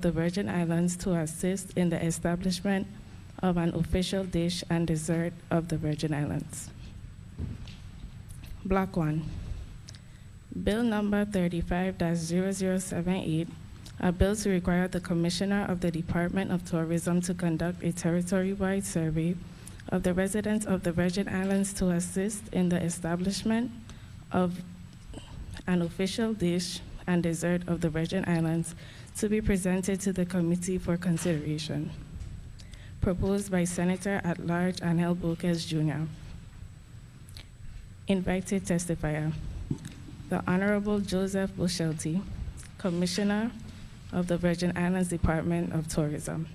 the Virgin Islands to assist in the establishment of an official dish and dessert of the Virgin Islands. Block 1. Bill number 35-0078, a bill to require the Commissioner of the Department of Tourism to conduct a territory-wide survey of the residents of the Virgin Islands to assist in the establishment of an official dish and dessert of the Virgin Islands to be presented to the committee for consideration. Proposed by Senator at Large Angel Bokes Jr. Invited testifier, the Honorable Joseph Bushelti, Commissioner of the Virgin Islands Department of Tourism.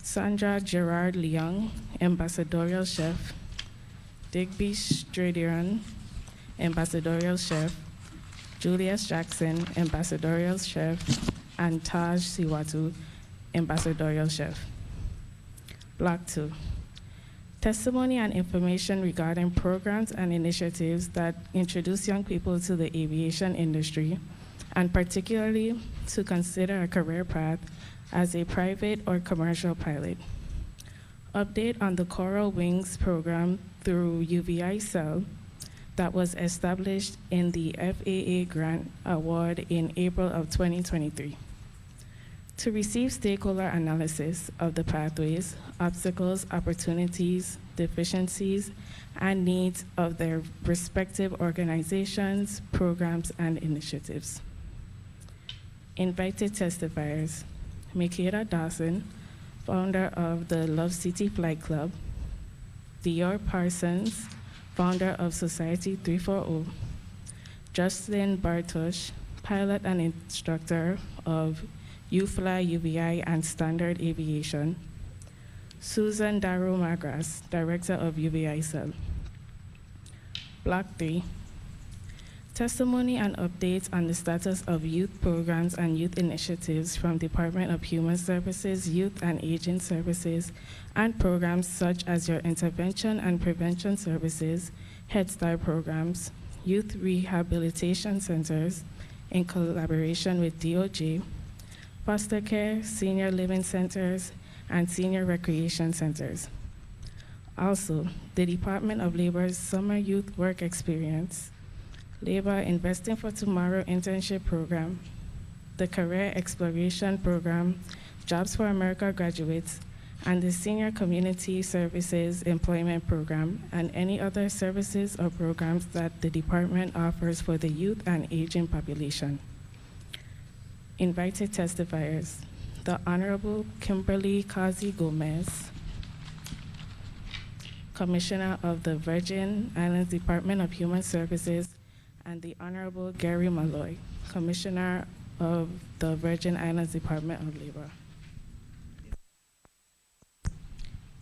Sandra Gerard Leung, Ambassadorial Chef. Digby Stradiran, Ambassadorial Chef. Julius Jackson, Ambassadorial Chef. And Taj Siwatu, Ambassadorial Chef. Block 2. Testimony and information regarding programs and initiatives that introduce young people to the aviation industry, and particularly to consider a career path as a private or commercial pilot. Update on the Coral Wings program through UVI Cell that was established in the FAA Grant Award in April of 2023. To receive stakeholder analysis of the pathways, obstacles, opportunities, deficiencies, and needs of their respective organizations, programs, and initiatives. Invited testifiers, Makeda Dawson, founder of the Love City Flight Club. Dior Parsons, founder of Society 340. Justin Bartosh, pilot and instructor of UFLA, UVI, and Standard Aviation. Susan Darrow Magras, director of UVI Cell. Block 3. Testimony and updates on the status of youth programs and youth initiatives from Department of Human Services, Youth and Aging Services, and programs such as your intervention and prevention services, Head Start programs, youth rehabilitation centers in collaboration with DOJ, foster care, senior living centers, and senior recreation centers. Also, the Department of Labor's Summer Youth Work Experience, Labor Investing for Tomorrow internship program, the Career Exploration Program, Jobs for America graduates, and the Senior Community Services Employment Program, and any other services or programs that the department offers for the youth and aging population. Invited testifiers, the Honorable Kimberly Kazi Gomez, Commissioner of the Virgin Islands Department of Human Services, and the Honorable Gary Malloy, Commissioner of the Virgin Islands Department of Labor.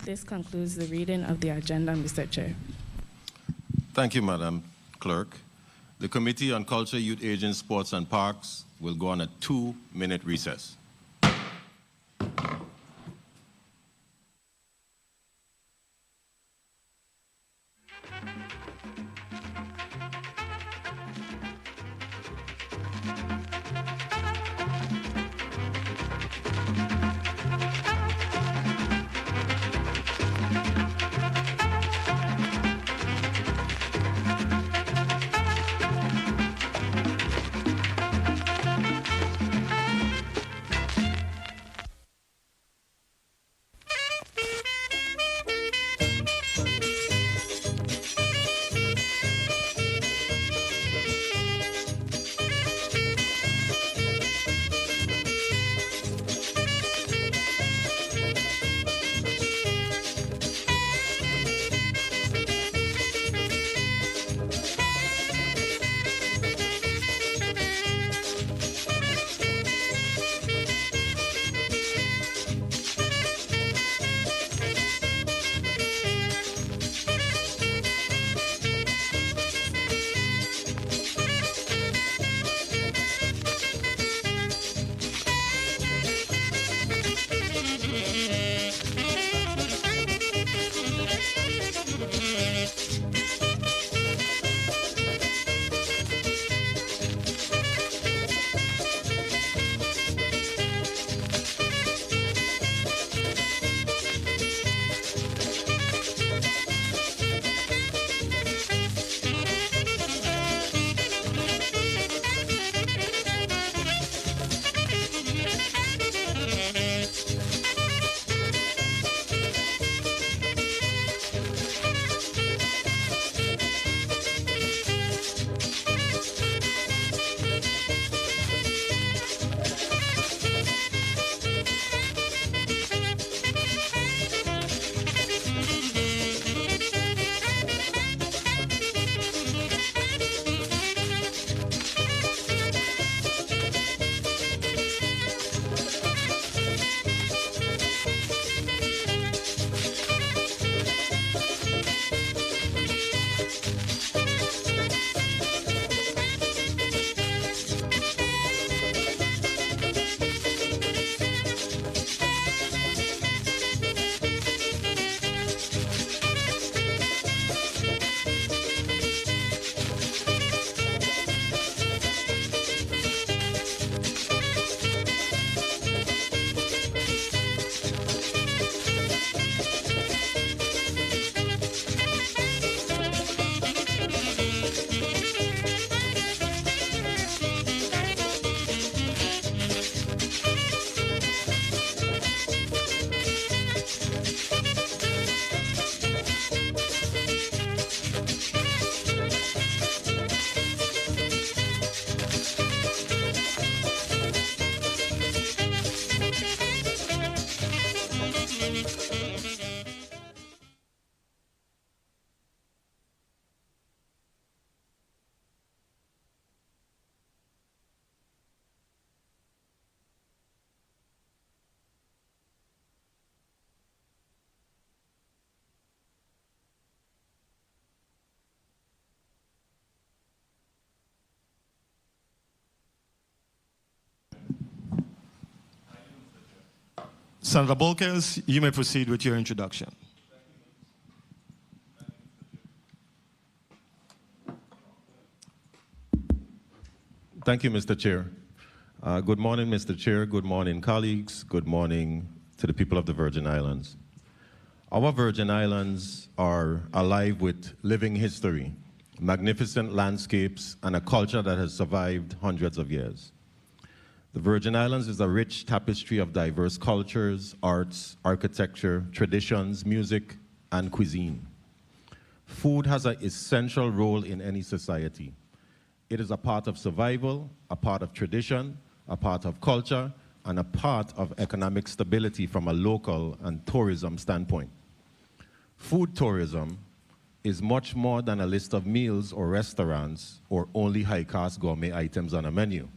This concludes the reading of the agenda, Mr. Chair. Thank you, Madam Clerk. The Committee on Culture, Youth, Aging, Sports, and Parks will go on a 2-minute recess. Senator Bolkers, you may proceed with your introduction. Thank you, Mr. Chair. Good morning, Mr. Chair. Good morning, colleagues. Good morning to the people of the Virgin Islands. Our Virgin Islands are alive with living history, magnificent landscapes, and a culture that has survived hundreds of years. The Virgin Islands is a rich tapestry of diverse cultures, arts, architecture, traditions, music, and cuisine. Food has an essential role in any society. It is a part of survival, a part of tradition, a part of culture, and a part of economic stability from a local and tourism standpoint. Food tourism is much more than a list of meals or restaurants or only high-class gourmet items on a menu.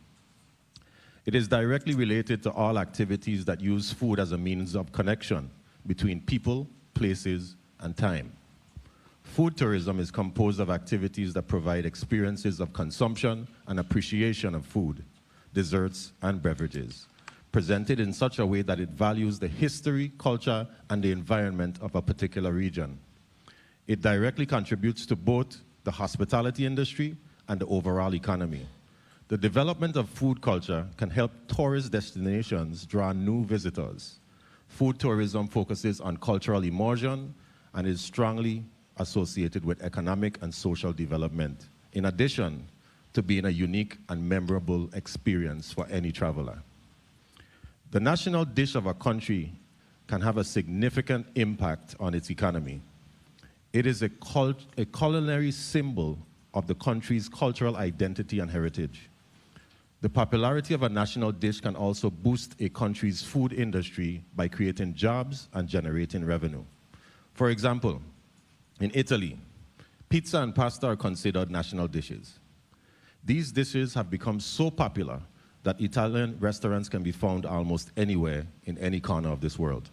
It is directly related to all activities that use food as a means of connection between people, places, and time. Food tourism is composed of activities that provide experiences of consumption and appreciation of food, desserts, and beverages, presented in such a way that it values the history, culture, and the environment of a particular region. It directly contributes to both the hospitality industry and the overall economy. The development of food culture can help tourist destinations draw new visitors. Food tourism focuses on cultural immersion and is strongly associated with economic and social development, in addition to being a unique and memorable experience for any traveler. The national dish of a country can have a significant impact on its economy. It is a culinary symbol of the country's cultural identity and heritage. The popularity of a national dish can also boost a country's food industry by creating jobs and generating revenue. For example, in Italy, pizza and pasta are considered national dishes. These dishes have become so popular that Italian restaurants can be found almost anywhere in any corner of this world.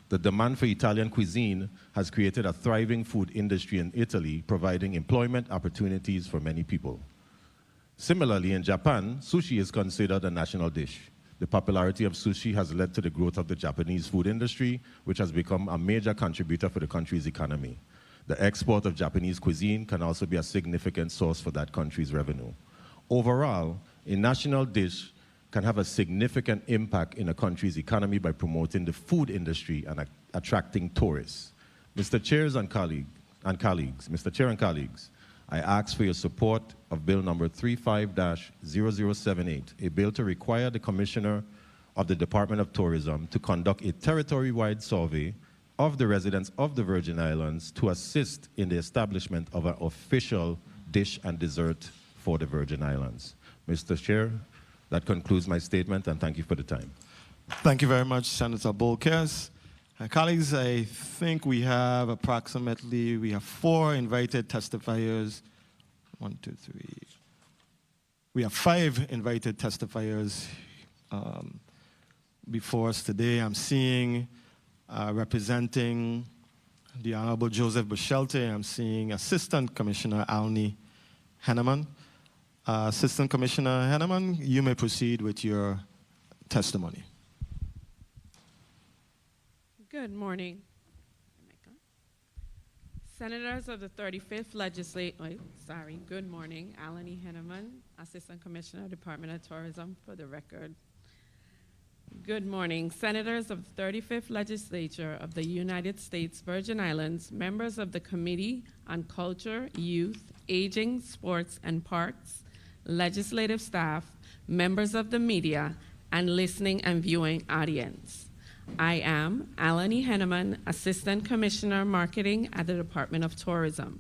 The demand for Italian cuisine has created a thriving food industry in Italy, providing employment opportunities for many people. Similarly, in Japan, sushi is considered a national dish. The popularity of sushi has led to the growth of the Japanese food industry, which has become a major contributor for the country's economy. The export of Japanese cuisine can also be a significant source for that country's revenue. Overall, a national dish can have a significant impact in a country's economy by promoting the food industry and attracting tourists. Mr. Chair and colleagues, I ask for your support of Bill number 35-0078, a bill to require the Commissioner of the Department of Tourism to conduct a territory-wide survey of the residents of the Virgin Islands to assist in the establishment of an official dish and dessert for the Virgin Islands. Mr. Chair, that concludes my statement, and thank you for the time. Thank you very much, Senator Bolkers. Colleagues, I think we have we have 4 invited testifiers. 1, 2, 3. We have 5 invited testifiers before us today. I'm seeing representing the Honorable Joseph Bushelte, I'm seeing Assistant Commissioner Alni Henneman. Assistant Commissioner Henneman, you may proceed with your testimony. Good morning. Senators of the 35th good morning. Alani Henneman, Assistant Commissioner, Department of Tourism, for the record. Good morning. Senators of the 35th Legislature of the United States Virgin Islands, members of the Committee on Culture, Youth, Aging, Sports, and Parks, legislative staff, members of the media, and listening and viewing audience. I am Alani Henneman, Assistant Commissioner, Marketing at the Department of Tourism.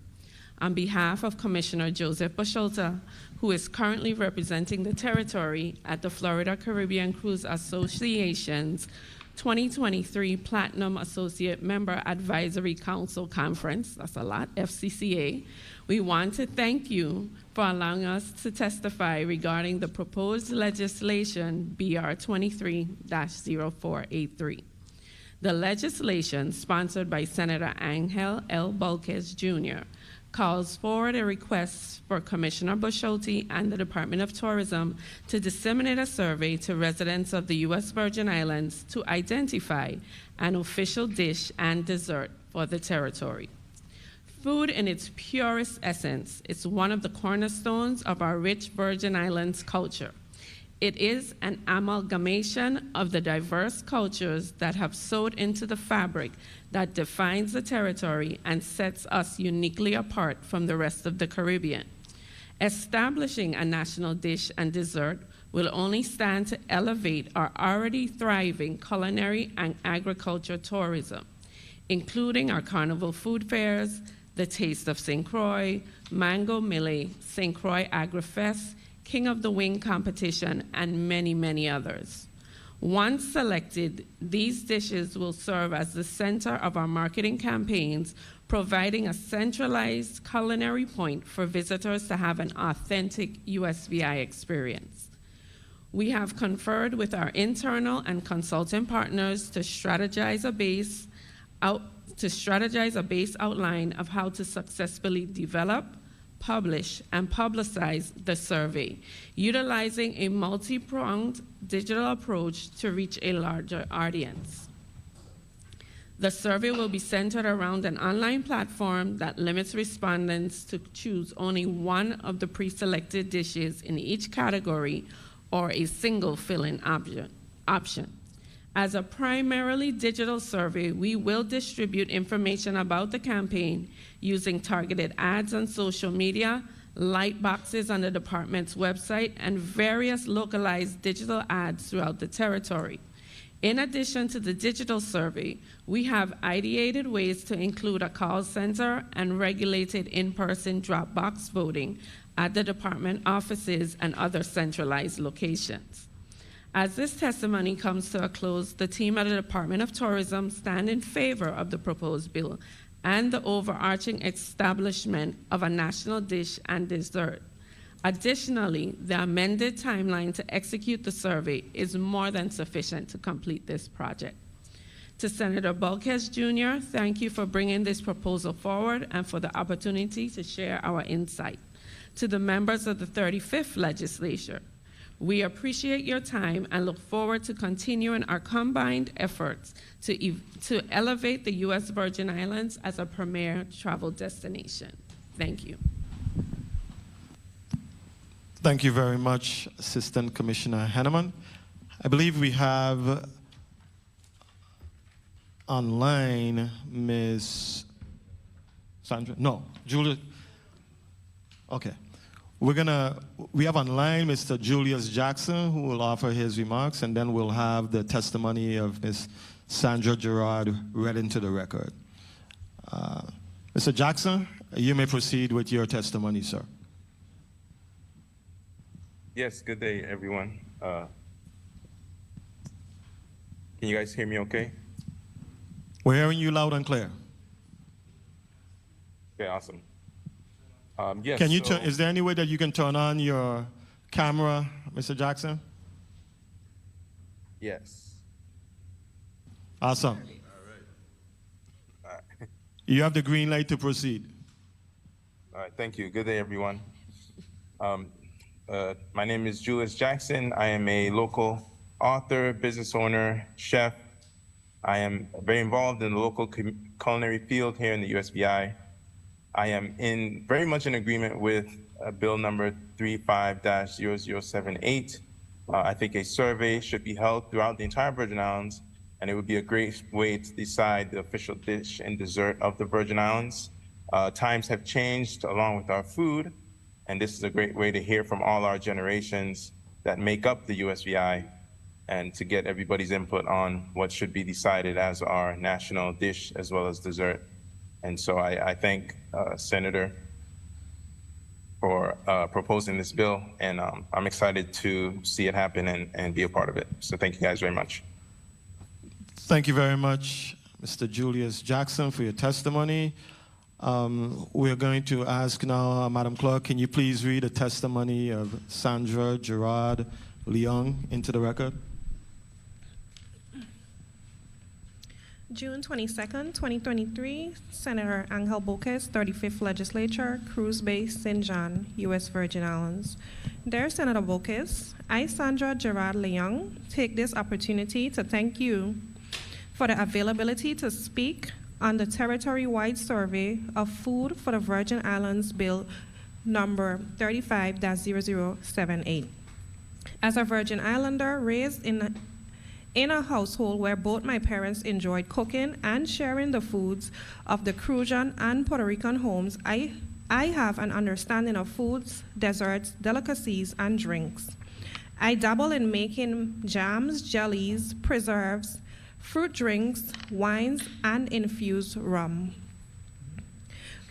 On behalf of Commissioner Joseph Bushelte, who is currently representing the territory at the Florida Caribbean Cruise Association's 2023 Platinum Associate Member Advisory Council Conference, that's a lot, FCCA, we want to thank you for allowing us to testify regarding the proposed legislation BR 23-0483. The legislation, sponsored by Senator Angel L. Bolkers Jr., calls forward a request for Commissioner Busciotti and the Department of Tourism to disseminate a survey to residents of the U.S. Virgin Islands to identify an official dish and dessert for the territory. Food in its purest essence is one of the cornerstones of our rich Virgin Islands culture. It is an amalgamation of the diverse cultures that have sewed into the fabric that defines the territory and sets us uniquely apart from the rest of the Caribbean. Establishing a national dish and dessert will only stand to elevate our already thriving culinary and agriculture tourism, including our carnival food fairs, the Taste of St. Croix, Mango Millie, St. Croix AgriFest, King of the Wing competition, and many, many others. Once selected, these dishes will serve as the center of our marketing campaigns, providing a centralized culinary point for visitors to have an authentic USVI experience. We have conferred with our internal and consultant partners to strategize a base outline of how to successfully develop, publish, and publicize the survey, utilizing a multi-pronged digital approach to reach a larger audience. The survey will be centered around an online platform that limits respondents to choose only one of the pre-selected dishes in each category or a single fill-in option. As a primarily digital survey, we will distribute information about the campaign using targeted ads on social media, light boxes on the department's website, and various localized digital ads throughout the territory. In addition to the digital survey, we have ideated ways to include a call center and regulated in-person drop box voting at the department offices and other centralized locations. As this testimony comes to a close, the team at the Department of Tourism stand in favor of the proposed bill and the overarching establishment of a national dish and dessert. Additionally, the amended timeline to execute the survey is more than sufficient to complete this project. To Senator Bulkes Jr., thank you for bringing this proposal forward and for the opportunity to share our insight. To the members of the 35th Legislature, we appreciate your time and look forward to continuing our combined efforts to elevate the U.S. Virgin Islands as a premier travel destination. Thank you. Thank you very much, Assistant Commissioner Henneman. I believe we have online Ms. Sandra, no, Julia. Okay. We have online Mr. Julius Jackson, who will offer his remarks, and then we'll have the testimony of Ms. Sandra Gerard read into the record. Mr. Jackson, you may proceed with your testimony, sir. Yes, good day, everyone. Can you guys hear me okay? We're hearing you loud and clear. Okay, awesome. Yes, Can you is there any way that you can turn on your camera, Mr. Jackson? Yes. Awesome. All right. You have the green light to proceed. All right, thank you. Good day, everyone. My name is Julius Jackson. I am a local author, business owner, chef. I am very involved in the local culinary field here in the USVI. I am very much in agreement with bill number 35-0078. I think a survey should be held throughout the entire Virgin Islands, and it would be a great way to decide the official dish and dessert of the Virgin Islands. Times have changed along with our food, and this is a great way to hear from all our generations that make up the USVI and to get everybody's input on what should be decided as our national dish as well as dessert. And so I thank Senator for proposing this bill, and I'm excited to see it happen and be a part of it. So thank you guys very much. Thank you very much, Mr. Julius Jackson, for your testimony. We're going to ask now, Madam Clerk, can you please read the testimony of Sandra Gerard Leung into the record? June 22nd, 2023, Senator Angel Boques, 35th Legislature, Cruz Bay, St. John, U.S. Virgin Islands. Dear Senator Boques, I, Sandra Gerard Leung, take this opportunity to thank you for the availability to speak on the territory-wide survey of food for the Virgin Islands Bill number 35-0078. As a Virgin Islander raised in a household where both my parents enjoyed cooking and sharing the foods of the Crucian and Puerto Rican homes, I have an understanding of foods, desserts, delicacies, and drinks. I dabble in making jams, jellies, preserves, fruit drinks, wines, and infused rum.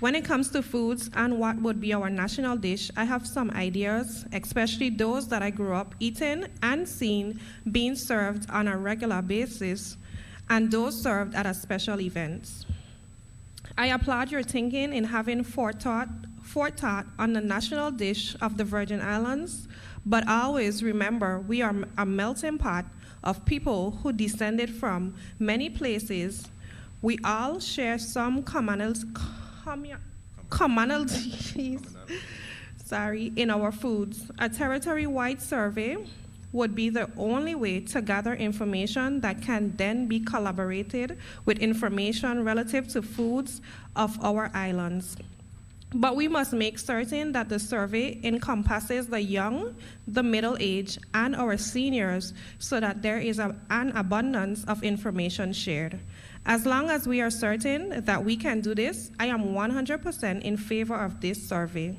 When it comes to foods and what would be our national dish, I have some ideas, especially those that I grew up eating and seeing being served on a regular basis, and those served at a special events. I applaud your thinking in having forethought on the national dish of the Virgin Islands, but always remember we are a melting pot of people who descended from many places. We all share some commonalities in our foods. A territory-wide survey would be the only way to gather information that can then be collaborated with information relative to foods of our islands. But we must make certain that the survey encompasses the young, the middle-aged, and our seniors so that there is an abundance of information shared. As long as we are certain that we can do this, I am 100% in favor of this survey.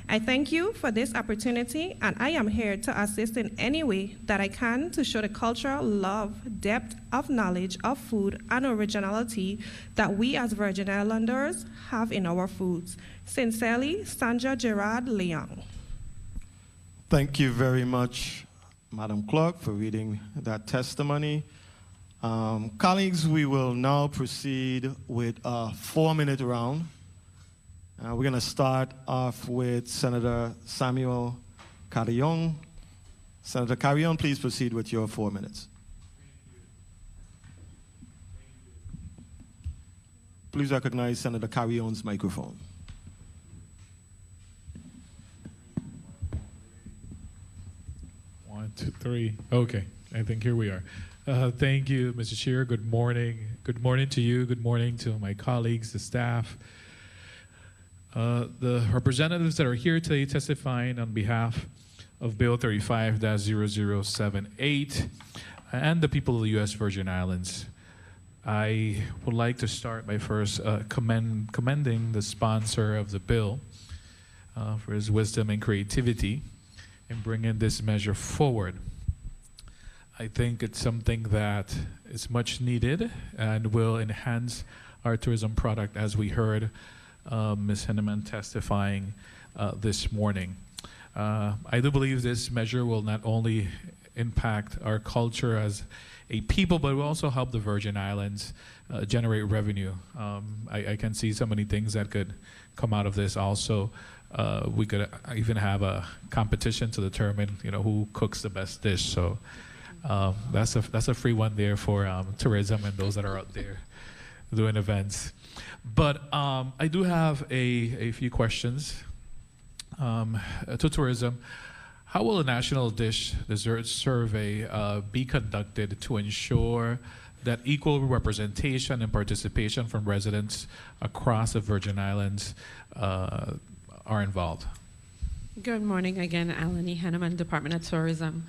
I thank you for this opportunity, and I am here to assist in any way that I can to show the cultural love, depth of knowledge of food, and originality that we as Virgin Islanders have in our foods. Sincerely, Sandra Gerard Leung. Thank you very much, Madam Clerk, for reading that testimony. Colleagues, we will now proceed with a 4-minute round. We're going to start off with Senator Samuel Carrion. Senator Carrion, please proceed with your 4 minutes. Please recognize Senator Carrion's microphone. One, two, three. Okay, I think here we are. Thank you, Mr. Chair. Good morning. Good morning to you. Good morning to my colleagues, the staff. The representatives that are here today testifying on behalf of Bill 35-0078 and the people of the U.S. Virgin Islands. I would like to start by first commending the sponsor of the bill for his wisdom and creativity in bringing this measure forward. I think it's something that is much needed and will enhance our tourism product, as we heard Ms. Henneman testifying this morning. I do believe this measure will not only impact our culture as a people, but will also help the Virgin Islands generate revenue. I can see so many things that could come out of this. Also, we could even have a competition to determine, who cooks the best dish. So that's a free one there for tourism and those that are out there doing events. But I do have a few questions to tourism. How will a national dish dessert survey be conducted to ensure that equal representation and participation from residents across the Virgin Islands are involved? Good morning again, Alani Henneman, Department of Tourism.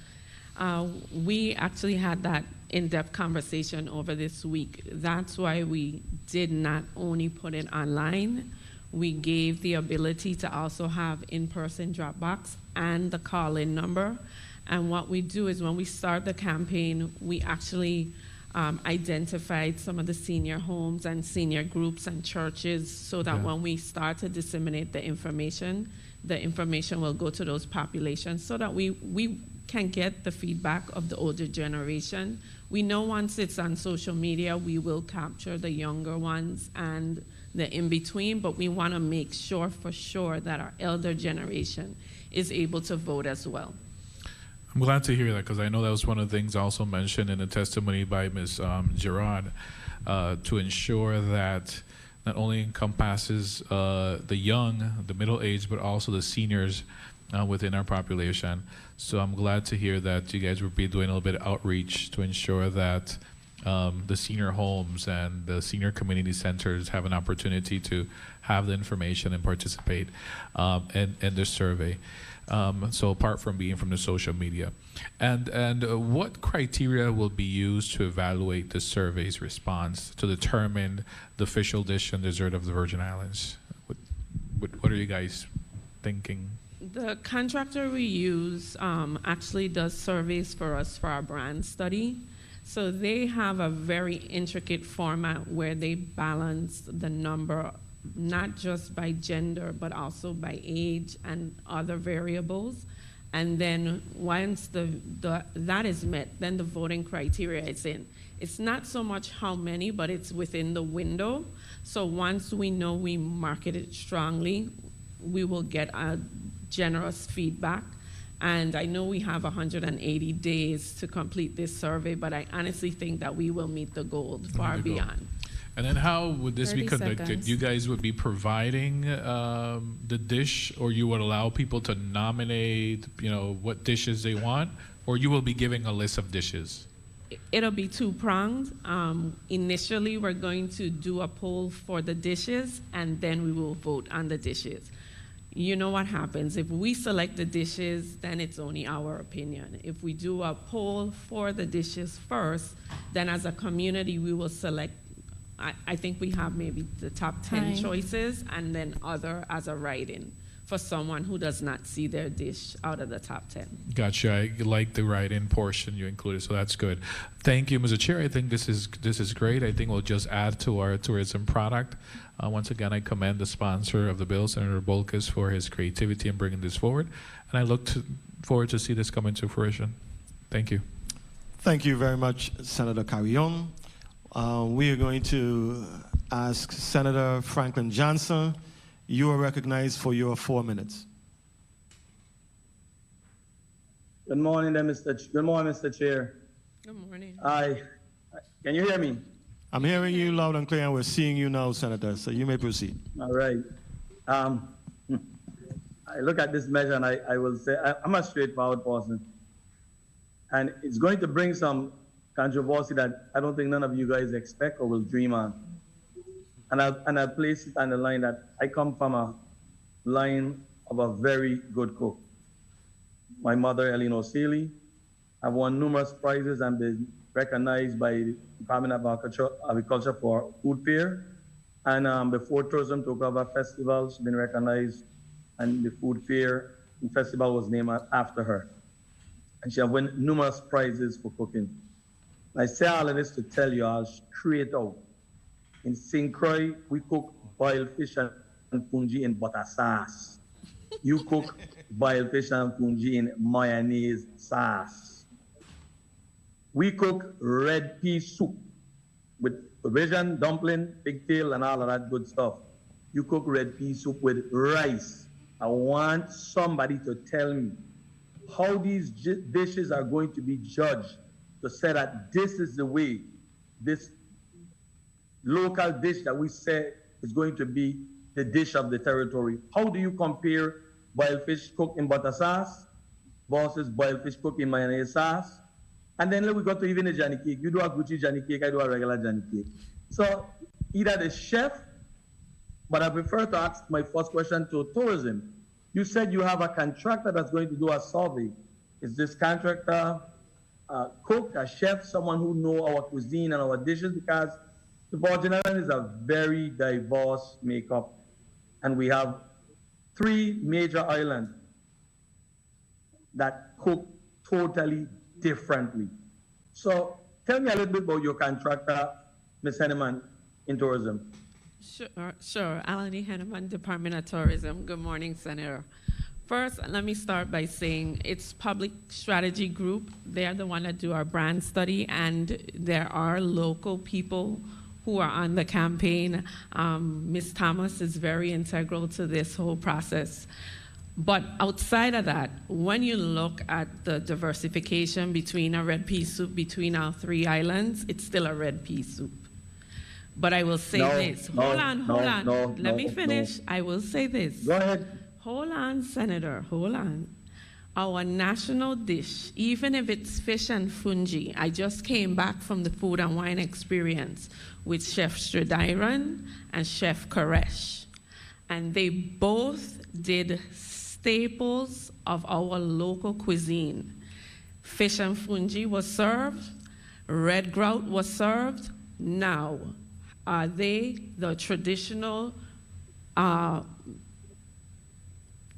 We actually had that in-depth conversation over this week. That's why we did not only put it online, we gave the ability to also have in-person drop box and the call-in number. And what we do is when we start the campaign, we actually identified some of the senior homes and senior groups and churches so that when we start to disseminate the information will go to those populations so that we can get the feedback of the older generation. We know once it's on social media, we will capture the younger ones and the in-between, but we want to make sure for sure that our elder generation is able to vote as well. I'm glad to hear that, because I know that was one of the things also mentioned in the testimony by Ms. Gerard. to ensure that not only encompasses the young, the middle-aged, but also the seniors within our population. So I'm glad to hear that you guys will be doing a little bit of outreach to ensure that the senior homes and the senior community centers have an opportunity to have the information and participate in this survey. So apart from being from the social media. And what criteria will be used to evaluate the survey's response to determine the official dish and dessert of the Virgin Islands? What are you guys thinking? The contractor we use actually does surveys for us for our brand study. So they have a very intricate format where they balance the number, not just by gender, but also by age and other variables. And then once that is met, then the voting criteria is in. It's not so much how many, but it's within the window. So once we know we market it strongly, we will get a generous feedback. And I know we have 180 days to complete this survey, but I honestly think that we will meet the goal far beyond. And then how would this be 30 conducted? seconds. You guys would be providing the dish, or you would allow people to nominate, what dishes they want, or you will be giving a list of dishes? It'll be two-pronged. Initially, we're going to do a poll for the dishes, and then we will vote on the dishes. You know what happens. If we select the dishes, then it's only our opinion. If we do a poll for the dishes first, then as a community, we will select, I think we have maybe the top 10 choices, and then other as a write-in for someone who does not see their dish out of the top 10. Gotcha. I like the write-in portion you included, so that's good. Thank you, Mr. Chair. I think this is great. I think we'll just add to our tourism product. Once again, I commend the sponsor of the bill, Senator Bolkus, for his creativity in bringing this forward, and I look forward to see this come into fruition. Thank you. Thank you very much, Senator Carrion. We are going to ask Senator Franklin Johnson. You are recognized for your 4 minutes. Good morning, Mr. Chair. Good morning. Can you hear me? I'm hearing you loud and clear, and we're seeing you now, Senator, so you may proceed. All right. I look at this measure, and I will say I'm a straightforward person. And it's going to bring some controversy that I don't think none of you guys expect or will dream on. And I'll place it on the line that I come from a line of a very good cook. My mother, Ellen O'Sealy, I've won numerous prizes and been recognized by the Department of Agriculture for food fair. And before tourism took over festivals, she's been recognized, and the food fair and festival was named after her. And she has won numerous prizes for cooking. I say all of this to tell you how straight out. In St. Croix, we cook boiled fish and punji in butter sauce. You cook boiled fish and punji in mayonnaise sauce. We cook red pea soup with provision, dumpling, pigtail, and all of that good stuff. You cook red pea soup with rice. I want somebody to tell me how these dishes are going to be judged to say that this is the way this local dish that we say is going to be the dish of the territory. How do you compare boiled fish cooked in butter sauce versus boiled fish cooked in mayonnaise sauce? And then we go to even a Johnny cake. You do a Gucci Johnny cake, I do a regular Johnny cake. So either the chef, but I prefer to ask my first question to tourism. You said you have a contractor that's going to do a survey. Is this contractor a cook, a chef, someone who knows our cuisine and our dishes? Because the Virgin Islands is a very diverse makeup, and we have 3 major islands that cook totally differently. So tell me a little bit about your contractor, Ms. Henneman, in tourism. Sure. Alani Henneman, Department of Tourism. Good morning, Senator. First, let me start by saying it's Public Strategy Group. They're the one that do our brand study, and there are local people who are on the campaign. Ms. Thomas is very integral to this whole process. But outside of that, when you look at the diversification between a red pea soup between our 3 islands, it's still a red pea soup. But I will say this. Hold on. Let me finish. I will say this. Go ahead. Hold on, Senator. Hold on. Our national dish, even if it's fish and fungi, I just came back from the Food and Wine Experience with Chef Stridiron and Chef Koresh. And they both did staples of our local cuisine. Fish and fungi was served, red grout was served. Now, are they the traditional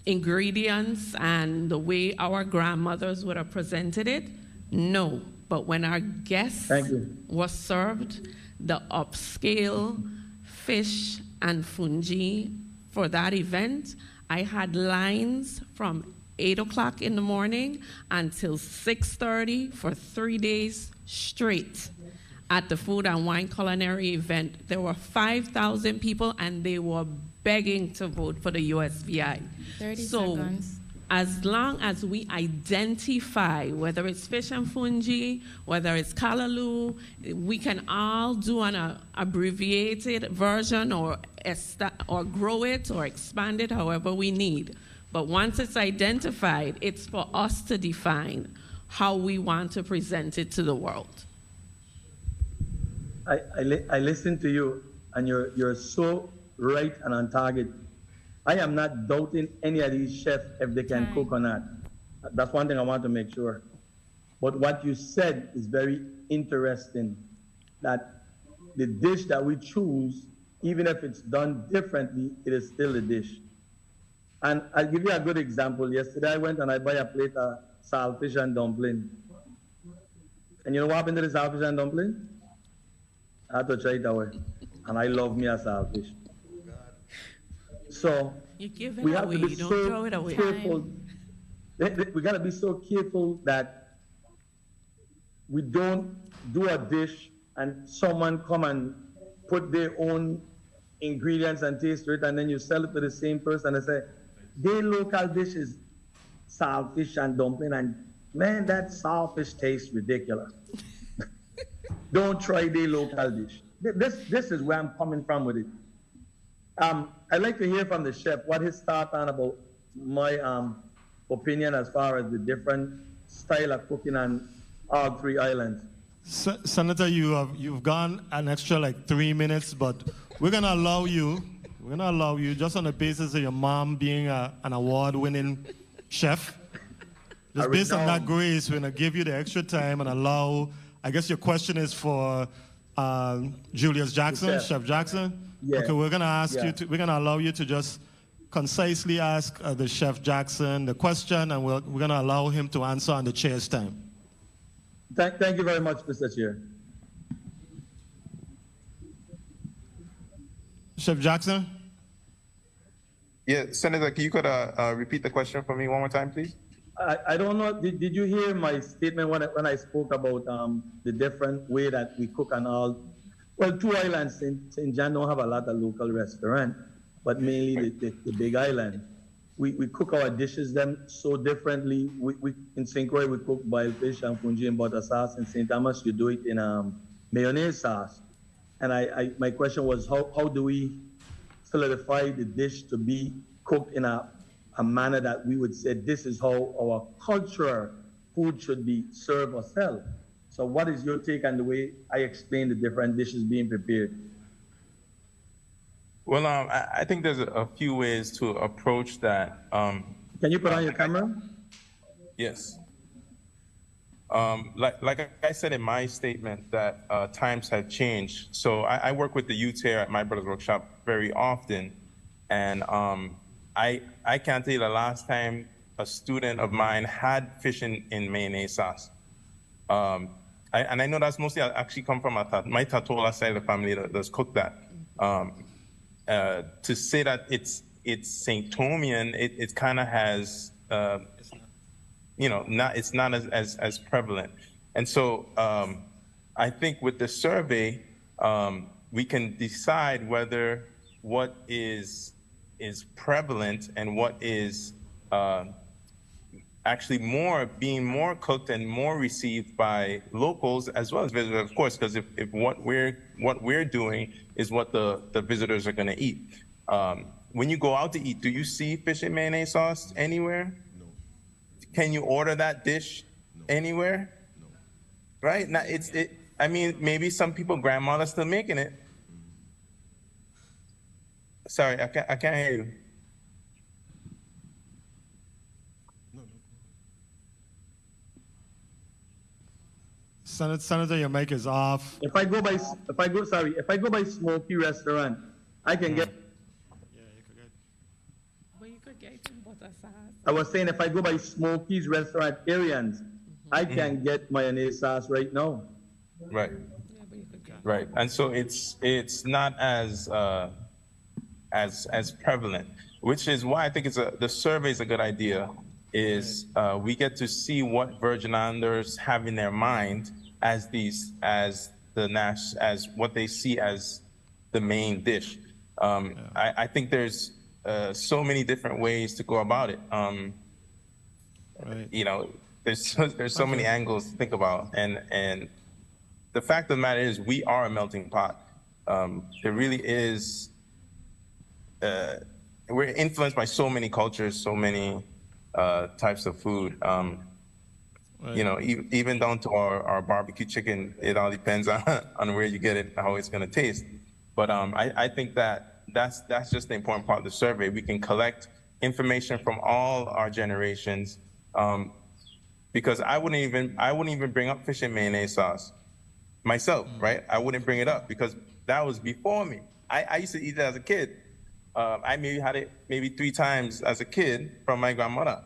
ingredients and the way our grandmothers would have presented it? No. But when our guests was served the upscale fish and fungi for that event, I had lines from 8 o'clock in the morning until 6:30 for 3 days straight at the Food and Wine Culinary event. There were 5,000 people and they were begging to vote for the USVI. 30 so seconds. As long as we identify whether it's fish and fungi, whether it's callaloo, we can all do an abbreviated version or grow it or expand it however we need. But once it's identified, it's for us to define how we want to present it to the world. I listen to you, and you're so right and on target. I am not doubting any of these chefs if they can cook or not. That's one thing I want to make sure. But what you said is very interesting, that the dish that we choose, even if it's done differently, it is still a dish. And I'll give you a good example. Yesterday I went and I bought a plate of saltfish and dumpling. And you know what happened to the saltfish and dumpling? I had to try it away. And I love me a saltfish. So we have to be so careful. We got to be so careful that we don't do a dish and someone come and put their own ingredients and taste to it, and then you sell it to the same person and say, their local dish is saltfish and dumpling, and man, that saltfish tastes ridiculous. Don't try their local dish. This is where I'm coming from with it. I'd like to hear from the chef what his thoughts on about my opinion as far as the different style of cooking on all three islands. Senator, you've gone an extra like 3 minutes, but we're gonna allow you just on the basis of your mom being an award-winning chef. Just based on that grace, we're gonna give you the extra time and allow. I guess your question is for Julius Jackson, Chef Jackson. Yeah. Okay, we're gonna ask you to. We're gonna allow you to just concisely ask the Chef Jackson the question, and we're gonna allow him to answer on the chair's time. Thank you very much, Mr. Chair. Chef Jackson? Yeah, Senator, you could repeat the question for me one more time, please? I don't know, did you hear my statement when I spoke about the different way that we cook on all? Well, two islands, St. John don't have a lot of local restaurant, but mainly the big island. We cook our dishes them so differently. We in St. Croix, we cook boiled fish and fungi in butter sauce. In St. Thomas, you do it in mayonnaise sauce. And my question was, how do we solidify the dish to be cooked in a manner that we would say this is how our cultural food should be served or sold? So what is your take on the way I explained the different dishes being prepared? Well, I think there's a few ways to approach that. Can you put on your camera? Yes. Like I said in my statement that times have changed. So I work with the youth here at My Brother's Workshop very often. And I can't tell you the last time a student of mine had fish in mayonnaise sauce. And I know that's mostly actually come from my Tatola side of the family that does cook that. To say that it's St. Thomian, it kind of has, it's not as prevalent. And so I think with the survey, we can decide whether what is prevalent and what is actually being more cooked and more received by locals as well as visitors, of course, because if what we're doing is what the visitors are going to eat. When you go out to eat, do you see fish and mayonnaise sauce anywhere? No. Can you order that dish anywhere? No. Right? Now, I mean, maybe some people, grandma's still making it. Sorry, I can't hear you. Senator, your mic is off. If I go by Smoky Restaurant, I can get. Yeah, you could get. But you could get some butter sauce. I was saying if I go by Smoky's Restaurant, Arians, I can get mayonnaise sauce right now. Right. Yeah, but you could get. Right. And so it's not as prevalent, which is why I think the survey is a good idea. Is we get to see what Virgin Islanders have in their mind as what they see as the main dish. I think there's so many different ways to go about it. Right. You know, there's so many angles to think about, and the fact of the matter is we are a melting pot. It really is. We're influenced by so many cultures, so many types of food. Right. You know, even down to our barbecue chicken, it all depends on where you get it, how it's going to taste. But I think that's just the important part of the survey. We can collect information from all our generations, because I wouldn't even bring up fish and mayonnaise sauce myself, right? I wouldn't bring it up because that was before me. I used to eat it as a kid. I maybe had it 3 times as a kid from my grandmother.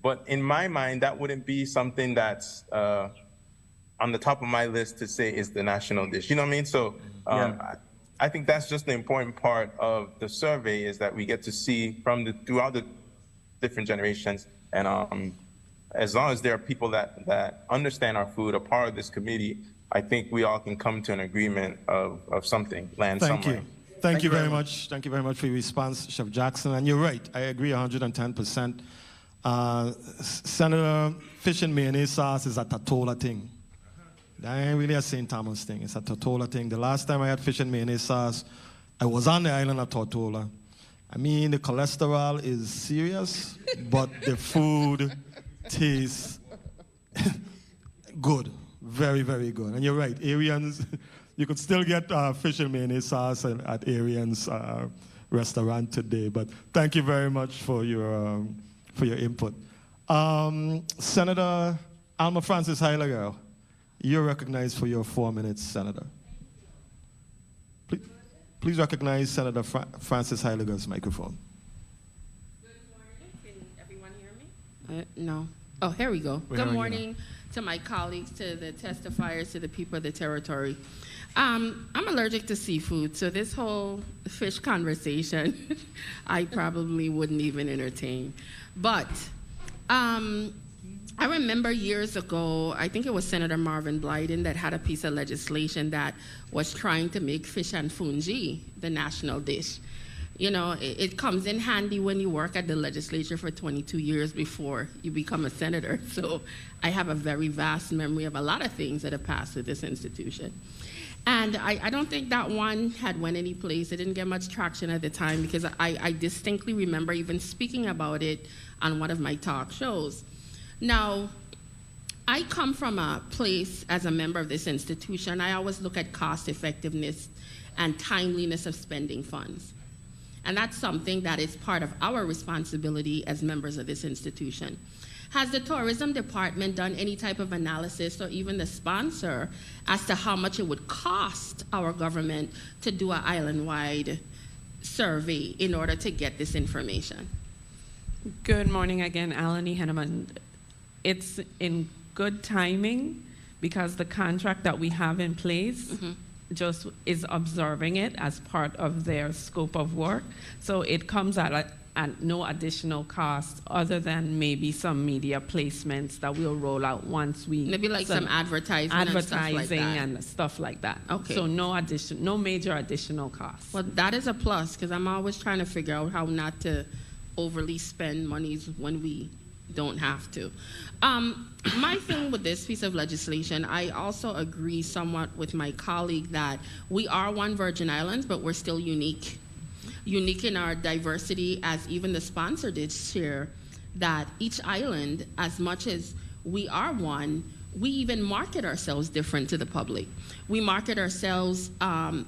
But in my mind, that wouldn't be something that's on the top of my list to say is the national dish. You know what I mean? So I think that's just the important part of the survey, is that we get to see throughout the different generations. And as long as there are people that understand our food, are part of this committee, I think we all can come to an agreement of something, land Thank somewhere. you. Thank you very much. Thank you very much for your response, Chef Jackson. And you're right. I agree 110%. Senator, fish and mayonnaise sauce is a Tortola thing. That ain't really a St. Thomas thing. It's a Tortola thing. The last time I had fish and mayonnaise sauce, I was on the island of Tortola. I mean, the cholesterol is serious, but the food tastes good. Very, very good. And you're right. Arians, you could still get fish and mayonnaise sauce at Arians restaurant today. But thank you very much for your input. Senator Alma Francis Heiliger, you're recognized for your 4 minutes, Senator. Please recognize Senator Francis Heiliger's microphone. Good morning. Can everyone hear me? No. Oh, here we go. Good morning to my colleagues, to the testifiers, to the people of the territory. I'm allergic to seafood, so this whole fish conversation, I probably wouldn't even entertain. But I remember years ago, I think it was Senator Marvin Blyden that had a piece of legislation that was trying to make fish and fungi the national dish. You know, it comes in handy when you work at the legislature for 22 years before you become a senator. So I have a very vast memory of a lot of things that have passed through this institution. And I don't think that one had went any place. It didn't get much traction at the time because I distinctly remember even speaking about it on one of my talk shows. Now, I come from a place as a member of this institution, I always look at cost effectiveness and timeliness of spending funds. And that's something that is part of our responsibility as members of this institution. Has the tourism department done any type of analysis, or even the sponsor, as to how much it would cost our government to do an island-wide survey in order to get this information? Good morning again, Alani Henneman. It's in good timing because the contract that we have in place just is observing it as part of their scope of work. So it comes at no additional cost other than maybe some media placements that we'll roll out once we... Maybe like some advertising and stuff like that. Okay. So no major additional cost. Well, that is a plus because I'm always trying to figure out how not to overly spend monies when we don't have to. My thing with this piece of legislation, I also agree somewhat with my colleague that we are one Virgin Islands, but we're still unique. Unique in our diversity, as even the sponsor did share, that each island, as much as we are one, we even market ourselves different to the public. We market ourselves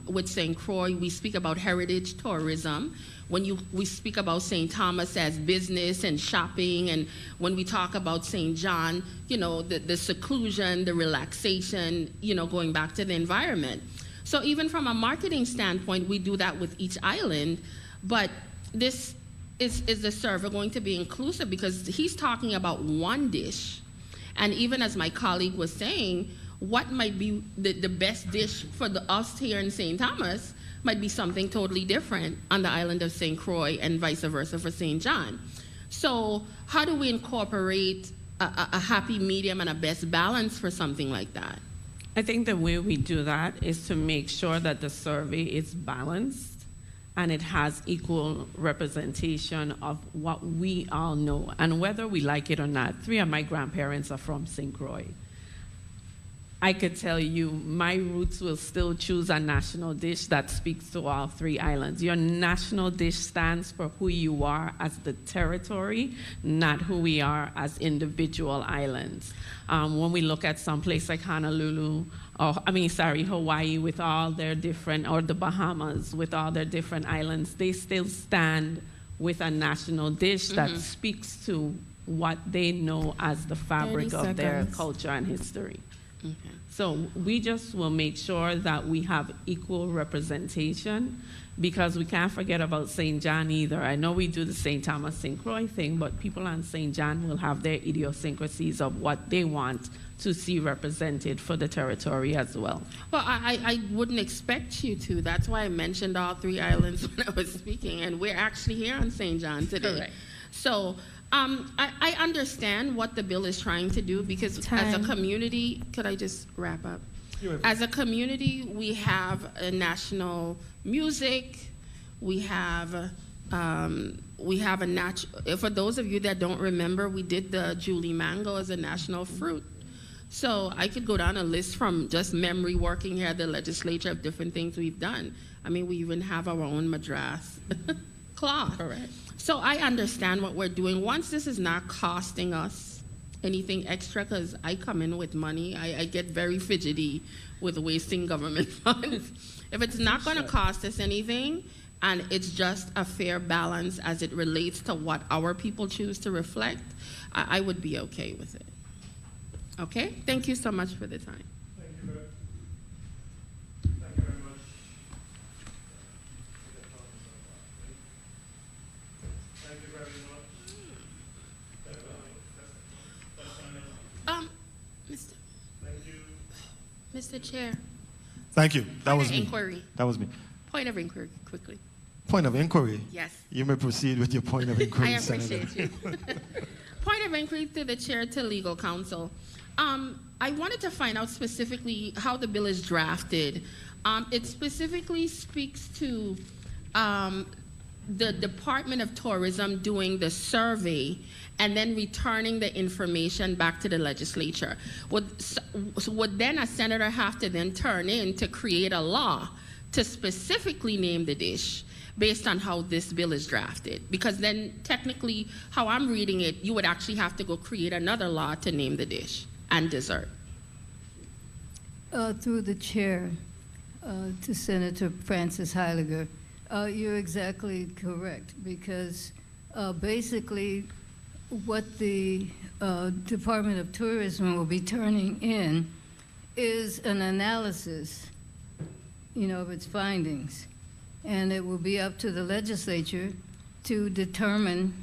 with St. Croix, we speak about heritage tourism. When we speak about St. Thomas as business and shopping, and when we talk about St. John, you know, the seclusion, the relaxation, you know, going back to the environment. So even from a marketing standpoint, we do that with each island, but this is the server going to be inclusive because he's talking about one dish. And even as my colleague was saying, what might be the best dish for us here in St. Thomas might be something totally different on the island of St. Croix and vice versa for St. John. So how do we incorporate a happy medium and a best balance for something like that? I think the way we do that is to make sure that the survey is balanced and it has equal representation of what we all know. And whether we like it or not, 3 of my grandparents are from St. Croix. I could tell you my roots will still choose a national dish that speaks to all 3 islands. Your national dish stands for who you are as the territory, not who we are as individual islands. When we look at some place like Honolulu, Hawaii with all their different, or the Bahamas with all their different islands, they still stand with a national dish that speaks to what they know as the fabric of their culture and history. Okay. So we just will make sure that we have equal representation, because we can't forget about St. John either. I know we do the St. Thomas, St. Croix thing, but people on St. John will have their idiosyncrasies of what they want to see represented for the territory as well. Well, I wouldn't expect you to. That's why I mentioned all 3 islands when I was speaking, and we're actually here on St. John today. Correct. So I understand what the bill is trying to do, because as a community, could I just wrap up? As a community, we have a national music, we have a natural, for those of you that don't remember, we did the Julie mango as a national fruit. So I could go down a list from just memory working here at the legislature of different things we've done. I mean, we even have our own Madras cloth. Correct. So I understand what we're doing. Once this is not costing us anything extra, because I come in with money, I get very fidgety with wasting government funds. If it's not going to cost us anything, and it's just a fair balance as it relates to what our people choose to reflect, I would be okay with it. Okay? Thank you so much for the time. Thank you very much. Thank you very much. Mr. Thank you. Mr. Chair. Thank you. That was me. Inquiry. That was me. Point of inquiry, quickly. Point of inquiry? Yes. You may proceed with your point of inquiry, I appreciate Senator. you. Point of inquiry to the chair, to legal counsel. I wanted to find out specifically how the bill is drafted. It specifically speaks to the Department of Tourism doing the survey and then returning the information back to the legislature. Would then a senator have to then turn in to create a law to specifically name the dish based on how this bill is drafted? Because then technically, how I'm reading it, you would actually have to go create another law to name the dish and dessert. Through the chair, to Senator Francis Heiliger, you're exactly correct, because basically what the Department of Tourism will be turning in is an analysis, of its findings. And it will be up to the legislature to determine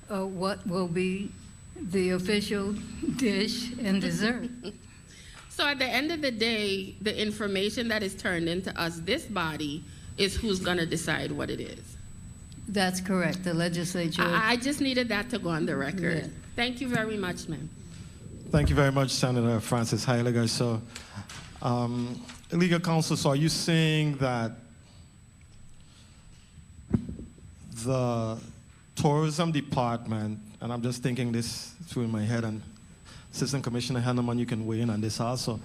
what will be the official dish and dessert. So at the end of the day, the information that is turned into us, this body, is who's going to decide what it is. That's correct. The legislature. I just needed that to go on the record. Yeah. Thank you very much, ma'am. Thank you very much, Senator Francis Heiliger. So, legal counsel, so are you saying that the tourism department, and I'm just thinking this through in my head, and Assistant Commissioner Henneman, you can weigh in on this also.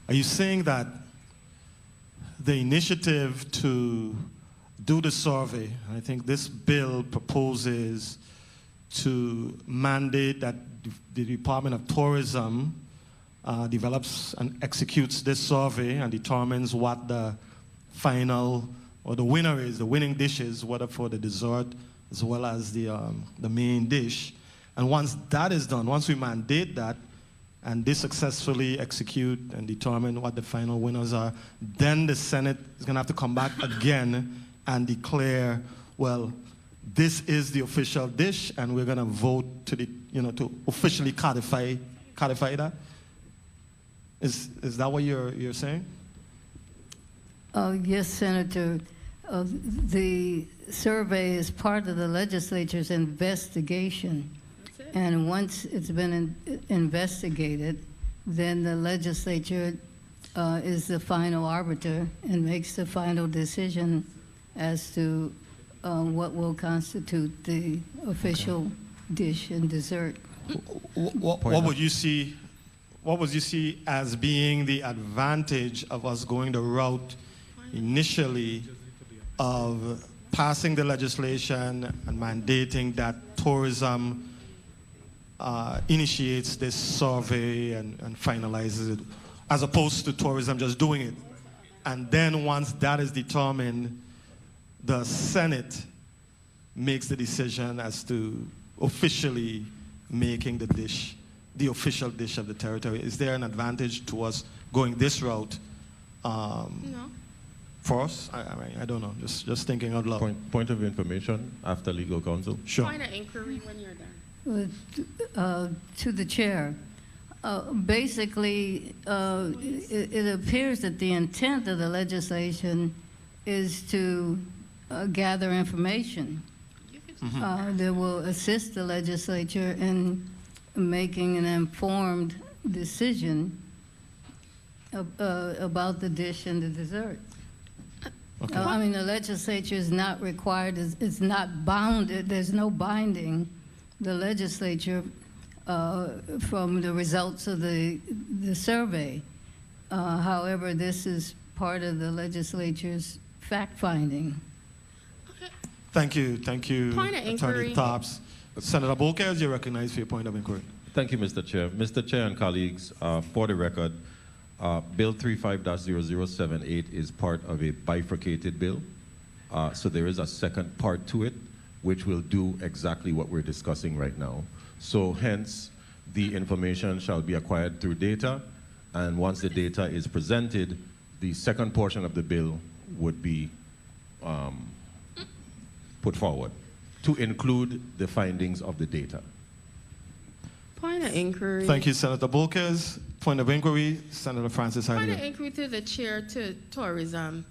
Are you saying that the initiative to do the survey, I think this bill proposes to mandate that the Department of Tourism develops and executes this survey and determines what the final, or the winner is, the winning dish is, whether for the dessert as well as the main dish. And once that is done, once we mandate that, and they successfully execute and determine what the final winners are, then the Senate is going to have to come back again and declare, well, this is the official dish, and we're going to vote to to officially codify that. Is that what you're saying? Yes, Senator. The survey is part of the legislature's investigation. And once it's been investigated, then the legislature is the final arbiter and makes the final decision as to what will constitute the official dish and dessert. What would you see? What would you see as being the advantage of us going the route initially of passing the legislation and mandating that tourism initiates this survey and finalizes it, as opposed to tourism just doing it? And then once that is determined, the Senate makes the decision as to officially making the dish the official dish of the territory. Is there an advantage to us going this route? No. For us? I don't know. Just thinking out loud. Point of information after legal counsel. Sure. Point of inquiry when you're done. To the chair. Basically, it appears that the intent of the legislation is to gather information that will assist the legislature in making an informed decision about the dish and the dessert. Okay. I mean, the legislature is not required, it's not bounded, there's no binding the legislature from the results of the survey. However, this is part of the legislature's fact-finding. Okay. Thank you, Point of inquiry. Attorney Tops. Senator Bolkers, you're recognized for your point of inquiry. Thank you, Mr. Chair. Mr. Chair and colleagues, for the record, Bill 35-0078 is part of a bifurcated bill. So there is a second part to it, which will do exactly what we're discussing right now. So hence, the information shall be acquired through data, and once the data is presented, the second portion of the bill would be put forward to include the findings of the data. Point of inquiry. Thank you, Senator Bolkers. Point of inquiry, Senator Francis Point of Heidegger. inquiry to the chair to tourism.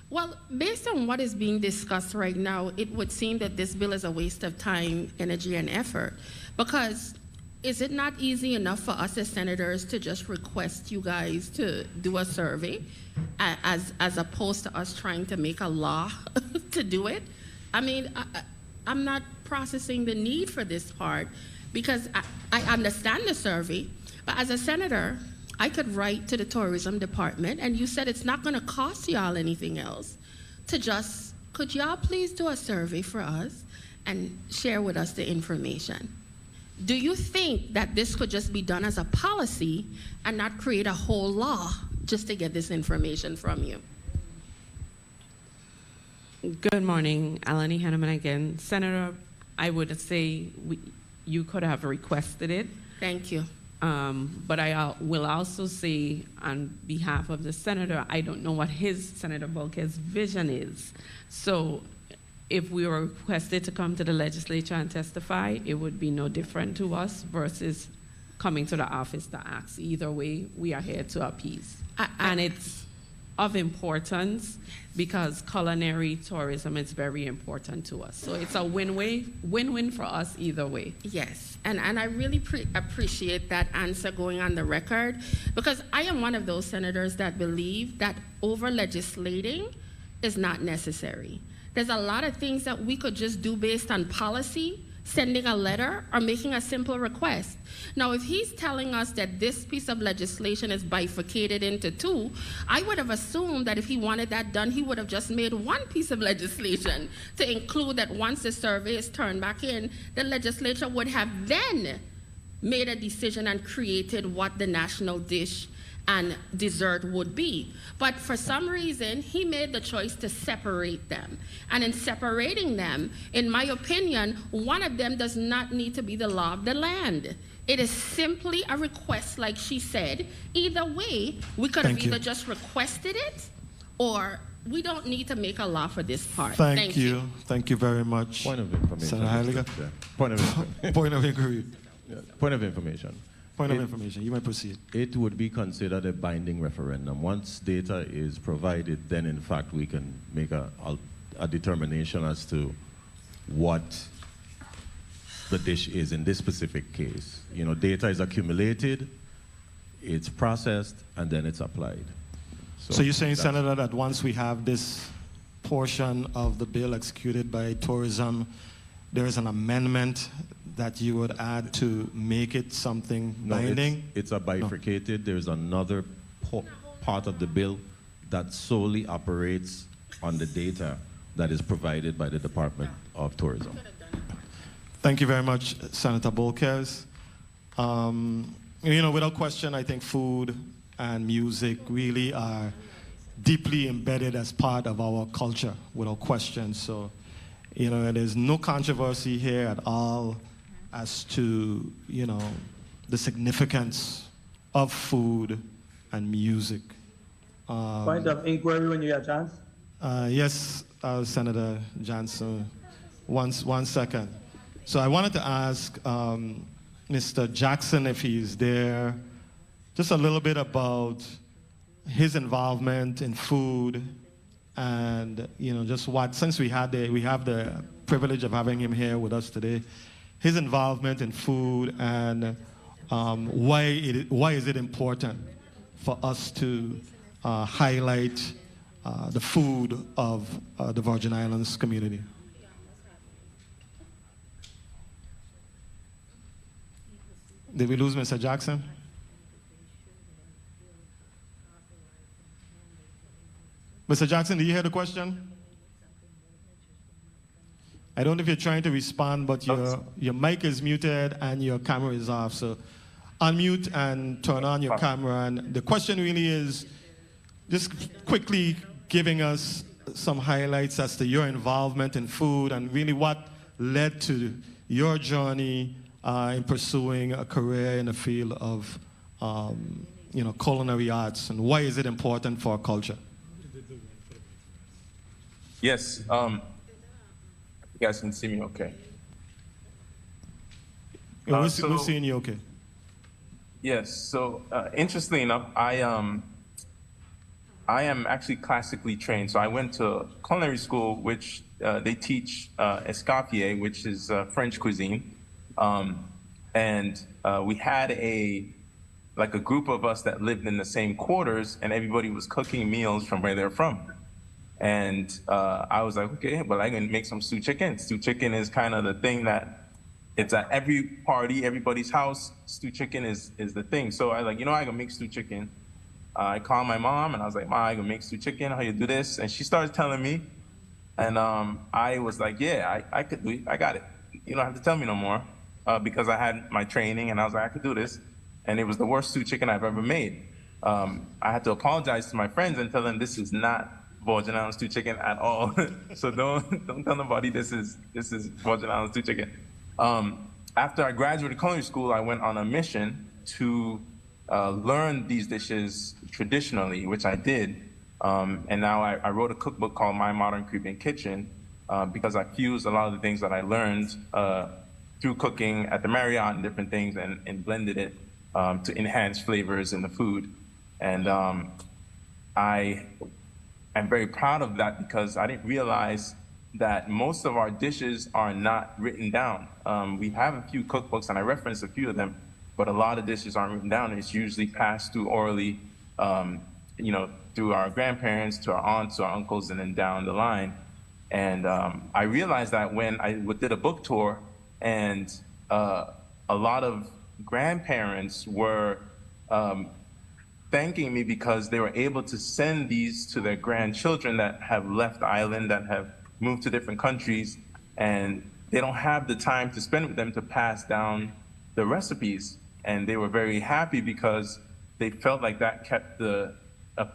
Well, based on what is being discussed right now, it would seem that this bill is a waste of time, energy, and effort. Because is it not easy enough for us as senators to just request you guys to do a survey as opposed to us trying to make a law to do it? I mean, I'm not processing the need for this part because I understand the survey, but as a senator, I could write to the tourism department, and you said it's not going to cost y'all anything else to just, could y'all please do a survey for us and share with us the information? Do you think that this could just be done as a policy and not create a whole law just to get this information from you? Good morning, Alani Henneman again. Senator, I would say you could have requested it. Thank you. But I will also say on behalf of the senator, I don't know what Senator Bolker's vision is. So if we were requested to come to the legislature and testify, it would be no different to us versus coming to the office to ask. Either way, we are here to appease. And it's of importance because culinary tourism is very important to us. So it's a win-win for us either way. Yes, and I really appreciate that answer going on the record, because I am one of those senators that believe that over-legislating is not necessary. There's a lot of things that we could just do based on policy, sending a letter, or making a simple request. Now, if he's telling us that this piece of legislation is bifurcated into two, I would have assumed that if he wanted that done, he would have just made one piece of legislation to include that once the survey is turned back in, the legislature would have then made a decision and created what the national dish and dessert would be. But for some reason, he made the choice to separate them. And in separating them, in my opinion, one of them does not need to be the law of the land. It is simply a request, like she said. Either way, we could have either just requested it, or we don't need to make a law for this part. Thank you. Thank you very much. Point of information. Senator Heiliger. Point of information. Point of inquiry. Point of information. Point of information. You may proceed. It would be considered a binding referendum. Once data is provided, then in fact we can make a determination as to what the dish is in this specific case. You know, data is accumulated, it's processed, and then it's applied. So you're saying, Senator, that once we have this portion of the bill executed by tourism, there is an amendment that you would add to make it something binding? No, it's a bifurcated. There's another part of the bill that solely operates on the data that is provided by the Department of Tourism. Thank you very much, Senator Bolkers. You know, without question, I think food and music really are deeply embedded as part of our culture, without question. So, you know, there's no controversy here at all as to, you know, the significance of food and music. Point of inquiry when you get a chance. Yes, Senator Johnson. One second. So I wanted to ask Mr. Jackson, if he's there, just a little bit about his involvement in food and, you know, just what, since we have the privilege of having him here with us today, his involvement in food and why is it important for us to highlight the food of the Virgin Islands community. Did we lose Mr. Jackson? Mr. Jackson, did you hear the question? I don't know if you're trying to respond, but your mic is muted and your camera is off. So unmute and turn on your camera. And the question really is just quickly giving us some highlights as to your involvement in food and really what led to your journey in pursuing a career in the field of you know, culinary arts, and why is it important for our culture? Yes. You guys can see me okay? We're seeing you okay. Yes. So interestingly enough, I am actually classically trained. So I went to culinary school, which they teach escoffier, which is French cuisine. And we had a group of us that lived in the same quarters, and everybody was cooking meals from where they're from. And I was like, okay, well, I'm gonna make some stewed chicken. Stewed chicken is kind of the thing that it's at every party, everybody's house. Stewed chicken is the thing. So I was like, you know, I can make stewed chicken. I called my mom and I was like, Mom, I can make stewed chicken. How you do this? And she started telling me, and I was like, yeah, I could do it. I got it. You don't have to tell me no more, because I had my training and I was like, I could do this. And it was the worst stewed chicken I've ever made. I had to apologize to my friends and tell them this is not Virgin Islands stewed chicken at all. So don't tell nobody this is Virgin Islands stewed chicken. After I graduated culinary school, I went on a mission to learn these dishes traditionally, which I did. And now I wrote a cookbook called My Modern Caribbean Kitchen, because I fused a lot of the things that I learned through cooking at the Marriott and different things, and blended it to enhance flavors in the food. And I am very proud of that, because I didn't realize that most of our dishes are not written down. We have a few cookbooks, and I referenced a few of them, but a lot of dishes aren't written down. It's usually passed through orally, you know, through our grandparents, to our aunts, to our uncles, and then down the line. And I realized that when I did a book tour, and a lot of grandparents were thanking me because they were able to send these to their grandchildren that have left the island, that have moved to different countries, and they don't have the time to spend with them to pass down the recipes. And they were very happy because they felt like that kept a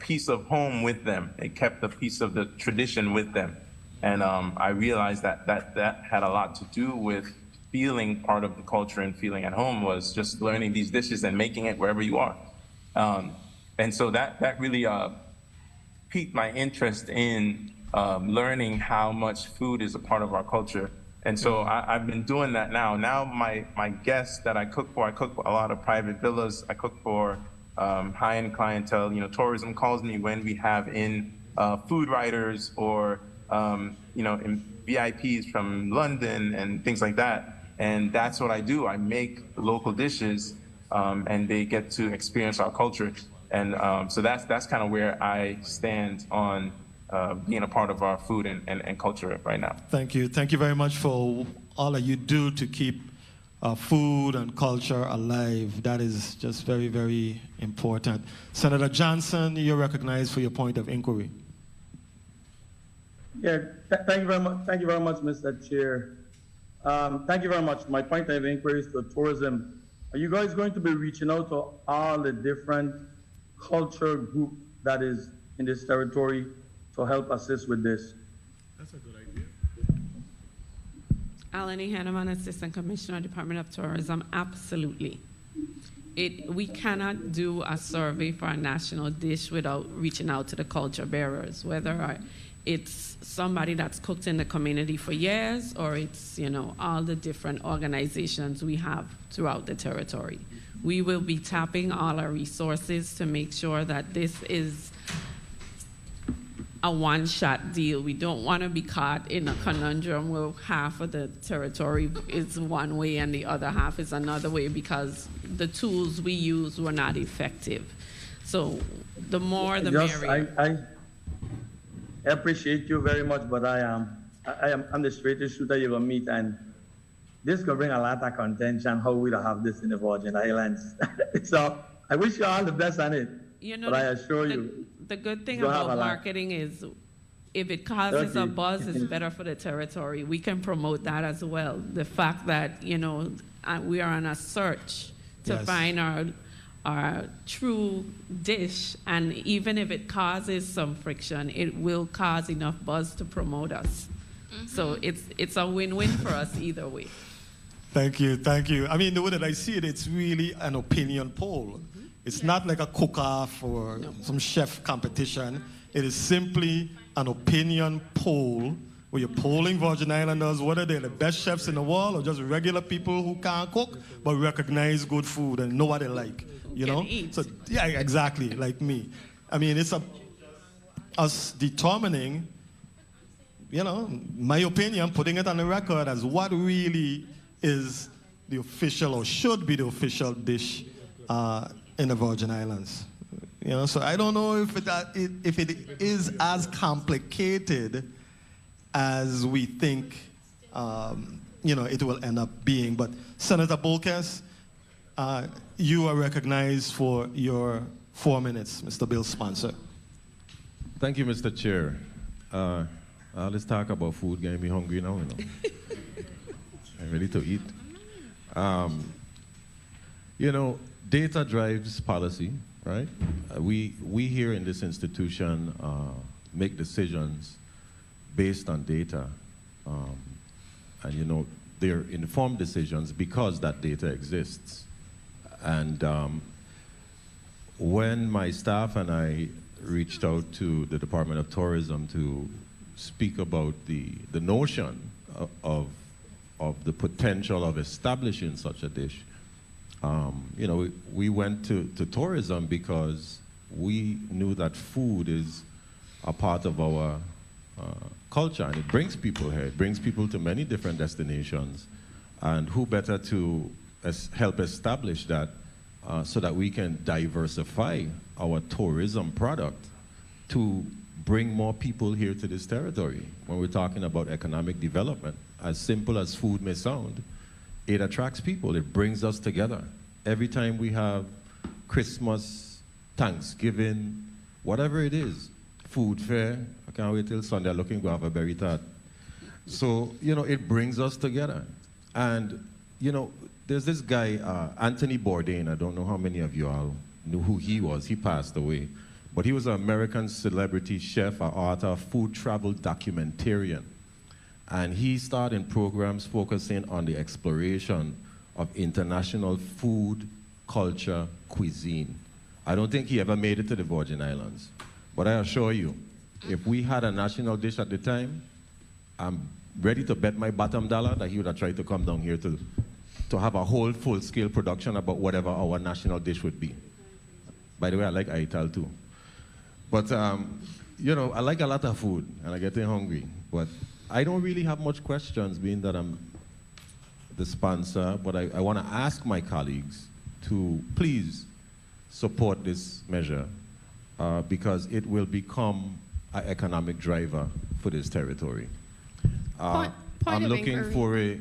piece of home with them. It kept a piece of the tradition with them. And I realized that had a lot to do with feeling part of the culture and feeling at home, was just learning these dishes and making it wherever you are. And so that really piqued my interest in learning how much food is a part of our culture. And so I've been doing that now. Now my guests that I cook for a lot of private villas. I cook for high-end clientele. You know, tourism calls me when we have in food writers or you know, in VIPs from London and things like that. And that's what I do. I make local dishes, and they get to experience our culture. And so that's kind of where I stand on being a part of our food and culture right now. Thank you. Thank you very much for all that you do to keep food and culture alive. That is just very, very important. Senator Johnson, you're recognized for your point of inquiry. Yeah, thank you very much. Thank you very much, Mr. Chair. Thank you very much. My point of inquiry is to tourism. Are you guys going to be reaching out to all the different culture group that is in this territory to help assist with this? That's a good idea. Alani Henneman, Assistant Commissioner, Department of Tourism, absolutely. We cannot do a survey for a national dish without reaching out to the culture bearers, whether it's somebody that's cooked in the community for years, or it's, you know, all the different organizations we have throughout the territory. We will be tapping all our resources to make sure that this is a one-shot deal. We don't want to be caught in a conundrum where half of the territory is one way and the other half is another way because the tools we use were not effective. So the more the merrier. I appreciate you very much, but I'm the straightest shooter you're gonna meet, and this could bring a lot of contention how we don't have this in the Virgin Islands. So I wish you all the best on it. You know, but I assure you, the good thing about marketing is if it causes a buzz, it's better for the territory. We can promote that as well. The fact that, you know, we are on a search to find our true dish, and even if it causes some friction, it will cause enough buzz to promote us. Mm-hmm. So it's a win-win for us either way. Thank you, thank you. I mean, the way that I see it, it's really an opinion poll. Mm-hmm. It's not like a cook-off or some chef competition. It is simply an opinion poll where you're polling Virgin Islanders whether they're the best chefs in the world or just regular people who can't cook but recognize good food and know what they like. You know? Eat. So yeah, exactly, like me. I mean, it's us determining, you know, my opinion, putting it on the record as what really is the official or should be the official dish in the Virgin Islands. You know, so I don't know if it is as complicated as we think, you know, it will end up being. But Senator Bolkes, you are recognized for your 4 minutes, Mr. Bill Sponsor. Thank you, Mr. Chair. Let's talk about food. Getting me hungry now, you know. I'm ready to eat. You know, data drives policy, right? We here in this institution make decisions based on data. And, you know, they're informed decisions because that data exists. And when my staff and I reached out to the Department of Tourism to speak about the notion of the potential of establishing such a dish, you know, we went to tourism because we knew that food is a part of our culture, and it brings people here. It brings people to many different destinations, and who better to help establish that so that we can diversify our tourism product to bring more people here to this territory. When we're talking about economic development, as simple as food may sound, it attracts people, it brings us together. Every time we have Christmas, Thanksgiving, whatever it is, food fair, I can't wait till Sunday, I'm looking to have a berry tart. So, it brings us together. And, there's this guy, Anthony Bourdain, I don't know how many of you all knew who he was, he passed away. But he was an American celebrity chef, an author, food travel documentarian. And he started programs focusing on the exploration of international food, culture, cuisine. I don't think he ever made it to the Virgin Islands. But I assure you, if we had a national dish at the time, I'm ready to bet my bottom dollar that he would have tried to come down here to have a whole full-scale production about whatever our national dish would be. By the way, I like Aital too. But, I like a lot of food, and I get hungry. But I don't really have much questions, being that I'm the sponsor. But I want to ask my colleagues to please support this measure because it will become an economic driver for this territory. I'm looking for a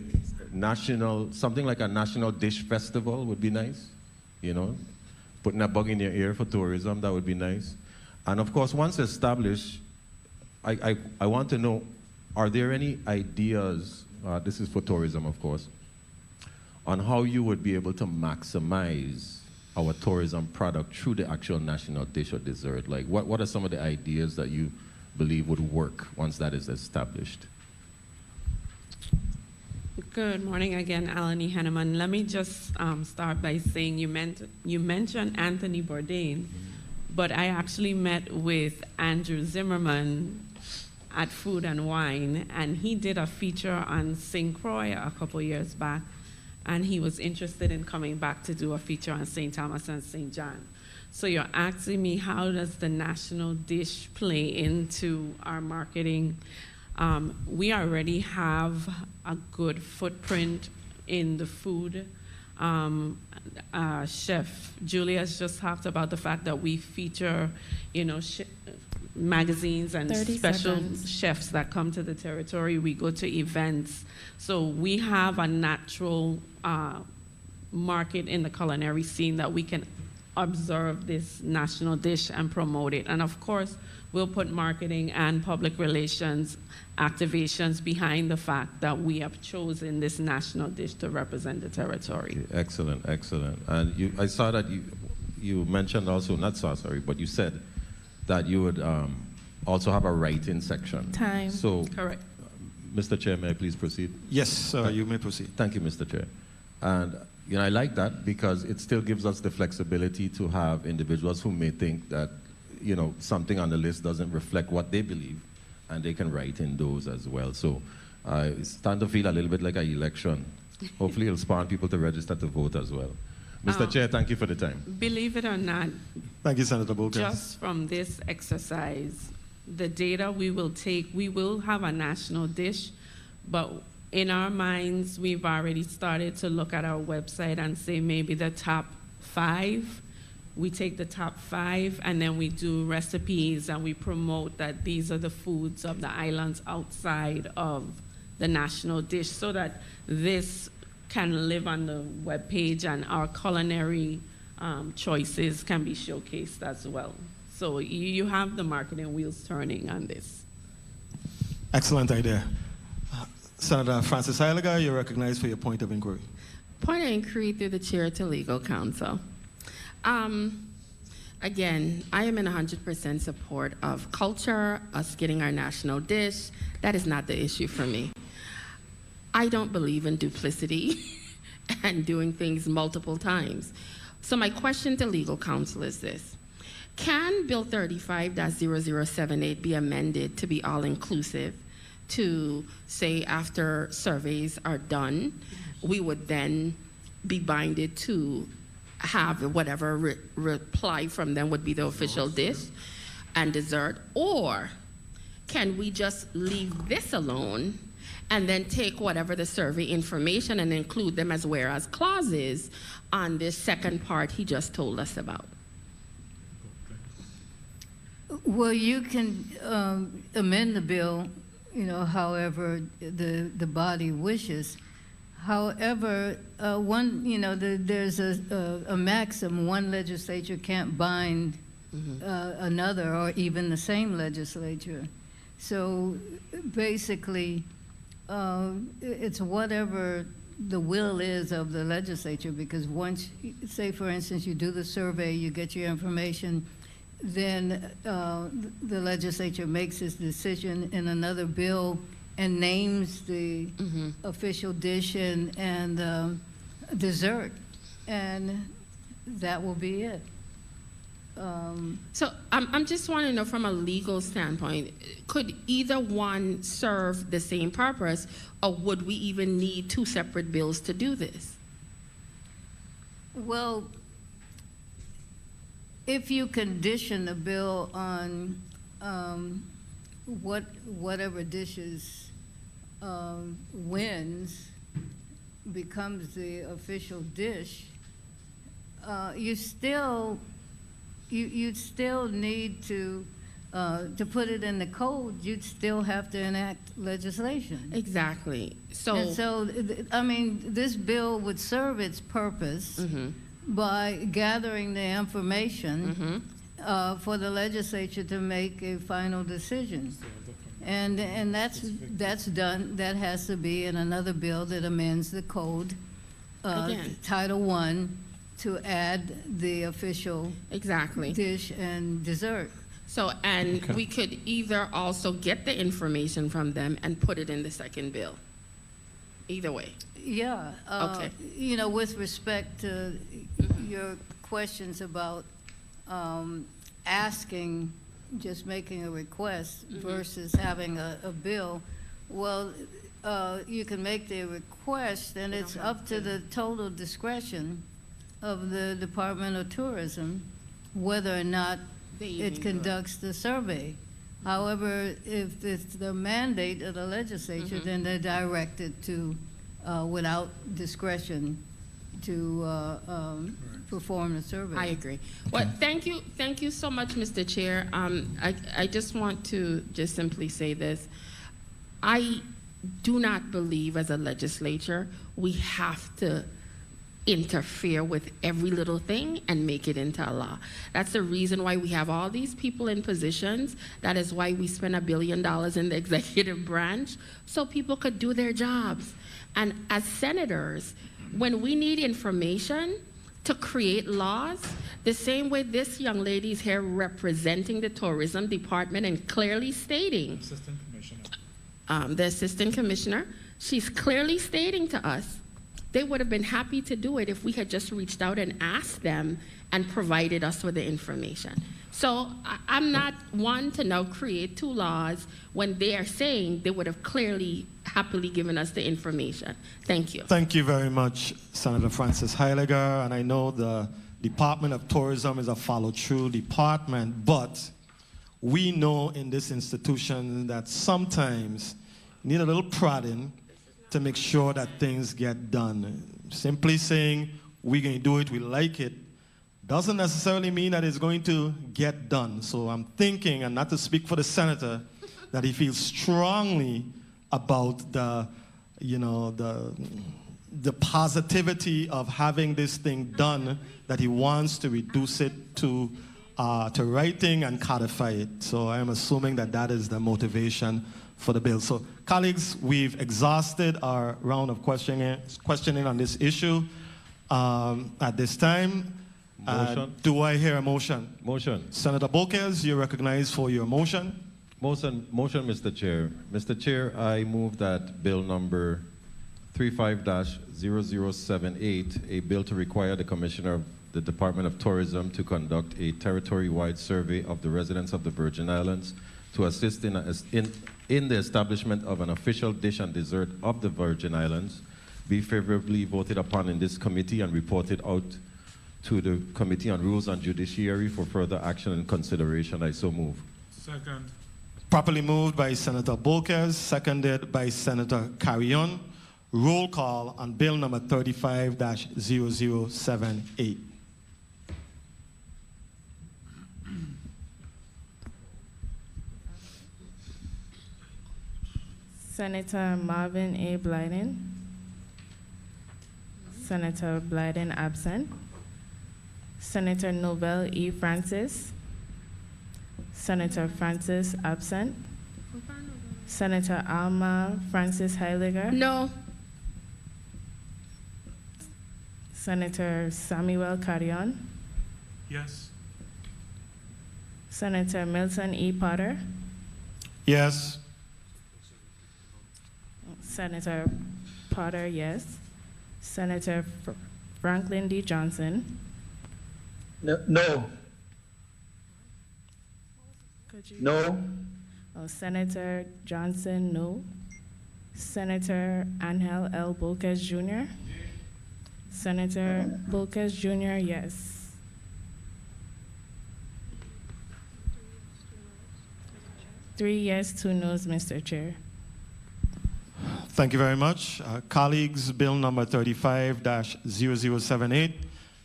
national, something like a national dish festival would be nice, putting a bug in your ear for tourism, that would be nice. And of course, once established, I want to know, are there any ideas, this is for tourism of course, on how you would be able to maximize our tourism product through the actual national dish or dessert? Like what are some of the ideas that you believe would work once that is established? Good morning again, Alani Henneman. Let me just start by saying you mentioned Anthony Bourdain, but I actually met with Andrew Zimmerman at Food and Wine, and he did a feature on St. Croix a couple years back, and he was interested in coming back to do a feature on St. Thomas and St. John. So you're asking me, how does the national dish play into our marketing? We already have a good footprint in the food. Chef Julia's just talked about the fact that we feature, magazines and special chefs that come to the territory. We go to events. So we have a natural market in the culinary scene that we can observe this national dish and promote it. And of course, we'll put marketing and public relations activations behind the fact that we have chosen this national dish to represent the territory. Okay, excellent, excellent. And I saw that you mentioned also, but you said that you would also have a write-in section. Time. So, correct. Mr. Chair, may I please proceed? Yes, you may proceed. Thank you, Mr. Chair. And I like that because it still gives us the flexibility to have individuals who may think that something on the list doesn't reflect what they believe, and they can write in those as well. So it's starting to feel a little bit like an election. Hopefully it'll spawn people to register to vote as well. Mr. Chair, thank you for the time. Believe it or not, thank you, Senator Boukes. Just from this exercise, the data we will take, we will have a national dish, but in our minds, we've already started to look at our website and say maybe the top 5. We take the top 5 and then we do recipes and we promote that these are the foods of the islands outside of the national dish so that this can live on the webpage and our culinary choices can be showcased as well. So you have the marketing wheels turning on this. Excellent idea. Senator Francis Heiliger, you're recognized for your point of inquiry. Point of inquiry through the chair to legal counsel. Again, I am in 100% support of culture, us getting our national dish. That is not the issue for me. I don't believe in duplicity and doing things multiple times. So my question to legal counsel is this. Can Bill 35-0078 be amended to be all-inclusive to say after surveys are done, we would then be binded to have whatever reply from them would be the official dish and dessert? Or can we just leave this alone and then take whatever the survey information and include them as whereas clauses on this second part he just told us about? Well, you can amend the bill, however the body wishes. However, there's a maxim. One legislature can't bind another or even the same legislature. So basically, it's whatever the will is of the legislature, because once, say for instance, you do the survey, you get your information, then the legislature makes its decision in another bill and names the official dish and dessert, and that will be it. So I'm just wanting to know from a legal standpoint, could either one serve the same purpose, or would we even need two separate bills to do this? Well, if you condition the bill on whatever dishes wins becomes the official dish, you'd still need to put it in the code. You'd still have to enact legislation. Exactly. And so, I mean, this bill would serve its purpose by gathering the information for the legislature to make a final decision. And that's done. That has to be in another bill that amends the code, Title I, to add the official dish and dessert. So, and we could either also get the information from them and put it in the second bill. Either way. Yeah. Okay. With respect to your questions about asking, just making a request versus having a bill, well, you can make the request, and it's up to the total discretion of the Department of Tourism whether or not it conducts the survey. However, if it's the mandate of the legislature, then they're directed to, without discretion, to perform the survey. I agree. Well, thank you so much, Mr. Chair. I just want to just simply say this. I do not believe as a legislature we have to interfere with every little thing and make it into a law. That's the reason why we have all these people in positions. That is why we spend $1 billion in the executive branch, so people could do their jobs. And as senators, when we need information to create laws, the same way this young lady is here representing the tourism department and clearly stating, the assistant commissioner, she's clearly stating to us, they would have been happy to do it if we had just reached out and asked them and provided us with the information. So I'm not one to now create two laws when they are saying they would have clearly, happily given us the information. Thank you. Thank you very much, Senator Francis Heiliger. And I know the Department of Tourism is a follow-through department, but we know in this institution that sometimes you need a little prodding to make sure that things get done. Simply saying, we're going to do it, we like it, doesn't necessarily mean that it's going to get done. So I'm thinking, and not to speak for the senator, that he feels strongly about the positivity of having this thing done, that he wants to reduce it to writing and codify it. So I am assuming that that is the motivation for the bill. So, colleagues, we've exhausted our round of questioning on this issue. At this time, do I hear a motion? Motion. Senator Bokes, you're recognized for your motion. Motion, Mr. Chair. Mr. Chair, I move that bill number 35-0078, a bill to require the Commissioner of the Department of Tourism to conduct a territory-wide survey of the residents of the Virgin Islands to assist in the establishment of an official dish and dessert of the Virgin Islands, be favorably voted upon in this committee and reported out to the Committee on Rules and Judiciary for further action and consideration. I so move. Second. Properly moved by Senator Bokes, seconded by Senator Carrion. Roll call on bill number 35-0078. Senator Marvin A. Blyden. Senator Blyden absent. Senator Nobel E. Francis. Senator Francis absent. Senator Alma Francis Heiliger. No. Senator Samuel Carrion. Yes. Senator Milton E. Potter. Yes. Senator Potter, yes. Senator Franklin D. Johnson. No. Could you? No. Oh, Senator Johnson, no. Senator Angel L. Bolquez Jr. Senator Bolquez Jr., yes. Three yes, 2 noes, Mr. Chair. Thank you very much. Colleagues, Bill number 35-0078,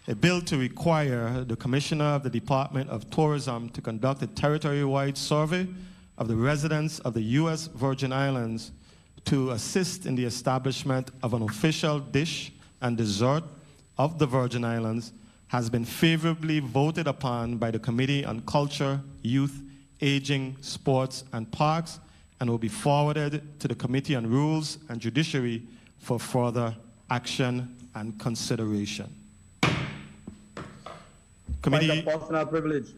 a bill to require the Commissioner of the Department of Tourism to conduct a territory-wide survey of the residents of the U.S. Virgin Islands to assist in the establishment of an official dish and dessert of the Virgin Islands has been favorably voted upon by the Committee on Culture, Youth, Aging, Sports, and Parks, and will be forwarded to the Committee on Rules and Judiciary for further action and consideration. Committee. Point of personal privilege.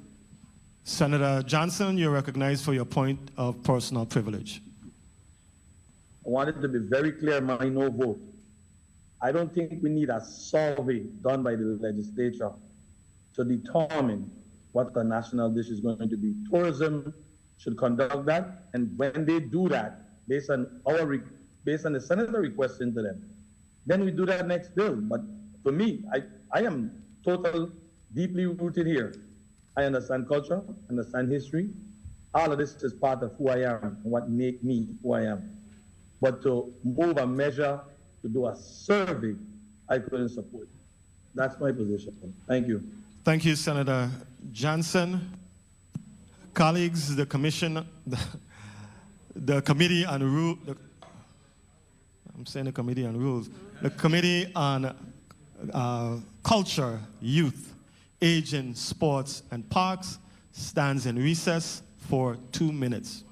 Senator Johnson, you're recognized for your point of personal privilege. I wanted to be very clear, my no vote. I don't think we need a survey done by the legislature to determine what the national dish is going to be. Tourism should conduct that, and when they do that, based on the senator requesting to them, then we do that next bill. But for me, I am deeply rooted here. I understand culture, understand history. All of this is part of who I am and what make me who I am. But to move a measure, to do a survey, I couldn't support. That's my position. Thank you. Thank you, Senator Johnson. Colleagues, the Committee on Rules, I'm saying the Committee on Rules, the Committee on Culture, Youth, Aging, Sports, and Parks stands in recess for 2 minutes.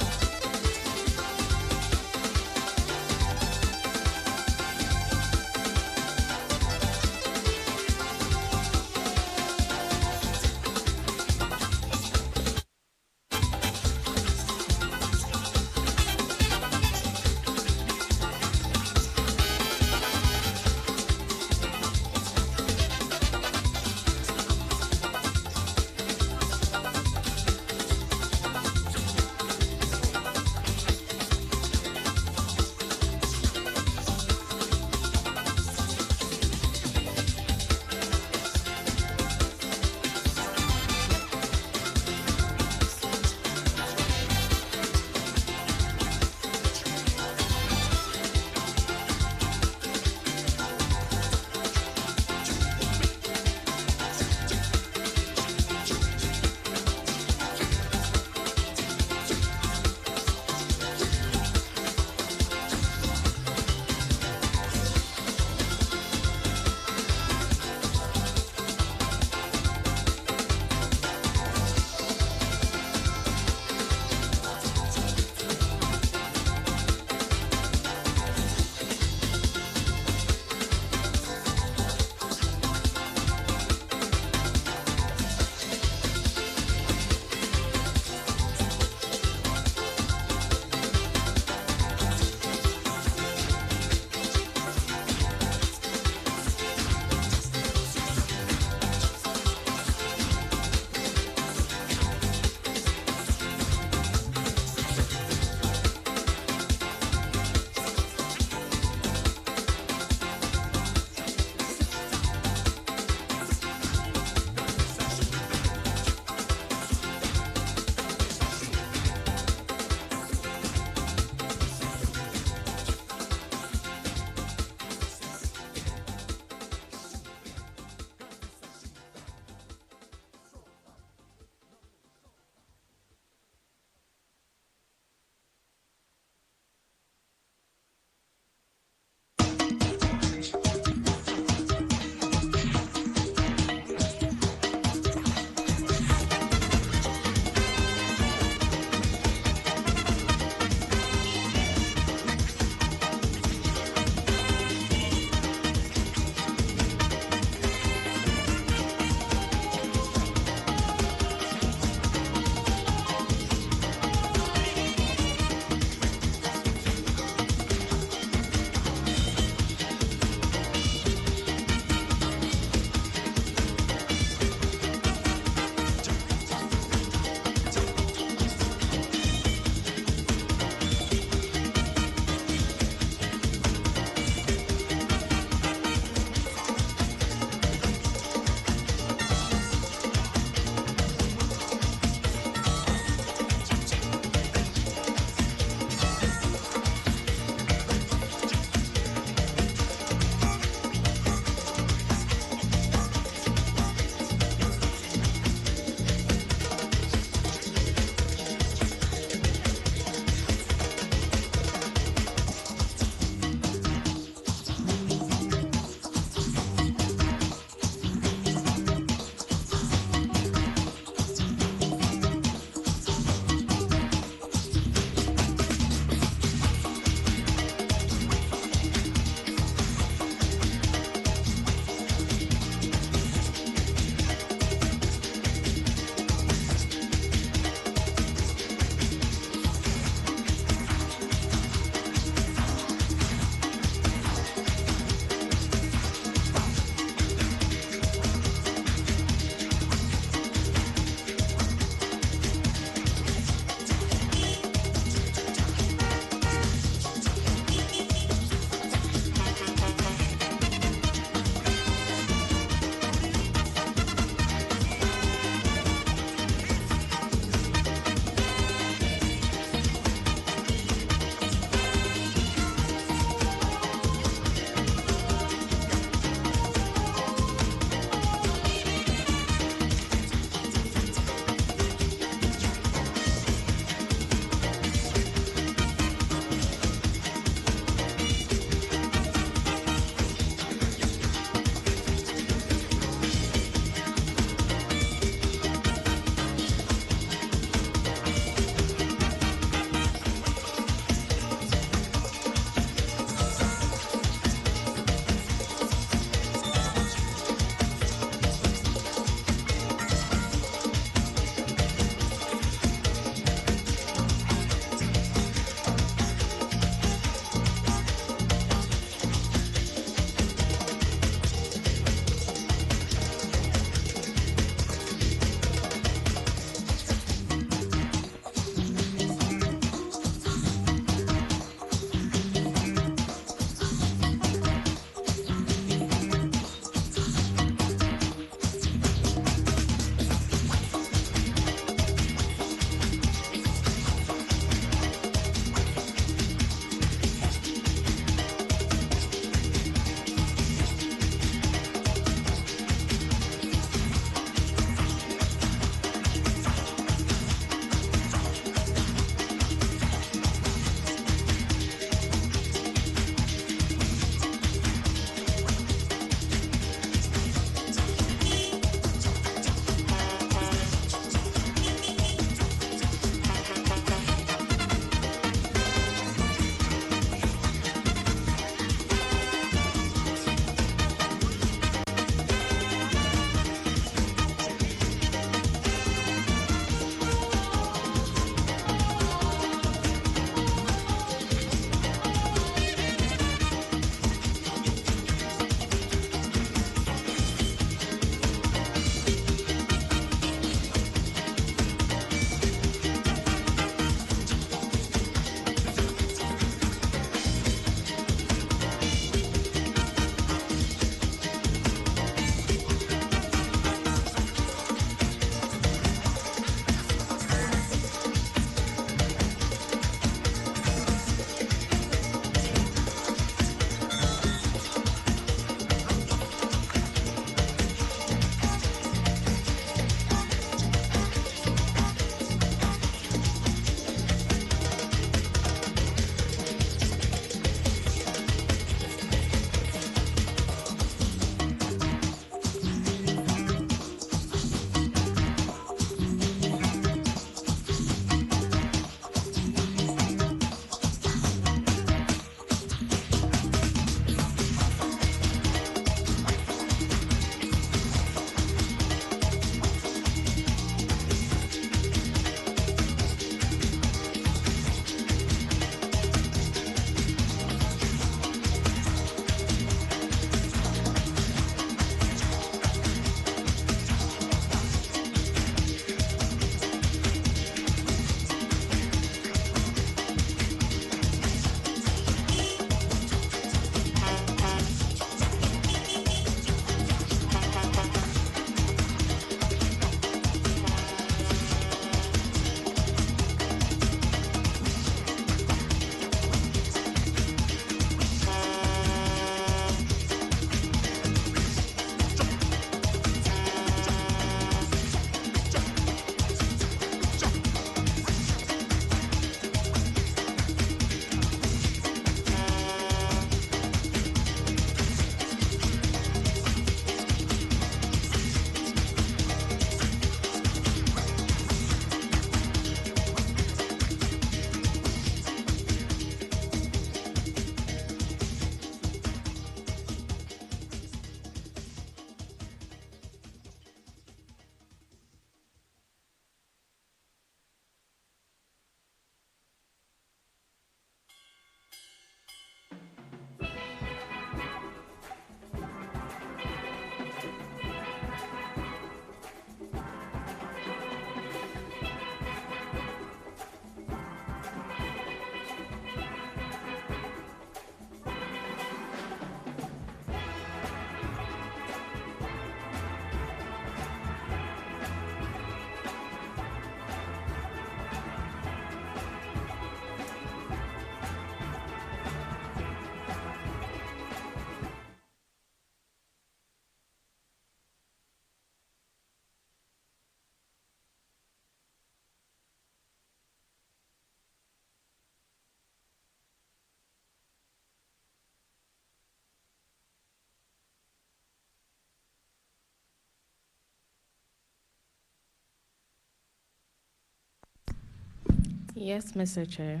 Yes, Mr. Chair.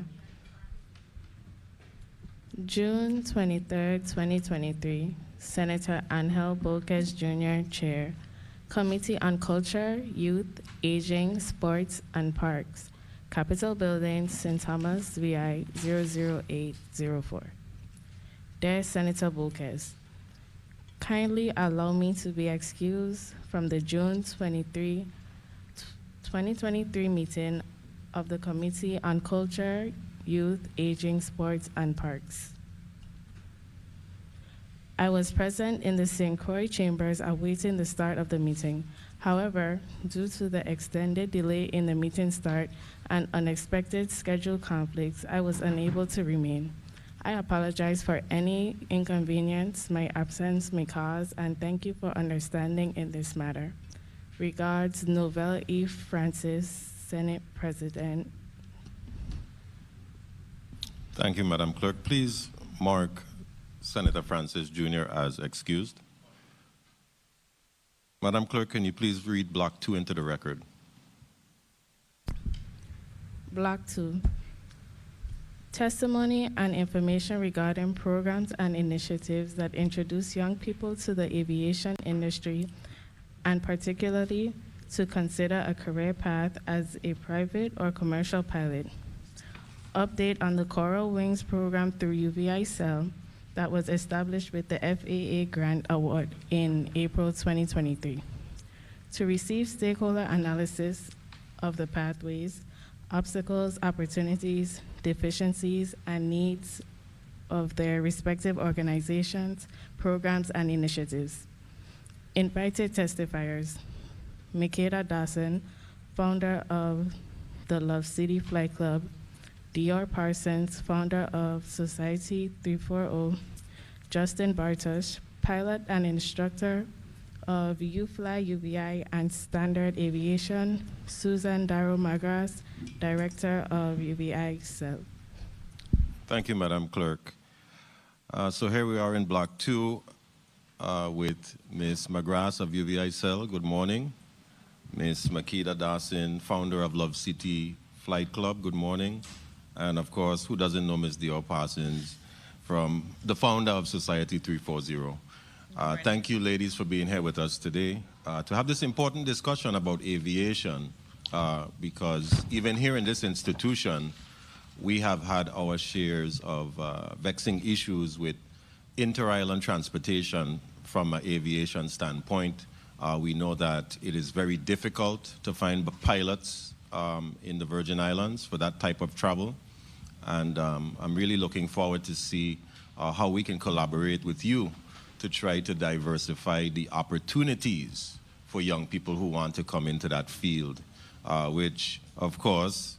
June 23rd, 2023, Senator Angel Bolquez Jr., Chair, Committee on Culture, Youth, Aging, Sports, and Parks, Capitol Building, St. Thomas, VI 00804. Dear Senator Bolquez, kindly allow me to be excused from the June 23, 2023 meeting of the Committee on Culture, Youth, Aging, Sports, and Parks. I was present in the St. Croix chambers awaiting the start of the meeting. However, due to the extended delay in the meeting start and unexpected schedule conflicts, I was unable to remain. I apologize for any inconvenience my absence may cause, and thank you for understanding in this matter. Regards, Novelle E. Francis, Senate President. Thank you, Madam Clerk. Please mark Senator Francis Jr. as excused. Madam Clerk, can you please read Block 2 into the record? Block 2. Testimony and information regarding programs and initiatives that introduce young people to the aviation industry, and particularly to consider a career path as a private or commercial pilot. Update on the Coral Wings program through UVI Cell that was established with the FAA Grant Award in April 2023. To receive stakeholder analysis of the pathways, obstacles, opportunities, deficiencies, and needs of their respective organizations, programs, and initiatives. Invited testifiers: Makeda Dawson, founder of the Love City Flight Club; Dior Parsons, founder of Society 340; Justin Bartosh, pilot and instructor of UFly UVI and Standard Aviation; Susan Darrow Magras, director of UVI Cell. Thank you, Madam Clerk. So here we are in Block 2 with Ms. Magras of UVI Cell. Good morning. Ms. Makeda Dawson, founder of Love City Flight Club. Good morning. And of course, who doesn't know Ms. Dior Parsons, from the founder of Society 340. Thank you, ladies, for being here with us today to have this important discussion about aviation, because even here in this institution, we have had our shares of vexing issues with inter-island transportation from an aviation standpoint. We know that it is very difficult to find pilots in the Virgin Islands for that type of travel. And I'm really looking forward to see how we can collaborate with you to try to diversify the opportunities for young people who want to come into that field, which, of course,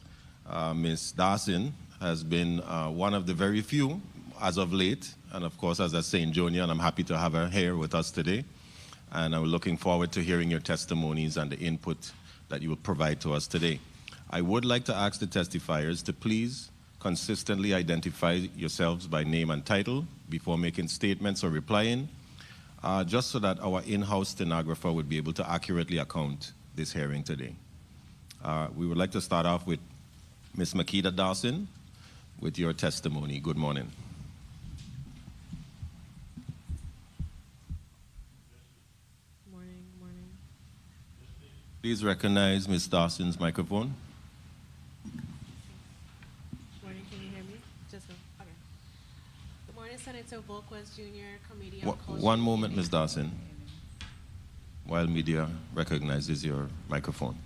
Ms. Dawson has been one of the very few as of late, and of course as a St. Jonian, I'm happy to have her here with us today. And I'm looking forward to hearing your testimonies and the input that you will provide to us today. I would like to ask the testifiers to please consistently identify yourselves by name and title before making statements or replying, just so that our in-house stenographer would be able to accurately account this hearing today. We would like to start off with Ms. Makeda Dawson with your testimony. Good morning. Morning. Please recognize Ms. Dawson's microphone. Morning, can you hear me? Okay. Good morning, Senator Bolquez Jr., Committee on Culture. One moment, Ms. Dawson, while media recognizes your microphone.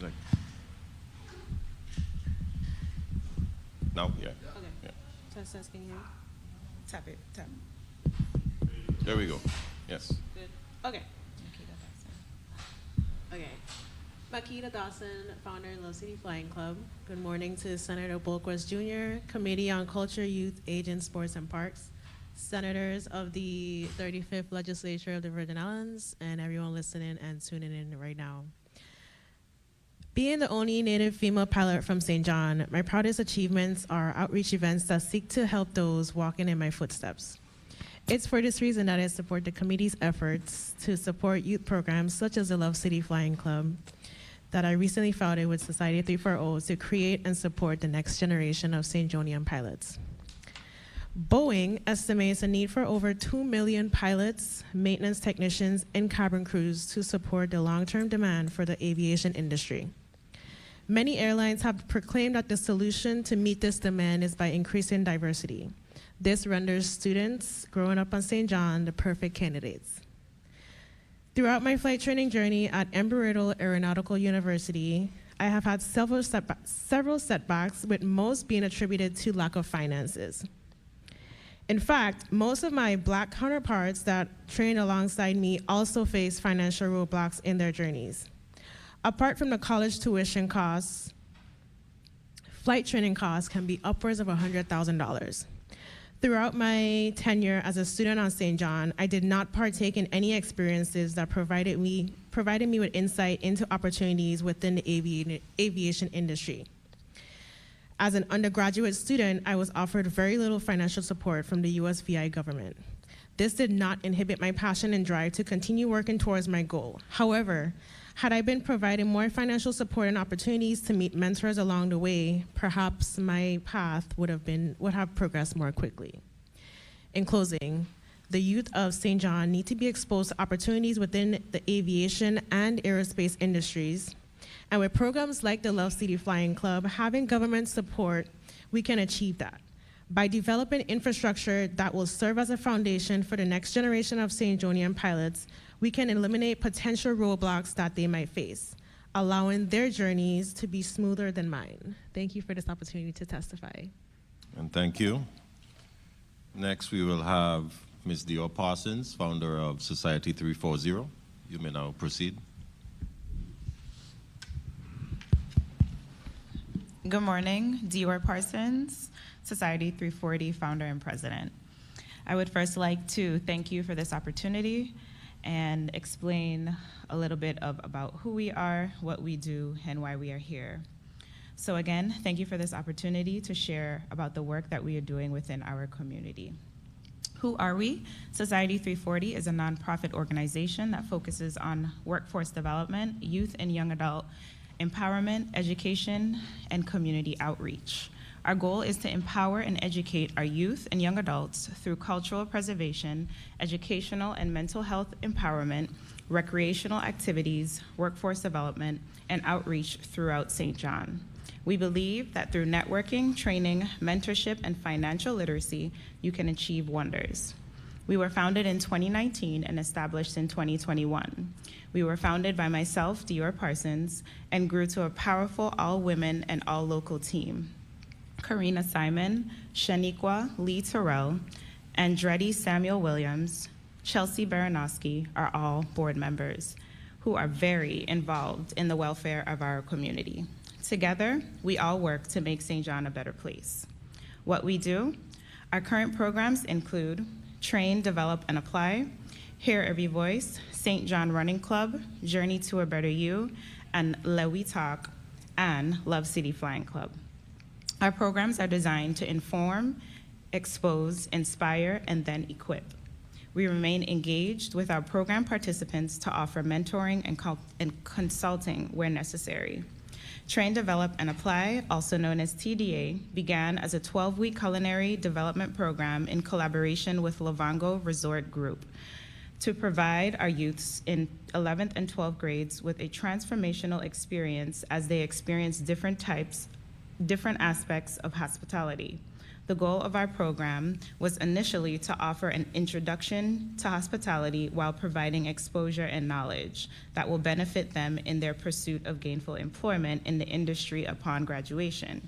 Like, now, yeah. Okay. Yeah. Test, can you hear me? Tap it. There we go. Yes. Good. Okay. Makeda Dawson, founder of Love City Flying Club. Good morning to Senator Bolquez Jr., Committee on Culture, Youth, Aging, Sports, and Parks, senators of the 35th Legislature of the Virgin Islands, and everyone listening and tuning in right now. Being the only Native female pilot from St. John, my proudest achievements are outreach events that seek to help those walking in my footsteps. It's for this reason that I support the committee's efforts to support youth programs such as the Love City Flying Club. that I recently founded with Society 340 to create and support the next generation of St. Jonian pilots. Boeing estimates a need for over 2 million pilots, maintenance technicians, and cabin crews to support the long-term demand for the aviation industry. Many airlines have proclaimed that the solution to meet this demand is by increasing diversity. This renders students growing up on St. John the perfect candidates. Throughout my flight training journey at Embry-Riddle Aeronautical University, I have had several setbacks, with most being attributed to lack of finances. In fact, most of my Black counterparts that train alongside me also face financial roadblocks in their journeys. Apart from the college tuition costs, flight training costs can be upwards of $100,000. Throughout my tenure as a student on St. John, I did not partake in any experiences that provided me with insight into opportunities within the aviation industry. As an undergraduate student, I was offered very little financial support from the USVI government. This did not inhibit my passion and drive to continue working towards my goal. However, had I been provided more financial support and opportunities to meet mentors along the way, perhaps my path would have progressed more quickly. In closing, the youth of St. John need to be exposed to opportunities within the aviation and aerospace industries. And with programs like the Love City Flying Club, having government support, we can achieve that. By developing infrastructure that will serve as a foundation for the next generation of St. Jonian pilots, we can eliminate potential roadblocks that they might face, allowing their journeys to be smoother than mine. Thank you for this opportunity to testify. And thank you. Next, we will have Ms. Dior Parsons, founder of Society 340. You may now proceed. Good morning, Dior Parsons, Society 340 founder and president. I would first like to thank you for this opportunity and explain a little bit about who we are, what we do, and why we are here. So again, thank you for this opportunity to share about the work that we are doing within our community. Who are we? Society 340 is a nonprofit organization that focuses on workforce development, youth and young adult empowerment, education, and community outreach. Our goal is to empower and educate our youth and young adults through cultural preservation, educational and mental health empowerment, recreational activities, workforce development, and outreach throughout St. John. We believe that through networking, training, mentorship, and financial literacy, you can achieve wonders. We were founded in 2019 and established in 2021. We were founded by myself, Dior Parsons, and grew to a powerful all-women and all-local team. Karina Simon, Shaniqua Lee Terrell, Andretti Samuel Williams, Chelsea Baranowski are all board members who are very involved in the welfare of our community. Together, we all work to make St. John a better place. What we do, our current programs include Train, Develop, and Apply, Hear Every Voice, St. John Running Club, Journey to a Better You, and Let We Talk, and Love City Flying Club. Our programs are designed to inform, expose, inspire, and then equip. We remain engaged with our program participants to offer mentoring and consulting where necessary. Train, Develop, and Apply, also known as TDA, began as a 12-week culinary development program in collaboration with Livongo Resort Group to provide our youths in 11th and 12th grades with a transformational experience as they experience different aspects of hospitality. The goal of our program was initially to offer an introduction to hospitality while providing exposure and knowledge that will benefit them in their pursuit of gainful employment in the industry upon graduation.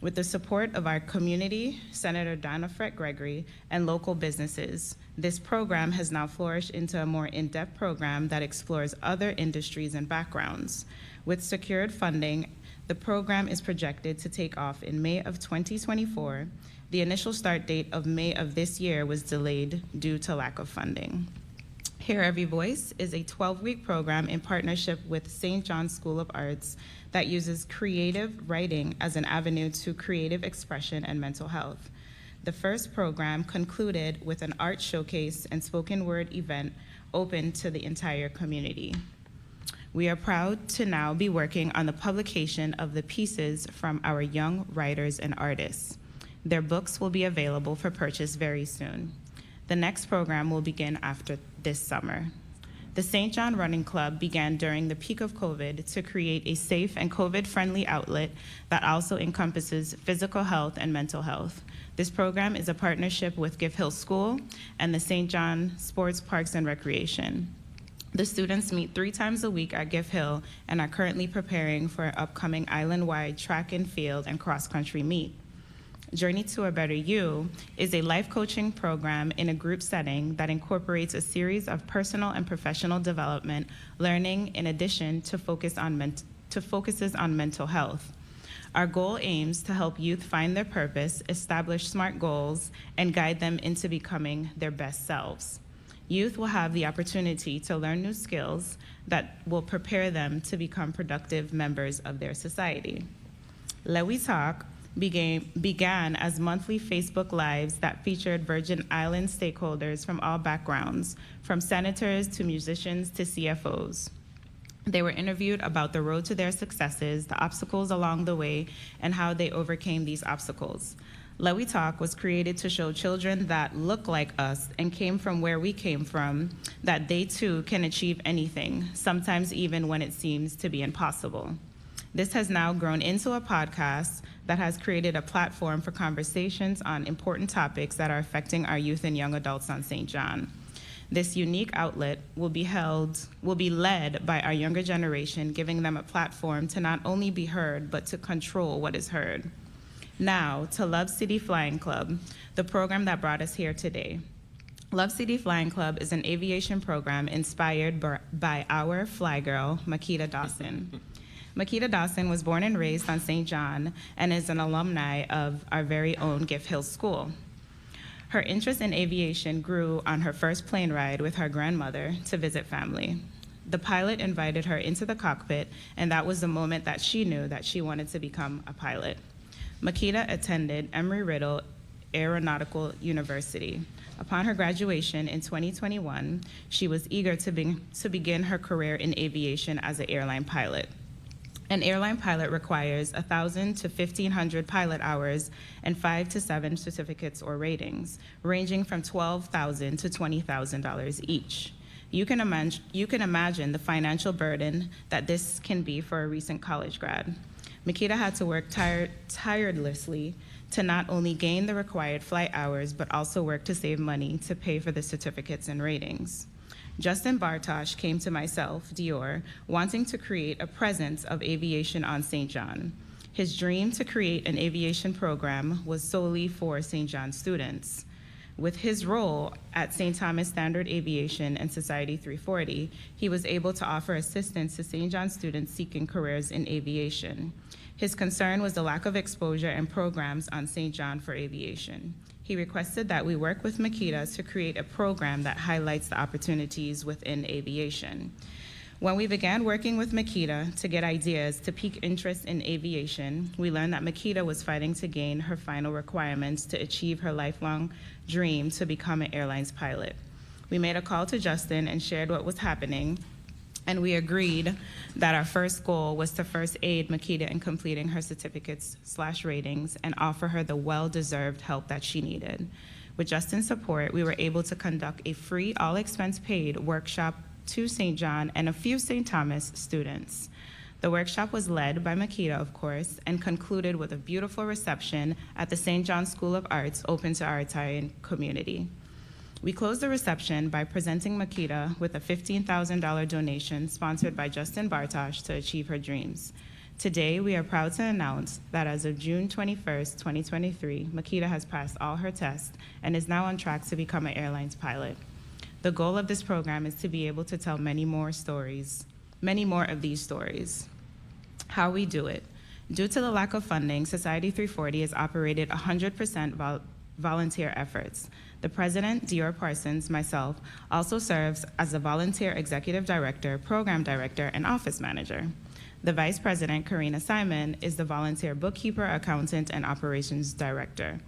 With the support of our community, Senator Donna Frett Gregory, and local businesses, this program has now flourished into a more in-depth program that explores other industries and backgrounds. With secured funding, the program is projected to take off in May of 2024. The initial start date of May of this year was delayed due to lack of funding. Hear Every Voice is a 12-week program in partnership with St. John's School of Arts that uses creative writing as an avenue to creative expression and mental health. The first program concluded with an art showcase and spoken word event open to the entire community. We are proud to now be working on the publication of the pieces from our young writers and artists. Their books will be available for purchase very soon. The next program will begin after this summer. The St. John Running Club began during the peak of COVID to create a safe and COVID-friendly outlet that also encompasses physical health and mental health. This program is a partnership with Gift Hill School and the St. John Sports Parks and Recreation. The students meet 3 times a week at Gift Hill and are currently preparing for an upcoming island-wide track and field and cross-country meet. Journey to a Better You is a life coaching program in a group setting that incorporates a series of personal and professional development learning in addition to focuses on mental health. Our goal aims to help youth find their purpose, establish SMART goals, and guide them into becoming their best selves. Youth will have the opportunity to learn new skills that will prepare them to become productive members of their society. Let We Talk began as monthly Facebook Lives that featured Virgin Islands stakeholders from all backgrounds, from senators to musicians to CFOs. They were interviewed about the road to their successes, the obstacles along the way, and how they overcame these obstacles. Let We Talk was created to show children that look like us and came from where we came from that they too can achieve anything, sometimes even when it seems to be impossible. This has now grown into a podcast that has created a platform for conversations on important topics that are affecting our youth and young adults on St. John. This unique outlet will be led by our younger generation, giving them a platform to not only be heard, but to control what is heard. Now, to Love City Flying Club, the program that brought us here today. Love City Flying Club is an aviation program inspired by our fly girl, Makita Dawson. Makita Dawson was born and raised on St. John and is an alumni of our very own Gift Hill School. Her interest in aviation grew on her first plane ride with her grandmother to visit family. The pilot invited her into the cockpit, and that was the moment that she knew that she wanted to become a pilot. Makita attended Embry-Riddle Aeronautical University. Upon her graduation in 2021, she was eager to begin her career in aviation as an airline pilot. An airline pilot requires 1,000 to 1,500 pilot hours and 5 to 7 certificates or ratings, ranging from $12,000 to $20,000 each. You can imagine the financial burden that this can be for a recent college grad. Makita had to work tirelessly to not only gain the required flight hours, but also work to save money to pay for the certificates and ratings. Justin Bartosh came to myself, Dior, wanting to create a presence of aviation on St. John. His dream to create an aviation program was solely for St. John students. With his role at St. Thomas Standard Aviation and Society 340, he was able to offer assistance to St. John students seeking careers in aviation. His concern was the lack of exposure and programs on St. John for aviation. He requested that we work with Makita to create a program that highlights the opportunities within aviation. When we began working with Makita to get ideas to pique interest in aviation, we learned that Makita was fighting to gain her final requirements to achieve her lifelong dream to become an airlines pilot. We made a call to Justin and shared what was happening, and we agreed that our first goal was to first aid Makita in completing her certificates/ratings and offer her the well-deserved help that she needed. With Justin's support, we were able to conduct a free, all-expense-paid workshop to St. John and a few St. Thomas students. The workshop was led by Makita, of course, and concluded with a beautiful reception at the St. John School of Arts open to our Italian community. We closed the reception by presenting Makita with a $15,000 donation sponsored by Justin Bartosh to achieve her dreams. Today, we are proud to announce that as of June 21st, 2023, Makita has passed all her tests and is now on track to become an airlines pilot. The goal of this program is to be able to tell many more of these stories. How we do it. Due to the lack of funding, Society 340 has operated 100% volunteer efforts. The president, Dior Parsons, myself, also serves as a volunteer executive director, program director, and office manager. The vice president, Karina Simon, is the volunteer bookkeeper, accountant, and operations director.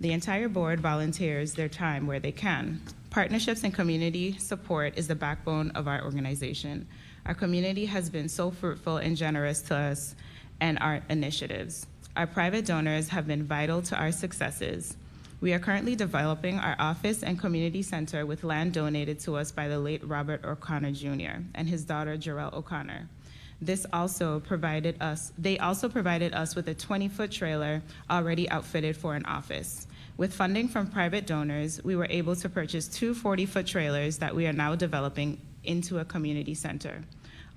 The entire board volunteers their time where they can. Partnerships and community support is the backbone of our organization. Our community has been so fruitful and generous to us and our initiatives. Our private donors have been vital to our successes. We are currently developing our office and community center with land donated to us by the late Robert O'Connor Jr. and his daughter, Jarrell O'Connor. They also provided us with a 20-foot trailer already outfitted for an office. With funding from private donors, we were able to purchase 2 40-foot trailers that we are now developing into a community center.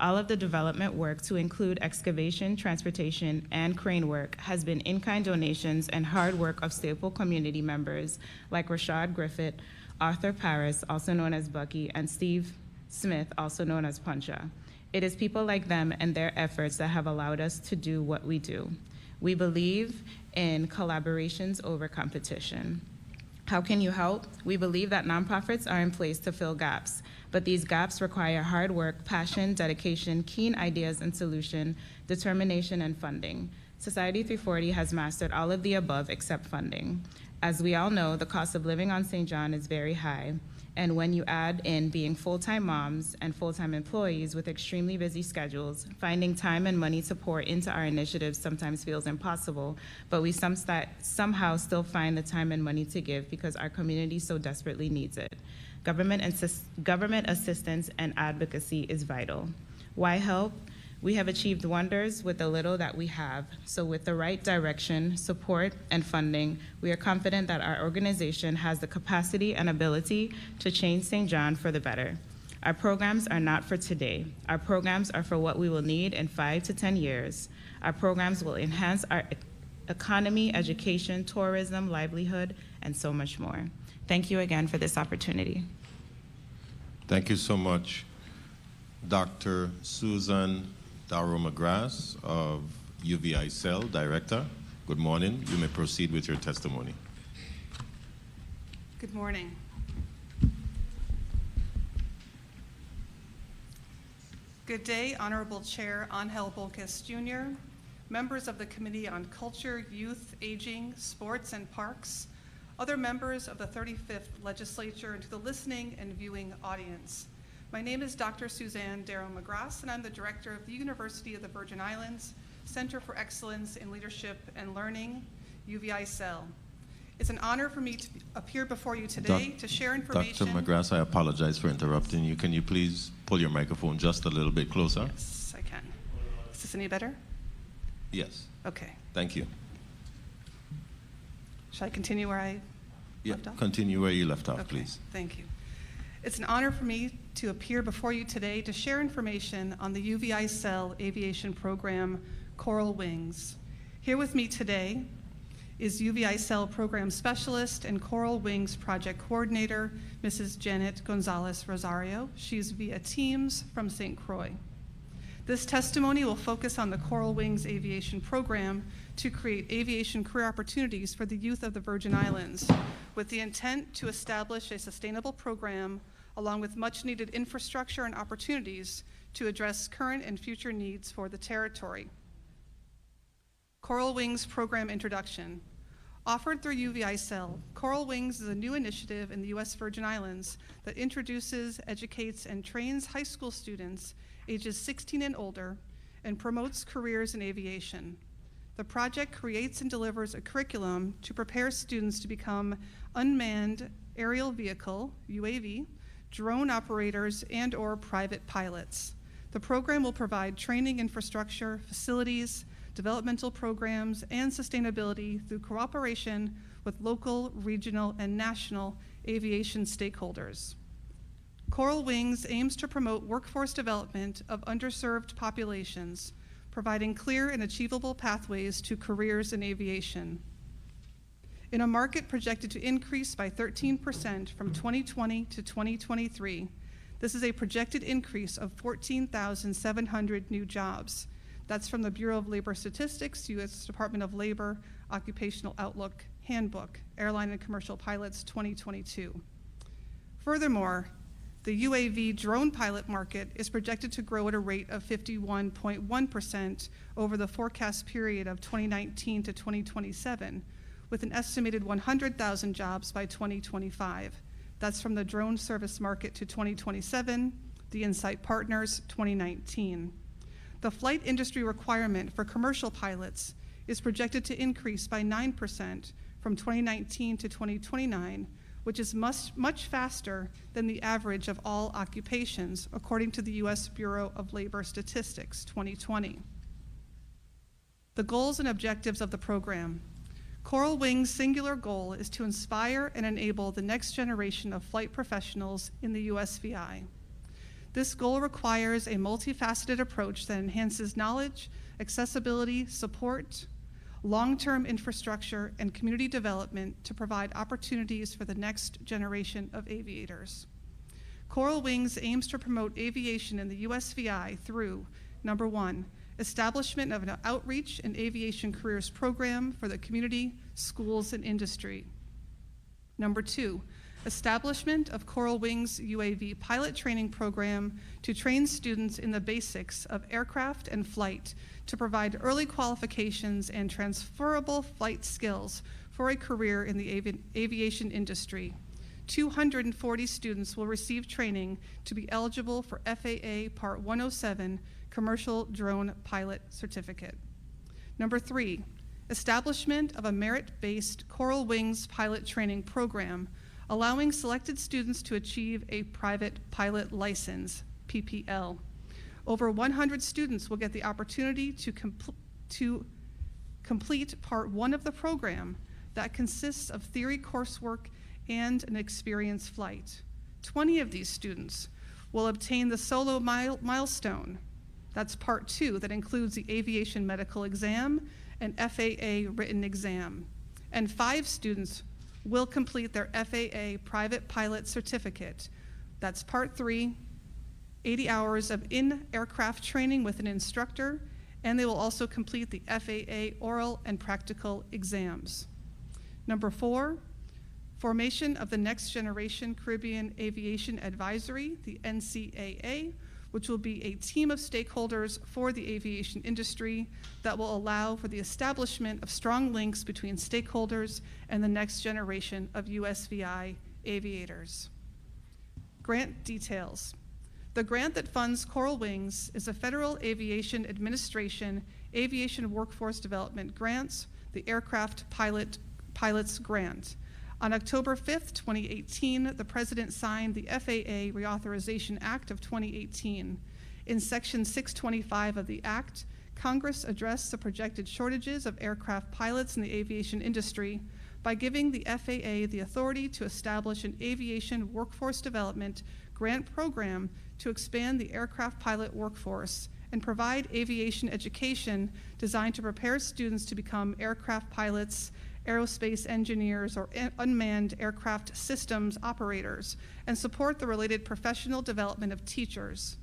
All of the development work, to include excavation, transportation, and crane work, has been in-kind donations and hard work of staple community members like Rashad Griffith, Arthur Paris, also known as Bucky, and Steve Smith, also known as Puncha. It is people like them and their efforts that have allowed us to do what we do. We believe in collaborations over competition. How can you help? We believe that nonprofits are in place to fill gaps, but these gaps require hard work, passion, dedication, keen ideas and solution, determination, and funding. Society 340 has mastered all of the above except funding. As we all know, the cost of living on St. John is very high, and when you add in being full-time moms and full-time employees with extremely busy schedules, finding time and money to pour into our initiatives sometimes feels impossible, but we somehow still find the time and money to give because our community so desperately needs it. Government assistance and advocacy is vital. Why help? We have achieved wonders with the little that we have. So with the right direction, support, and funding, we are confident that our organization has the capacity and ability to change St. John for the better. Our programs are not for today. Our programs are for what we will need in 5 to 10 years. Our programs will enhance our economy, education, tourism, livelihood, and so much more. Thank you again for this opportunity. Thank you so much, Dr. Susan Darrow McGrath of UVI Cell, Director. Good morning. You may proceed with your testimony. Good morning. Good day, Honorable Chair Angel Bolkes Jr., members of the Committee on Culture, Youth, Aging, Sports, and Parks, other members of the 35th Legislature, and to the listening and viewing audience. My name is Dr. Suzanne Darrow McGrath, and I'm the director of the University of the Virgin Islands Center for Excellence in Leadership and Learning, UVI Cell. It's an honor for me to appear before you today to share information. Dr. McGrath, I apologize for interrupting you. Can you please pull your microphone just a little bit closer? Yes, I can. Is this any better? Yes. Okay. Thank you. Shall I continue where I left off? Continue where you left off, Okay, please. thank you. It's an honor for me to appear before you today to share information on the UVI Cell aviation program, Coral Wings. Here with me today is UVI Cell program specialist and Coral Wings project coordinator, Mrs. Janet Gonzalez Rosario. She's via Teams from St. Croix. This testimony will focus on the Coral Wings aviation program to create aviation career opportunities for the youth of the Virgin Islands, with the intent to establish a sustainable program along with much needed infrastructure and opportunities to address current and future needs for the territory. Coral Wings program introduction. Offered through UVI Cell, Coral Wings is a new initiative in the U.S. Virgin Islands that introduces, educates, and trains high school students ages 16 and older and promotes careers in aviation. The project creates and delivers a curriculum to prepare students to become unmanned aerial vehicle, UAV, drone operators, and/or private pilots. The program will provide training infrastructure, facilities, developmental programs, and sustainability through cooperation with local, regional, and national aviation stakeholders. Coral Wings aims to promote workforce development of underserved populations, providing clear and achievable pathways to careers in aviation. In a market projected to increase by 13% from 2020 to 2023, this is a projected increase of 14,700 new jobs. That's from the Bureau of Labor Statistics, U.S. Department of Labor, Occupational Outlook Handbook, Airline and Commercial Pilots 2022. Furthermore, the UAV drone pilot market is projected to grow at a rate of 51.1% over the forecast period of 2019 to 2027, with an estimated 100,000 jobs by 2025. That's from the Drone Service Market to 2027, the Insight Partners 2019. The flight industry requirement for commercial pilots is projected to increase by 9% from 2019 to 2029, which is much faster than the average of all occupations, according to the U.S. Bureau of Labor Statistics 2020. The goals and objectives of the program. Coral Wing's singular goal is to inspire and enable the next generation of flight professionals in the USVI. This goal requires a multifaceted approach that enhances knowledge, accessibility, support, long-term infrastructure, and community development to provide opportunities for the next generation of aviators. Coral Wings aims to promote aviation in the USVI through, number one, establishment of an outreach and aviation careers program for the community, schools, and industry. Number two, establishment of Coral Wings UAV pilot training program to train students in the basics of aircraft and flight to provide early qualifications and transferable flight skills for a career in the aviation industry. 240 students will receive training to be eligible for FAA Part 107 Commercial Drone Pilot Certificate. Number three, establishment of a merit-based Coral Wings pilot training program, allowing selected students to achieve a private pilot license, PPL. Over 100 students will get the opportunity to complete Part 1 of the program that consists of theory coursework and an experience flight. 20 of these students will obtain the solo milestone. That's Part 2, that includes the aviation medical exam and FAA written exam. And 5 students will complete their FAA private pilot certificate. That's Part 3, 80 hours of in-aircraft training with an instructor, and they will also complete the FAA oral and practical exams. Number 4, formation of the Next Generation Caribbean Aviation Advisory, the NCAA, which will be a team of stakeholders for the aviation industry that will allow for the establishment of strong links between stakeholders and the next generation of USVI aviators. Grant details. The grant that funds Coral Wings is a Federal Aviation Administration Aviation Workforce Development Grants, the Aircraft Pilots Grant. On October 5th, 2018, the President signed the FAA Reauthorization Act of 2018. In Section 625 of the Act, Congress addressed the projected shortages of aircraft pilots in the aviation industry by giving the FAA the authority to establish an aviation workforce development grant program to expand the aircraft pilot workforce and provide aviation education designed to prepare students to become aircraft pilots, aerospace engineers, or unmanned aircraft systems operators, and support the related professional development of teachers.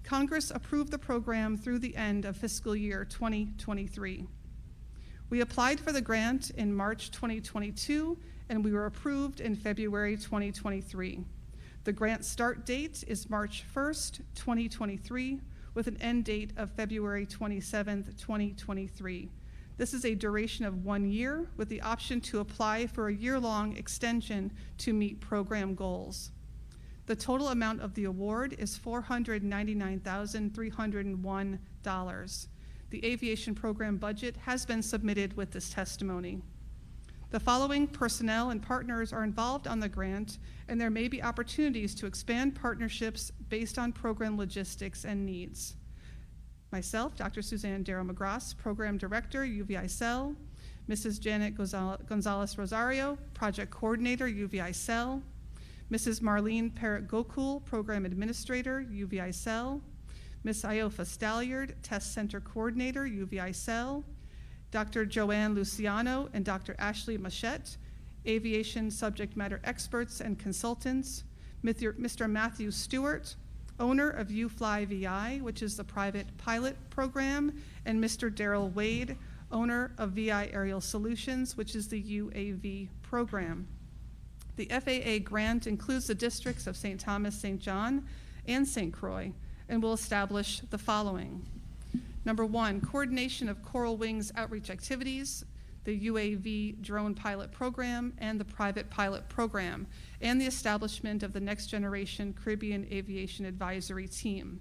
Congress approved the program through the end of fiscal year 2023. We applied for the grant in March 2022, and we were approved in February 2023. The grant start date is March 1st, 2023, with an end date of February 27th, 2023. This is a duration of 1 year with the option to apply for a year-long extension to meet program goals. The total amount of the award is $499,301. The aviation program budget has been submitted with this testimony. The following personnel and partners are involved on the grant, and there may be opportunities to expand partnerships based on program logistics and needs. Myself, Dr. Suzanne Darrow-McGrath, Program Director, UVI Cell. Mrs. Janet Gonzalez-Rosario, Project Coordinator, UVI Cell. Mrs. Marlene Parrott-Gokul, Program Administrator, UVI Cell. Ms. Iofa Stalliard, Test Center Coordinator, UVI Cell. Dr. Joanne Luciano and Dr. Ashley Machette, Aviation Subject Matter Experts and Consultants. Mr. Matthew Stewart, owner of UFly VI, which is the private pilot program, and Mr. Daryl Wade, owner of VI Aerial Solutions, which is the UAV program. The FAA grant includes the districts of St. Thomas, St. John, and St. Croix, and will establish the following. Number 1, coordination of Coral Wings outreach activities. the UAV drone pilot program and the private pilot program, and the establishment of the Next Generation Caribbean Aviation Advisory Team.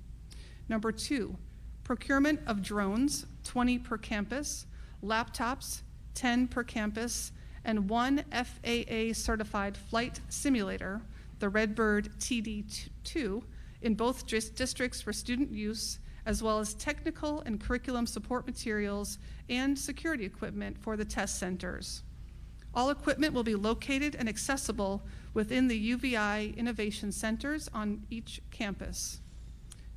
Number 2, procurement of drones, 20 per campus, laptops, 10 per campus, and 1 FAA certified flight simulator, the Redbird TD2, in both districts for student use, as well as technical and curriculum support materials and security equipment for the test centers. All equipment will be located and accessible within the UVI Innovation Centers on each campus.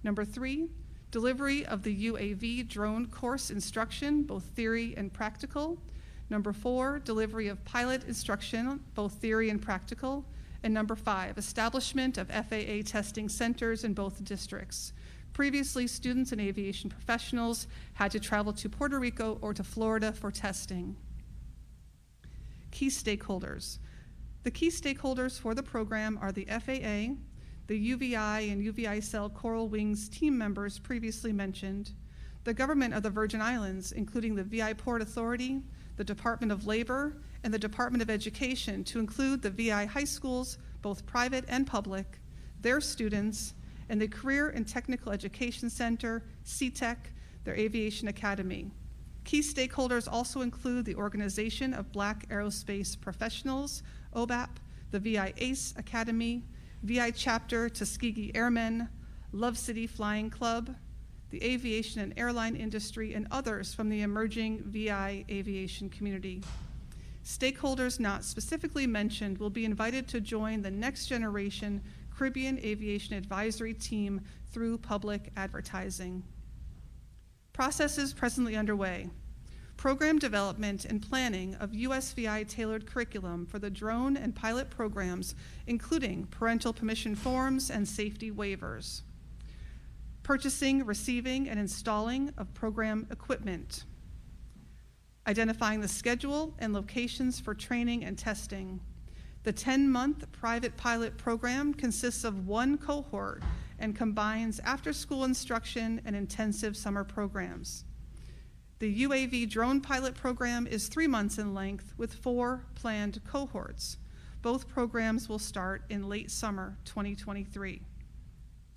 Number 3, delivery of the UAV drone course instruction, both theory and practical. Number 4, delivery of pilot instruction, both theory and practical. And number 5, establishment of FAA testing centers in both districts. Previously, students and aviation professionals had to travel to Puerto Rico or to Florida for testing. Key stakeholders. The key stakeholders for the program are the FAA, the UVI and UVI Cell Coral Wings team members previously mentioned, the government of the Virgin Islands, including the VI Port Authority, the Department of Labor, and the Department of Education, to include the VI high schools, both private and public, their students, and the Career and Technical Education Center, Ctec, their aviation academy. Key stakeholders also include the Organization of Black Aerospace Professionals, OBAP, the VI ACE Academy, VI Chapter Tuskegee Airmen, Love City Flying Club, the aviation and airline industry, and others from the emerging VI aviation community. Stakeholders not specifically mentioned will be invited to join the Next Generation Caribbean Aviation Advisory Team through public advertising. Processes presently underway. Program development and planning of USVI tailored curriculum for the drone and pilot programs, including parental permission forms and safety waivers. Purchasing, receiving, and installing of program equipment. Identifying the schedule and locations for training and testing. The 10-month private pilot program consists of 1 cohort and combines after-school instruction and intensive summer programs. The UAV drone pilot program is 3 months in length with 4 planned cohorts. Both programs will start in late summer 2023.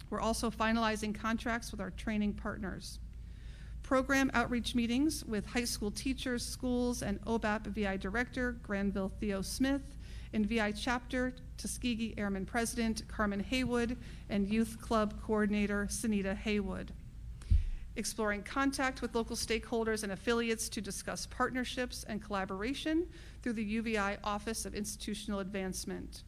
We're also finalizing contracts with our training partners. Program outreach meetings with high school teachers, schools, and OBAP VI Director Granville Theo Smith, and VI Chapter Tuskegee Airmen President Carmen Haywood, and Youth Club Coordinator Sunita Haywood. Exploring contact with local stakeholders and affiliates to discuss partnerships and collaboration through the UVI Office of Institutional Advancement.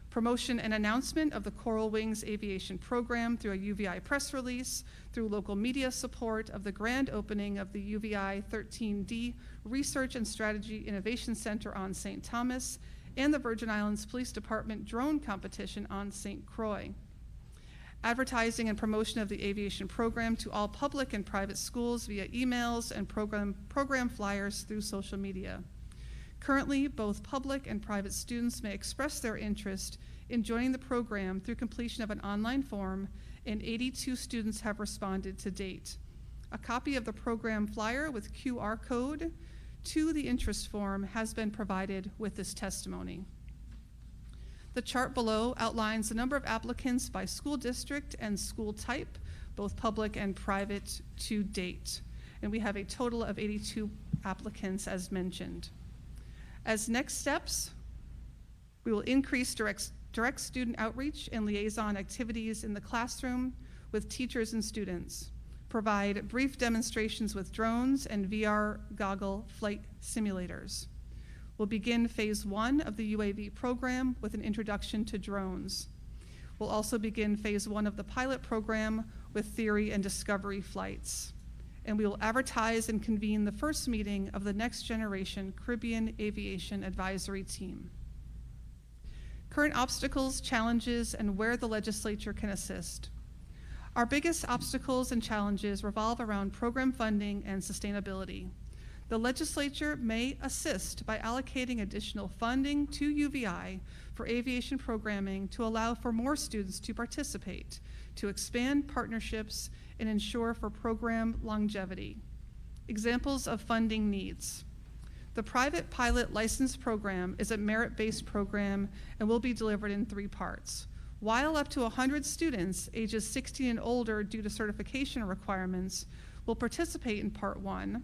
Promotion and announcement of the Coral Wings Aviation Program through a UVI press release, through local media support of the grand opening of the UVI 13D Research and Strategy Innovation Center on St. Thomas, and the Virgin Islands Police Department drone competition on St. Croix. Advertising and promotion of the aviation program to all public and private schools via emails and program flyers through social media. Currently, both public and private students may express their interest in joining the program through completion of an online form, and 82 students have responded to date. A copy of the program flyer with QR code to the interest form has been provided with this testimony. The chart below outlines the number of applicants by school district and school type, both public and private, to date. And we have a total of 82 applicants as mentioned. As next steps, we will increase direct student outreach and liaison activities in the classroom with teachers and students, provide brief demonstrations with drones and VR goggle flight simulators. We'll begin phase 1 of the UAV program with an introduction to drones. We'll also begin phase 1 of the pilot program with theory and discovery flights. And we will advertise and convene the first meeting of the Next Generation Caribbean Aviation Advisory Team. Current obstacles, challenges, and where the legislature can assist. Our biggest obstacles and challenges revolve around program funding and sustainability. The legislature may assist by allocating additional funding to UVI for aviation programming to allow for more students to participate, to expand partnerships, and ensure for program longevity. Examples of funding needs. The private pilot license program is a merit-based program and will be delivered in 3 parts. While up to 100 students ages 16 and older due to certification requirements will participate in Part 1,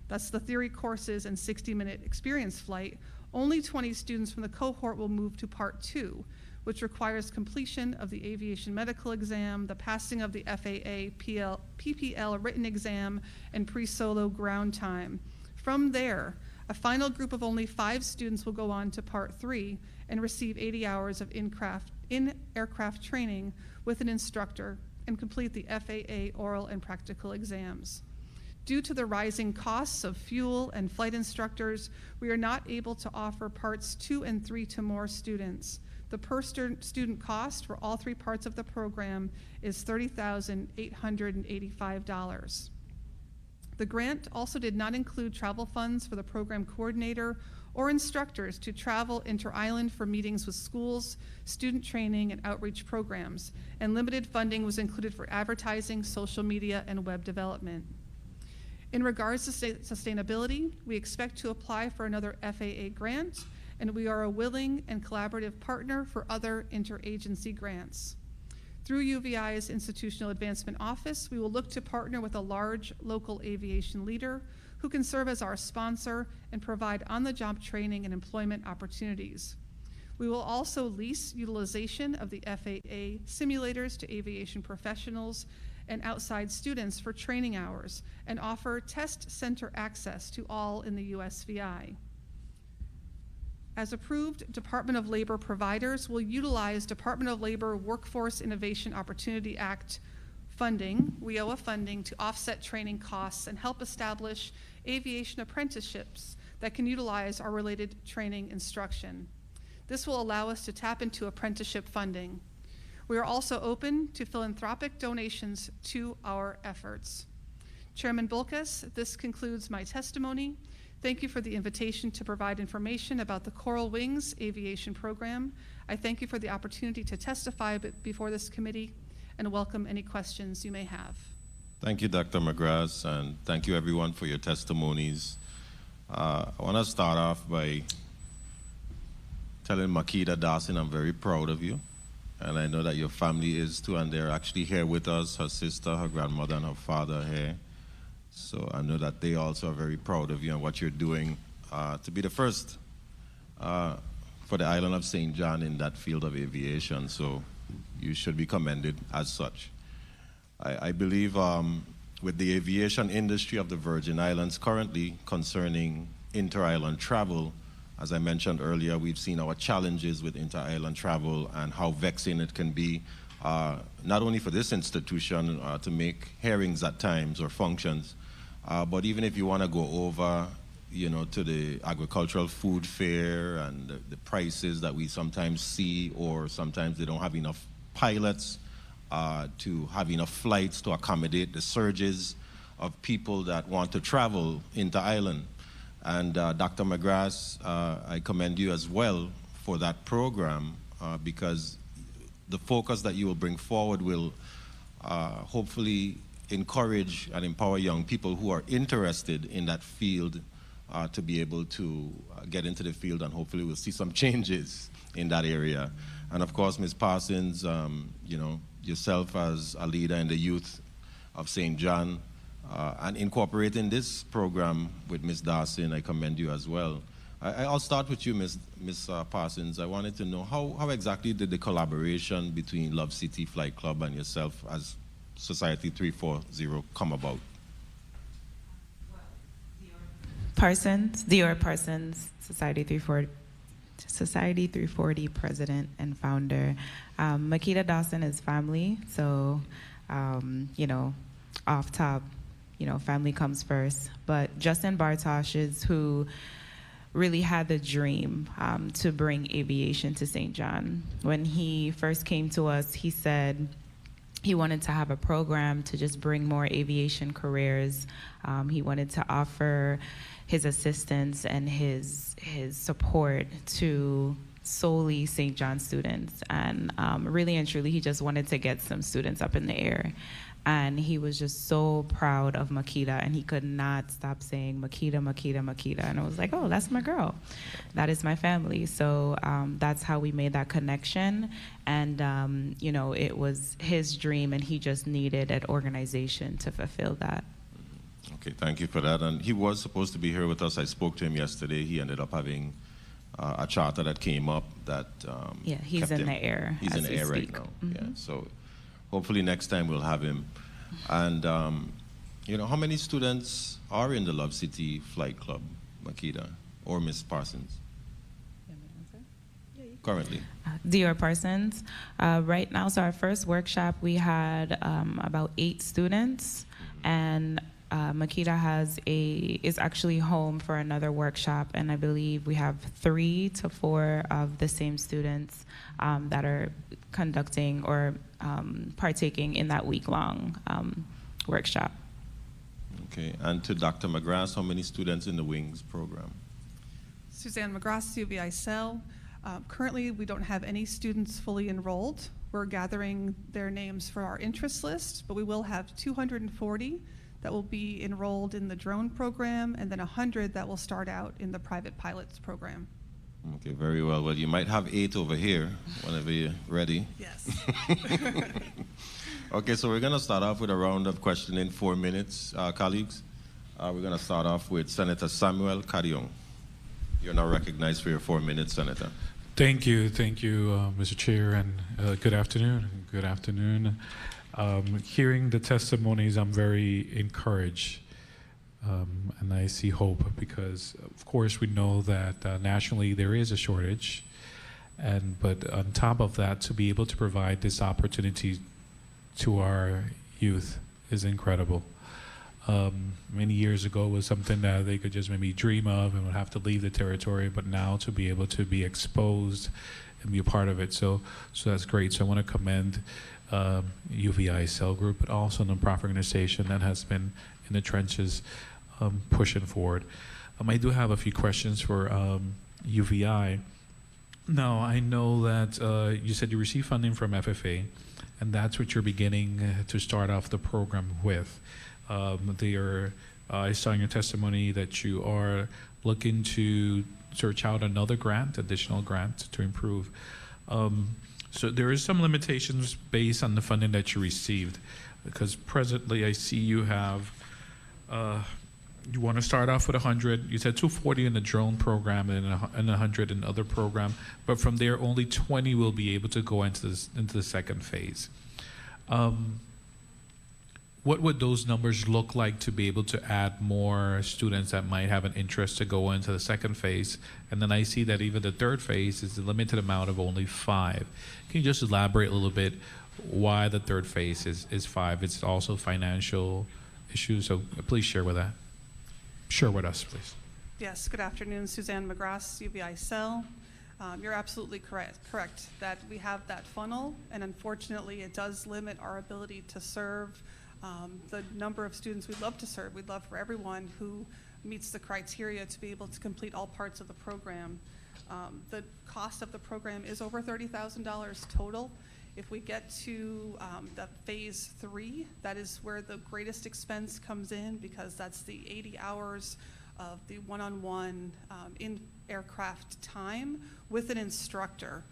that's the theory courses and 60-minute experience flight, only 20 students from the cohort will move to Part 2, which requires completion of the aviation medical exam, the passing of the FAA PPL written exam, and pre-solo ground time. From there, a final group of only 5 students will go on to Part 3 and receive 80 hours of in-aircraft training with an instructor and complete the FAA oral and practical exams. Due to the rising costs of fuel and flight instructors, we are not able to offer Parts 2 and 3 to more students. The per student cost for all 3 parts of the program is $30,885. The grant also did not include travel funds for the program coordinator or instructors to travel inter-island for meetings with schools, student training, and outreach programs, and limited funding was included for advertising, social media, and web development. In regards to sustainability, we expect to apply for another FAA grant, and we are a willing and collaborative partner for other interagency grants. Through UVI's Institutional Advancement Office, we will look to partner with a large local aviation leader who can serve as our sponsor and provide on-the-job training and employment opportunities. We will also lease utilization of the FAA simulators to aviation professionals and outside students for training hours and offer test center access to all in the USVI. As approved, Department of Labor providers will utilize Department of Labor Workforce Innovation Opportunity Act funding, WIOA funding, to offset training costs and help establish aviation apprenticeships that can utilize our related training instruction. This will allow us to tap into apprenticeship funding. We are also open to philanthropic donations to our efforts. Chairman Bulkus, this concludes my testimony. Thank you for the invitation to provide information about the Coral Wings Aviation Program. I thank you for the opportunity to testify before this committee and welcome any questions you may have. Thank you, Dr. McGrath, and thank you everyone for your testimonies. I want to start off by telling Makita Dawson I'm very proud of you. And I know that your family is too, and they're actually here with us, her sister, her grandmother, and her father here. So I know that they also are very proud of you and what you're doing to be the first for the island of St. John in that field of aviation. So you should be commended as such. I believe with the aviation industry of the Virgin Islands currently concerning inter-island travel, as I mentioned earlier, we've seen our challenges with inter-island travel and how vexing it can be, not only for this institution to make hearings at times or functions, but even if you want to go over, to the agricultural food fair and the prices that we sometimes see, or sometimes they don't have enough pilots to have enough flights to accommodate the surges of people that want to travel inter-island. And Dr. McGrath, I commend you as well for that program because the focus that you will bring forward will hopefully encourage and empower young people who are interested in that field to be able to get into the field, and hopefully we'll see some changes in that area. And of course, Ms. Parsons, yourself as a leader in the youth of St. John, and incorporating this program with Ms. Dawson, I commend you as well. I'll start with you, Ms. Parsons. I wanted to know how exactly did the collaboration between Love City Flight Club and yourself as Society 340 come about? Dior Parsons, Society 340 president and founder. Makita Dawson is family, so off top, family comes first. But Justin Bartosh is who really had the dream to bring aviation to St. John. When he first came to us, he said he wanted to have a program to just bring more aviation careers. He wanted to offer his assistance and his support to solely St. John students. And really and truly, he just wanted to get some students up in the air. And he was just so proud of Makita, and he could not stop saying, Makita, Makita, Makita. And I was like, oh, that's my girl. That is my family. So that's how we made that connection. And, you know, it was his dream, and he just needed an organization to fulfill that. Okay, thank you for that. And he was supposed to be here with us. I spoke to him yesterday. He ended up having a charter that came up that yeah, he's in the air. He's in the air right now. Yeah, so hopefully next time we'll have him. And you know, how many students are in the Love City Flight Club, Makita or Miss Parsons? Currently? Dior Parsons. Right now, so our first workshop, we had about 8 students, and Makita is actually home for another workshop, and I believe we have 3 to 4 of the same students that are conducting or partaking in that week-long workshop. Okay, and to Dr. McGrath, how many students in the Wings program? Suzanne McGrath, UVI Cell. Currently, we don't have any students fully enrolled. We're gathering their names for our interest list, but we will have 240 that will be enrolled in the drone program, and then 100 that will start out in the private pilots program. Okay, very well. Well, you might have 8 over here whenever you're ready. Yes. Okay, so we're going to start off with a round of questioning, 4 minutes, colleagues. We're going to start off with Senator Samuel Carrion. You're now recognized for your 4 minutes, Senator. Thank you, Mr. Chair, and good afternoon. Good afternoon. Hearing the testimonies, I'm very encouraged, and I see hope because, of course, we know that nationally there is a shortage, but on top of that, to be able to provide this opportunity to our youth is incredible. Many years ago, it was something that they could just maybe dream of and would have to leave the territory, but now to be able to be exposed and be a part of it, so that's great. So I want to commend UVI Cell Group, but also a nonprofit organization that has been in the trenches pushing forward. I do have a few questions for UVI. Now, I know that you said you received funding from FFA, and that's what you're beginning to start off the program with. I saw in your testimony that you are looking to search out another grant, additional grant to improve. So there is some limitations based on the funding that you received, because presently I see you have, you want to start off with 100, you said 240 in the drone program and 100 in other program, but from there only 20 will be able to go into the second phase. What would those numbers look like to be able to add more students that might have an interest to go into the second phase? And then I see that even the third phase is a limited amount of only 5. Can you just elaborate a little bit why the third phase is 5? It's also financial issues, so please share with us, please. Yes, good afternoon, Suzanne McGrath, UVI Cell. You're absolutely correct that we have that funnel, and unfortunately it does limit our ability to serve the number of students we'd love to serve. We'd love for everyone who meets the criteria to be able to complete all parts of the program. The cost of the program is over $30,000 total. If we get to the phase 3, that is where the greatest expense comes in, because that's the 80 hours of the one-on-one in-aircraft time with an instructor,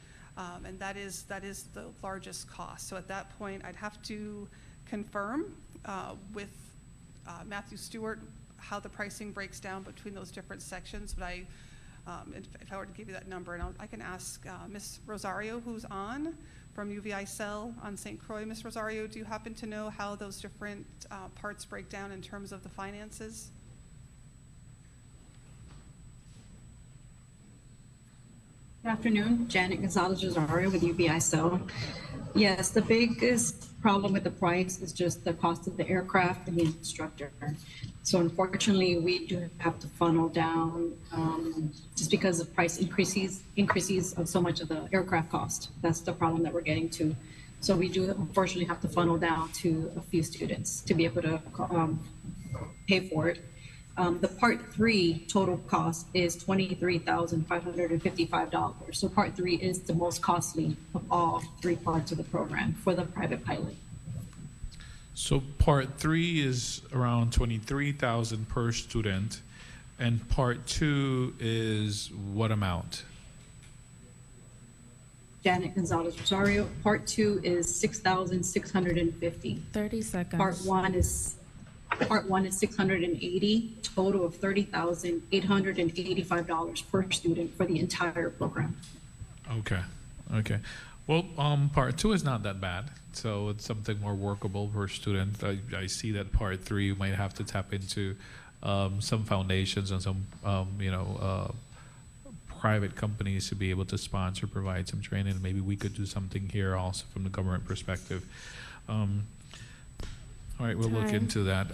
and that is the largest cost. So at that point, I'd have to confirm with Matthew Stewart how the pricing breaks down between those different sections, but if I were to give you that number, and I can ask Ms. Rosario, who's on from UVI Cell on St. Croix. Ms. Rosario, do you happen to know how those different parts break down in terms of the finances? Good afternoon, Janet Gonzalez-Rosario with UVI Cell. Yes, the biggest problem with the price is just the cost of the aircraft and the instructor. So unfortunately, we do have to funnel down just because of price increases of so much of the aircraft cost. That's the problem that we're getting to. So we do unfortunately have to funnel down to a few students to be able to pay for it. The part three total cost is $23,555. So part three is the most costly of all three parts of the program for the private pilot. So part three is around 23,000 per student, and part two is what amount? Janet Gonzalez Rosario. Part two is 6,650. 30 seconds. Part one is 680. Total of $30,885 per student for the entire program. Okay. Well, part two is not that bad, so it's something more workable per student. I see that part three you might have to tap into some foundations and some private companies to be able to sponsor, provide some training. Maybe we could do something here also from the government perspective. All right, we'll look into that.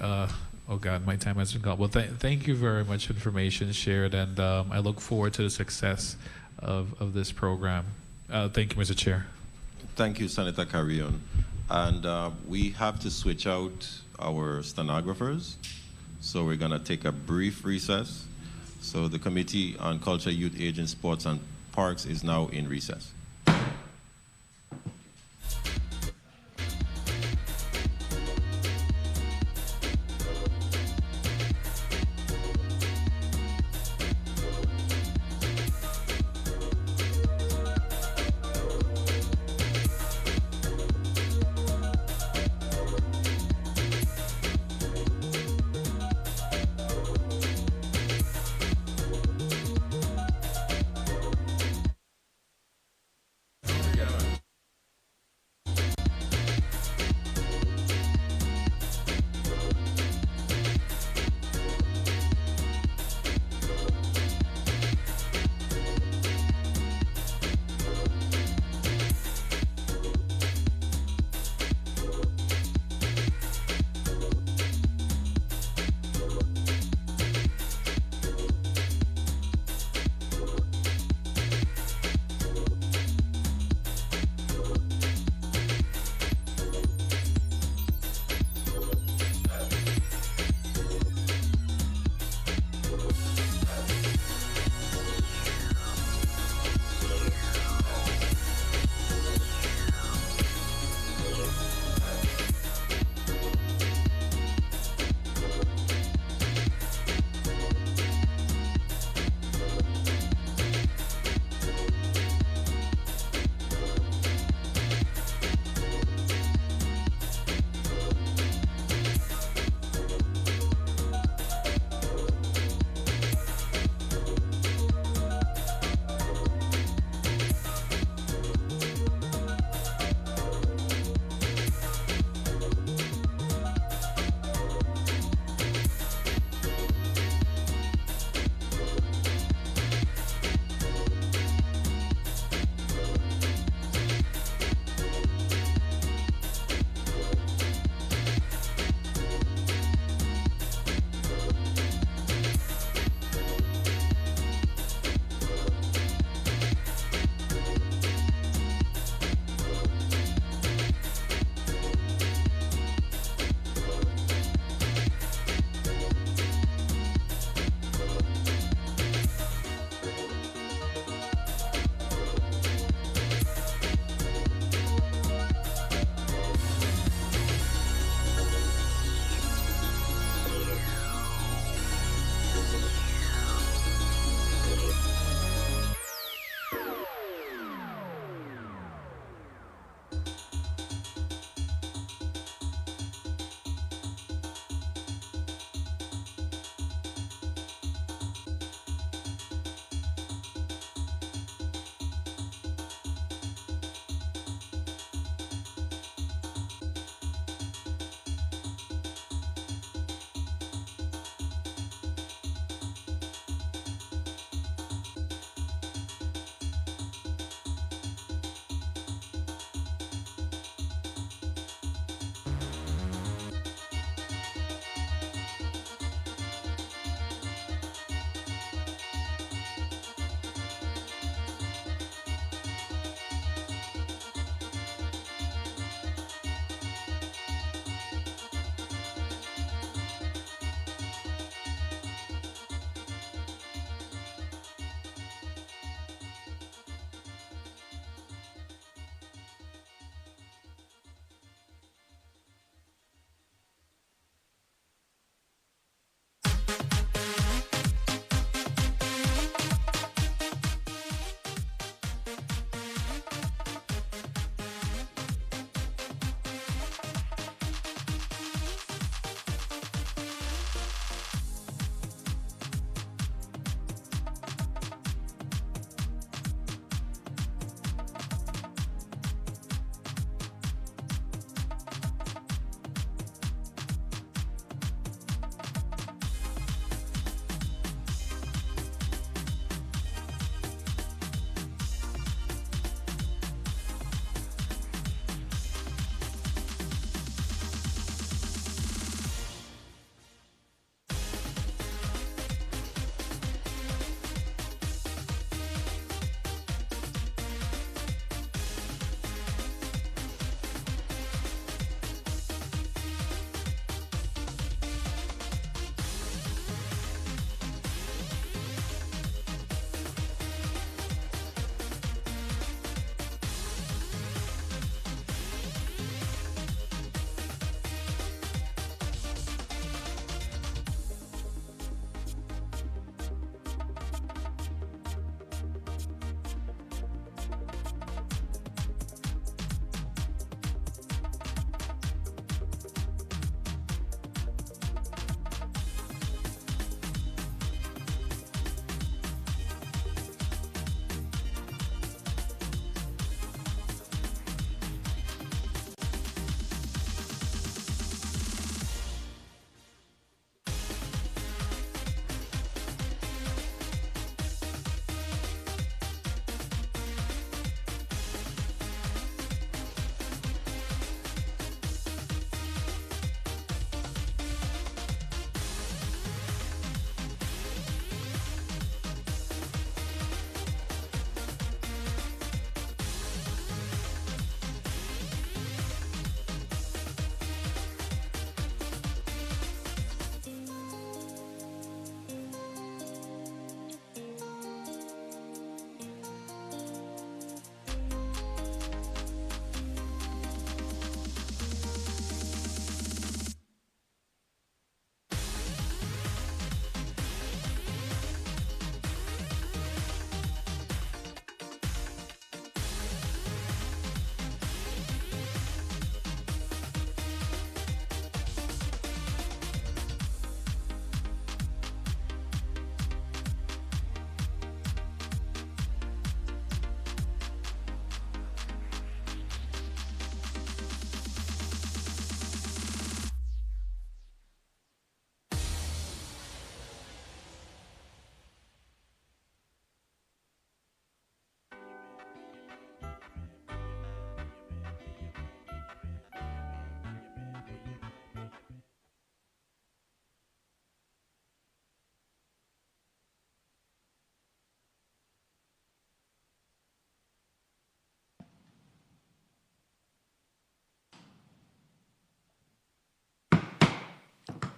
Oh God, my time hasn't gone. Well, thank you very much. Information shared, and I look forward to the success of this program. Thank you, Mr. Chair. Thank you, Senator Carrion. And we have to switch out our stenographers, so we're going to take a brief recess. So the Committee on Culture, Youth, Aging, Sports, and Parks is now in recess.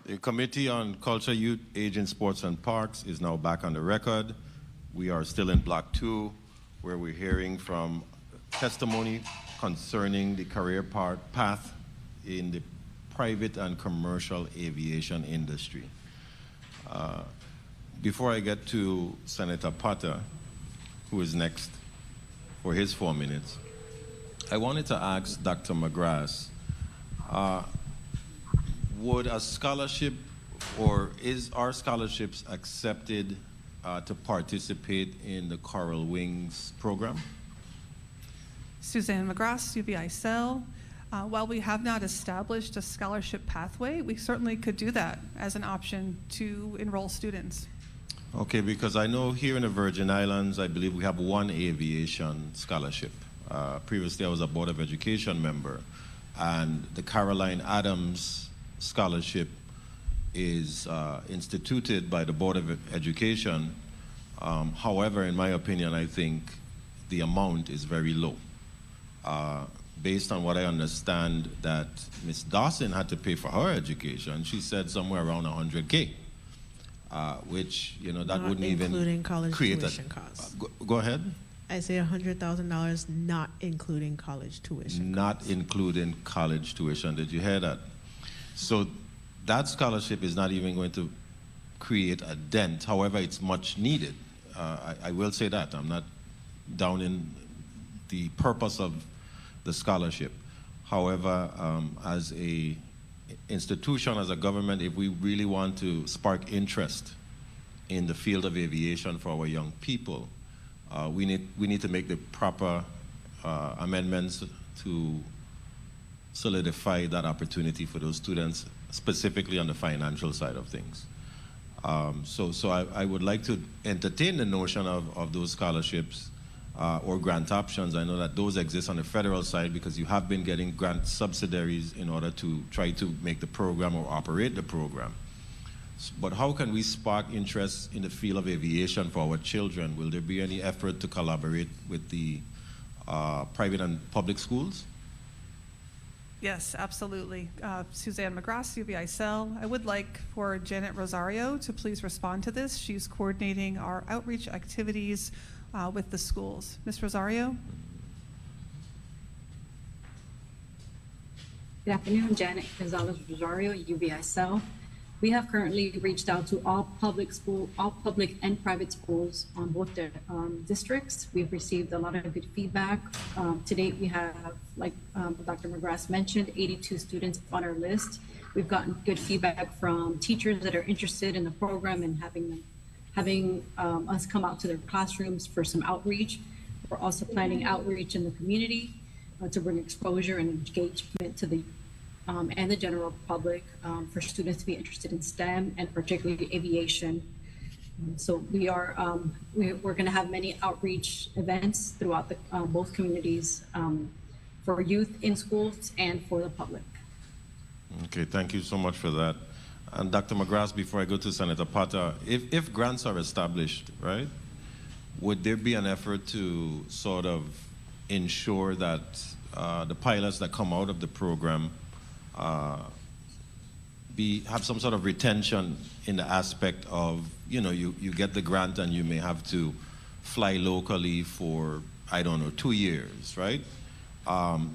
The Committee on Culture, Youth, Aging, Sports, and Parks is now back on the record. We are still in Block 2, where we're hearing from testimony concerning the career path in the private and commercial aviation industry. Before I get to Senator Potter, who is next for his 4 minutes, I wanted to ask Dr. McGrath, would a scholarship, or are scholarships accepted to participate in the Coral Wings program? Suzanne McGrath, UVI Cell. While we have not established a scholarship pathway, we certainly could do that as an option to enroll students. Okay, because I know here in the Virgin Islands, I believe we have one aviation scholarship. Previously, I was a Board of Education member, and the Caroline Adams Scholarship is instituted by the Board of Education. However, in my opinion, I think the amount is very low. Based on what I understand that Ms. Dawson had to pay for her education, she said somewhere around $100K, which, you know, that Not wouldn't even including college create tuition costs. Go ahead. I say $100,000, not including college tuition. Not including college tuition. Did you hear that? So that scholarship is not even going to create a dent. However, it's much needed. I will say that. I'm not down in the purpose of the scholarship. However, as a institution, as a government, if we really want to spark interest in the field of aviation for our young people, we need to make the proper amendments to solidify that opportunity for those students, specifically on the financial side of things. So I would like to entertain the notion of those scholarships or grant options. I know that those exist on the federal side because you have been getting grant subsidiaries in order to try to make the program or operate the program. But how can we spark interest in the field of aviation for our children? Will there be any effort to collaborate with the private and public schools? Yes, absolutely. Suzanne McGrath, UVI Cell. I would like for Janet Rosario to please respond to this. She's coordinating our outreach activities with the schools. Ms. Rosario? Good afternoon, Janet Gonzalez Rosario, UVI Cell. We have currently reached out to all public and private schools on both the districts. We've received a lot of good feedback. To date, we have, like Dr. McGrath mentioned, 82 students on our list. We've gotten good feedback from teachers that are interested in the program and having us come out to their classrooms for some outreach. We're also planning outreach in the community to bring exposure and engagement to the and the general public for students to be interested in STEM and particularly aviation. So we are we're going to have many outreach events throughout the both communities for youth in schools and for the public. Okay, thank you so much for that. And Dr. McGrath, before I go to Senator Potter, if grants are established, right, would there be an effort to sort of ensure that the pilots that come out of the program have some sort of retention in the aspect of, you know, you get the grant and you may have to fly locally for, I don't know, 2 years, right?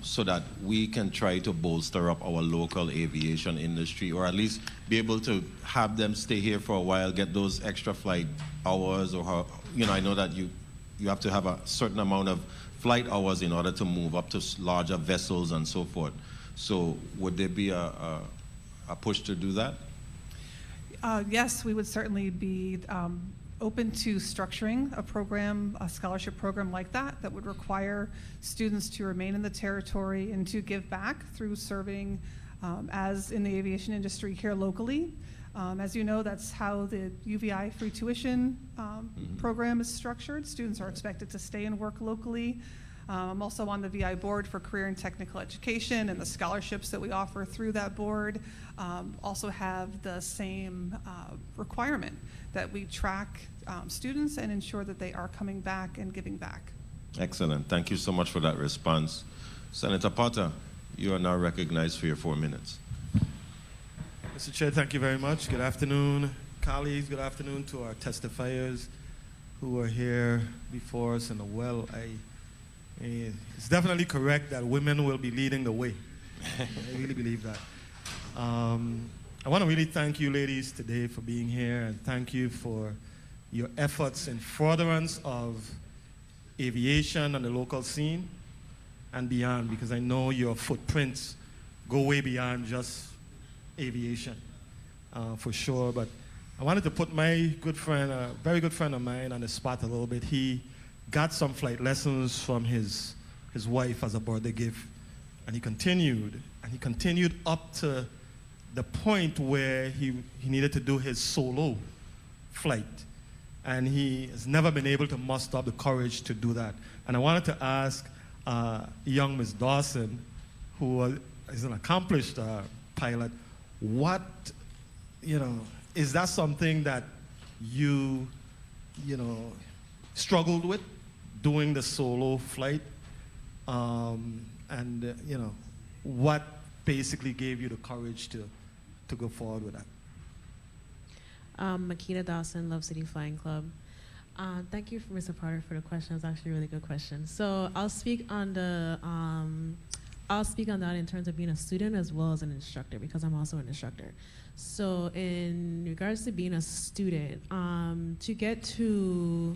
So that we can try to bolster up our local aviation industry, or at least be able to have them stay here for a while, get those extra flight hours, or how, you know, I know that you have to have a certain amount of flight hours in order to move up to larger vessels and so forth. So would there be a push to do that? Yes, we would certainly be open to structuring a program, a scholarship program like that would require students to remain in the territory and to give back through serving as in the aviation industry here locally. As you know, that's how the UVI free tuition program is structured. Students are expected to stay and work locally. I'm also on the VI board for career and technical education, and the scholarships that we offer through that board also have the same requirement that we track students and ensure that they are coming back and giving back. Excellent. Thank you so much for that response. Senator Potter, you are now recognized for your 4 minutes. Mr. Chair, thank you very much. Good afternoon, colleagues. Good afternoon to our testifiers who are here before us. And it's definitely correct that women will be leading the way. I really believe that. I want to really thank you ladies today for being here, and thank you for your efforts in furtherance of aviation on the local scene and beyond, because I know your footprints go way beyond just aviation, for sure. But I wanted to put my good friend, a very good friend of mine, on the spot a little bit. He got some flight lessons from his wife as a birthday gift, and he continued up to the point where he needed to do his solo flight, and he has never been able to muster up the courage to do that. And I wanted to ask young Ms. Dawson, who is an accomplished pilot, what, is that something that you struggled with, doing the solo flight? What basically gave you the courage to go forward with that? Makita Dawson, Love City Flying Club. Thank you, Mr. Potter, for the question. It's actually a really good question. So I'll speak on that in terms of being a student as well as an instructor, because I'm also an instructor. So in regards to being a student, to get to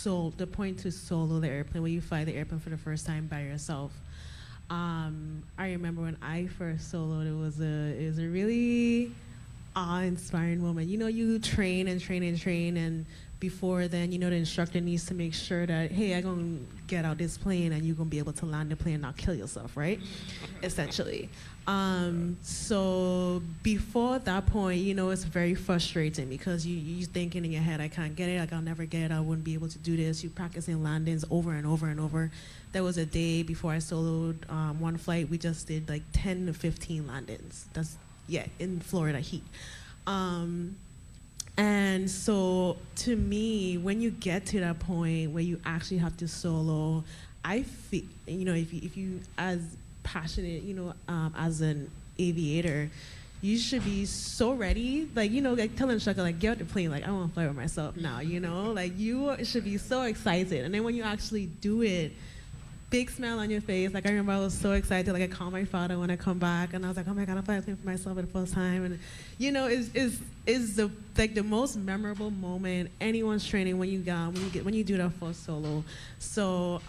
the point to solo the airplane, when you fly the airplane for the first time by yourself, I remember when I first soloed, it was a really awe-inspiring moment. You train and train and train, and before then, the instructor needs to make sure that, hey, I'm gonna get out this plane and you're gonna be able to land the plane and not kill yourself, right? Essentially. So before that point, it's very frustrating because you're thinking in your head, I can't get it, like I'll never get it, I wouldn't be able to do this. You're practicing landings over and over and over. There was a day before I soloed one flight, we just did like 10 to 15 landings. In Florida heat. And so to me, when you get to that point where you actually have to solo, I feel, if you as passionate, as an aviator, you should be so ready, like tell the instructor, like, get out the plane, like, I want to fly with myself now, like you should be so excited. And then when you actually do it, big smile on your face. Like I remember I was so excited, like I called my father when I come back and I was like, oh my God, I'm flying for myself for the first time. And is the most memorable moment anyone's training when you do that first solo. So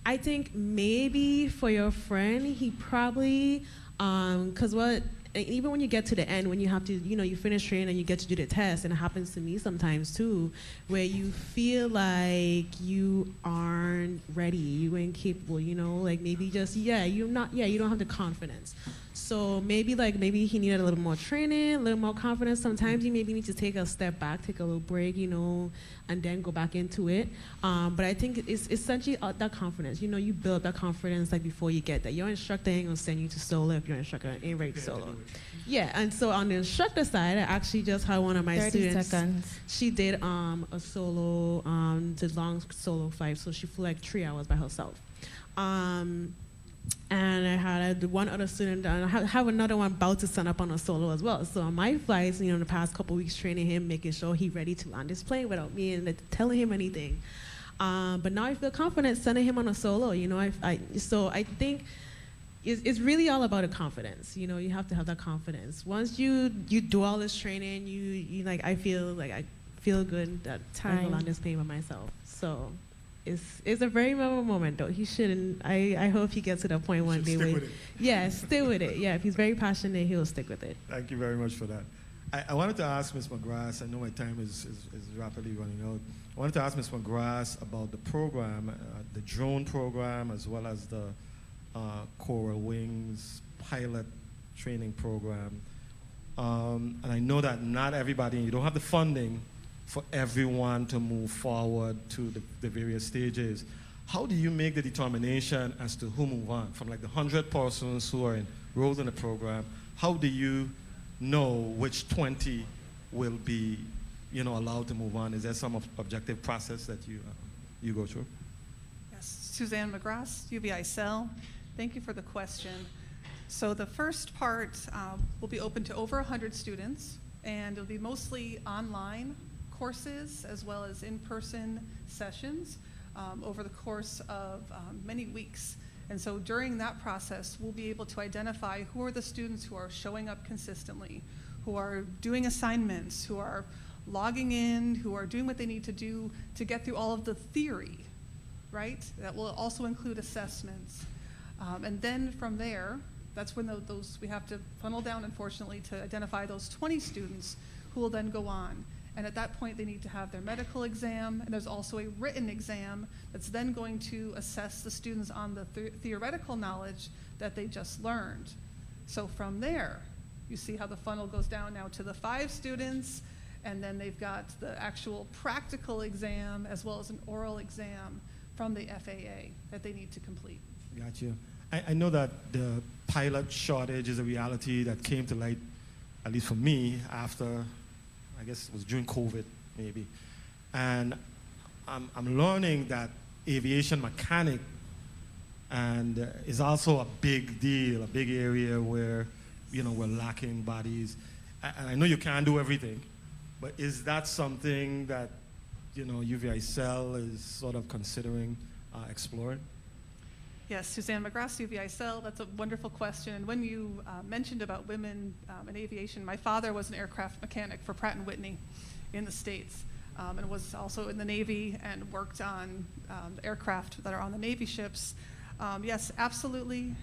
I think maybe for your friend, he probably, even when you get to the end, when you have to, you finish training and you get to do the test, and it happens to me sometimes too, where you feel like you aren't ready, you ain't capable, like maybe just, you don't have the confidence. So maybe he needed a little more training, a little more confidence. Sometimes you maybe need to take a step back, take a little break, and then go back into it. But I think it's essentially that confidence. You build that confidence like before you get that. Your instructor ain't gonna send you to solo if your instructor ain't ready to solo. Yeah, and so on the instructor side, I actually just had one of my 30 students. seconds. She did a solo, the long solo flight, so she flew like 3 hours by herself. And I had one other student, and I have another one about to sign up on a solo as well. So on my flights, the past couple weeks, training him, making sure he's ready to land his plane without me and telling him anything. But now I feel confident sending him on a solo. So I think it's really all about the confidence. You have to have that confidence. Once you do all this training, you like I feel good that I will land this plane by myself. So. It's a very memorable moment, though. He shouldn't. I hope he gets to that point one day. Stick with it. Yeah, stick with it. Yeah, if he's very passionate, he'll stick with it. Thank you very much for that. I wanted to ask Ms. McGrath, I know my time is rapidly running out. I wanted to ask Ms. McGrath about the program, the drone program, as well as the Coral Wings pilot training program. And I know that not everybody, you don't have the funding for everyone to move forward to the various stages. How do you make the determination as to who move on? From like the 100 persons who are enrolled in the program, how do you know which 20 will be allowed to move on? Is there some objective process that you go through? Yes, Suzanne McGrath, UBI Cell. Thank you for the question. So the first part will be open to over 100 students, and it'll be mostly online courses as well as in-person sessions over the course of many weeks. And so during that process, we'll be able to identify who are the students who are showing up consistently, who are doing assignments, who are logging in, who are doing what they need to do to get through all of the theory, right? That will also include assessments. And then from there, that's when those we have to funnel down, unfortunately, to identify those 20 students who will then go on. And at that point, they need to have their medical exam, and there's also a written exam that's then going to assess the students on the theoretical knowledge that they just learned. So from there, you see how the funnel goes down now to the 5 students, and then they've got the actual practical exam as well as an oral exam from the FAA that they need to complete. Got you. I know that the pilot shortage is a reality that came to light, at least for me, after, I guess it was during COVID, maybe. And I'm learning that aviation mechanic and is also a big deal, a big area where, you know, we're lacking bodies. And I know you can't do everything, but is that something that, you know, UVI Cell is sort of considering exploring? Yes, Suzanne McGrath, UVI Cell, that's a wonderful question. And when you mentioned about women in aviation, my father was an aircraft mechanic for Pratt & Whitney in the States, and was also in the Navy and worked on the aircraft that are on the Navy ships. Yes, absolutely.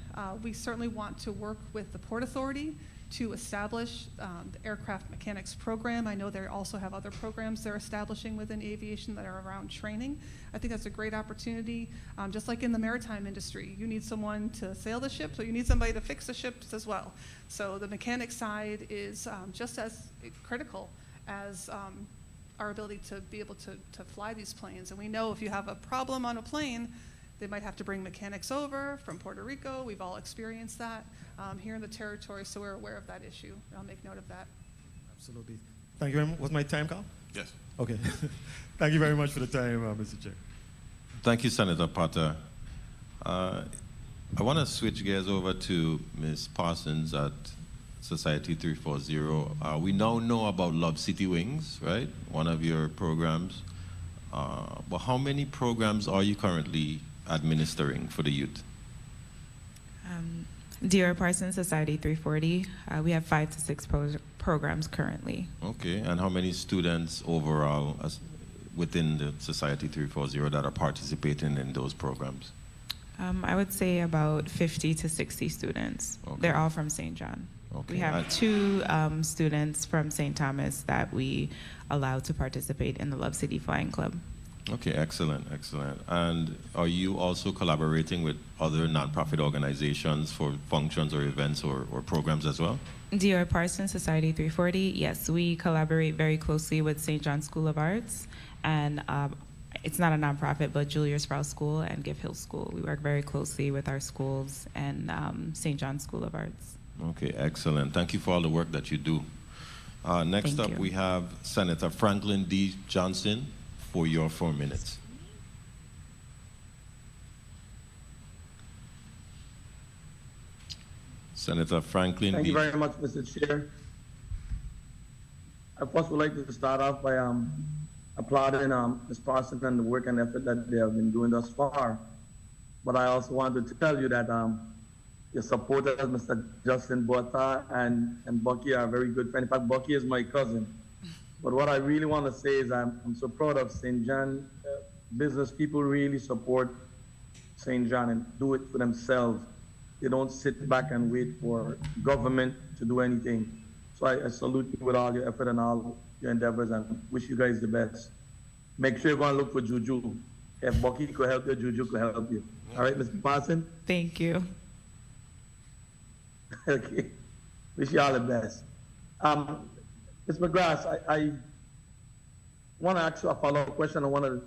We certainly want to work with the Port Authority to establish the aircraft mechanics program. I know they also have other programs they're establishing within aviation that are around training. I think that's a great opportunity. Just like in the maritime industry, you need someone to sail the ships, but you need somebody to fix the ships as well. So the mechanic side is just as critical as our ability to be able to fly these planes. And we know if you have a problem on a plane, they might have to bring mechanics over from Puerto Rico. We've all experienced that here in the territory, so we're aware of that issue. I'll make note of that. Absolutely. Thank you very much. Was my time, Carl? Yes. Okay. Thank you very much for the time, Mr. Chair. Thank you, Senator Potter. I want to switch gears over to Ms. Parsons at Society 340. We now know about Love City Wings, right? One of your programs. But how many programs are you currently administering for the youth? Dear Parsons Society 340, we have 5 to 6 programs currently. Okay, and how many students overall within the Society 340 that are participating in those programs? I would say about 50 to 60 students. Okay. They're all from St. John. Okay. We have 2 students from St. Thomas that we allow to participate in the Love City Flying Club. Okay, excellent, excellent. And are you also collaborating with other nonprofit organizations for functions or events or programs as well? DR Parsons Society 340, yes, we collaborate very closely with St. John School of Arts, and it's not a nonprofit, but Julia Sprouse School and Give Hill School. We work very closely with our schools and St. John School of Arts. Okay, excellent. Thank you for all the work that you do. Next up, we have Senator Franklin D. Johnson for your 4 minutes. Senator Franklin D. Thank you very much, Mr. Chair. I first would like to start off by applauding Ms. Parsons and the work and effort that they have been doing thus far. But I also wanted to tell you that your supporters, Mr. Justin Bota and Bucky, are a very good friend. In fact, Bucky is my cousin. But what I really want to say is I'm so proud of St. John. Business people really support St. John and do it for themselves. They don't sit back and wait for government to do anything. So I salute you with all your effort and all your endeavors and wish you guys the best. Make sure you're going to look for Juju. If Bucky could help you, Juju could help you. All right, Mr. Parson? Thank you. Okay. Wish you all the best. Ms. McGrath, I want to ask you a follow-up question on one of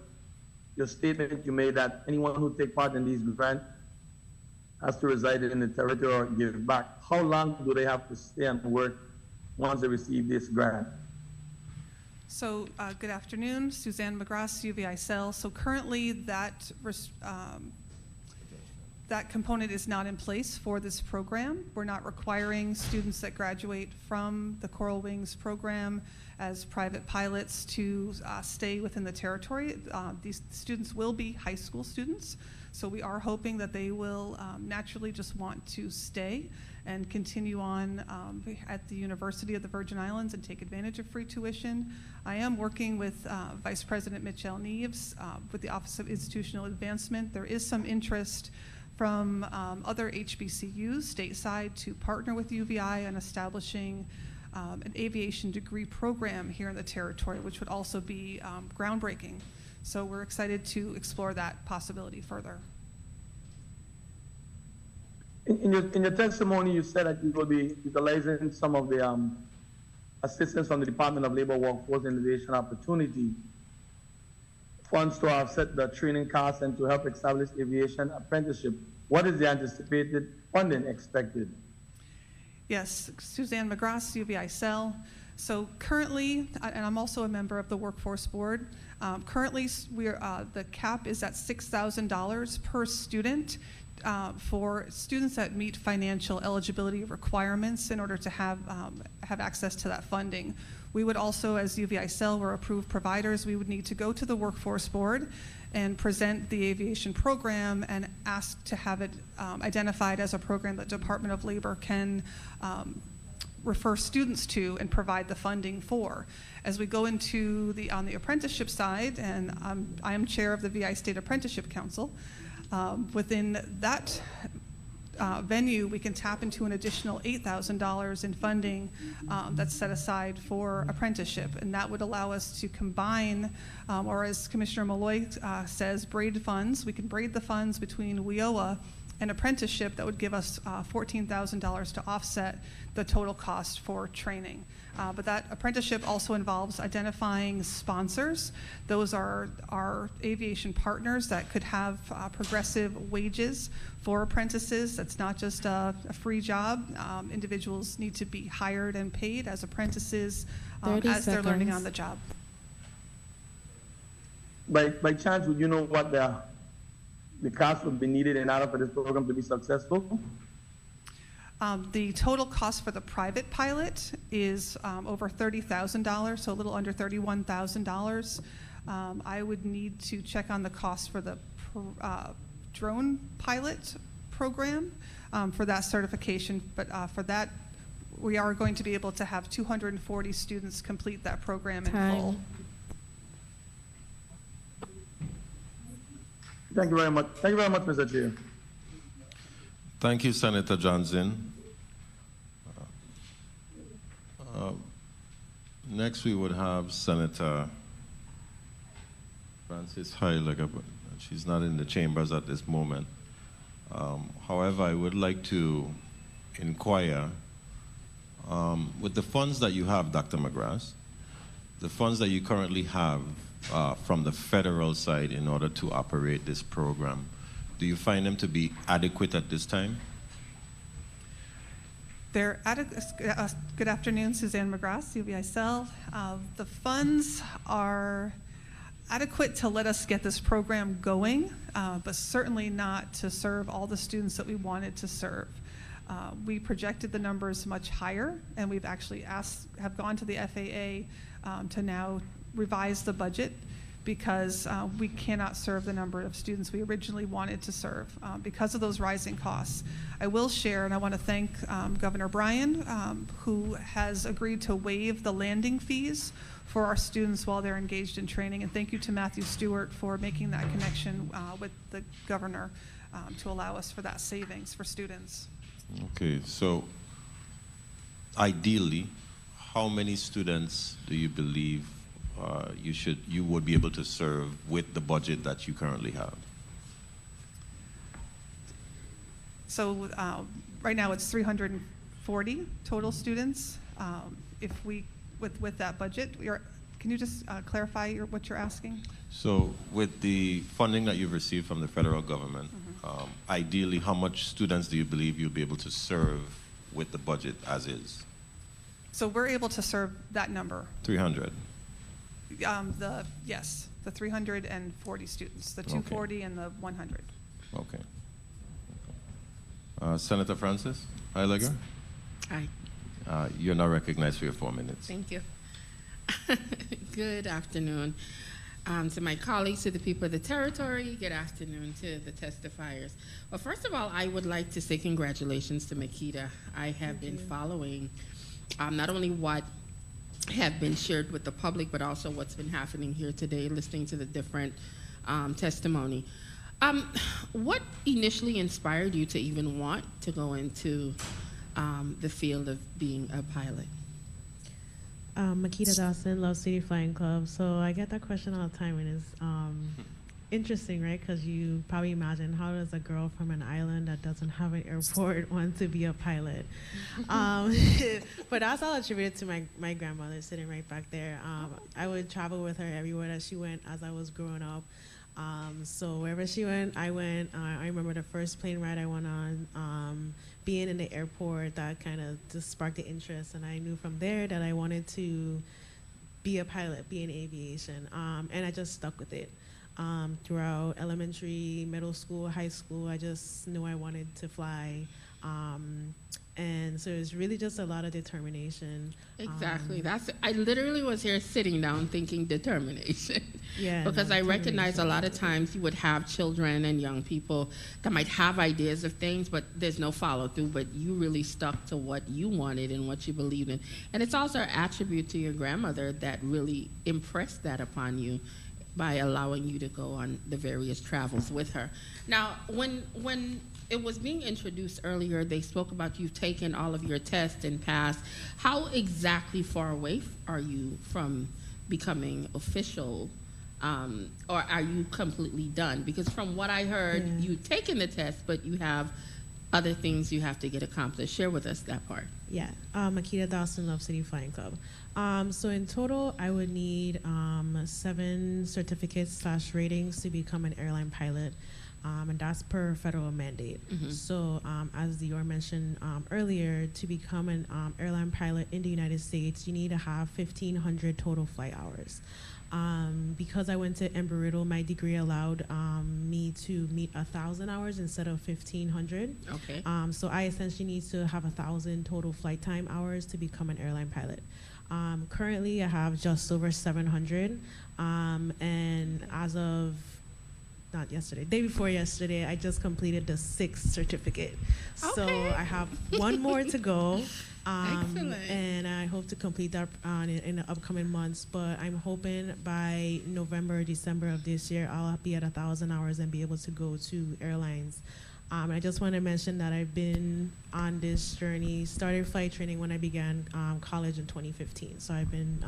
your statements you made that anyone who take part in these grants has to reside in the territory or give back. How long do they have to stay and work once they receive this grant? So good afternoon, Suzanne McGrath, UVI Cell. So currently that that component is not in place for this program. We're not requiring students that graduate from the Coral Wings program as private pilots to stay within the territory. These students will be high school students, so we are hoping that they will naturally just want to stay and continue on at the University of the Virgin Islands and take advantage of free tuition. I am working with Vice President Mitchell Neves with the Office of Institutional Advancement. There is some interest from other HBCUs stateside to partner with UVI on establishing an aviation degree program here in the territory, which would also be groundbreaking. So we're excited to explore that possibility further. In your testimony, you said that you will be utilizing some of the assistance from the Department of Labor Workforce and Innovation Opportunity funds to offset the training costs and to help establish aviation apprenticeship. What is the anticipated funding expected? Yes, Suzanne McGrath, UVI Cell. So currently, and I'm also a member of the Workforce Board, currently the cap is at $6,000 per student for students that meet financial eligibility requirements in order to have access to that funding. We would also, as UVI Cell, we're approved providers, we would need to go to the Workforce Board and present the aviation program and ask to have it identified as a program that Department of Labor can refer students to and provide the funding for. As we go into on the apprenticeship side, and I am chair of the VI State Apprenticeship Council, within that venue, we can tap into an additional $8,000 in funding that's set aside for apprenticeship, and that would allow us to combine, or as Commissioner Malloy says, braid funds. We can braid the funds between WIOA and apprenticeship that would give us $14,000 to offset the total cost for training. But that apprenticeship also involves identifying sponsors. Those are our aviation partners that could have progressive wages for apprentices. That's not just a free job. Individuals need to be hired and paid as apprentices as they're learning on the job. By chance, would you know what the cost would be needed in order for this program to be successful? The total cost for the private pilot is over $30,000, so a little under $31,000. I would need to check on the cost for the drone pilot program for that certification, but for that, we are going to be able to have 240 students complete that program in full. Thank you very much. Thank you very much, Mr. Chair. Thank you, Senator Johnson. Next, we would have Senator Frances Heiliger, but she's not in the chambers at this moment. However, I would like to inquire, with the funds that you have, Dr. McGrath, the funds that you currently have from the federal side in order to operate this program, do you find them to be adequate at this time? They're good afternoon, Suzanne McGrath, UVI Cell. The funds are adequate to let us get this program going, but certainly not to serve all the students that we wanted to serve. We projected the numbers much higher, and we've actually have gone to the FAA to now revise the budget because we cannot serve the number of students we originally wanted to serve because of those rising costs. I will share, and I want to thank Governor Bryan, who has agreed to waive the landing fees for our students while they're engaged in training. And thank you to Matthew Stewart for making that connection with the governor to allow us for that savings for students. Okay, so ideally, how many students do you believe you would be able to serve with the budget that you currently have? So right now it's 340 total students. If we, with that budget, can you just clarify what you're asking? So with the funding that you've received from the federal government, ideally, how much students do you believe you'll be able to serve with the budget as is? So we're able to serve that number. 300. Yes, the 340 students, the 240 and the 100. Okay. Senator Francis Heiliger. Hi. You're now recognized for your 4 minutes. Thank you. Good afternoon. To my colleagues, to the people of the territory, good afternoon to the testifiers. Well, first of all, I would like to say congratulations to Makita. I have been following not only what have been shared with the public, but also what's been happening here today, listening to the different testimony. What initially inspired you to even want to go into the field of being a pilot? Makita Dawson, Love City Flying Club. So I get that question all the time, and it's interesting, right? Because you probably imagine, how does a girl from an island that doesn't have an airport want to be a pilot? But that's all attributed to my grandmother sitting right back there. I would travel with her everywhere that she went as I was growing up. So wherever she went, I went. I remember the first plane ride I went on, being in the airport, that kind of just sparked the interest, and I knew from there that I wanted to be a pilot, be in aviation, and I just stuck with it. Throughout elementary, middle school, high school, I just knew I wanted to fly. And so it was really just a lot of determination. Exactly. I literally was here sitting down thinking determination. Yeah. Because I recognize a lot of times you would have children and young people that might have ideas of things, but there's no follow through, but you really stuck to what you wanted and what you believed in. And it's also an attribute to your grandmother that really impressed that upon you by allowing you to go on the various travels with her. Now, when it was being introduced earlier, they spoke about you taking all of your tests and passed. How exactly far away are you from becoming official, or are you completely done? Because from what I heard, you've taken the test, but you have other things you have to get accomplished. Share with us that part. Yeah, Makita Dawson, Love City Flying Club. So in total, I would need 7 certificates/ratings to become an airline pilot. And that's per federal mandate. So as Dior mentioned earlier, to become an airline pilot in the United States, you need to have 1,500 total flight hours. Because I went to Embry-Riddle, my degree allowed me to meet 1,000 hours instead of 1,500. Okay. So I essentially need to have 1,000 total flight time hours to become an airline pilot. Currently, I have just over 700, and as of not yesterday, day before yesterday, I just completed the 6th certificate. Okay. So I have one more to go. Excellent. And I hope to complete that in the upcoming months. But I'm hoping by November or December of this year, I'll be at 1,000 hours and be able to go to airlines. I just want to mention that I've been on this journey, started flight training when I began college in 2015. So I've been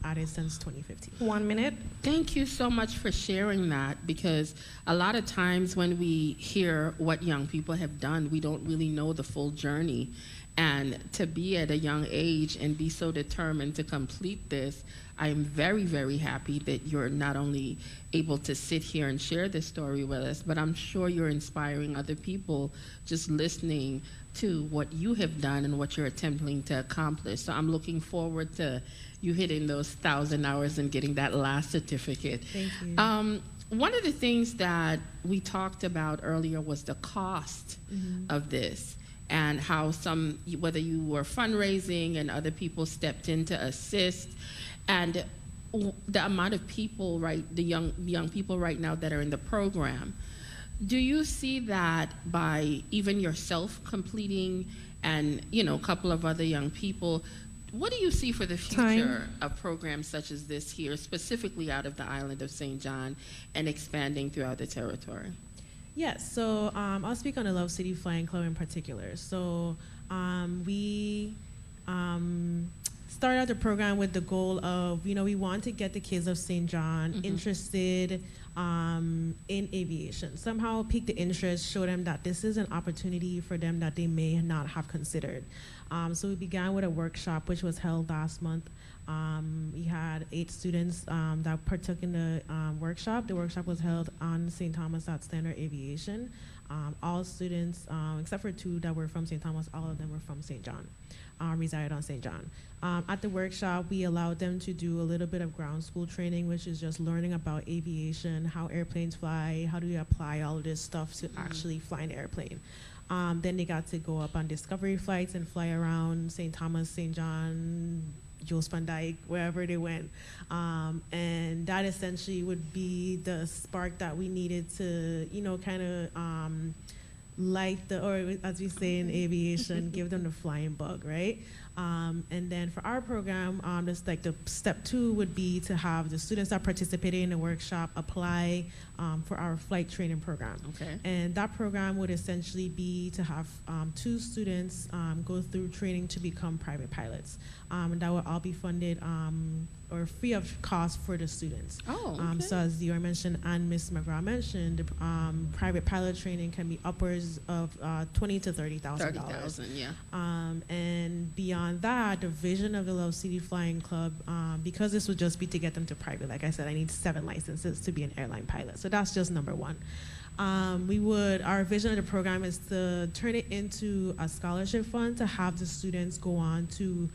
at it since 2015. 1 minute. Thank you so much for sharing that, because a lot of times when we hear what young people have done, we don't really know the full journey. And to be at a young age and be so determined to complete this, I am very, very happy that you're not only able to sit here and share this story with us, but I'm sure you're inspiring other people just listening to what you have done and what you're attempting to accomplish. So I'm looking forward to you hitting those 1,000 hours and getting that last certificate. Thank you. One of the things that we talked about earlier was the cost of this, and how whether you were fundraising and other people stepped in to assist, and the amount of people, the young people right now that are in the program. Do you see that by even yourself completing and, a couple of other young people, what do you see for the future of programs such as this here, specifically out of the island of St. John and expanding throughout the territory? Yes, so I'll speak on the Love City Flying Club in particular. So we started out the program with the goal of, we want to get the kids of St. John interested in aviation. Somehow pique the interest, show them that this is an opportunity for them that they may not have considered. So we began with a workshop which was held last month. We had 8 students that partook in the workshop. The workshop was held on St. Thomas at Standard Aviation. All students, except for 2 that were from St. Thomas, all of them were from St. John, resided on St. John. At the workshop, we allowed them to do a little bit of ground school training, which is just learning about aviation, how airplanes fly, how do you apply all of this stuff to actually fly an airplane. Then they got to go up on discovery flights and fly around St. Thomas, St. John, Jules Van Dyke, wherever they went. And that essentially would be the spark that we needed to, kind of light or as we say in aviation, give them the flying bug, right? And then for our program, just like the step 2 would be to have the students that participated in the workshop apply for our flight training program. Okay. And that program would essentially be to have 2 students go through training to become private pilots. And that will all be funded or free of cost for the students. Oh, okay. So as Dior mentioned and Ms. McGraw mentioned, private pilot training can be upwards of $20,000 to $30,000. $30,000, yeah. And beyond that, the vision of the Love City Flying Club, because this would just be to get them to private, like I said, I need 7 licenses to be an airline pilot. So that's just number 1. Our vision of the program is to turn it into a scholarship fund to have the students go on to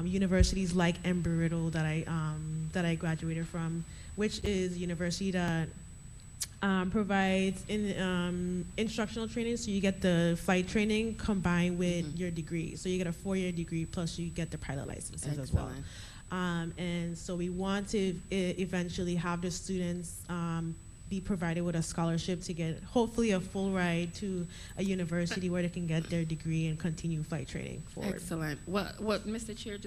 universities like Embry-Riddle that I graduated from, which is a university that provides instructional training. So you get the flight training combined with your degree. So you get a 4-year degree plus you get the pilot licenses as well. And so we want to eventually have the students be provided with a scholarship to get hopefully a full ride to a university where they can get their degree and continue flight training forward. Excellent. Well, Mr. Chair,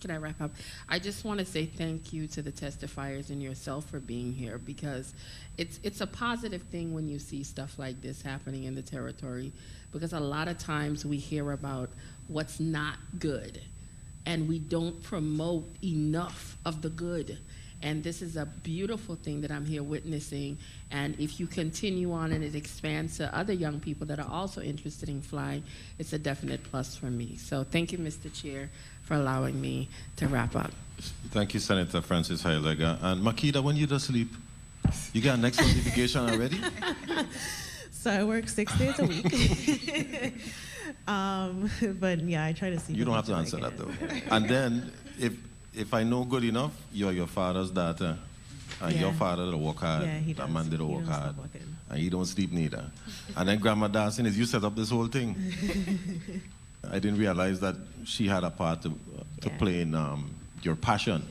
can I wrap up? I just want to say thank you to the testifiers and yourself for being here, because it's a positive thing when you see stuff like this happening in the territory, because a lot of times we hear about what's not good and we don't promote enough of the good. And this is a beautiful thing that I'm here witnessing. And if you continue on and it expands to other young people that are also interested in flying, it's a definite plus for me. So thank you, Mr. Chair, for allowing me to wrap up. Thank you, Senator Francis Heilega. And Makita, when you do sleep, you got next certification already? So I work 6 days a week. But yeah, I try to see. You don't have to answer that though. And then if I know good enough, you're your father's daughter, and your father will work hard. Yeah, he does. That man did work hard. Working. And he don't sleep neither. And then Grandma Dawson is you set up this whole thing. I didn't realize that she had a part to play in your passion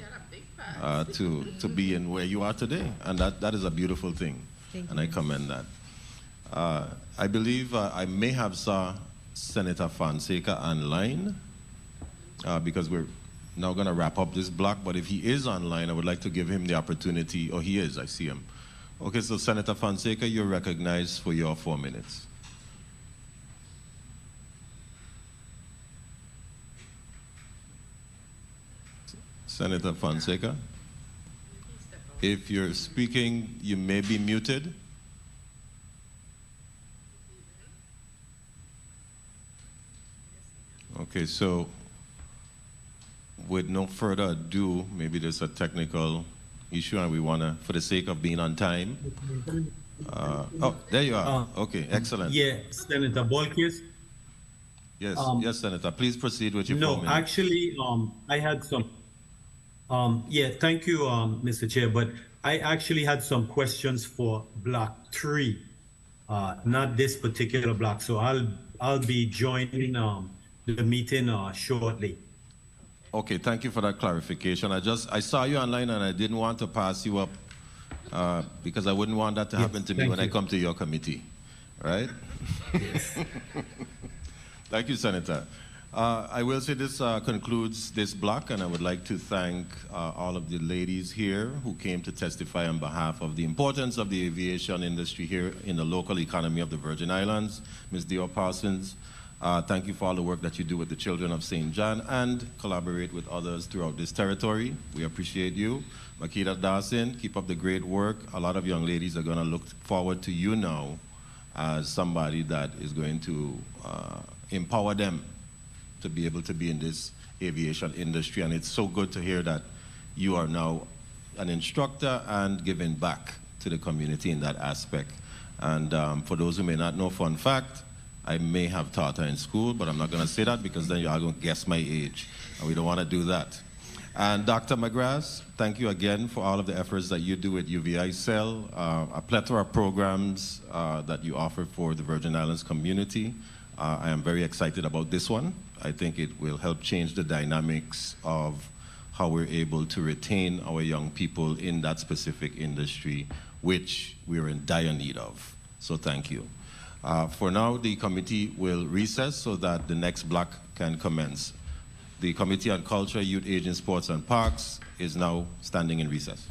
to be in where you are today. And that is a beautiful thing. And I commend that. I believe I may have saw Senator Fonseca online because we're now going to wrap up this block, but if he is online, I would like to give him the opportunity. Oh, he is. I see him. Okay, so Senator Fonseca, you're recognized for your 4 minutes. Senator Fonseca, if you're speaking, you may be muted. Okay, so with no further ado, maybe there's a technical issue and we want to, for the sake of being on time. Oh, there you are. Okay, excellent. Yeah, Senator Bolkis. Yes, yes, Senator. Please proceed with your 4 minutes. No, actually, I had some, yeah, thank you, Mr. Chair, but I actually had some questions for Block 3, not this particular block. So I'll be joining the meeting shortly. Okay, thank you for that clarification. I saw you online and I didn't want to pass you up because I wouldn't want that to happen to me when I come to your committee, right? Yes. Thank you, Senator. I will say this concludes this block, and I would like to thank all of the ladies here who came to testify on behalf of the importance of the aviation industry here in the local economy of the Virgin Islands. Ms. Dior Parsons, thank you for all the work that you do with the children of St. John and collaborate with others throughout this territory. We appreciate you. Makita Dawson, keep up the great work. A lot of young ladies are going to look forward to you now as somebody that is going to empower them to be able to be in this aviation industry. And it's so good to hear that you are now an instructor and giving back to the community in that aspect. And for those who may not know, fun fact, I may have taught her in school, but I'm not going to say that because then you're going to guess my age, and we don't want to do that. And Dr. McGrath, thank you again for all of the efforts that you do at UVI Cell, a plethora of programs that you offer for the Virgin Islands community. I am very excited about this one. I think it will help change the dynamics of how we're able to retain our young people in that specific industry, which we're in dire need of. So thank you. For now, the committee will recess so that the next block can commence. The Committee on Culture, Youth, Aging, Sports and Parks is now standing in recess.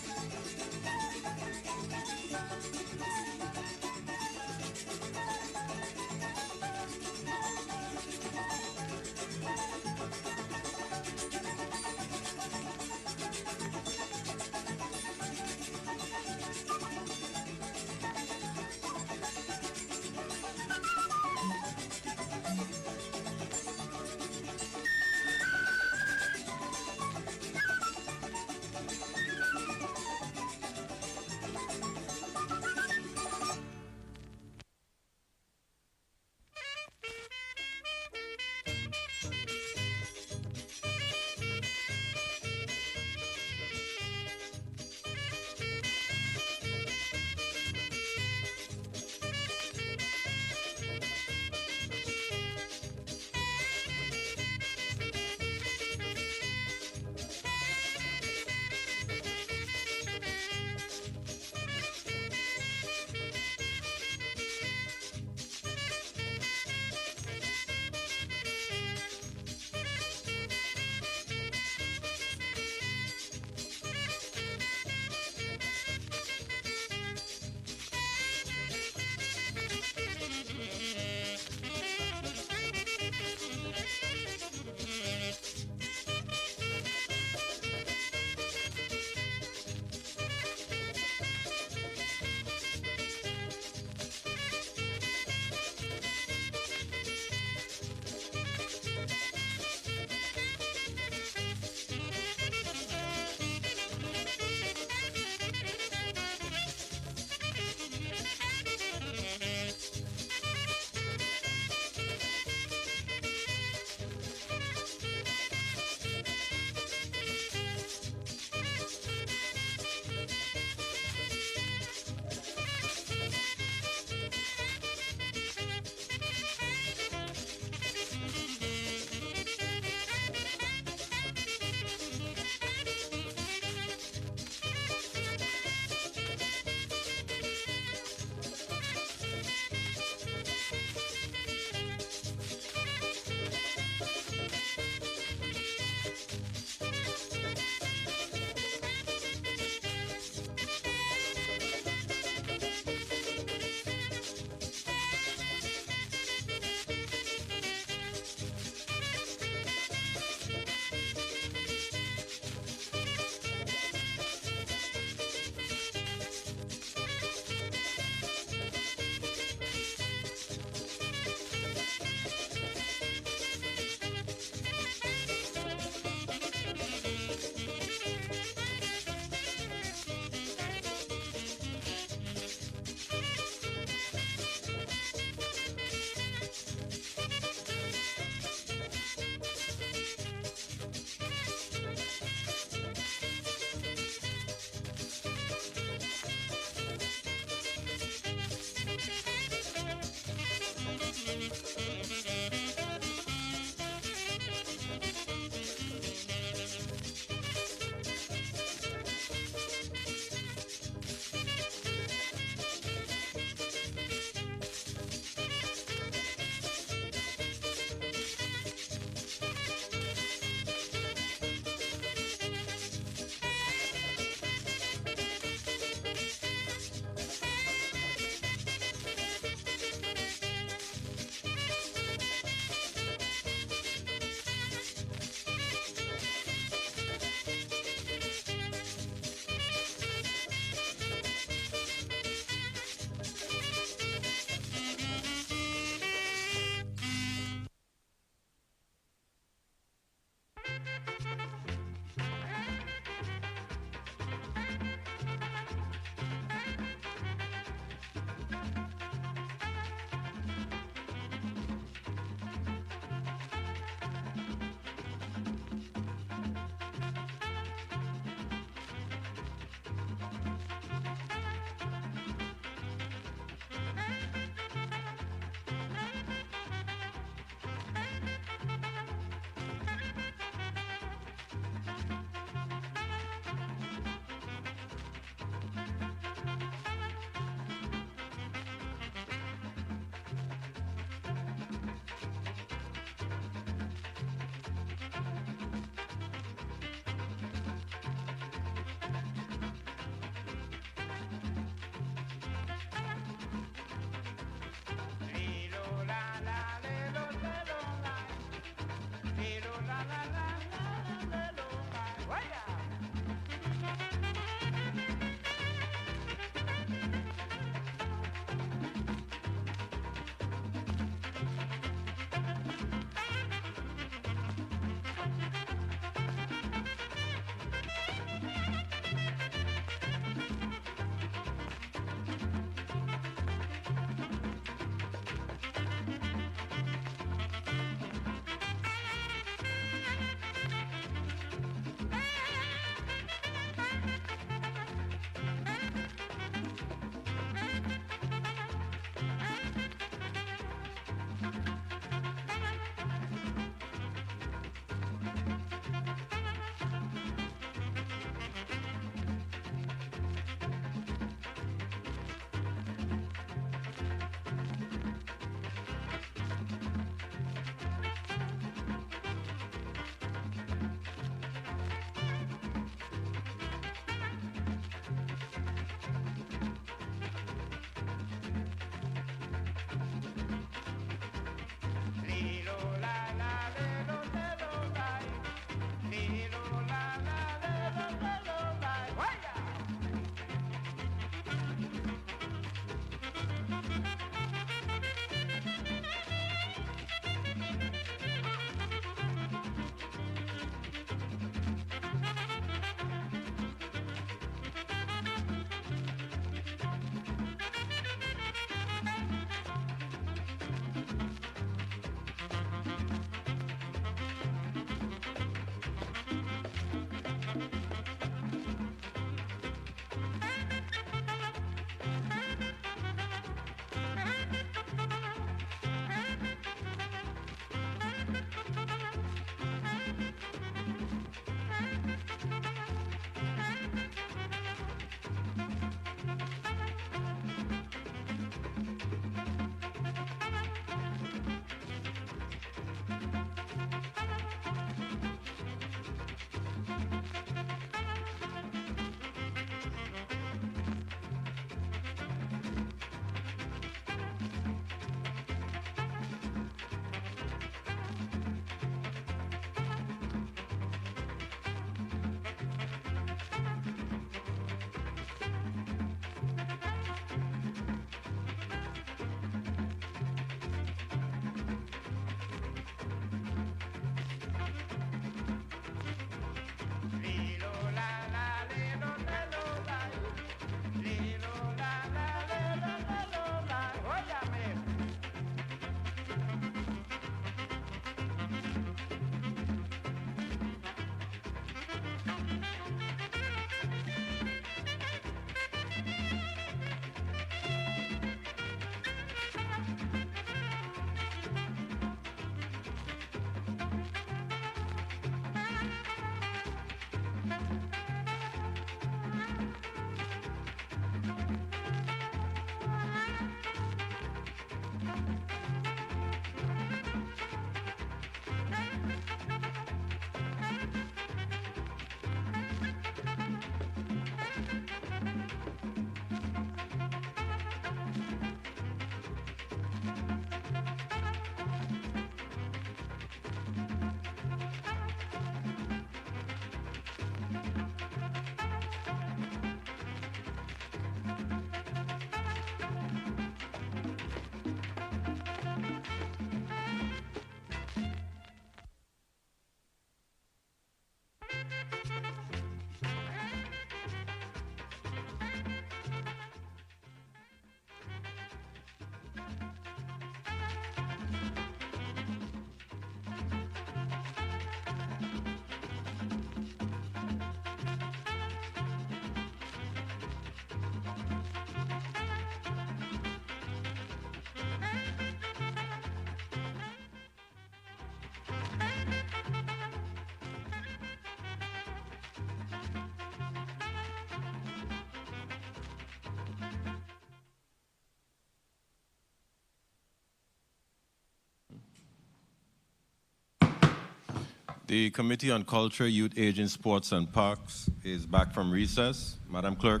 The Committee on Culture, Youth, Aging, Sports, and Parks is back from recess. Madam Clerk,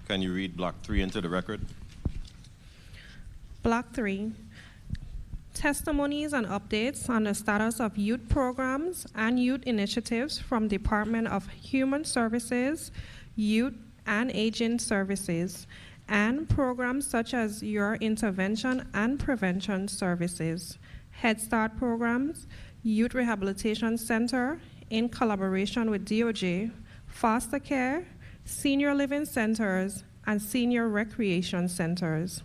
can you read Block 3 into the record? Block 3, testimonies and updates on the status of youth programs and youth initiatives from Department of Human Services, Youth and Aging Services, and programs such as Your Intervention and Prevention Services, Head Start programs, Youth Rehabilitation Center in collaboration with DOJ, foster care, senior living centers, and senior recreation centers.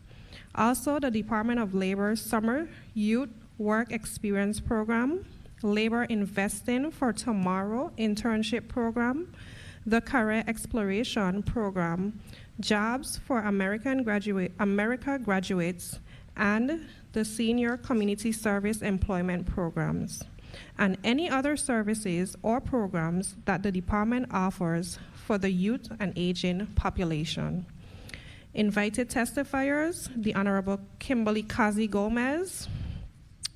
Also, the Department of Labor Summer Youth Work Experience Program, Labor Investing for Tomorrow Internship Program, the Career Exploration Program, Jobs for America Graduates, and the Senior Community Service Employment Programs, and any other services or programs that the department offers for the youth and aging population. Invited testifiers, the Honorable Kimberly Kazi Gomez,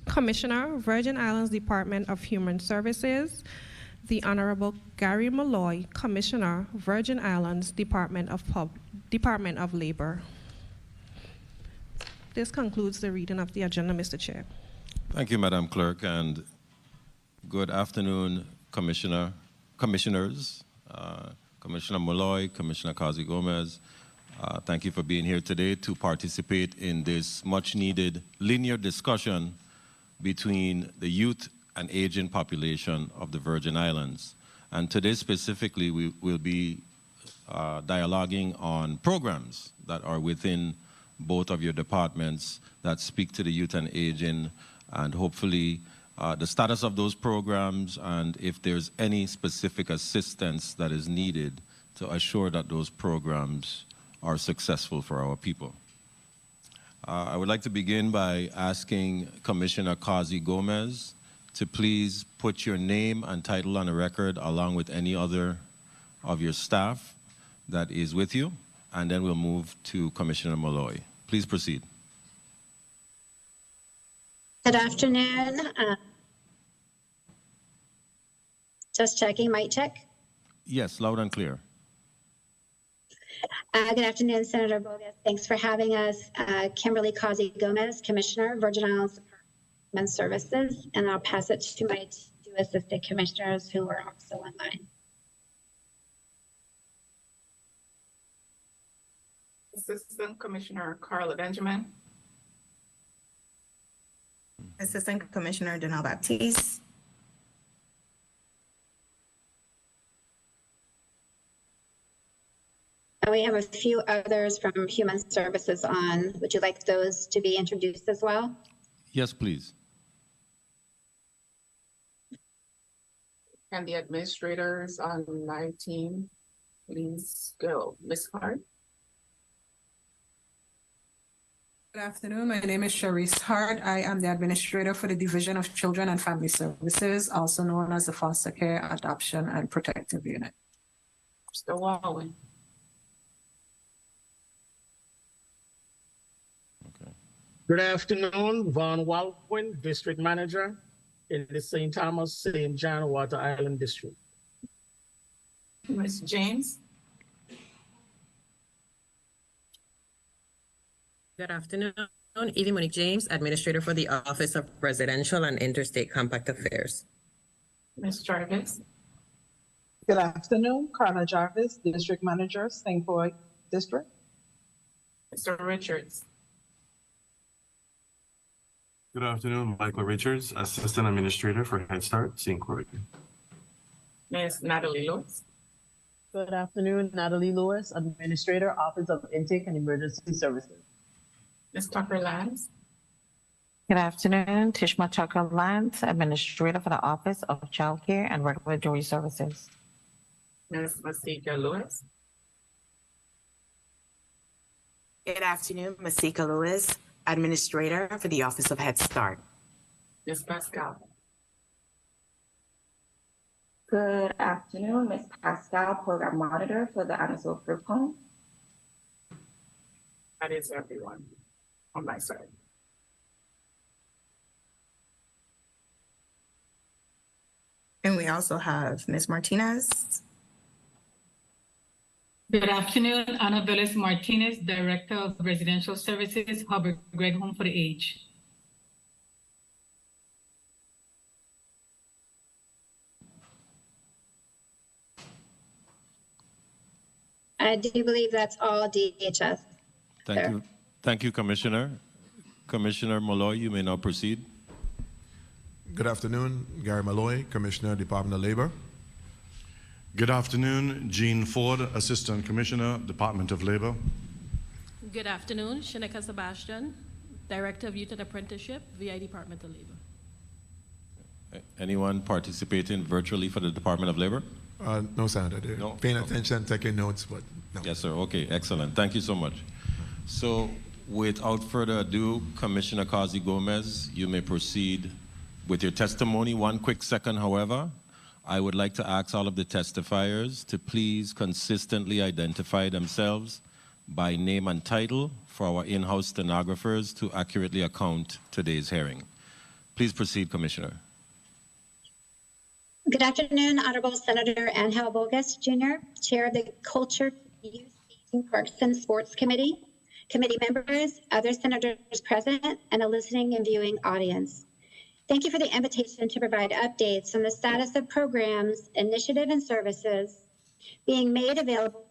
Commissioner, Virgin Islands Department of Human Services, the Honorable Gary Malloy, Commissioner, Virgin Islands Department of Labor. This concludes the reading of the agenda, Mr. Chair. Thank you, Madam Clerk, and good afternoon, commissioners, Commissioner Malloy, Commissioner Kazi Gomez. Thank you for being here today to participate in this much-needed linear discussion between the youth and aging population of the Virgin Islands. And today specifically, we will be dialoguing on programs that are within both of your departments that speak to the youth and aging, and hopefully the status of those programs, and if there's any specific assistance that is needed to assure that those programs are successful for our people. I would like to begin by asking Commissioner Kazi Gomez to please put your name and title on the record along with any other of your staff that is with you, and then we'll move to Commissioner Malloy. Please proceed. Good afternoon. Just checking, mic check. Yes, loud and clear. Good afternoon, Senator Bogus. Thanks for having us. Kimberly Kazi Gomez, Commissioner, Virgin Islands Department of Services, and I'll pass it to my two assistant commissioners who are also online. Assistant Commissioner Carla Benjamin. Assistant Commissioner Danelle Baptiste. We have a few others from Human Services on. Would you like those to be introduced as well? Yes, please. And the administrators on my team, please go. Ms. Hart. Good afternoon. My name is Sharice Hart. I am the administrator for the Division of Children and Family Services, also known as the Foster Care, Adoption, and Protective Unit. Mr. Wallen. Good afternoon, Von Walwin, District Manager in the St. Thomas, St. John Water Island District. Ms. James. Good afternoon, Evie Monique James, Administrator for the Office of Residential and Interstate Compact Affairs. Ms. Jarvis. Good afternoon, Carla Jarvis, District Manager, St. Croix District. Mr. Richards. Good afternoon, Michael Richards, Assistant Administrator for Head Start, St. Croix. Ms. Natalie Lewis. Good afternoon, Natalie Lewis, Administrator, Office of Intake and Emergency Services. Ms. Tucker Lance. Good afternoon, Tishma Tucker Lance, Administrator for the Office of Child Care and Regulatory Services. Ms. Masika Lewis. Good afternoon, Masika Lewis, Administrator for the Office of Head Start. Ms. Pascal. Good afternoon, Ms. Pascal, Program Monitor for the Annisville Group Home. That is everyone on my side. And we also have Ms. Martinez. Good afternoon, Ana Velez Martinez, Director of Residential Services, Hubbard Gregg Home for the Aged. I do believe that's all DHS. Thank you. Thank you, Commissioner. Commissioner Malloy, you may now proceed. Good afternoon, Gary Malloy, Commissioner, Department of Labor. Good afternoon, Jean Ford, Assistant Commissioner, Department of Labor. Good afternoon, Shaneka Sebastian, Director of Youth and Apprenticeship, VI Department of Labor. Anyone participating virtually for the Department of Labor? No, Senator. They're No? paying attention, taking notes, but no. Yes, sir. Okay, excellent. Thank you so much. So, without further ado, Commissioner Kazi Gomez, you may proceed with your testimony. One quick second, however. I would like to ask all of the testifiers to please consistently identify themselves by name and title for our in-house stenographers to accurately account today's hearing. Please proceed, Commissioner. Good afternoon, Honorable Senator Angel Bogus Jr., Chair of the Culture, Youth, Aging, Parks, and Sports Committee, committee members, other senators present, and a listening and viewing audience. Thank you for the invitation to provide updates on the status of programs, initiative, and services being made available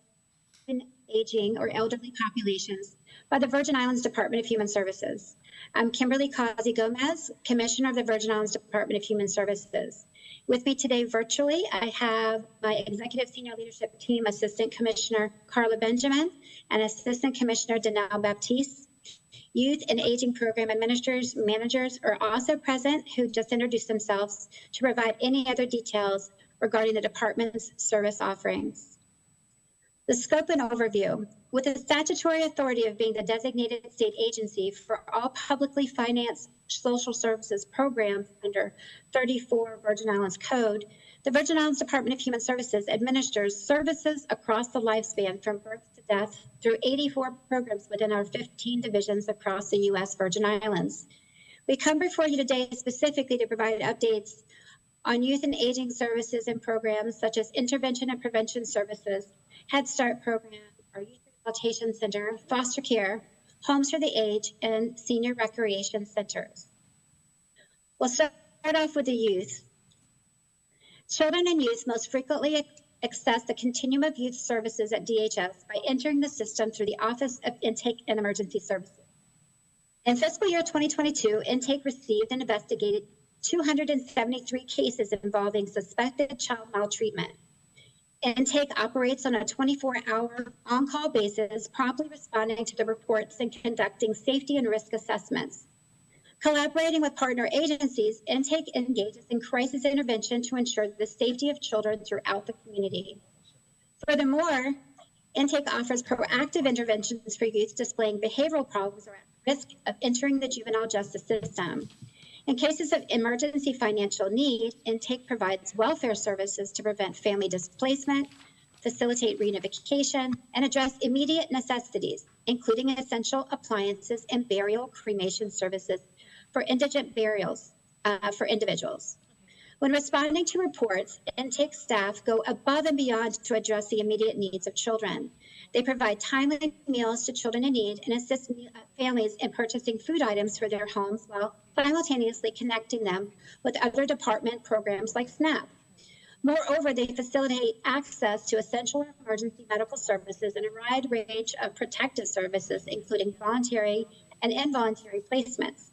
in aging or elderly populations by the Virgin Islands Department of Human Services. I'm Kimberly Kazi Gomez, Commissioner of the Virgin Islands Department of Human Services. With me today virtually, I have my Executive Senior Leadership Team Assistant Commissioner Carla Benjamin and Assistant Commissioner Danelle Baptiste. Youth and Aging Program Administrators, managers are also present who just introduced themselves to provide any other details regarding the department's service offerings. The scope and overview. With the statutory authority of being the designated state agency for all publicly financed social services programs under 34 Virgin Islands Code, the Virgin Islands Department of Human Services administers services across the lifespan from birth to death through 84 programs within our 15 divisions across the U.S. Virgin Islands. We come before you today specifically to provide updates on youth and aging services and programs such as intervention and prevention services, Head Start program, our youth rehabilitation center, foster care, homes for the aged, and senior recreation centers. We'll start off with the youth. Children and youth most frequently access the continuum of youth services at DHS by entering the system through the Office of Intake and Emergency Services. In fiscal year 2022, Intake received and investigated 273 cases involving suspected child maltreatment. Intake operates on a 24-hour on-call basis, promptly responding to the reports and conducting safety and risk assessments. Collaborating with partner agencies, Intake engages in crisis intervention to ensure the safety of children throughout the community. Furthermore, Intake offers proactive interventions for youth displaying behavioral problems or at risk of entering the juvenile justice system. In cases of emergency financial need, Intake provides welfare services to prevent family displacement, facilitate reunification, and address immediate necessities, including essential appliances and burial cremation services for indigent burials for individuals. When responding to reports, Intake staff go above and beyond to address the immediate needs of children. They provide timely meals to children in need and assist families in purchasing food items for their homes while simultaneously connecting them with other department programs like SNAP. Moreover, they facilitate access to essential emergency medical services and a wide range of protective services, including voluntary and involuntary placements.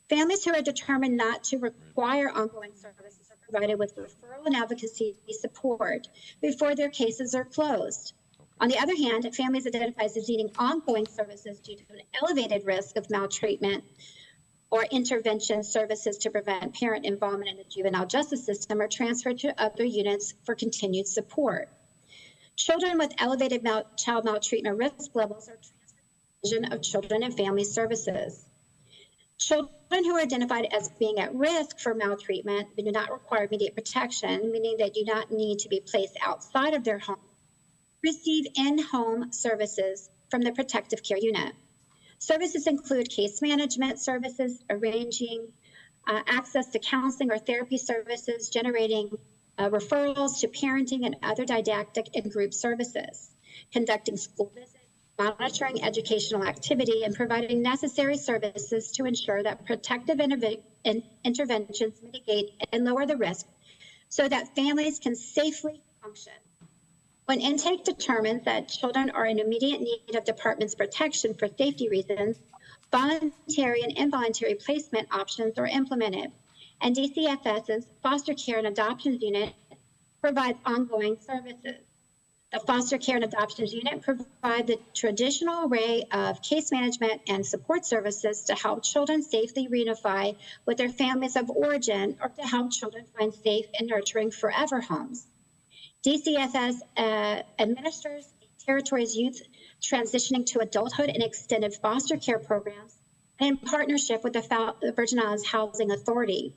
Families who are determined not to require ongoing services are provided with referral and advocacy support before their cases are closed. On the other hand, families identified as needing ongoing services due to an elevated risk of maltreatment or intervention services to prevent parent involvement in the juvenile justice system are transferred to other units for continued support. Children with elevated child maltreatment risk levels are transferred to the Division of Children and Family Services. Children who are identified as being at risk for maltreatment but do not require immediate protection, meaning they do not need to be placed outside of their home, receive in-home services from the protective care unit. Services include case management services, arranging access to counseling or therapy services, generating referrals to parenting and other didactic and group services, conducting school visits, monitoring educational activity, and providing necessary services to ensure that protective interventions mitigate and lower the risk so that families can safely function. When intake determines that children are in immediate need of department's protection for safety reasons, voluntary and involuntary placement options are implemented, and DCFS's Foster Care and Adoptions Unit provides ongoing services. The Foster Care and Adoptions Unit provides the traditional array of case management and support services to help children safely reunify with their families of origin or to help children find safe and nurturing forever homes. DCFS administers the territory's youth transitioning to adulthood and extended foster care programs, and in partnership with the Virgin Islands Housing Authority.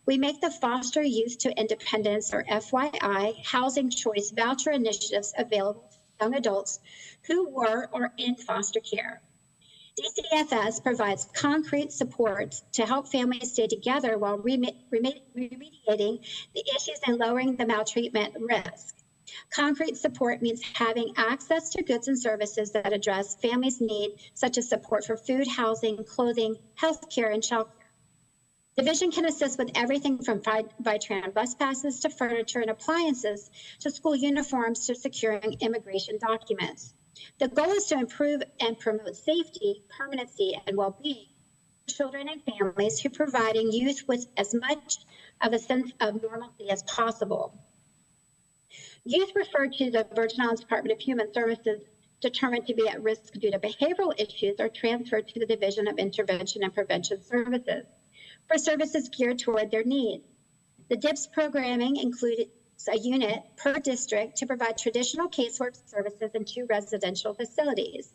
We make the Foster Youth to Independence, or FYI, housing choice voucher initiatives available to young adults who were or in foster care. DCFS provides concrete support to help families stay together while remediating the issues and lowering the maltreatment risk. Concrete support means having access to goods and services that address families' needs, such as support for food, housing, clothing, health care, and childcare. Division can assist with everything from Vitran bus passes to furniture and appliances to school uniforms to securing immigration documents. The goal is to improve and promote safety, permanency, and well-being for children and families who providing youth with as much of a sense of normalcy as possible. Youth referred to the Virgin Islands Department of Human Services determined to be at risk due to behavioral issues are transferred to the Division of Intervention and Prevention Services for services geared toward their needs. The DIPS programming included a unit per district to provide traditional casework services in 2 residential facilities,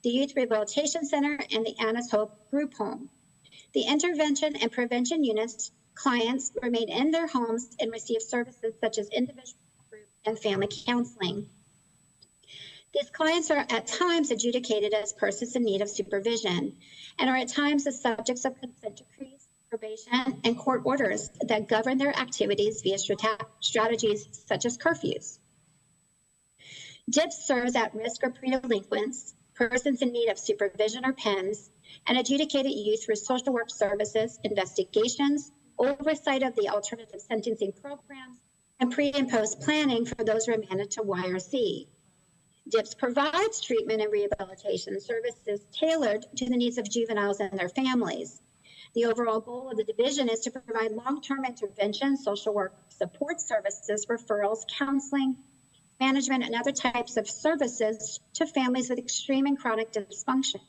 the Youth Rehabilitation Center and the Anna's Hope Group Home. The intervention and prevention units clients remain in their homes and receive services such as individual, group, and family counseling. These clients are at times adjudicated as persons in need of supervision and are at times the subjects of consent decrees, probation, and court orders that govern their activities via strategies such as curfews. DIPS serves at-risk or pre-delinquents, persons in need of supervision or PENS, and adjudicated youth through social work services, investigations, oversight of the alternative sentencing programs, and pre- and post-planning for those remanded to YRC. DIPS provides treatment and rehabilitation services tailored to the needs of juveniles and their families. The overall goal of the division is to provide long-term intervention, social work support services, referrals, counseling, management, and other types of services to families with extreme and chronic dysfunction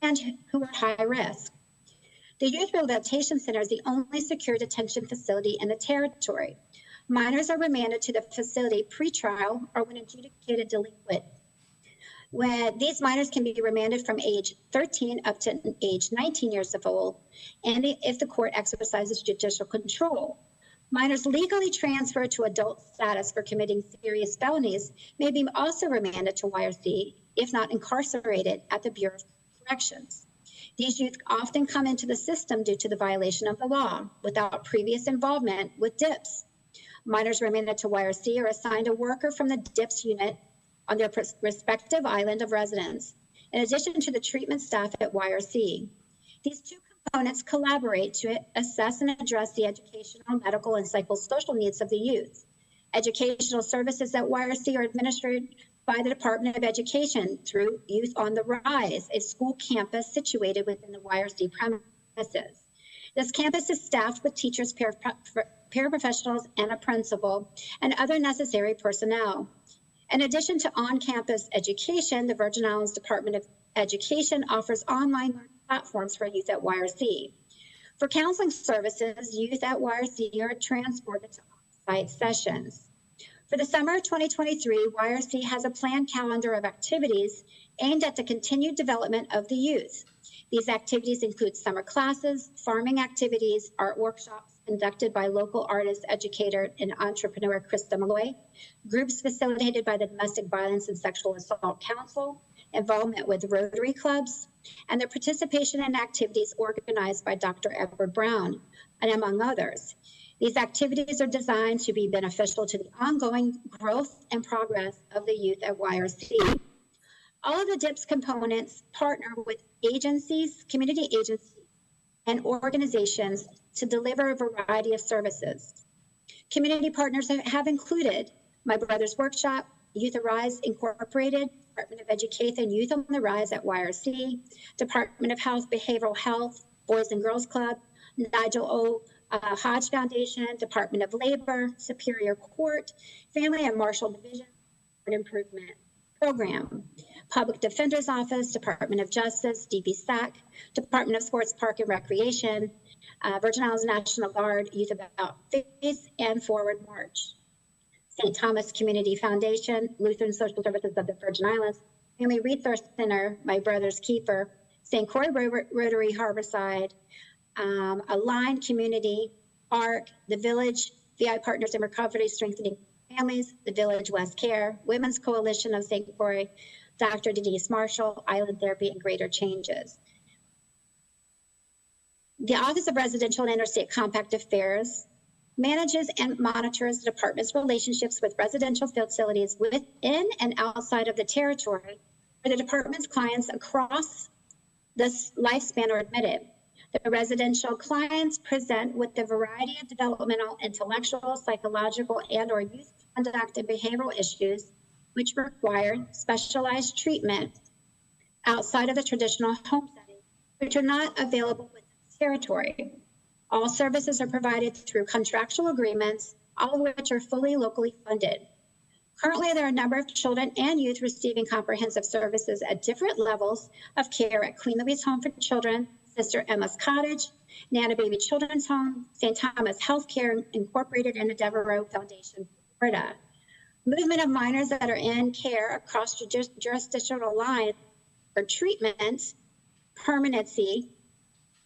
and who are high risk. The Youth Rehabilitation Center is the only secure detention facility in the territory. Minors are remanded to the facility pre-trial or when adjudicated delinquent. When these minors can be remanded from age 13 up to age 19 years of old, and if the court exercises judicial control. Minors legally transferred to adult status for committing serious felonies may be also remanded to YRC, if not incarcerated at the Bureau of Corrections. These youth often come into the system due to the violation of the law without previous involvement with DIPS. Minors remanded to YRC are assigned a worker from the DIPS unit on their respective island of residence, in addition to the treatment staff at YRC. These 2 components collaborate to assess and address the educational, medical, and psychosocial needs of the youth. Educational services at YRC are administered by the Department of Education through Youth on the Rise, a school campus situated within the YRC premises. This campus is staffed with teachers, paraprofessionals, and a principal, and other necessary personnel. In addition to on-campus education, the Virgin Islands Department of Education offers online learning platforms for youth at YRC. For counseling services, youth at YRC are transported to on-site sessions. For the summer of 2023, YRC has a planned calendar of activities aimed at the continued development of the youth. These activities include summer classes, farming activities, art workshops conducted by local artist, educator, and entrepreneur Krista Malloy, groups facilitated by the Domestic Violence and Sexual Assault Council, involvement with Rotary clubs, and their participation in activities organized by Dr. Edward Brown, and among others. These activities are designed to be beneficial to the ongoing growth and progress of the youth at YRC. All of the DIPS components partner with agencies, community agencies, and organizations to deliver a variety of services. Community partners have included My Brother's Workshop, Youth Arise Incorporated, Department of Education Youth on the Rise at YRC, Department of Health, Behavioral Health, Boys and Girls Club, Nigel O. Hodge Foundation, Department of Labor, Superior Court, Family and Marshall Division Improvement Program, Public Defender's Office, Department of Justice, DPSAC, Department of Sports, Park and Recreation, Virgin Islands National Guard, Youth About Face, and Forward March. St. Thomas Community Foundation, Lutheran Social Services of the Virgin Islands, Family Resource Center, My Brother's Keeper, St. Croix Rotary Harborside, Aligned Community, ARC, The Village, VI Partners in Recovery, Strengthening Families, The Village West Care, Women's Coalition of St. Croix, Dr. Denise Marshall, Island Therapy, and Greater Changes. The Office of Residential and Interstate Compact Affairs manages and monitors the department's relationships with residential facilities within and outside of the territory where the department's clients across this lifespan are admitted. The residential clients present with a variety of developmental, intellectual, psychological, and/or youth conduct and behavioral issues which require specialized treatment outside of the traditional home setting, which are not available within the territory. All services are provided through contractual agreements, all of which are fully locally funded. Currently, there are a number of children and youth receiving comprehensive services at different levels of care at Queen Louise Home for Children, Sister Emma's Cottage, Nana Baby Children's Home, St. Thomas Healthcare Incorporated, and the Devereaux Foundation, Florida. Movement of minors that are in care across jurisdictional lines for treatment, permanency,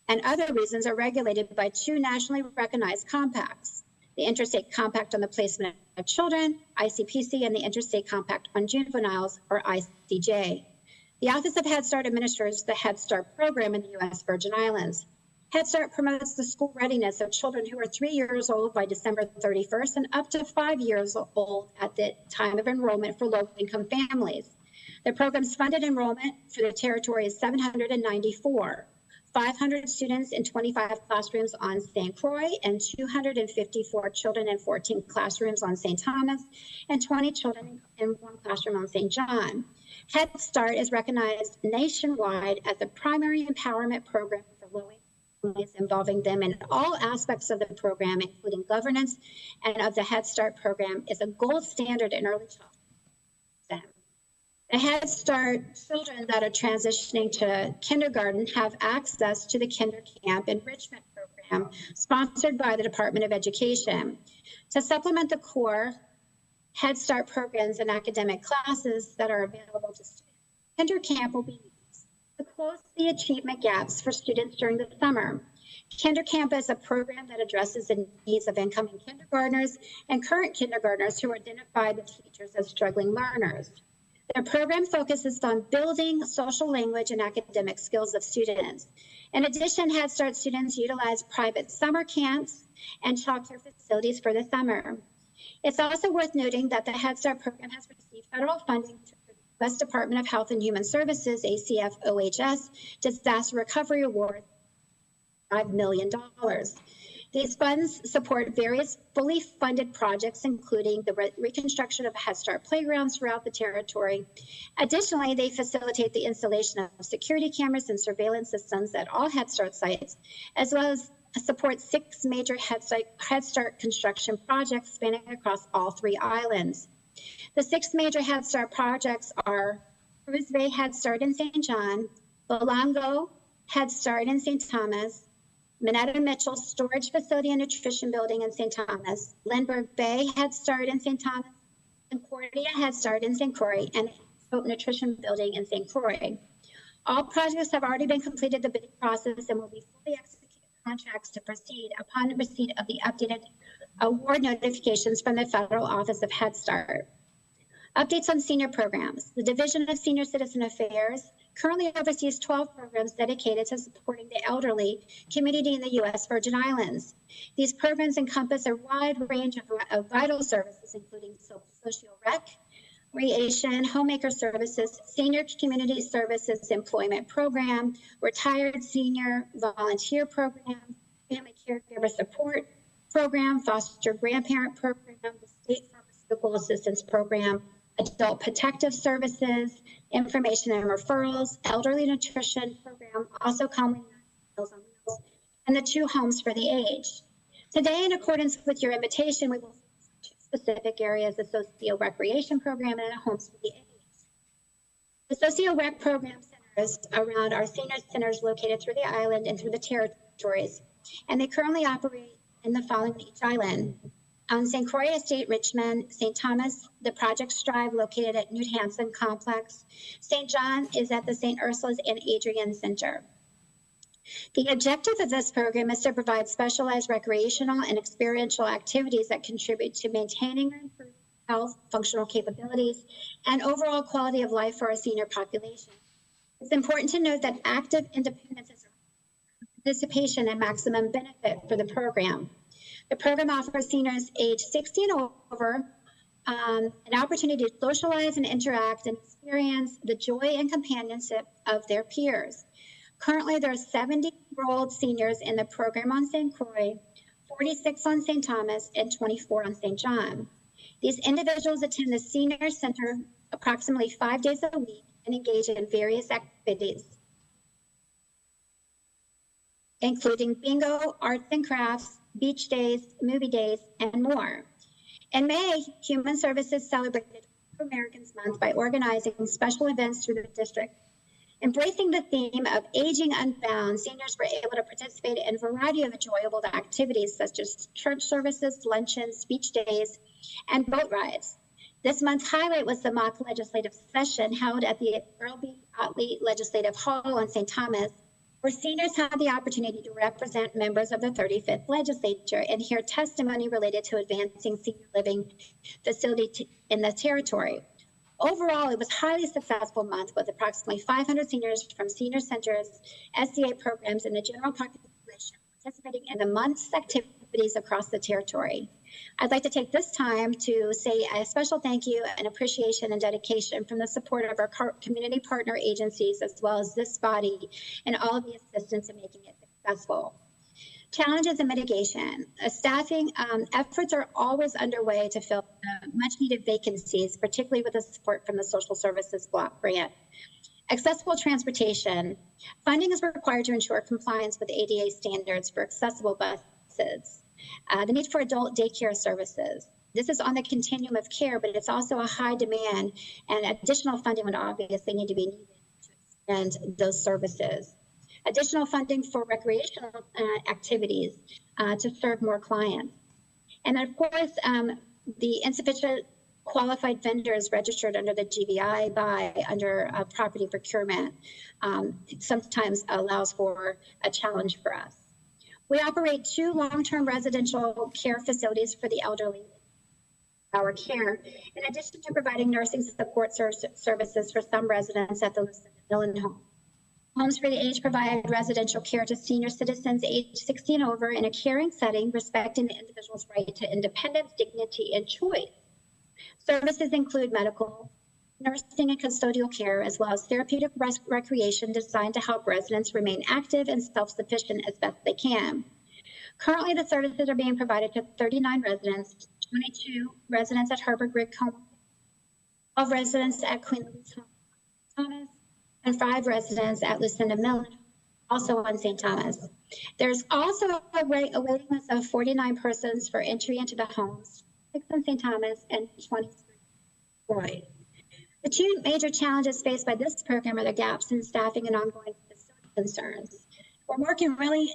and other reasons are regulated by two nationally recognized compacts, the Interstate Compact on the Placement of Children, ICPC, and the Interstate Compact on Juveniles, or ICJ. The Office of Head Start administers the Head Start program in the U.S. Virgin Islands. Head Start promotes the school readiness of children who are 3 years old by December 31st and up to 5 years old at the time of enrollment for low-income families. The program's funded enrollment for the territory is 794. 500 students in 25 classrooms on St. Croix, and 254 children in 14 classrooms on St. Thomas, and 20 children in 1 classroom on St. John. Head Start is recognized nationwide as the primary empowerment program for low-income families, involving them in all aspects of the program, including governance, and of the Head Start program is a gold standard in early childhood. The Head Start children that are transitioning to kindergarten have access to the Kinder Camp Enrichment Program sponsored by the Department of Education. To supplement the core Head Start programs and academic classes that are available to students, Kinder Camp will be used to close the achievement gaps for students during the summer. Kinder Camp is a program that addresses the needs of incoming kindergartners and current kindergartners who identify the teachers as struggling learners. Their program focuses on building social language and academic skills of students. In addition, Head Start students utilize private summer camps and childcare facilities for the summer. It's also worth noting that the Head Start program has received federal funding through the U.S. Department of Health and Human Services, ACF OHS, Disaster Recovery Award, $5 million. These funds support various fully funded projects, including the reconstruction of Head Start playgrounds throughout the territory. Additionally, they facilitate the installation of security cameras and surveillance systems at all Head Start sites, as well as support 6 major Head Start construction projects spanning across all 3 islands. The 6 major Head Start projects are Cruz Bay Head Start in St. John, Belango Head Start in St. Thomas, Minetta Mitchell Storage Facility and Nutrition Building in St. Thomas, Lindbergh Bay Head Start in St. Thomas, Concordia Head Start in St. Croix, and Hope Nutrition Building in St. Croix. All projects have already been completed the bidding process and will be fully executed contracts to proceed upon receipt of the updated award notifications from the Federal Office of Head Start. Updates on senior programs. The Division of Senior Citizen Affairs currently oversees 12 programs dedicated to supporting the elderly community in the U.S. Virgin Islands. These programs encompass a wide range of vital services, including social rec, recreation, homemaker services, senior community services employment program, retired senior volunteer program, family caregiver support program, foster grandparent program, the state pharmaceutical assistance program, adult protective services, information and referrals, elderly nutrition program, also commonly known as Meals on Wheels, and the 2 homes for the aged. Today, in accordance with your invitation, we will focus on 2 specific areas, the socio-recreation program and a homes for the aged. The socio-rec program centers around our senior centers located through the island and through the territories, and they currently operate in the following each island. On St. Croix Estate, Richmond, St. Thomas, the Project Strive located at Newt Hansen Complex. St. John is at the St. Ursula's and Adrian Center. The objective of this program is to provide specialized recreational and experiential activities that contribute to maintaining and improving health, functional capabilities, and overall quality of life for our senior population. It's important to note that active independence is participation and maximum benefit for the program. The program offers seniors age 60 and over an opportunity to socialize and interact and experience the joy and companionship of their peers. Currently, there are 70 enrolled seniors in the program on St. Croix, 46 on St. Thomas, and 24 on St. John. These individuals attend the Senior Center approximately 5 days a week and engage in various activities, including bingo, arts and crafts, beach days, movie days, and more. In May, Human Services celebrated Americans Month by organizing special events through the district. Embracing the theme of Aging Unbound, seniors were able to participate in a variety of enjoyable activities such as church services, luncheons, beach days, and boat rides. This month's highlight was the mock legislative session held at the Earl B. Otley Legislative Hall in St. Thomas, where seniors had the opportunity to represent members of the 35th legislature and hear testimony related to advancing senior living facility in the territory. Overall, it was a highly successful month with approximately 500 seniors from senior centers, SCA programs, and the general population participating in the month's activities across the territory. I'd like to take this time to say a special thank you and appreciation and dedication from the support of our community partner agencies, as well as this body, and all of the assistance in making it successful. Challenges and mitigation. Staffing efforts are always underway to fill much needed vacancies, particularly with the support from the Social Services Block Grant. Accessible transportation. Funding is required to ensure compliance with ADA standards for accessible buses. The need for adult daycare services. This is on the continuum of care, but it's also a high demand, and additional funding would obviously need to be needed to extend those services. Additional funding for recreational activities to serve more clients. And then, of course, the insufficient qualified vendors registered under the GVI under property procurement sometimes allows for a challenge for us. We operate 2 long-term residential care facilities for the elderly, our care, in addition to providing nursing support services for some residents at the Lucinda Millen home. Homes for the Aged provide residential care to senior citizens aged 60 and over in a caring setting, respecting the individual's right to independence, dignity, and choice. Services include medical, nursing, and custodial care, as well as therapeutic recreation designed to help residents remain active and self-sufficient as best they can. Currently, the services are being provided to 39 residents, 22 residents at Harbor Grig Home, 12 residents at Queen Louise Home, Thomas, and 5 residents at Lucinda Millen, also on St. Thomas. There's also a waiting list of 49 persons for entry into the homes, 6 on St. Thomas and 23 Croix. The 2 major challenges faced by this program are the gaps in staffing and ongoing facility concerns. We're working really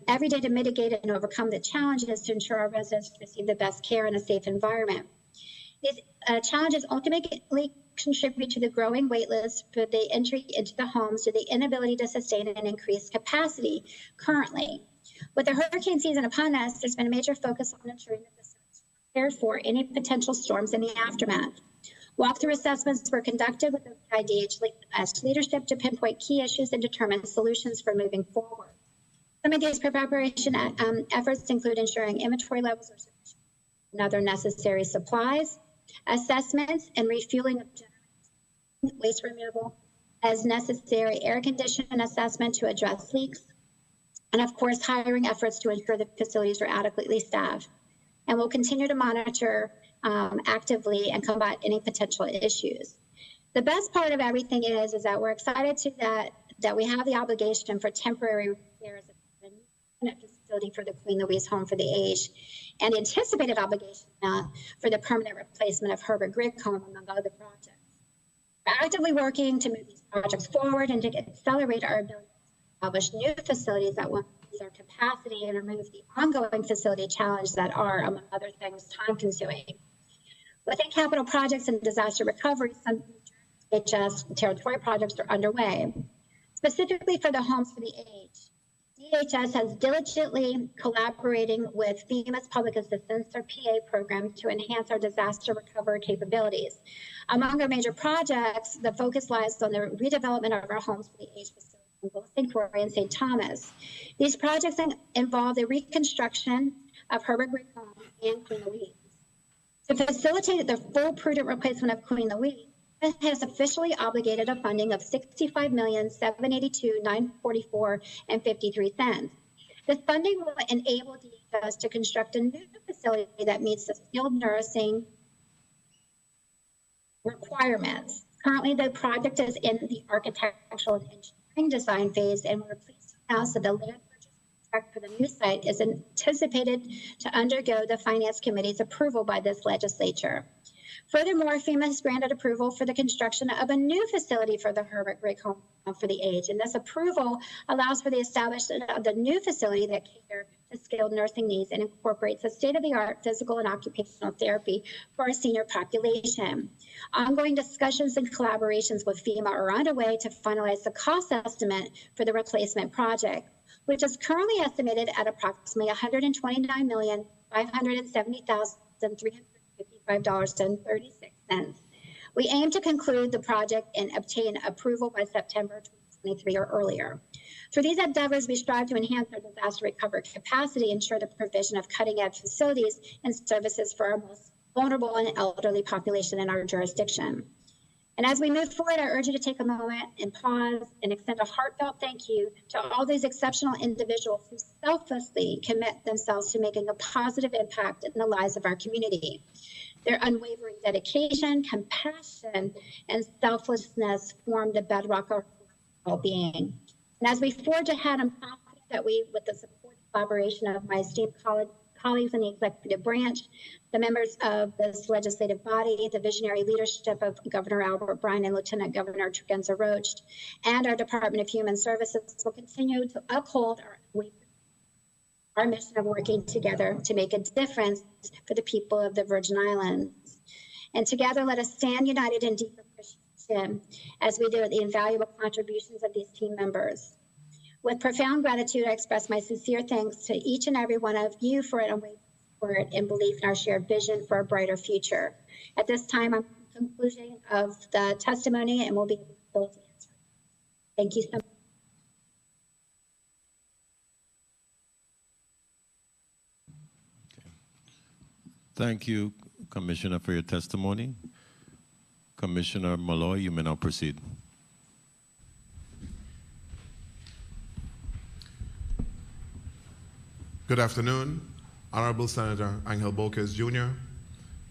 every day to mitigate and overcome the challenges to ensure our residents receive the best care in a safe environment. These challenges ultimately contribute to the growing wait list for the entry into the homes, to the inability to sustain an increased capacity currently. With the hurricane season upon us, there's been a major focus on ensuring that the facilities are prepared for any potential storms in the aftermath. Walkthrough assessments were conducted with OPIDH as leadership to pinpoint key issues and determine solutions for moving forward. Some of these preparation efforts include ensuring inventory levels are sufficient and other necessary supplies, assessments and refueling of waste removal as necessary, air condition assessment to address leaks, and of course, hiring efforts to ensure the facilities are adequately staffed. And we'll continue to monitor actively and combat any potential issues. The best part of everything is that we're excited that we have the obligation for temporary repairs at the facility for the Queen Louise Home for the Aged, and anticipated obligation for the permanent replacement of Herbert Grigg Home, among other projects. We're actively working to move these projects forward and to accelerate our ability to establish new facilities that will increase our capacity and remove the ongoing facility challenges that are, among other things, time-consuming. Within capital projects and disaster recovery, some DHS territory projects are underway. Specifically for the Homes for the Aged, DHS has diligently collaborating with FEMA's Public Assistance, or PA program, to enhance our disaster recovery capabilities. Among our major projects, the focus lies on the redevelopment of our Homes for the Aged facilities in both St. Croix and St. Thomas. These projects involve the reconstruction of Herbert Grigg Home and Queen Louise. To facilitate the full prudent replacement of Queen Louise, it has officially obligated a funding of $65,782,944.53. This funding will enable DHS to construct a new facility that meets the skilled nursing requirements. Currently, the project is in the architectural and engineering design phase, and we're pleased to announce that the land purchase contract for the new site is anticipated to undergo the Finance Committee's approval by this legislature. Furthermore, FEMA has granted approval for the construction of a new facility for the Herbert Grigg Home for the Aged, and this approval allows for the establishment of the new facility that caters to skilled nursing needs and incorporates a state-of-the-art physical and occupational therapy for our senior population. Ongoing discussions and collaborations with FEMA are underway to finalize the cost estimate for the replacement project, which is currently estimated at approximately $129,570,355.36. We aim to conclude the project and obtain approval by September 2023 or earlier. Through these endeavors, we strive to enhance our disaster recovery capacity, ensure the provision of cutting-edge facilities and services for our most vulnerable and elderly population in our jurisdiction. And as we move forward, I urge you to take a moment and pause and extend a heartfelt thank you to all these exceptional individuals who selflessly commit themselves to making a positive impact in the lives of our community. Their unwavering dedication, compassion, and selflessness form the bedrock of our well-being. And as we forge ahead, I'm confident that we, with the support and collaboration of my esteemed colleagues in the executive branch, the members of this legislative body, the visionary leadership of Governor Albert Bryan and Lieutenant Governor Tregenza Roach, and our Department of Human Services, will continue to uphold our mission of working together to make a difference for the people of the Virgin Islands. And together, let us stand united in deep appreciation as we do the invaluable contributions of these team members. With profound gratitude, I express my sincere thanks to each and every one of you for an unwavering support and belief in our shared vision for a brighter future. At this time, I'm at the conclusion of the testimony and will be able to answer. Thank you so much. Thank you, Commissioner, for your testimony. Commissioner Malloy, you may now proceed. Good afternoon, Honorable Senator Angel Bocas Jr.,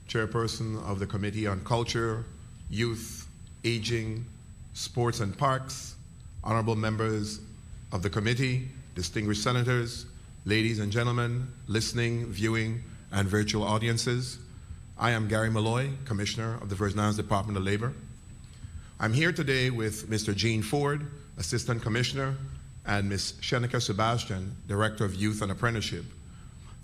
Chairperson of the Committee on Culture, Youth, Aging, Sports and Parks, honorable members of the committee, distinguished senators, ladies and gentlemen, listening, viewing, and virtual audiences. I am Gary Malloy, Commissioner of the Virgin Islands Department of Labor. I'm here today with Mr. Gene Ford, Assistant Commissioner, and Ms. Shenika Sebastian, Director of Youth and Apprenticeship.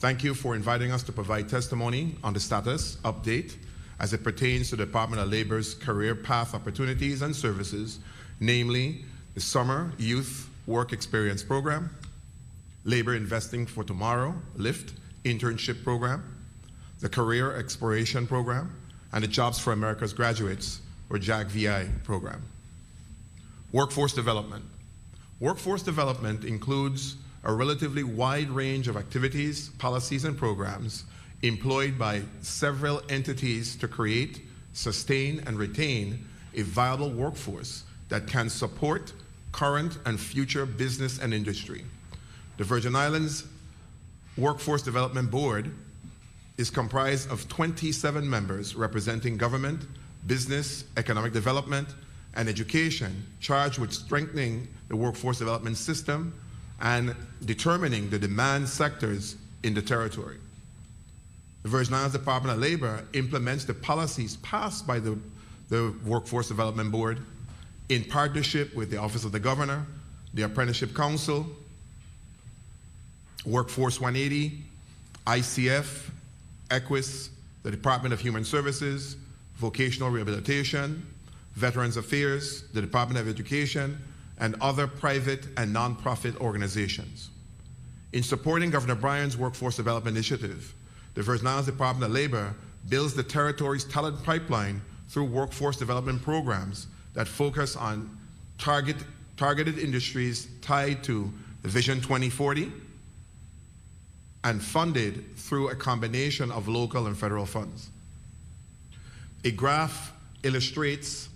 Thank you for inviting us to provide testimony on the status update as it pertains to the Department of Labor's career path opportunities and services, namely the Summer Youth Work Experience Program, Labor Investing for Tomorrow, LIFT, Internship Program, the Career Exploration Program, and the Jobs for America's Graduates, or JAG-VI program. Workforce development. Workforce development includes a relatively wide range of activities, policies, and programs employed by several entities to create, sustain, and retain a viable workforce that can support current and future business and industry. The Virgin Islands Workforce Development Board is comprised of 27 members representing government, business, economic development, and education, charged with strengthening the workforce development system and determining the demand sectors in the territory. The Virgin Islands Department of Labor implements the policies passed by the Workforce Development Board in partnership with the Office of the Governor, the Apprenticeship Council, Workforce 180, ICF, EQUIS, the Department of Human Services, Vocational Rehabilitation, Veterans Affairs, the Department of Education, and other private and nonprofit organizations. In supporting Governor Bryan's Workforce Development Initiative, the Virgin Islands Department of Labor builds the territory's talent pipeline through workforce development programs that focus on targeted industries tied to the Vision 2040 and funded through a combination of local and federal funds. A graph illustrates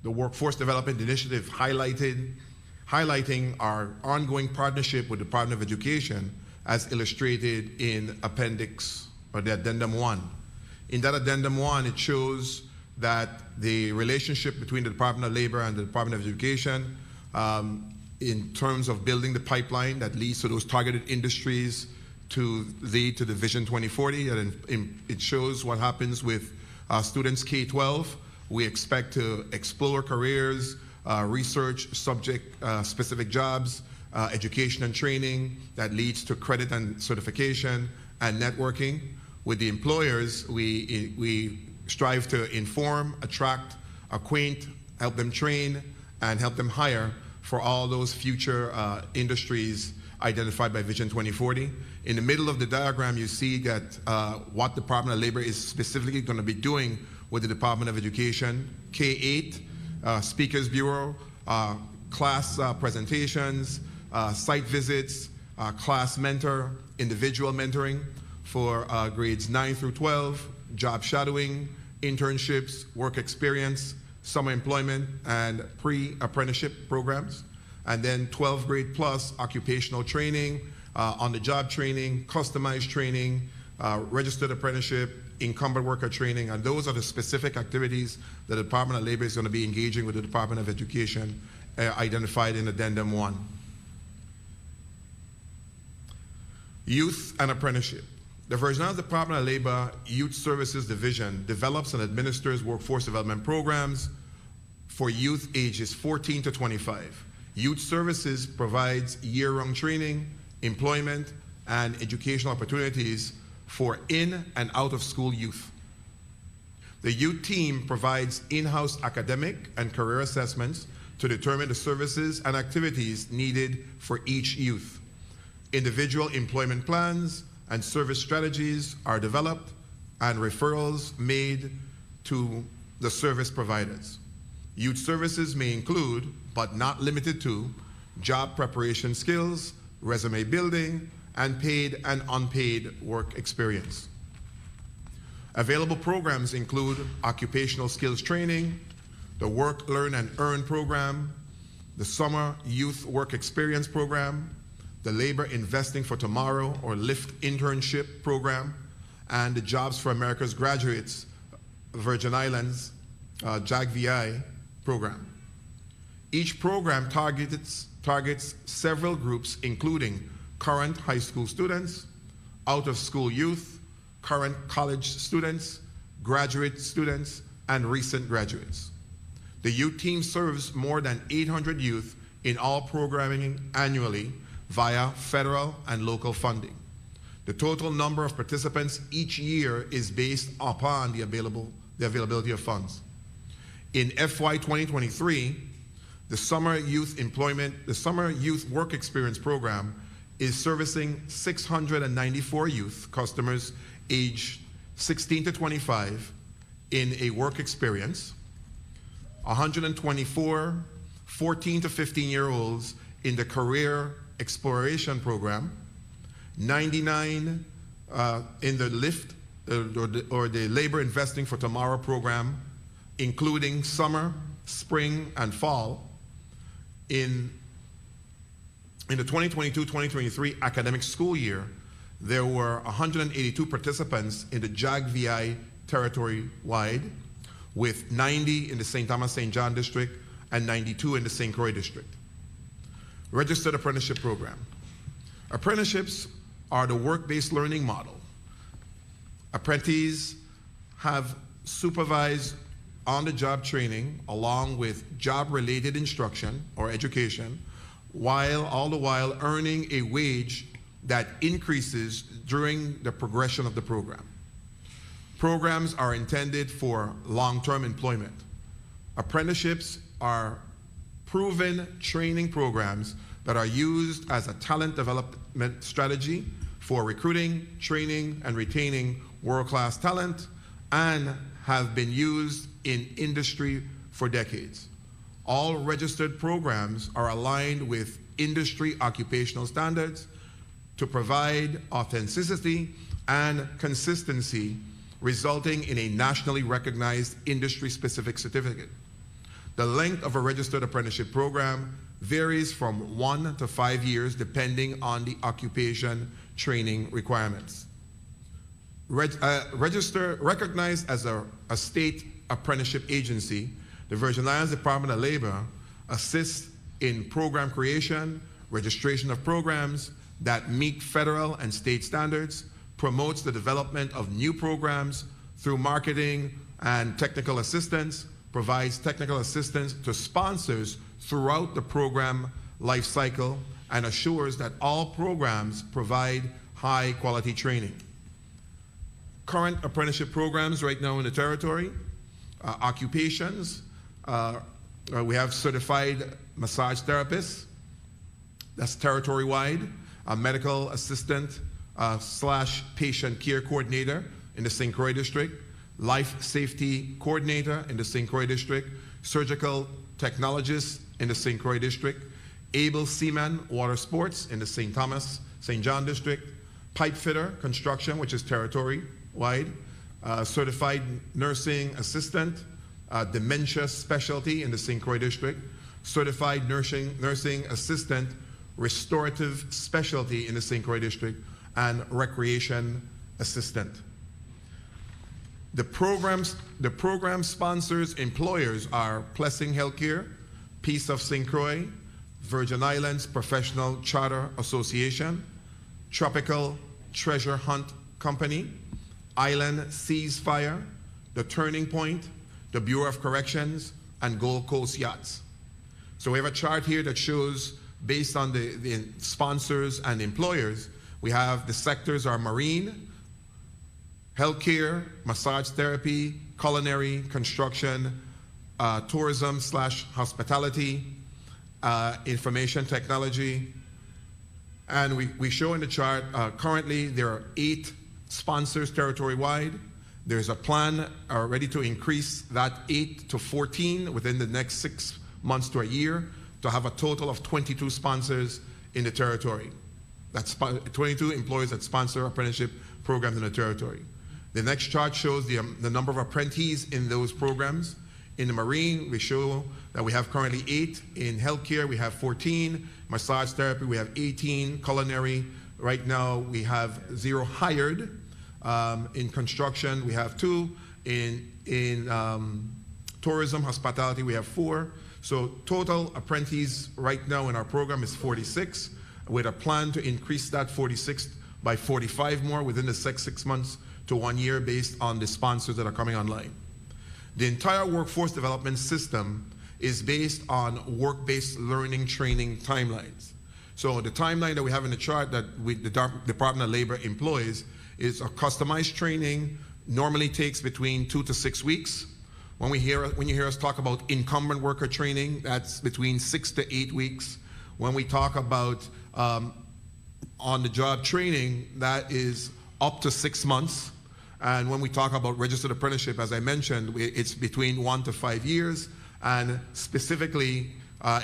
the Workforce Development Initiative highlighting our ongoing partnership with the Department of Education as illustrated in Appendix, or the Addendum 1. In that Addendum 1, it shows that the relationship between the Department of Labor and the Department of Education in terms of building the pipeline that leads to those targeted industries to lead to the Vision 2040, and it shows what happens with students K-12. We expect to explore careers, research subject-specific jobs, education and training that leads to credit and certification and networking. With the employers, we strive to inform, attract, acquaint, help them train, and help them hire for all those future industries identified by Vision 2040. In the middle of the diagram, you see that what the Department of Labor is specifically going to be doing with the Department of Education. K-8, Speakers Bureau, class presentations, site visits, class mentor, individual mentoring for grades 9 through 12, job shadowing, internships, work experience, summer employment, and pre-apprenticeship programs. And then 12 grade plus occupational training, on-the-job training, customized training, registered apprenticeship, incumbent worker training, and those are the specific activities that the Department of Labor is going to be engaging with the Department of Education identified in Addendum 1. Youth and apprenticeship. The Virgin Islands Department of Labor Youth Services Division develops and administers workforce development programs for youth ages 14 to 25. Youth Services provides year-round training, employment, and educational opportunities for in and out of school youth. The youth team provides in-house academic and career assessments to determine the services and activities needed for each youth. Individual employment plans and service strategies are developed and referrals made to the service providers. Youth services may include, but not limited to, job preparation skills, resume building, and paid and unpaid work experience. Available programs include occupational skills training, the Work, Learn, and Earn program, the Summer Youth Work Experience program, the Labor Investing for Tomorrow, or LIFT internship program, and the Jobs for America's Graduates, Virgin Islands, JAG-VI program. Each program targets several groups, including current high school students, out-of-school youth, current college students, graduate students, and recent graduates. The youth team serves more than 800 youth in all programming annually via federal and local funding. The total number of participants each year is based upon the availability of funds. In FY 2023, the Summer Youth Work Experience program is servicing 694 youth customers aged 16 to 25 in a work experience, 124 14 to 15-year-olds in the Career Exploration Program, 99 in the LIFT, or the Labor Investing for Tomorrow program, including summer, spring, and fall. In the 2022-2023 academic school year, there were 182 participants in the JAG-VI territory-wide, with 90 in the St. Thomas St. John district and 92 in the St. Croix district. Registered Apprenticeship Program. Apprenticeships are the work-based learning model. Apprentices have supervised on-the-job training along with job-related instruction or education, all the while earning a wage that increases during the progression of the program. Programs are intended for long-term employment. Apprenticeships are proven training programs that are used as a talent development strategy for recruiting, training, and retaining world-class talent, and have been used in industry for decades. All registered programs are aligned with industry occupational standards to provide authenticity and consistency, resulting in a nationally recognized industry-specific certificate. The length of a registered apprenticeship program varies from 1 to 5 years depending on the occupation training requirements. Recognized as a state apprenticeship agency, the Virgin Islands Department of Labor assists in program creation, registration of programs that meet federal and state standards, promotes the development of new programs through marketing and technical assistance, provides technical assistance to sponsors throughout the program life cycle, and assures that all programs provide high quality training. Current apprenticeship programs right now in the territory, occupations, we have certified massage therapists, that's territory-wide, a medical assistant / patient care coordinator in the St. Croix district, life safety coordinator in the St. Croix district, surgical technologist in the St. Croix district, able seaman water sports in the St. Thomas, St. John district, pipe fitter construction, which is territory-wide, certified nursing assistant, dementia specialty in the St. Croix district, certified nursing assistant, restorative specialty in the St. Croix district, and recreation assistant. The program sponsors employers are Plessing Healthcare, Peace of St. Croix, Virgin Islands Professional Charter Association, Tropical Treasure Hunt Company, Island Ceasefire, The Turning Point, the Bureau of Corrections, and Gold Coast Yachts. So we have a chart here that shows, based on the sponsors and employers, we have the sectors are marine, healthcare, massage therapy, culinary, construction, tourism / hospitality, information technology. And we show in the chart, currently there are 8 sponsors territory-wide. There's a plan already to increase that 8 to 14 within the next 6 months to a year to have a total of 22 sponsors in the territory. That's 22 employers that sponsor apprenticeship programs in the territory. The next chart shows the number of apprentices in those programs. In the marine, we show that we have currently 8. In healthcare, we have 14. Massage therapy, we have 18. Culinary, right now, we have 0 hired. In construction, we have 2. In tourism, hospitality, we have 4. So total apprentices right now in our program is 46, with a plan to increase that 46 by 45 more within the 6 months to 1 year based on the sponsors that are coming online. The entire workforce development system is based on work-based learning training timelines. So the timeline that we have in the chart that the Department of Labor employs is a customized training, normally takes between 2 to 6 weeks. When you hear us talk about incumbent worker training, that's between 6 to 8 weeks. When we talk about on-the-job training, that is up to 6 months. And when we talk about registered apprenticeship, as I mentioned, it's between 1 to 5 years, and specifically,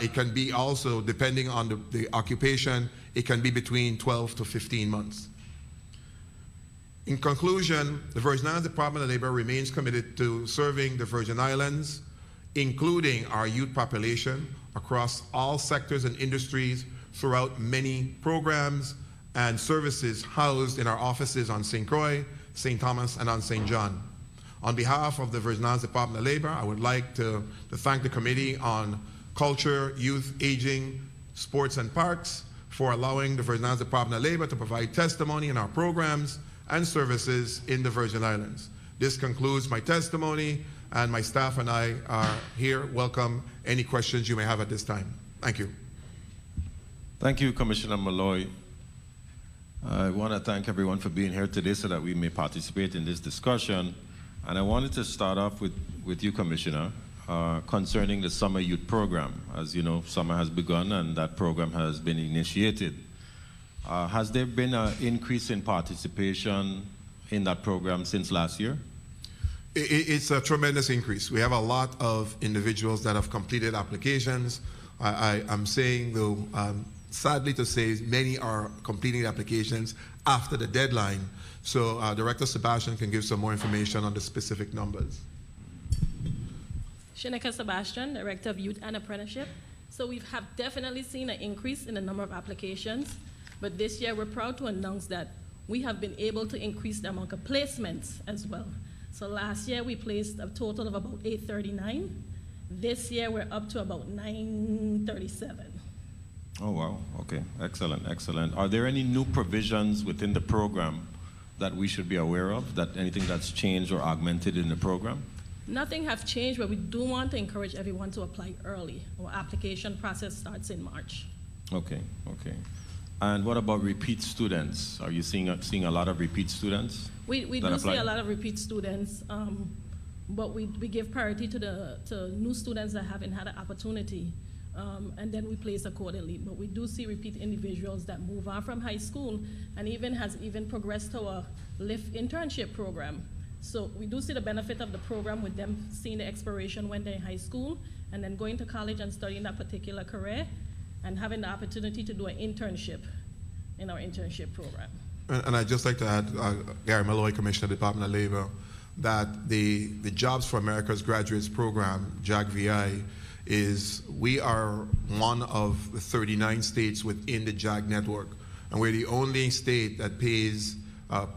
it can be also, depending on the occupation, it can be between 12 to 15 months. In conclusion, the Virgin Islands Department of Labor remains committed to serving the Virgin Islands, including our youth population, across all sectors and industries throughout many programs and services housed in our offices on St. Croix, St. Thomas, and on St. John. On behalf of the Virgin Islands Department of Labor, I would like to thank the Committee on Culture, Youth, Aging, Sports, and Parks for allowing the Virgin Islands Department of Labor to provide testimony in our programs and services in the Virgin Islands. This concludes my testimony, and my staff and I are here. Welcome any questions you may have at this time. Thank you. Thank you, Commissioner Malloy. I want to thank everyone for being here today so that we may participate in this discussion. And I wanted to start off with you, Commissioner, concerning the Summer Youth Program. As you know, summer has begun and that program has been initiated. Has there been an increase in participation in that program since last year? It's a tremendous increase. We have a lot of individuals that have completed applications. I'm saying, though, sadly to say, many are completing applications after the deadline. So Director Sebastian can give some more information on the specific numbers. Shineka Sebastian, Director of Youth and Apprenticeship. So we have definitely seen an increase in the number of applications. But this year, we're proud to announce that we have been able to increase the amount of placements as well. So last year, we placed a total of about 839. This year, we're up to about 937. Oh, wow. Okay. Excellent. Excellent. Are there any new provisions within the program that we should be aware of, that anything that's changed or augmented in the program? Nothing have changed, but we do want to encourage everyone to apply early. Our application process starts in March. Okay. Okay. And what about repeat students? Are you seeing a lot of repeat students? We do see a lot of repeat students, but we give priority to new students that haven't had an opportunity, and then we place accordingly. But we do see repeat individuals that move on from high school and has progressed to a LIFT internship program. So we do see the benefit of the program with them seeing the expiration when they're in high school and then going to college and studying that particular career, and having the opportunity to do an internship in our internship program. And I'd just like to add, Gary Malloy, Commissioner, Department of Labor, that the Jobs for America's Graduates Program, JAG-VI, we are one of the 39 states within the JAG network. And we're the only state that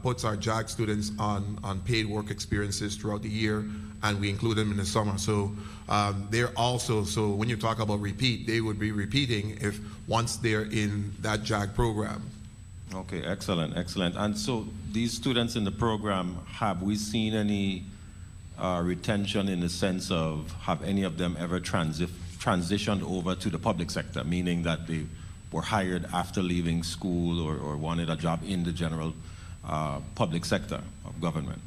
puts our JAG students on paid work experiences throughout the year, and we include them in the summer. So they're also, so when you talk about repeat, they would be repeating once they're in that JAG program. Okay, excellent, excellent. And so these students in the program, have we seen any retention in the sense of, have any of them ever transitioned over to the public sector, meaning that they were hired after leaving school or wanted a job in the general public sector of government?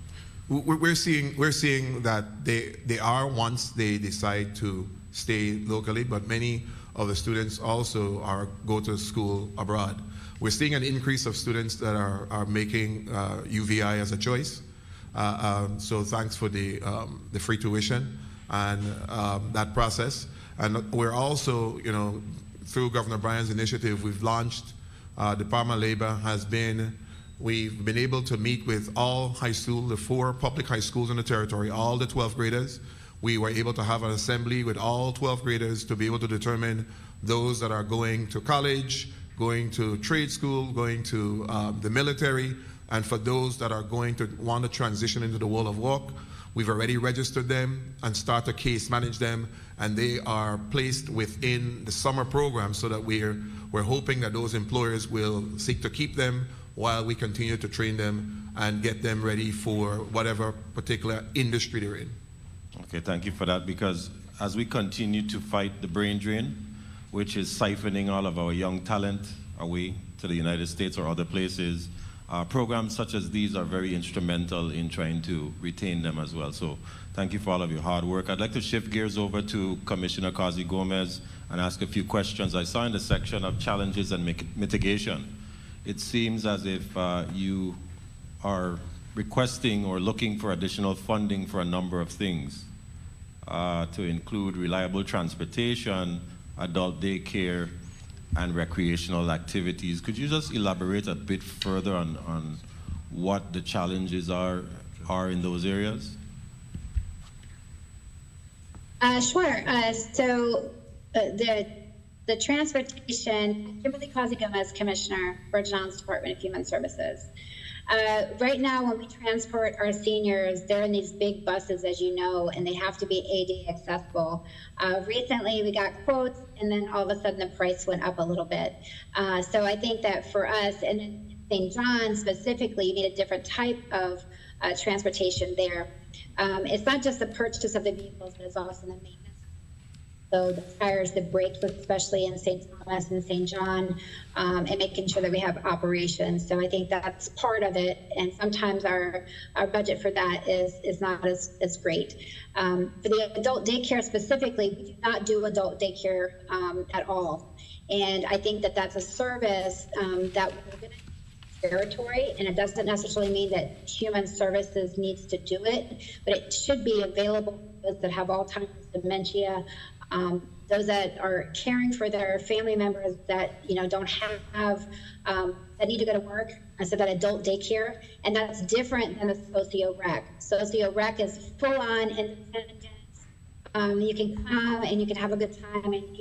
We're seeing that they are once they decide to stay locally, but many of the students also go to school abroad. We're seeing an increase of students that are making UVI as a choice. So thanks for the free tuition and that process. And we're also, through Governor Bryan's initiative, we've launched, Department of Labor we've been able to meet with all high school, the 4 public high schools in the territory, all the 12th graders. We were able to have an assembly with all 12th graders to be able to determine those that are going to college, going to trade school, going to the military, and for those that are going to want to transition into the world of work, we've already registered them and start to case manage them, and they are placed within the summer program so that we're hoping that those employers will seek to keep them while we continue to train them and get them ready for whatever particular industry they're in. Okay, thank you for that, because as we continue to fight the brain drain, which is siphoning all of our young talent away to the United States or other places, programs such as these are very instrumental in trying to retain them as well. So thank you for all of your hard work. I'd like to shift gears over to Commissioner Kazi Gomez and ask a few questions. I saw in the section of challenges and mitigation, it seems as if you are requesting or looking for additional funding for a number of things, to include reliable transportation, adult daycare, and recreational activities. Could you just elaborate a bit further on what the challenges are in those areas? Sure. So the transportation, Kimberly Causey-Gomez, Commissioner, Virgin Islands Department of Human Services. Right now, when we transport our seniors, they're in these big buses, as you know, and they have to be ADA accessible. Recently, we got quotes, and then all of a sudden the price went up a little bit. So I think that for us, and in St. John specifically, you need a different type of transportation there. It's not just the purchase of the vehicles, but it's also the maintenance. So the tires, the brakes, especially in St. Thomas and St. John, and making sure that we have operations. So I think that's part of it. And sometimes our budget for that is not as great. For the adult daycare specifically, we do not do adult daycare at all. And I think that that's a service that we're going to territory, and it doesn't necessarily mean that Human Services needs to do it, but it should be available to those that have Alzheimer's, dementia, those that are caring for their family members that don't have that need to go to work. So that adult daycare, and that's different than the socio-rec. Socio-rec is full-on independent. You can come and you can have a good time, and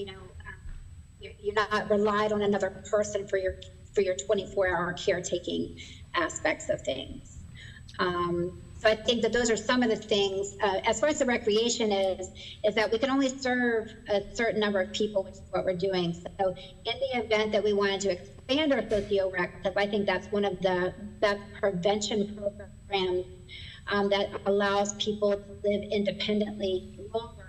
you're not relied on another person for your 24-hour caretaking aspects of things. So I think that those are some of the things. As far as the recreation is that we can only serve a certain number of people, which is what we're doing. So in the event that we wanted to expand our socio-rec, because I think that's one of the best prevention programs that allows people to live independently longer,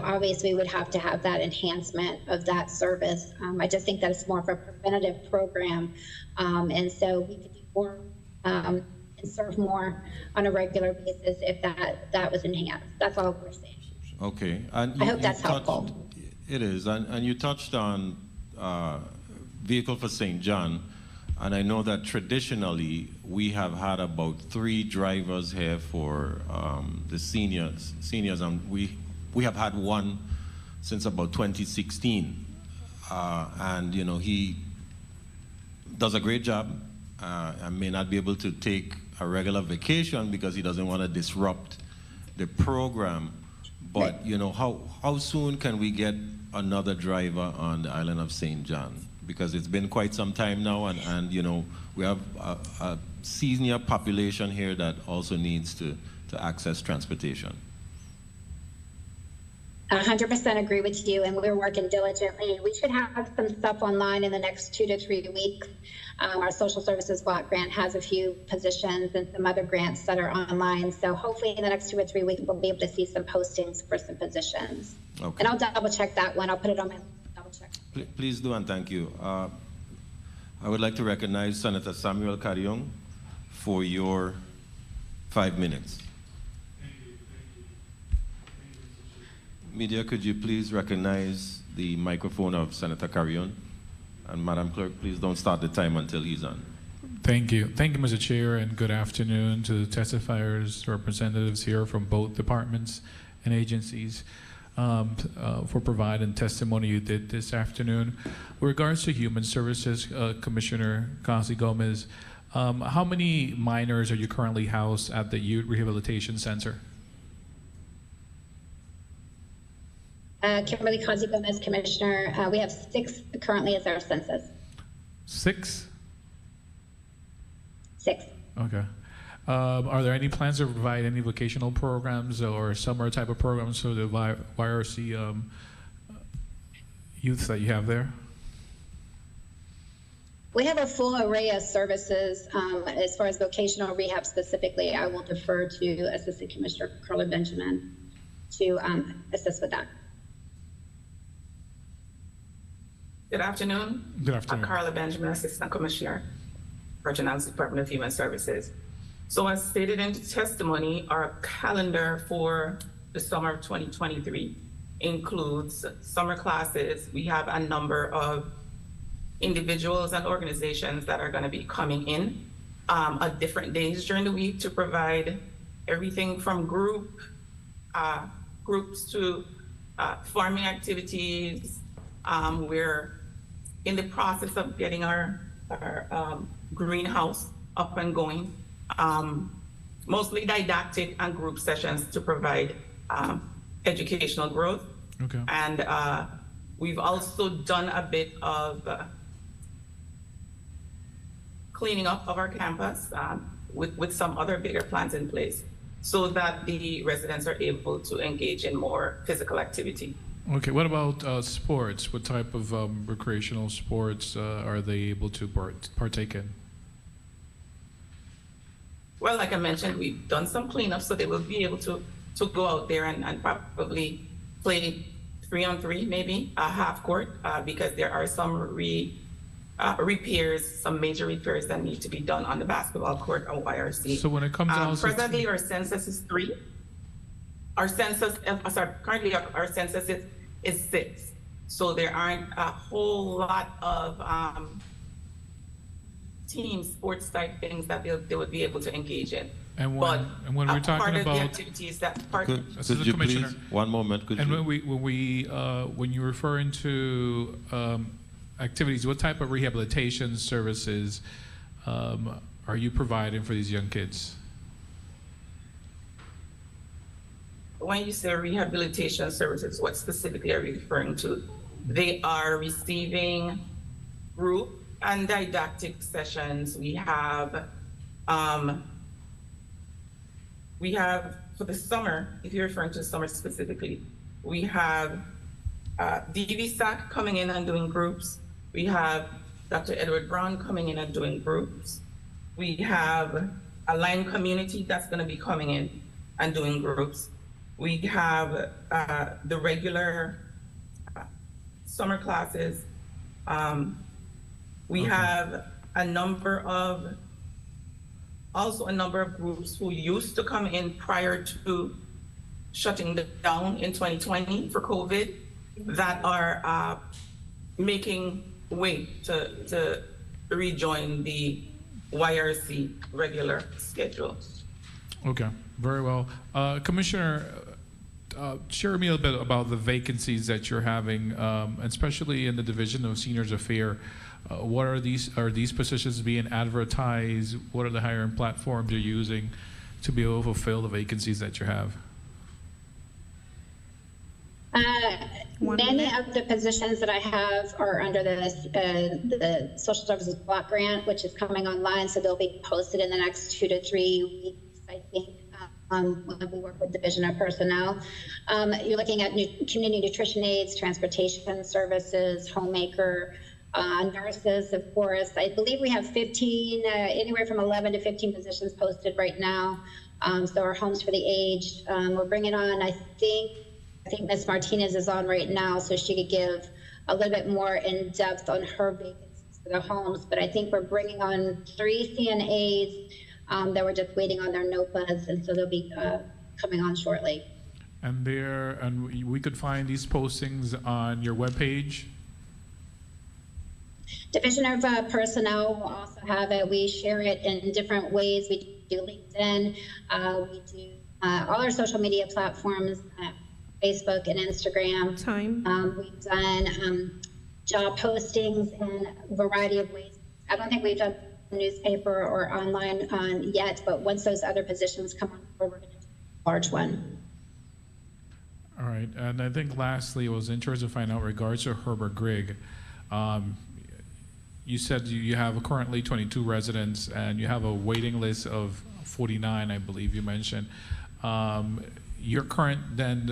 obviously we would have to have that enhancement of that service. I just think that it's more of a preventative program. And so we could do more and serve more on a regular basis if that was enhanced. That's all we're saying. Okay. And I hope that's helpful. It is. And you touched on Vehicle for St. John. And I know that traditionally we have had about 3 drivers here for the seniors, and we have had one since about 2016. And he does a great job. I may not be able to take a regular vacation because he doesn't want to disrupt the program. But how soon can we get another driver on the island of St. John? Because it's been quite some time now, and we have a senior population here that also needs to access transportation. 100% agree with you, and we're working diligently. We should have some stuff online in the next 2 to 3 weeks. Our social services block grant has a few positions and some other grants that are online. So hopefully in the next 2 or 3 weeks, we'll be able to see some postings for some positions. Okay. And I'll double check that one. I'll put it on my double check. Please do, and thank you. I would like to recognize Senator Samuel Carrion for your 5 minutes. Media, could you please recognize the microphone of Senator Carrion? And Madam Clerk, please don't start the time until he's on. Thank you. Thank you, Mr. Chair, and good afternoon to the testifiers, representatives here from both departments and agencies for providing testimony you did this afternoon. With regards to Human Services, Commissioner Causey-Gomez, how many minors are you currently housed at the Youth Rehabilitation Center? Kimberly Causey-Gomez, Commissioner. We have 6 currently as our census. 6? 6. Okay. Are there any plans to provide any vocational programs or summer type of programs for the YRC youth that you have there? We have a full array of services. As far as vocational rehab specifically, I will defer to Assistant Commissioner Carla Benjamin to assist with that. Good afternoon. Good afternoon. I'm Carla Benjamin, Assistant Commissioner, Virgin Islands Department of Human Services. So as stated in testimony, our calendar for the summer of 2023 includes summer classes. We have a number of individuals and organizations that are going to be coming in at different days during the week to provide everything from groups to farming activities. We're in the process of getting our greenhouse up and going. Mostly didactic and group sessions to provide educational growth. Okay. And we've also done a bit of cleaning up of our campus with some other bigger plans in place so that the residents are able to engage in more physical activity. Okay, what about sports? What type of recreational sports are they able to partake in? Well, like I mentioned, we've done some cleanup, so they will be able to go out there and probably play 3-on-3, maybe a half court, because there are some repairs, some major repairs that need to be done on the basketball court or YRC. So when it comes out, presently our census is 3. Our census, currently our census is 6. So there aren't a whole lot of team sports type things that they would be able to engage in. And when we're talking part about of the activities that part. Could you please, one moment, could and you? when you're referring to activities, what type of rehabilitation services are you providing for these young kids? When you say rehabilitation services, what specifically are you referring to? They are receiving group and didactic sessions. We have for the summer, if you're referring to the summer specifically, we have DVSAC coming in and doing groups. We have Dr. Edward Brown coming in and doing groups. We have a line community that's going to be coming in and doing groups. We have the regular summer classes. We have a number of groups who used to come in prior to shutting down in 2020 for COVID that are making way to rejoin the YRC regular schedule. Okay, very well. Commissioner, share with me a little bit about the vacancies that you're having, especially in the Division of Seniors Affairs. What are these positions being advertised? What are the hiring platforms you're using to be able to fulfill the vacancies that you have? Many of the positions that I have are under the Social Services Block Grant, which is coming online, so they'll be posted in the next 2 to 3 weeks, I think, when we work with Division of Personnel. You're looking at community nutrition aides, transportation services, homemaker, nurses, of course. I believe we have 15, anywhere from 11 to 15 positions posted right now. So our homes for the aged, we're bringing on, I think Ms. Martinez is on right now, so she could give a little bit more in depth on her vacancies for the homes. But I think we're bringing on 3 CNAs that we're just waiting on their NOPAs, and so they'll be coming on shortly. And we could find these postings on your webpage. Division of Personnel will also have it. We share it in different ways. We do LinkedIn. We do all our social media platforms, Facebook and Instagram. We've done job postings in a variety of ways. I don't think we've done newspaper or online yet, but once those other positions come on board, we're going to do a large one. All right, and I think lastly, I was interested to find out regards to Herbert Grigg. You said you have currently 22 residents and you have a waiting list of 49, I believe you mentioned. Your current then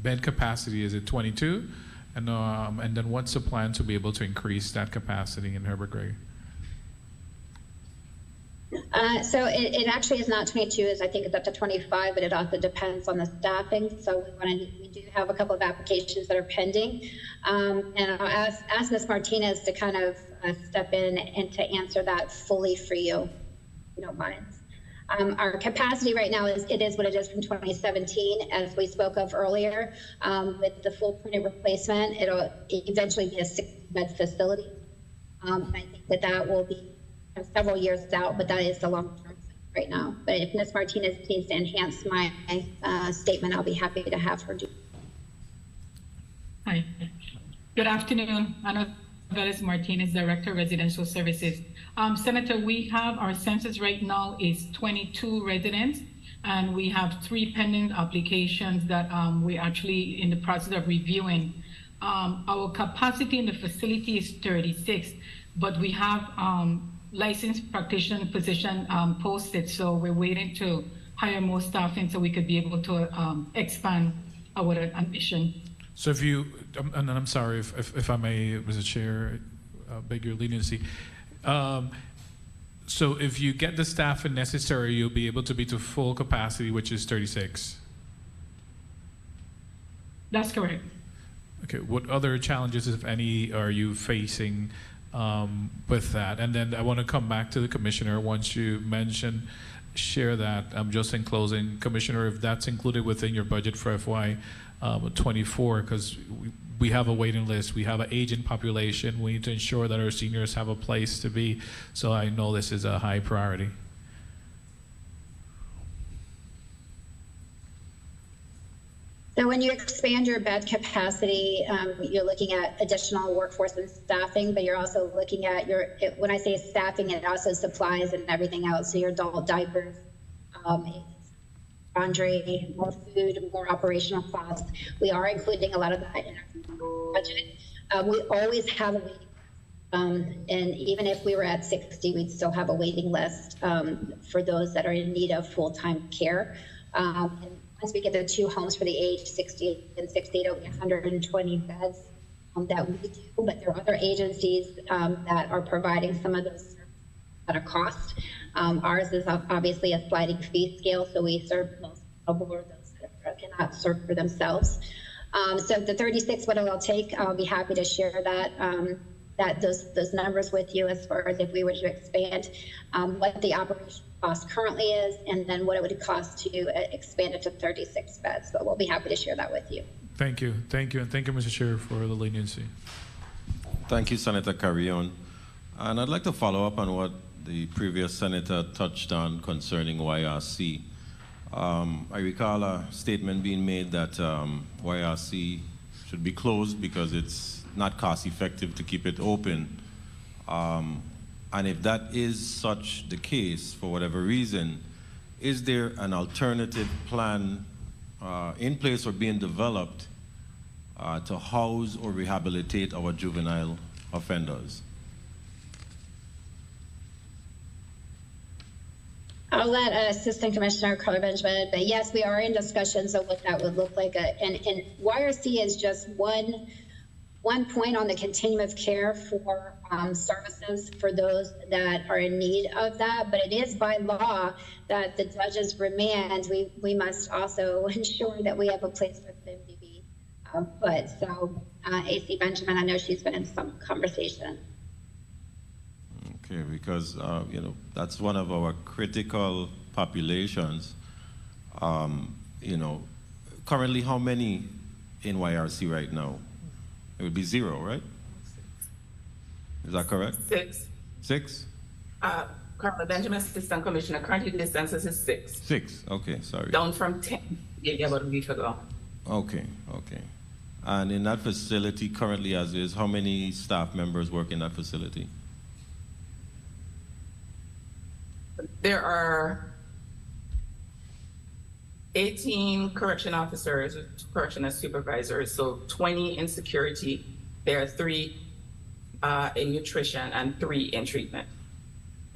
bed capacity is at 22, and then what's the plan to be able to increase that capacity in Herbert Grigg? So it actually is not 22, I think it's up to 25, but it also depends on the staffing. So we do have a couple of applications that are pending. And I'll ask Ms. Martinez to kind of step in and to answer that fully for you, if you don't mind. Our capacity right now is what it is from 2017, as we spoke of earlier. With the full printed replacement, it'll eventually be a 6-bed facility. I think that will be several years out, but that is the long term right now. But if Ms. Martinez needs to enhance my statement, I'll be happy to have her do. Hi. Good afternoon. Ana Velez Martinez, Director of Residential Services. Senator, we have our census right now is 22 residents, and we have 3 pending applications that we're actually in the process of reviewing. Our capacity in the facility is 36, but we have licensed practitioner position posted, so we're waiting to hire more staffing so we could be able to expand our admission. So if you, and I'm sorry if I may, Mr. Chair, beg your leniency. So if you get the staffing necessary, you'll be able to be to full capacity, which is 36. That's correct. Okay, what other challenges, if any, are you facing with that? And then I want to come back to the Commissioner once you mention, share that. Just in closing, Commissioner, if that's included within your budget for FY24, because we have a waiting list, we have an aging population, we need to ensure that our seniors have a place to be. So I know this is a high priority. So when you expand your bed capacity, you're looking at additional workforce and staffing, but you're also looking at when I say staffing, it also supplies and everything else. So your adult diapers, laundry, more food, more operational costs. We are including a lot of that in our budget. We always have a waiting list. And even if we were at 60, we'd still have a waiting list for those that are in need of full-time care. And once we get the 2 homes for the age 60 and 68, it'll be 120 beds that we do, but there are other agencies that are providing some of those services at a cost. Ours is obviously a sliding fee scale, so we serve the most vulnerable, those that cannot serve for themselves. So the 36, what it'll take, I'll be happy to share that those numbers with you as far as if we were to expand, what the operational cost currently is, and then what it would cost to expand it to 36 beds. But we'll be happy to share that with you. Thank you, and thank you, Mr. Chair, for the leniency. Thank you, Senator Carrion. And I'd like to follow up on what the previous senator touched on concerning YRC. I recall a statement being made that YRC should be closed because it's not cost effective to keep it open. And if that is such the case, for whatever reason, is there an alternative plan in place or being developed to house or rehabilitate our juvenile offenders? I'll let Assistant Commissioner Carla Benjamin, but yes, we are in discussions of what that would look like. And YRC is just one point on the continuum of care for services for those that are in need of that. But it is by law that the judges remand. We must also ensure that we have a place for them to be put. So AC Benjamin, I know she's been in some conversation. Okay, because that's one of our critical populations. Currently, how many in YRC right now? It would be 0, right? Is that correct? 6. 6? Carla Benjamin, Assistant Commissioner. Currently, the census is 6. 6. Okay, sorry. Down from 10 about a week ago. Okay. And in that facility currently as is, how many staff members work in that facility? There are 18 correction officers, correctional supervisors, so 20 in security. There are 3 in nutrition and 3 in treatment.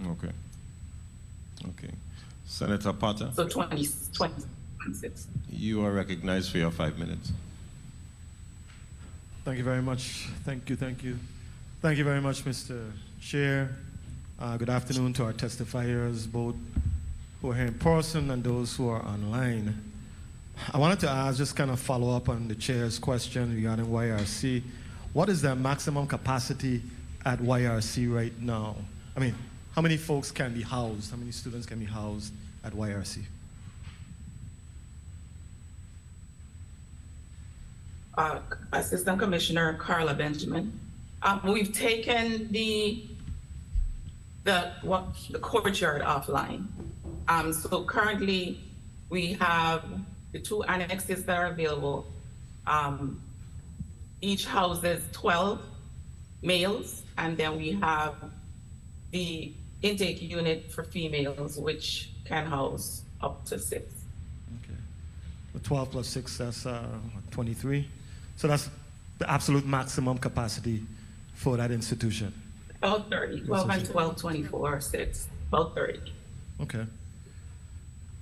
Okay. Senator Potter? So 26. You are recognized for your 5 minutes. Thank you very much. Thank you. Thank you very much, Mr. Chair. Good afternoon to our testifiers, both who are here in person and those who are online. I wanted to ask, just kind of follow up on the chair's question regarding YRC. What is the maximum capacity at YRC right now? I mean, how many folks can be housed? How many students can be housed at YRC? Assistant Commissioner Carla Benjamin. We've taken the the courtyard offline. So currently we have the 2 annexes that are available. Each houses 12 males, and then we have the intake unit for females, which can house up to 6. Okay. The 12 plus 6, that's 23. So that's the absolute maximum capacity for that institution. About 30. 12 and 12, 24, 6. About 30. Okay.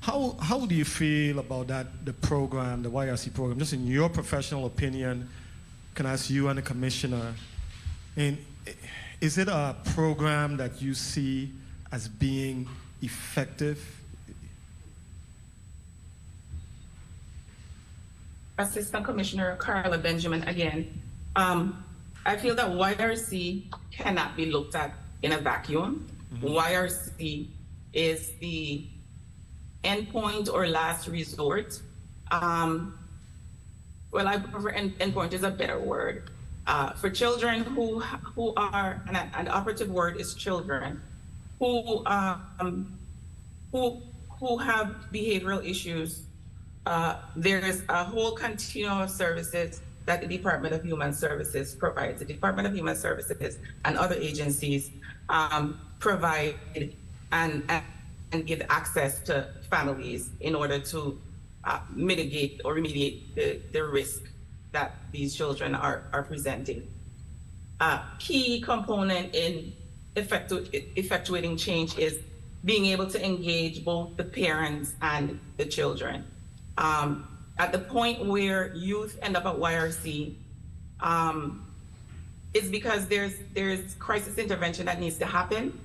How do you feel about that, the program, the YRC program, just in your professional opinion? Can I ask you and the commissioner, and is it a program that you see as being effective? Assistant Commissioner Carla Benjamin again. I feel that YRC cannot be looked at in a vacuum. YRC is the endpoint or last resort. Well, I prefer endpoint is a better word. For children who are, and the operative word is children, who have behavioral issues, there is a whole continuum of services that the Department of Human Services provides. The Department of Human Services and other agencies provide and give access to families in order to mitigate or remediate the risk that these children are presenting. A key component in effectuating change is being able to engage both the parents and the children. At the point where youth end up at YRC, it's because there's crisis intervention that needs to happen.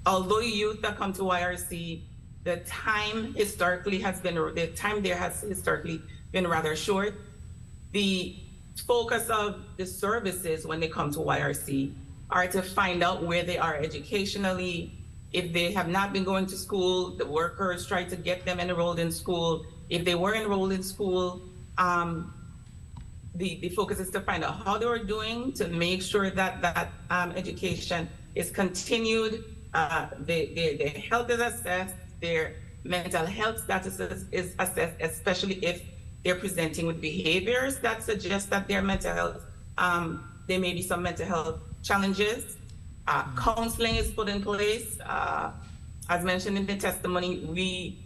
Although youth that come to YRC, the time there has historically been rather short. The focus of the services when they come to YRC are to find out where they are educationally. If they have not been going to school, the workers try to get them enrolled in school. If they were enrolled in school, the focus is to find out how they were doing to make sure that education is continued, their health is assessed, their mental health status is assessed, especially if they're presenting with behaviors that suggest that their mental health, there may be some mental health challenges. Counseling is put in place. As mentioned in the testimony, we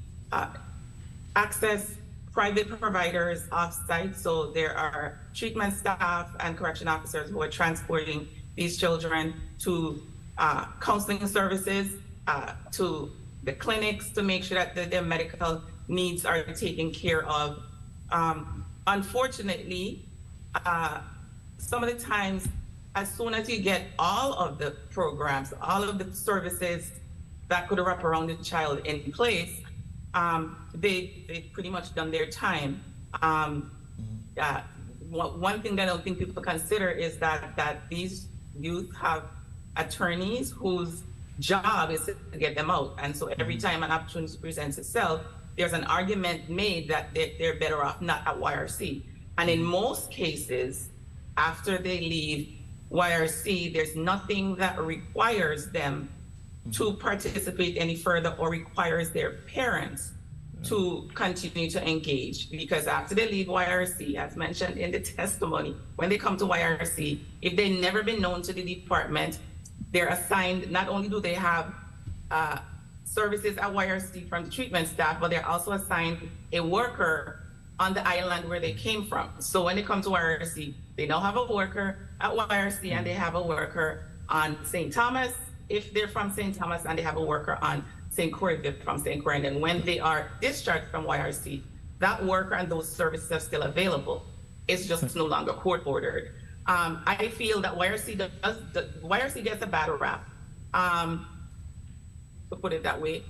access private providers off-site, so there are treatment staff and correction officers who are transporting these children to counseling services, to the clinics to make sure that their medical needs are taken care of. Unfortunately, some of the times, as soon as you get all of the programs, all of the services that could wrap around the child in place, they've pretty much done their time. One thing that I don't think people consider is that these youth have attorneys whose job is to get them out. And so every time an opportunity presents itself, there's an argument made that they're better off not at YRC. And in most cases, after they leave YRC, there's nothing that requires them to participate any further or requires their parents to continue to engage. Because after they leave YRC, as mentioned in the testimony, when they come to YRC, if they've never been known to the department, they're assigned, not only do they have services at YRC from the treatment staff, but they're also assigned a worker on the island where they came from. So when they come to YRC, they now have a worker at YRC and they have a worker on St. Thomas, if they're from St. Thomas, and they have a worker on St. Croix if they're from St. Croix. And then when they are discharged from YRC, that worker and those services are still available. It's just no longer court ordered. I feel that YRC gets a bad rap, to put it that way,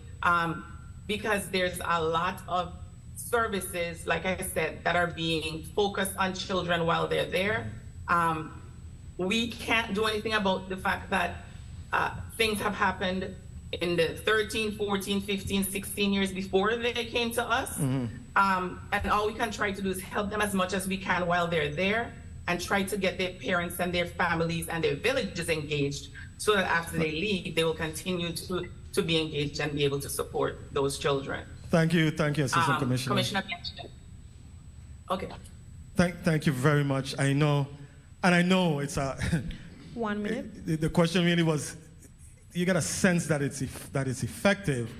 because there's a lot of services, like I said, that are being focused on children while they're there. We can't do anything about the fact that things have happened in the 13, 14, 15, 16 years before they came to us. And all we can try to do is help them as much as we can while they're there. and try to get their parents and their families and their villages engaged so that after they leave, they will continue to be engaged and be able to support those children. Thank you, Assistant Commissioner. Commissioner Pietsch. Okay. Thank you very much. I know it's a 1 minute. The question really was, you get a sense that it's effective,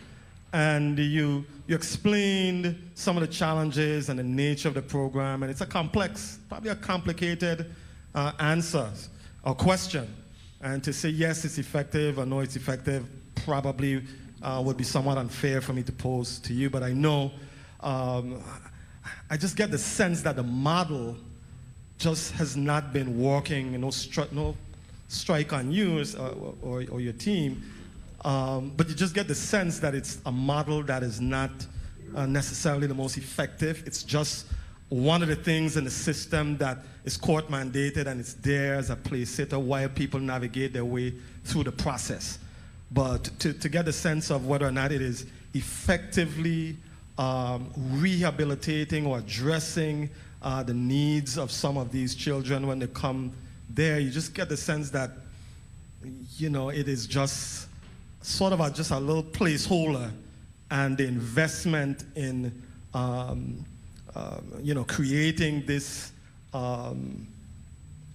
and you explained some of the challenges and the nature of the program, and it's a complex, probably a complicated answer or question. And to say yes, it's effective or no, it's effective, probably would be somewhat unfair for me to pose to you. But I know, I just get the sense that the model just has not been working. No strike on you or your team, but you just get the sense that it's a model that is not necessarily the most effective. It's just one of the things in the system that is court mandated, and it's there as a place sitter while people navigate their way through the process. But to get a sense of whether or not it is effectively rehabilitating or addressing the needs of some of these children when they come there, you just get the sense that, it is just sort of just a little placeholder, and the investment in, creating this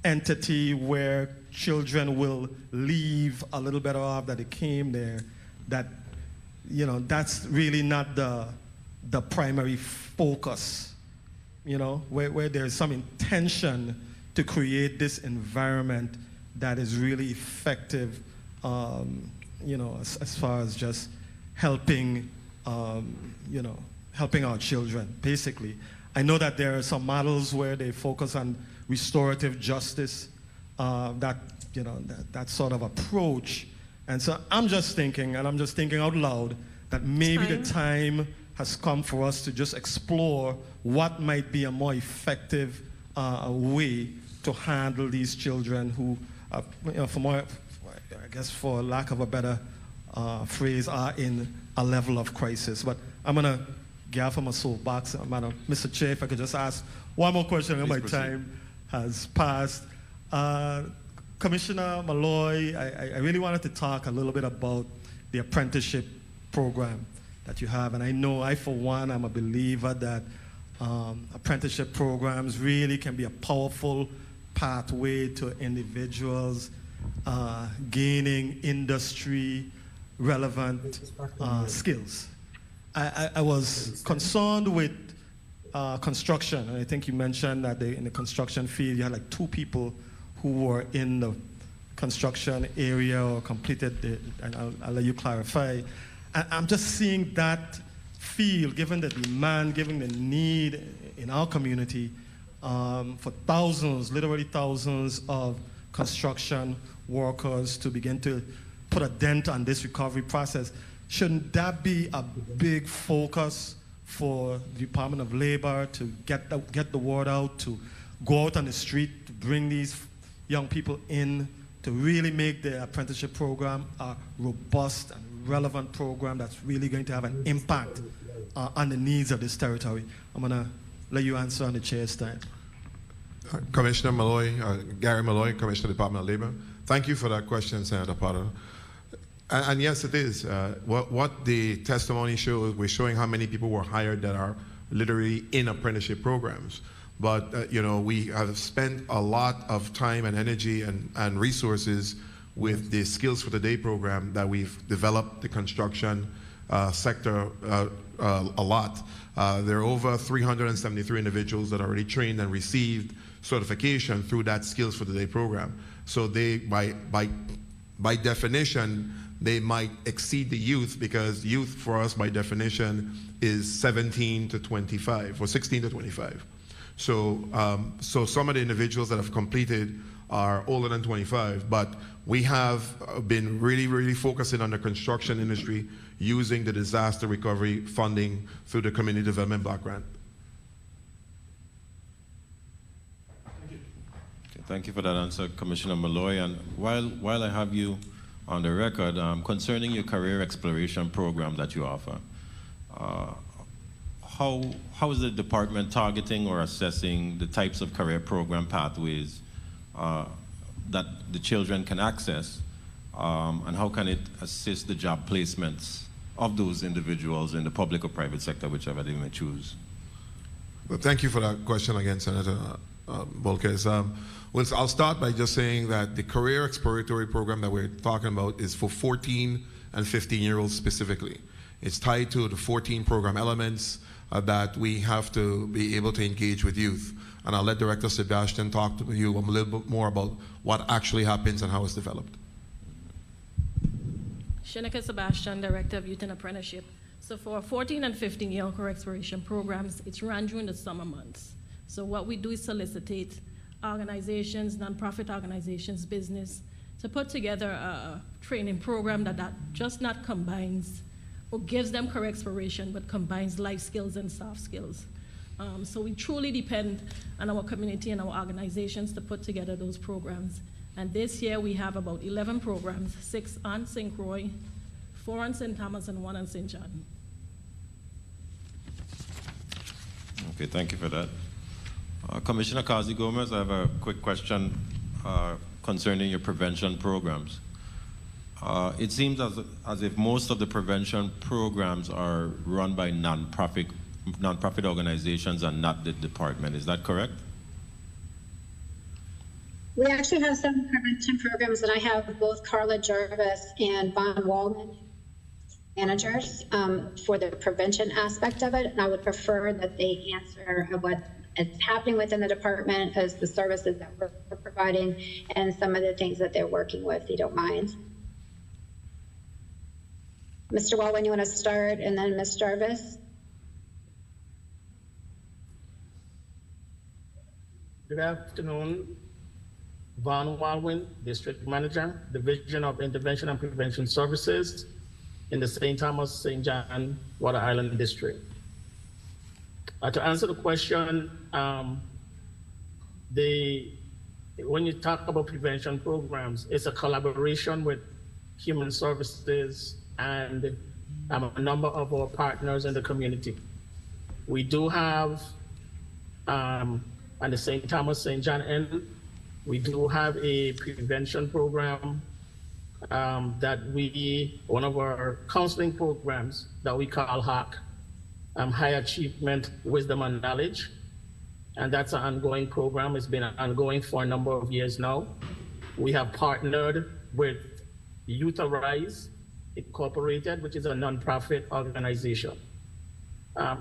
entity where children will leave a little better off than they came there, that's really not the primary focus, where there's some intention to create this environment that is really effective, as far as just helping, helping our children, basically. I know that there are some models where they focus on restorative justice, that sort of approach. And so I'm just thinking, and I'm just thinking out loud, that maybe the time has come for us to just explore what might be a more effective way to handle these children who, for lack of a better phrase, are in a level of crisis. But I'm going to get off of my soapbox. Mr. Chair, if I could just ask one more question, and my time has passed. Commissioner Malloy, I really wanted to talk a little bit about the apprenticeship program that you have. And I know I, for one, I'm a believer that apprenticeship programs really can be a powerful pathway to individuals gaining industry-relevant skills. I was concerned with construction, and I think you mentioned that in the construction field you had like 2 people who were in the construction area or completed and I'll let you clarify. I'm just seeing that field, given the demand, given the need in our community for thousands, literally thousands of construction workers to begin to put a dent on this recovery process. Shouldn't that be a big focus for the Department of Labor to get the word out, to go out on the street, to bring these young people in, to really make the apprenticeship program a robust and relevant program that's really going to have an impact on the needs of this territory? I'm going to let you answer on the chair's time. Commissioner Malloy, Gary Malloy, Commissioner, Department of Labor. Thank you for that question, Senator Potter. And yes, it is. What the testimony shows, we're showing how many people were hired that are literally in apprenticeship programs. But, we have spent a lot of time and energy and resources with the Skills for the Day program that we've developed the construction sector a lot. There are over 373 individuals that are already trained and received certification through that Skills for the Day program. So they, by definition, they might exceed the youth, because youth for us by definition is 17 to 25 or 16 to 25. So, so some of the individuals that have completed are older than 25, but we have been really focusing on the construction industry using the disaster recovery funding through the Community Development Block Grant. Thank you for that answer, Commissioner Malloy. And while I have you on the record, concerning your career exploration program that you offer, how is the department targeting or assessing the types of career program pathways that the children can access, and how can it assist the job placements of those individuals in the public or private sector, whichever they may choose? Well, thank you for that question again, Senator Volquez. Well, I'll start by just saying that the career exploratory program that we're talking about is for 14 and 15-year-olds specifically. It's tied to the 14 program elements that we have to be able to engage with youth. And I'll let Director Sebastian talk to you a little bit more about what actually happens and how it's developed. Shineka Sebastian, Director of Youth and Apprenticeship. So for 14 and 15-year career exploration programs, it's run during the summer months. So what we do is solicitate organizations, nonprofit organizations, business, to put together a training program that just not combines or gives them career exploration, but combines life skills and soft skills. So we truly depend on our community and our organizations to put together those programs. And this year we have about 11 programs, 6 on St. Croix, 4 on St. Thomas, and 1 on St. John. Okay, thank you for that. Commissioner Kazi Gomez, I have a quick question concerning your prevention programs. It seems as if most of the prevention programs are run by nonprofit organizations and not the department. Is that correct? We actually have some prevention programs, and I have both Carla Jarvis and Von Wallman managers for the prevention aspect of it. And I would prefer that they answer what is happening within the department as the services that we're providing and some of the things that they're working with, if you don't mind. Mr. Wallman, you want to start, and then Ms. Jarvis? Good afternoon. Von Wallwin, District Manager, Division of Intervention and Prevention Services in the St. Thomas, St. John, Water Island District. To answer the question, when you talk about prevention programs, it's a collaboration with Human Services and a number of our partners in the community. We do have, on the St. Thomas, St. John end, we do have a prevention program one of our counseling programs that we call HAC, High Achievement, Wisdom and Knowledge. And that's an ongoing program. It's been ongoing for a number of years now. We have partnered with Youth Arise Incorporated, which is a nonprofit organization.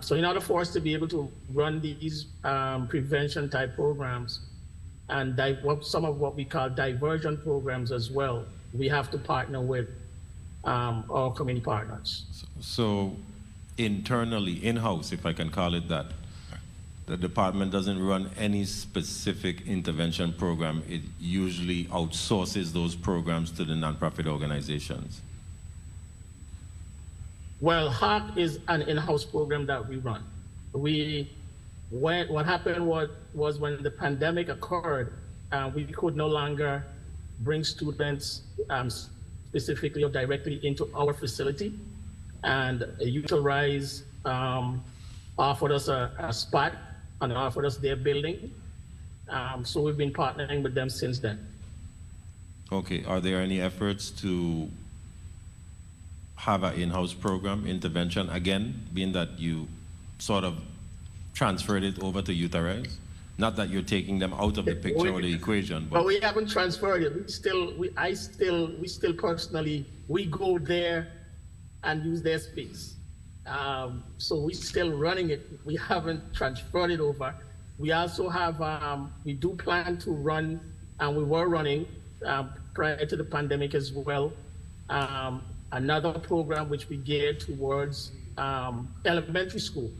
So in order for us to be able to run these prevention type programs and some of what we call diversion programs as well, we have to partner with our community partners. So internally, in-house, if I can call it that, the department doesn't run any specific intervention program. It usually outsources those programs to the nonprofit organizations. Well, HAC is an in-house program that we run. What happened was when the pandemic occurred, we could no longer bring students specifically or directly into our facility. And Youth Arise offered us a spot and offered us their building. So we've been partnering with them since then. Okay, are there any efforts to have an in-house program, intervention, again, being that you sort of transferred it over to Youth Arise? Not that you're taking them out of the picture or the equation, but we haven't transferred it. We still personally, we go there and use their space. So we're still running it. We haven't transferred it over. We also have, we do plan to run, and we were running prior to the pandemic as well, another program which we geared towards elementary school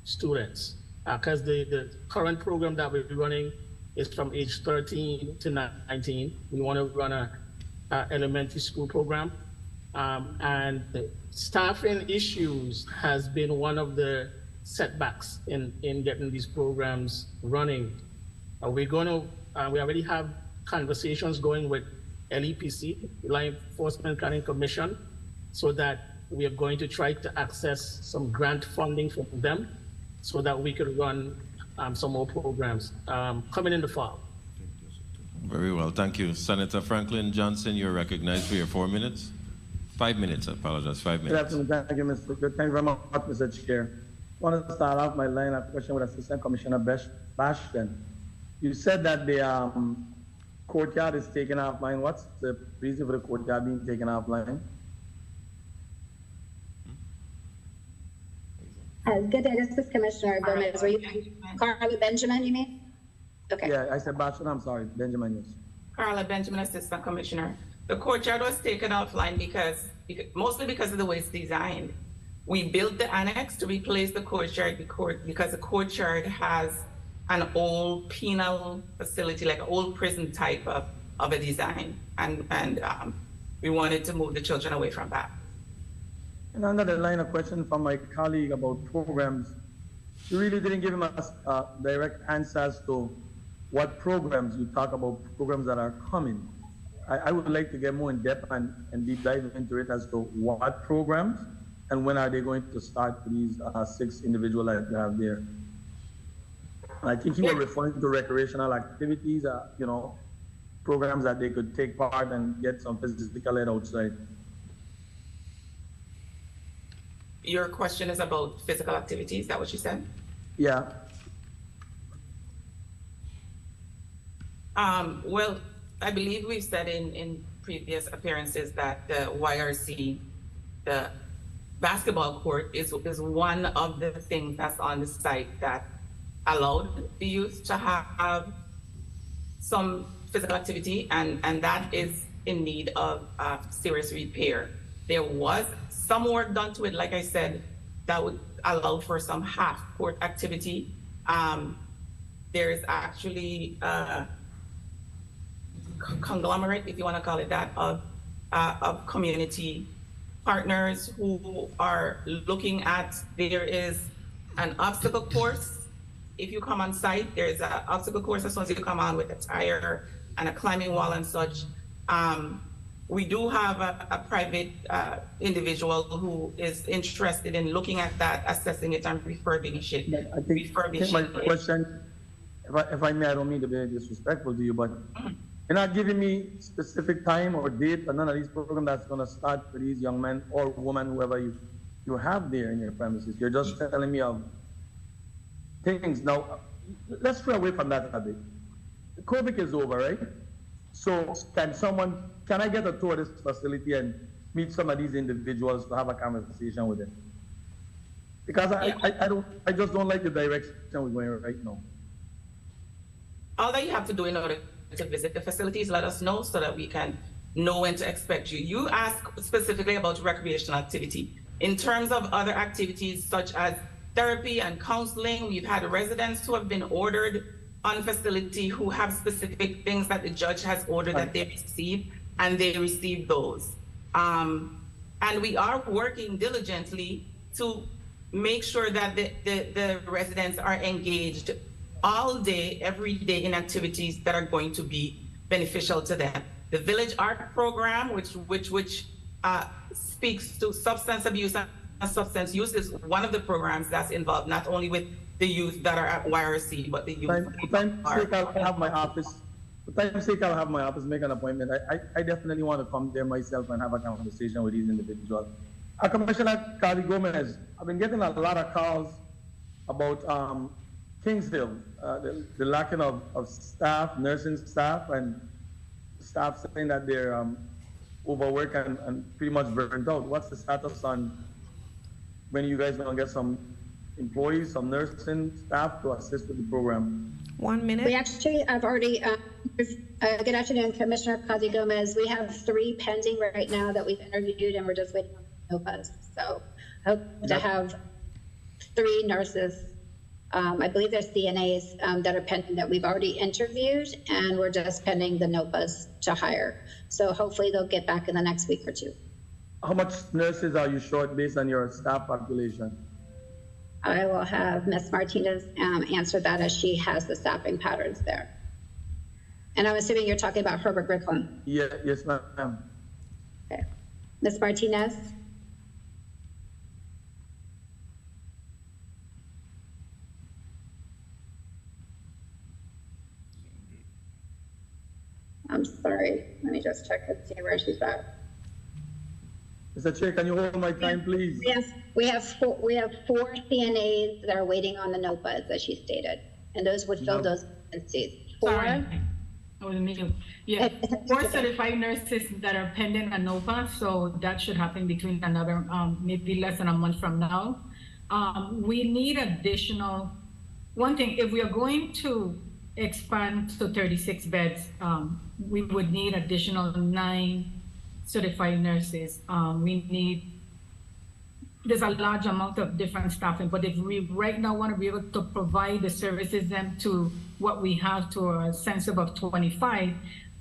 students. Because the current program that we're running is from age 13 to 19. We want to run a elementary school program. And the staffing issues has been one of the setbacks in getting these programs running. We already have conversations going with LEPC, Law Enforcement Planning Commission, so that we are going to try to access some grant funding from them so that we could run some more programs coming in the fall. Very well, thank you. Senator Franklin Johnson, you're recognized for your 4 minutes. 5 minutes, I apologize, 5 Good minutes. afternoon. Thank you, Mr. Good. Thank you very much, Mr. Chair. I want to start off my line of question with Assistant Commissioner Bashton. You said that the courtyard is taken offline. What's the reason for the courtyard being taken offline? Good day, this is Commissioner Gomez. Were you Carla Benjamin, you mean? Okay. Yeah, I said Bashton, I'm sorry, Benjamin, yes. Carla Benjamin, Assistant Commissioner. The courtyard was taken offline because mostly because of the way it's designed. We built the annex to replace the courtyard because the courtyard has an old penal facility, like an old prison type of a design. And we wanted to move the children away from that. And another line of question from my colleague about programs. You really didn't give him a direct answers to what programs you talk about, programs that are coming. I would like to get more in depth and deep dive into it as to what programs and when are they going to start for these 6 individuals that you have there. I think you were referring to recreational activities, you know, programs that they could take part and get some physical ed outside. Your question is about physical activity, is that what you said? Yeah. Well, I believe we've said in previous appearances that the YRC, the basketball court is one of the things that's on the site that allowed the youth to have some physical activity, and that is in need of serious repair. There was some work done to it, like I said, that would allow for some half-court activity. There is actually conglomerate, if you want to call it that, of community partners who are looking at, there is an obstacle course. If you come on site, there's an obstacle course as soon as you come on with a tire and a climbing wall and such. We do have a private individual who is interested in looking at that, assessing it, and refurbishing it. I think my question, if I may, I don't mean to be disrespectful to you, but you're not giving me specific time or date for none of these programs that's going to start for these young men or women, whoever you have there in your premises. You're just telling me of things. Now, let's stray away from that a bit. COVID is over, right? So can I get a tour of this facility and meet some of these individuals to have a conversation with them? Because I just don't like the direction we're going right now. All that you have to do in order to visit the facilities, let us know so that we can know when to expect you. You asked specifically about recreational activity. In terms of other activities such as therapy and counseling, we've had residents who have been ordered on facility who have specific things that the judge has ordered that they receive, and they receive those. And we are working diligently to make sure that the residents are engaged all day, every day in activities that are going to be beneficial to them. The Village Art Program, which speaks to substance abuse and substance use, is one of the programs that's involved not only with the youth that are at YRC, but the youth. For time's sake, I'll have my office. For time's sake, I'll have my office make an appointment. I definitely want to come there myself and have a conversation with these individuals. Commissioner Carly Gomez, I've been getting a lot of calls about Kingsville, the lacking of staff, nursing staff, and staff saying that they're overworked and pretty much burnt out. What's the status on when you guys going to get some employees, some nursing staff to assist with the program? 1 minute. We actually have already, good afternoon, Commissioner Kazi Gomez. We have 3 pending right now that we've interviewed, and we're just waiting on NOPAs. So I hope to have 3 nurses. I believe there's CNAs that are pending that we've already interviewed, and we're just pending the NOPAs to hire. So hopefully they'll get back in the next week or 2. How much nurses are you short based on your staff population? I will have Ms. Martinez answer that, as she has the staffing patterns there. And I'm assuming you're talking about Herbert Griffin. Yeah, yes, ma'am. Okay. Ms. Martinez? I'm sorry. Let me just check and see where she's at. Mr. Chair, can you hold my time, please? We have four CNAs that are waiting on the NOPAs, as she stated, and those would fill those vacancies. Sorry, I was muted. Yeah, 4 certified nurses that are pending a NOPA, so that should happen between another, maybe less than a month from now. We need additional, one thing, if we are going to expand to 36 beds, we would need additional 9 certified nurses. There's a large amount of different staffing, but if we right now want to be able to provide the services then to what we have to a census of 25,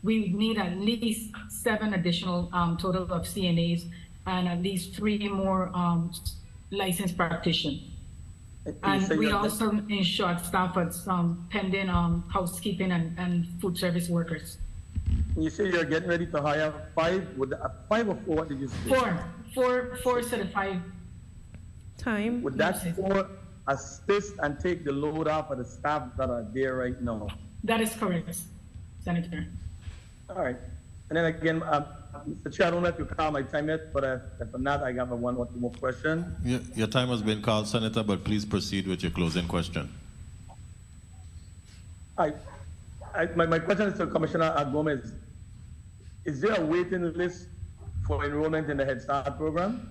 we need at least 7 additional total of CNAs and at least 3 more licensed practitioners. And we also ensure staff at pending housekeeping and food service workers. You say you're getting ready to hire 5? Would 5 or 4? What did you say? 4 certified. Time. Would that 4 assist and take the load off of the staff that are there right now? That is correct, Senator. All right. And then again, Mr. Chair, I don't know if you call my time yet, but if not, I have one or two more questions. Your time has been called, Senator, but please proceed with your closing question. My question is to Commissioner Gomez. Is there a waiting list for enrollment in the Head Start program?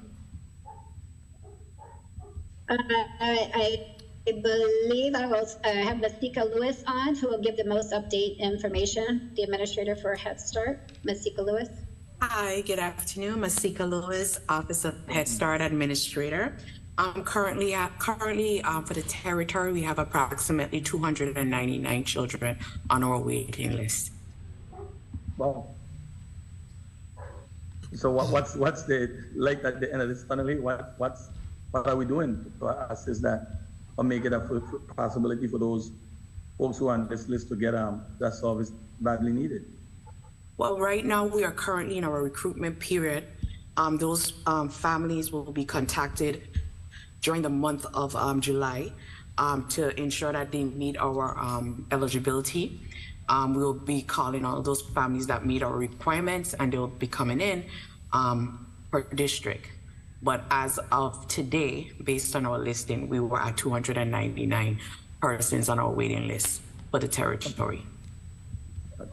I believe I will have Masika Lewis on, who will give the most update information, the administrator for Head Start. Masika Lewis. Hi, good afternoon. Masika Lewis, Office of Head Start Administrator. Currently for the territory, we have approximately 299 children on our waiting list. Wow. So what's the light at the end of this tunnel? What are we doing to assist that or make it a possibility for those folks who are on this list to get that service badly needed? Well, right now we are currently in our recruitment period. Those families will be contacted during the month of July to ensure that they meet our eligibility. We'll be calling all those families that meet our requirements, and they'll be coming in per district. But as of today, based on our listing, we were at 299 persons on our waiting list for the territory.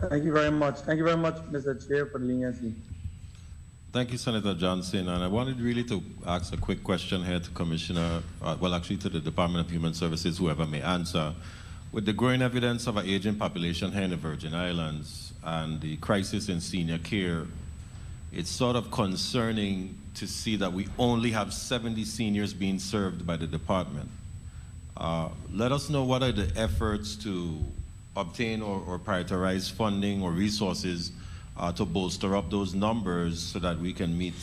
Thank you very much. Thank you very much, Mr. Chair, for the leniency. Thank you, Senator Johnson. And I wanted really to ask a quick question here to Commissioner, actually to the Department of Human Services, whoever may answer. With the growing evidence of an aging population here in the Virgin Islands and the crisis in senior care, it's sort of concerning to see that we only have 70 seniors being served by the department. Let us know what are the efforts to obtain or prioritize funding or resources to bolster up those numbers so that we can meet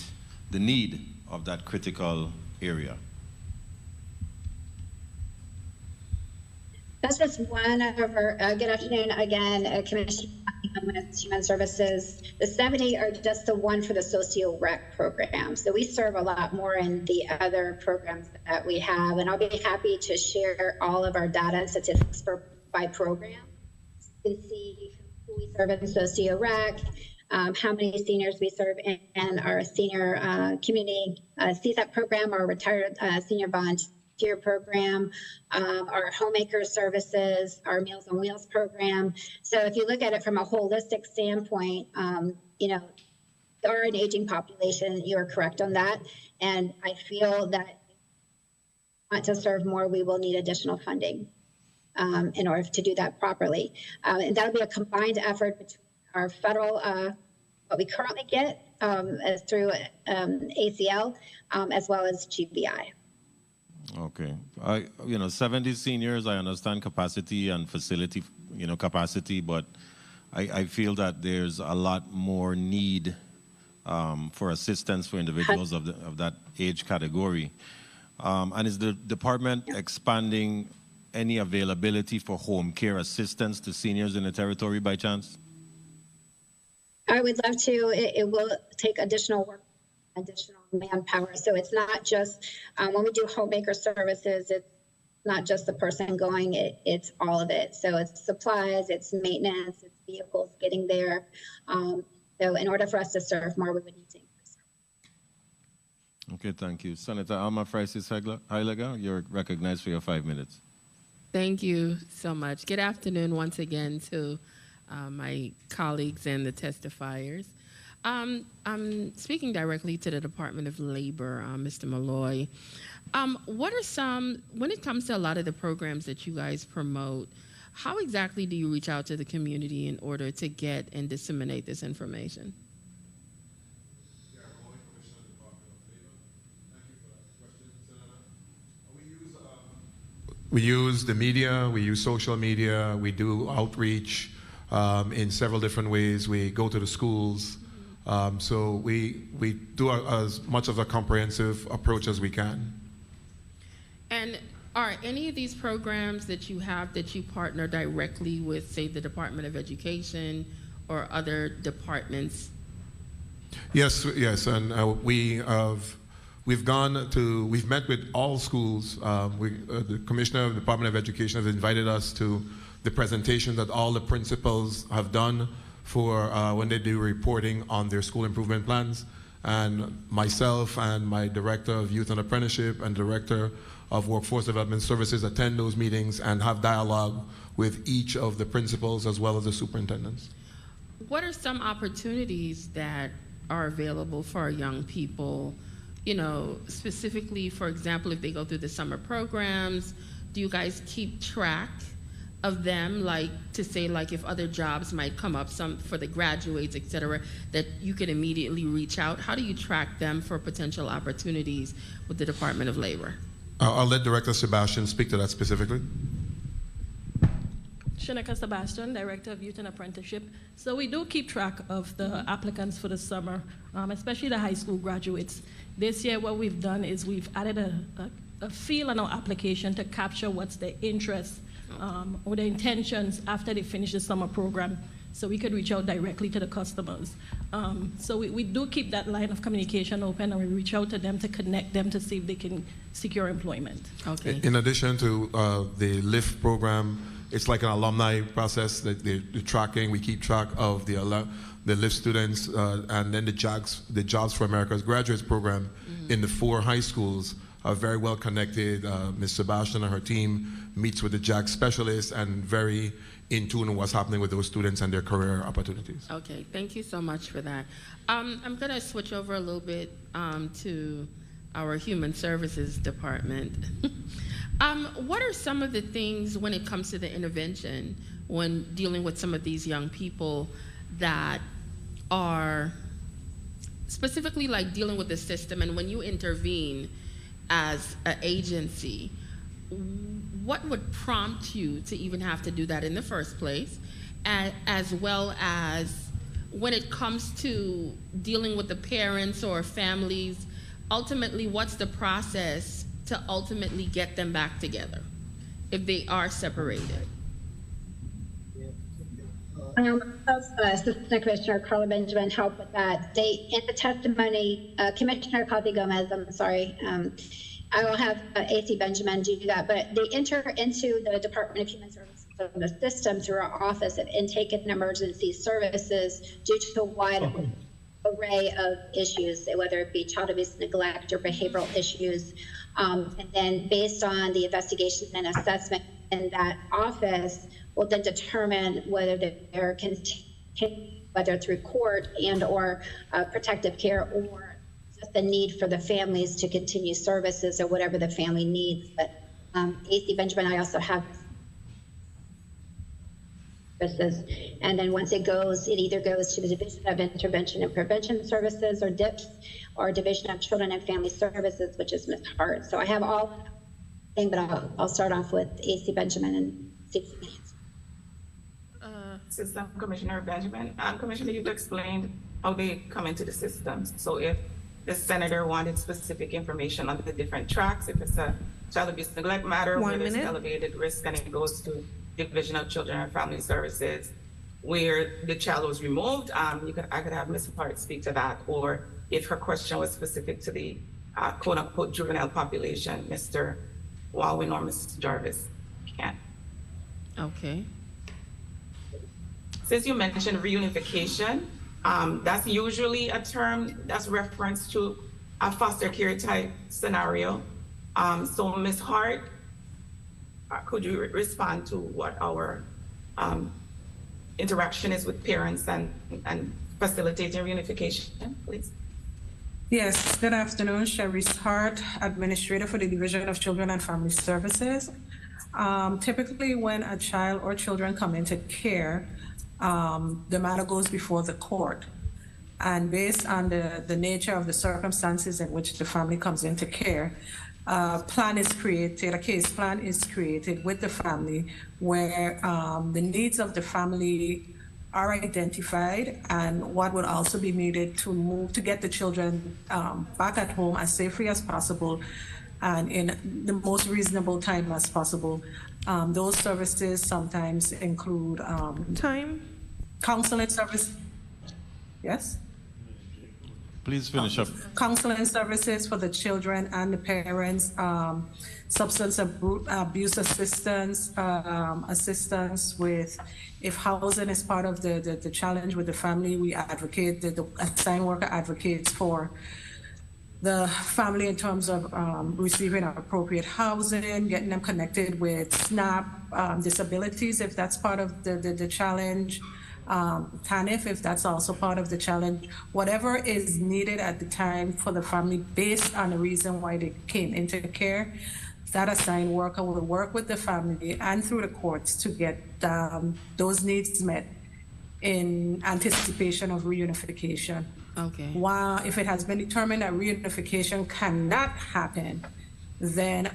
the need of that critical area. That's just one of our, good afternoon again, Commissioner Human Services. The 70 are just the one for the socio-rec program. So we serve a lot more in the other programs that we have. And I'll be happy to share all of our data and statistics by program. You can see who we serve in socio-rec, how many seniors we serve in our senior community CSAP program, our retired senior volunteer program, our homemaker services, our Meals on Wheels program. So if you look at it from a holistic standpoint, you know, there are an aging population. You are correct on that. And I feel that if we want to serve more, we will need additional funding in order to do that properly. And that'll be a combined effort between our federal, what we currently get through ACL, as well as GBI. Okay. 70 seniors, I understand capacity and facility, capacity, but I feel that there's a lot more need for assistance for individuals of that age category. And is the department expanding any availability for home care assistance to seniors in the territory by chance? I would love to. It will take additional work, additional manpower. So it's not just when we do homemaker services, it's not just the person going, it's all of it. So it's supplies, it's maintenance, it's vehicles getting there. So in order for us to serve more, we would need to increase. Okay, thank you. Senator Alma Francis Heilega, you're recognized for your 5 minutes. Thank you so much. Good afternoon once again to my colleagues and the testifiers. I'm speaking directly to the Department of Labor, Mr. Malloy. What are some, when it comes to a lot of the programs that you guys promote, how exactly do you reach out to the community in order to get and disseminate this information? We use the media, we use social media, we do outreach in several different ways. We go to the schools. So we do as much of a comprehensive approach as we can. And are any of these programs that you have that you partner directly with, say, the Department of Education or other departments? Yes, and we've met with all schools. The Commissioner of the Department of Education has invited us to the presentation that all the principals have done for when they do reporting on their school improvement plans. And myself and my Director of Youth and Apprenticeship and Director of Workforce Development Services attend those meetings and have dialogue with each of the principals as well as the superintendents. What are some opportunities that are available for our young people, you know, specifically, for example, if they go through the summer programs, do you guys keep track of them, like to say, like if other jobs might come up, some for the graduates, et cetera, that you could immediately reach out? How do you track them for potential opportunities with the Department of Labor? I'll let Director Sebastian speak to that specifically. Shaneka Sebastian, Director of Youth and Apprenticeship. So we do keep track of the applicants for the summer, especially the high school graduates. This year what we've done is we've added a field on our application to capture what's their interest or their intentions after they finish the summer program, so we could reach out directly to the customers. So we do keep that line of communication open, and we reach out to them to connect them to see if they can secure employment. Okay. In addition to the LIFT program, it's like an alumni process, the tracking. We keep track of the LIFT students, and then the Jobs for America's Graduates program in the 4 high schools are very well connected. Ms. Sebastian and her team meets with the JAG specialists and very in tune with what's happening with those students and their career opportunities. Okay, thank you so much for that. I'm going to switch over a little bit to our Human Services Department. What are some of the things when it comes to the intervention, when dealing with some of these young people that are specifically like dealing with the system, and when you intervene as an agency, what would prompt you to even have to do that in the first place, as well as when it comes to dealing with the parents or families, ultimately what's the process to ultimately get them back together if they are separated? Assistant Commissioner Carla Benjamin helped with that. In the testimony, Commissioner Kazi Gomez, I'm sorry, I will have AC Benjamin do that, but they enter into the Department of Human Services, the system through our Office of Intake and Emergency Services due to a wide array of issues, whether it be child abuse, neglect, or behavioral issues. And then based on the investigation and assessment in that office, will then determine whether they're whether through court and or protective care, or just the need for the families to continue services or whatever the family needs. But AC Benjamin, I also have services, and then once it either goes to the Division of Intervention and Prevention Services, or DIPS, or Division of Children and Family Services, which is Ms. Hart. So I have all thing, but I'll start off with AC Benjamin and see. Assistant Commissioner Benjamin, Commissioner, you've explained how they come into the system. So if the senator wanted specific information on the different tracks, if it's a child abuse neglect matter where there's elevated risk, and it goes to Division of Children and Family Services, where the child was removed, I could have Ms. Hart speak to that. Or if her question was specific to the quote unquote juvenile population, Mr. Wildwin or Ms. Jarvis can. Okay. Since you mentioned reunification, that's usually a term that's reference to a foster care type scenario. So Ms. Hart, could you respond to what our interaction is with parents and facilitating reunification, please? Yes, good afternoon. Sharice Hart, Administrator for the Division of Children and Family Services. Typically, when a child or children come into care, the matter goes before the court. And based on the nature of the circumstances in which the family comes into care, a plan is created, a case plan is created with the family where the needs of the family are identified and what would also be needed to get the children back at home as safely as possible and in the most reasonable time as possible. Those services sometimes include counseling service. Yes? Please finish up. Counseling services for the children and the parents, substance abuse assistance, assistance with, if housing is part of the challenge with the family, we advocate, the assigned worker advocates for the family in terms of receiving appropriate housing, getting them connected with SNAP disabilities, if that's part of the challenge. TANF, if that's also part of the challenge, whatever is needed at the time for the family based on the reason why they came into care, that assigned worker will work with the family and through the courts to get those needs met in anticipation of reunification. Okay. While if it has been determined that reunification cannot happen, then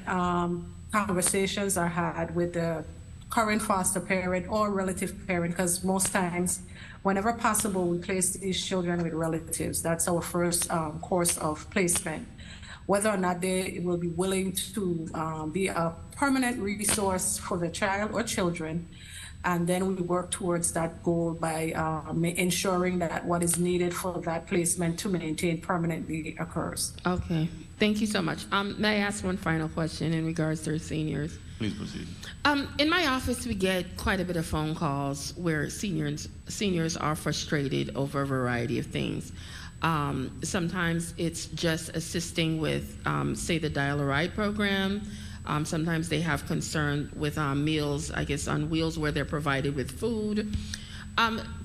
conversations are had with the current foster parent or relative parent, because most times, whenever possible, we place these children with relatives. That's our first course of placement. Whether or not they will be willing to be a permanent resource for the child or children, and then we work towards that goal by ensuring that what is needed for that placement to maintain permanently occurs. Okay, thank you so much. May I ask one final question in regards to our seniors? Please proceed. In my office, we get quite a bit of phone calls where seniors are frustrated over a variety of things. Sometimes it's just assisting with, say, the Dial a Ride program. Sometimes they have concern with meals, I guess, on wheels where they're provided with food.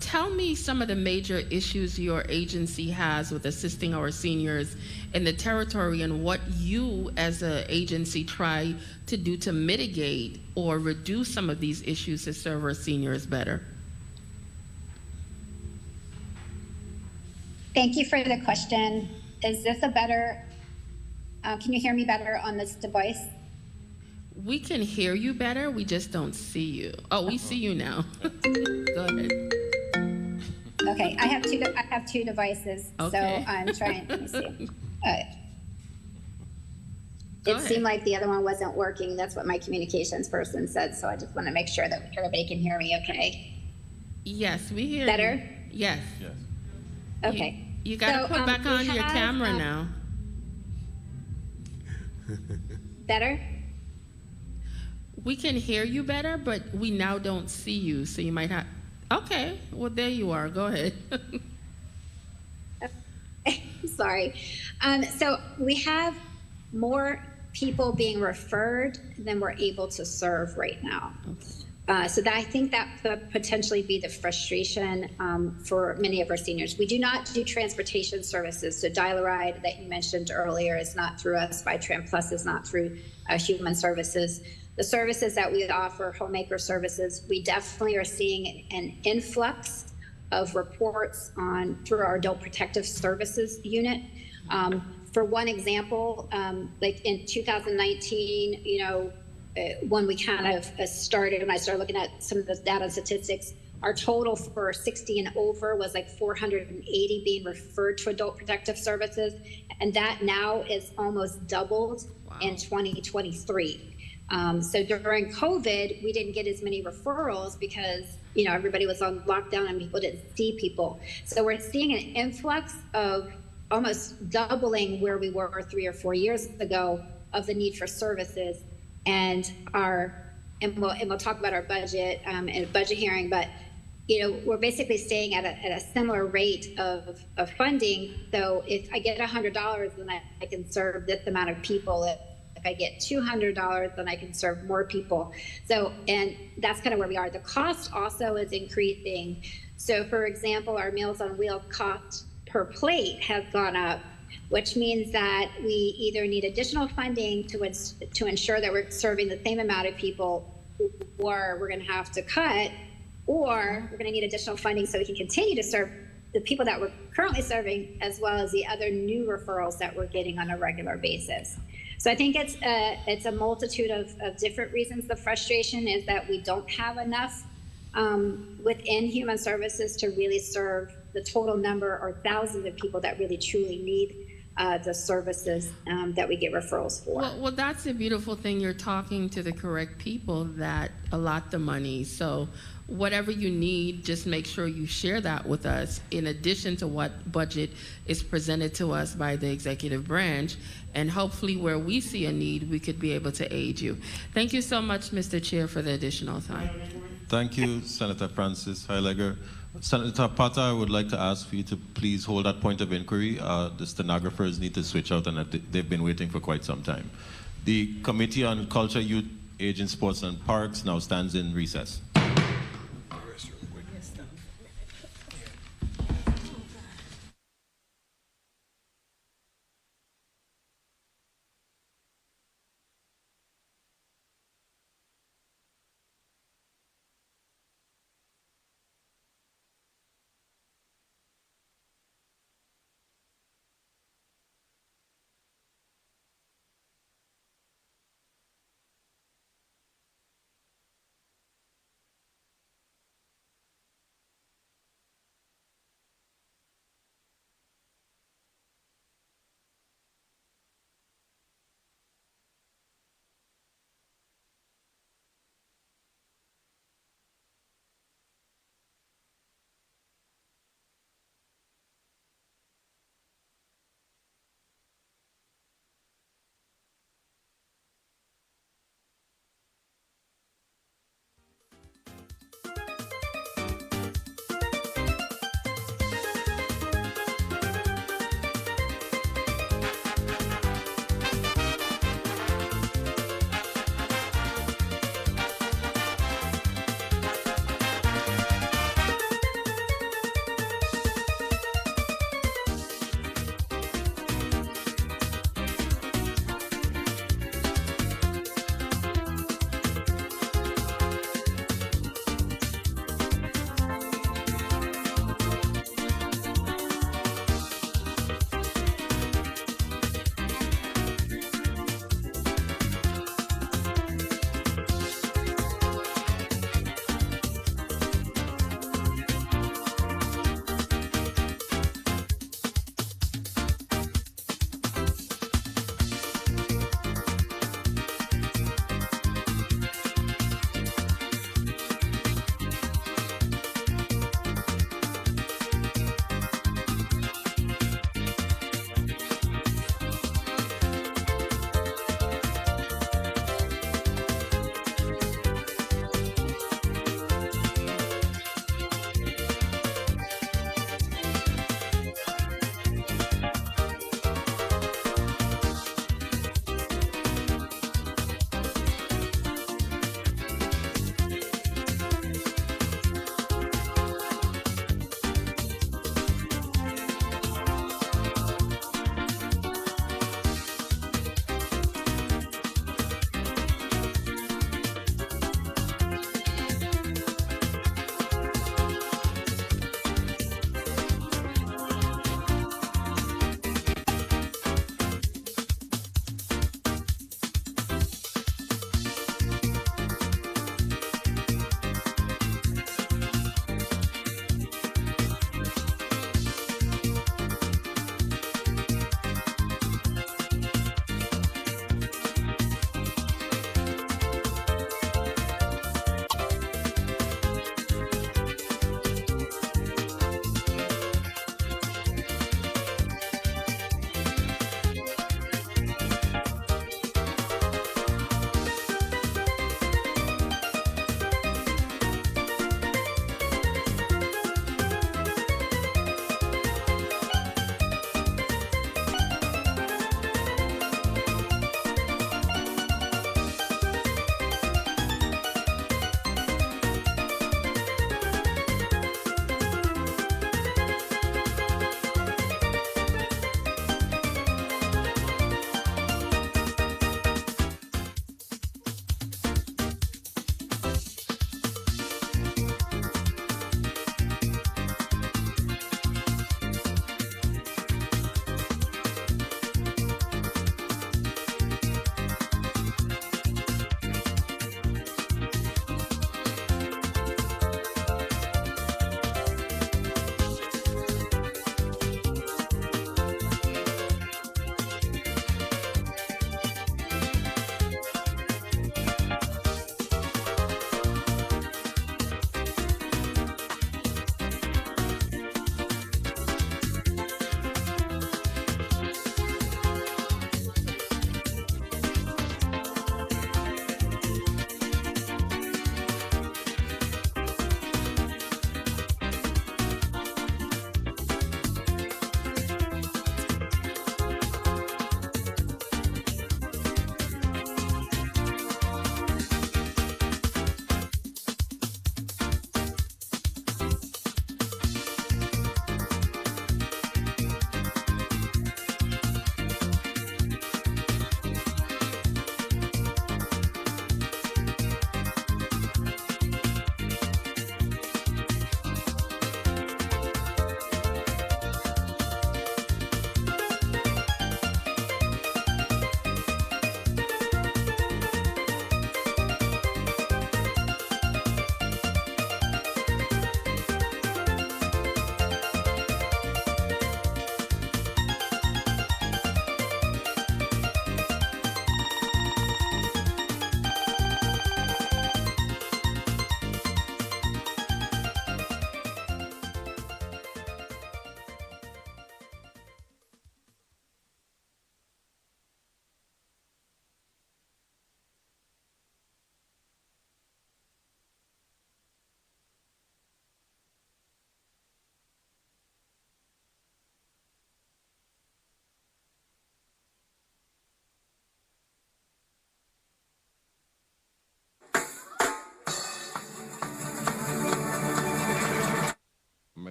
Tell me some of the major issues your agency has with assisting our seniors in the territory and what you as an agency try to do to mitigate or reduce some of these issues to serve our seniors better. Thank you for the question. Is this a better, can you hear me better on this device? We can hear you better, we just don't see you. Oh, we see you now. Go ahead. Okay, I have two devices, Okay. so I'm trying, let me see. Go It ahead. seemed like the other one wasn't working. That's what my communications person said, so I just want to make sure that everybody can hear me okay. Yes, we hear Better? you. Yes. Yes. Okay. You gotta So, put back we on your have, camera now. Better? We can hear you better, but we now don't see you, so you might have. Okay, well, there you are. Go ahead. Sorry. So we have more people being referred than we're able to serve right now. So that, I think that could potentially be the frustration for many of our seniors. We do not do transportation services. So Dial a Ride that you mentioned earlier is not through us. ByTran Plus is not through Human Services. The services that we offer, homemaker services, we definitely are seeing an influx of reports through our Adult Protective Services unit. For one example, like in 2019, when we kind of started, and I started looking at some of the data statistics, our total for 60 and over was like 480 being referred to Adult Protective Services, and that now is almost doubled in 2023. So during COVID, we didn't get as many referrals because, everybody was on lockdown and people didn't see people. So we're seeing an influx of almost doubling where we were 3 or 4 years ago of the need for services. and we'll talk about our budget in a budget hearing, but we're basically staying at a similar rate of funding. So if I get $100, then I can serve this amount of people. If I get $200, then I can serve more people. So, and that's kind of where we are. The cost also is increasing. So for example, our Meals on Wheels cost per plate has gone up, which means that we either need additional funding to ensure that we're serving the same amount of people, or we're going to have to cut, or we're going to need additional funding so we can continue to serve the people that we're currently serving, as well as the other new referrals that we're getting on a regular basis. So I think it's a multitude of different reasons. The frustration is that we don't have enough within human services to really serve the total number or thousands of people that really truly need the services that we get referrals for. Well, that's a beautiful thing. You're talking to the correct people that allot the money. So whatever you need, just make sure you share that with us in addition to what budget is presented to us by the executive branch. And hopefully where we see a need, we could be able to aid you. Thank you so much, Mr. Chair, for the additional time. Thank you, Senator Francis Heilegger. Senator Potter, I would like to ask for you to please hold that point of inquiry. The stenographers need to switch out, and they've been waiting for quite some time. The Committee on Culture, Youth, Aging, Sports, and Parks now stands in recess.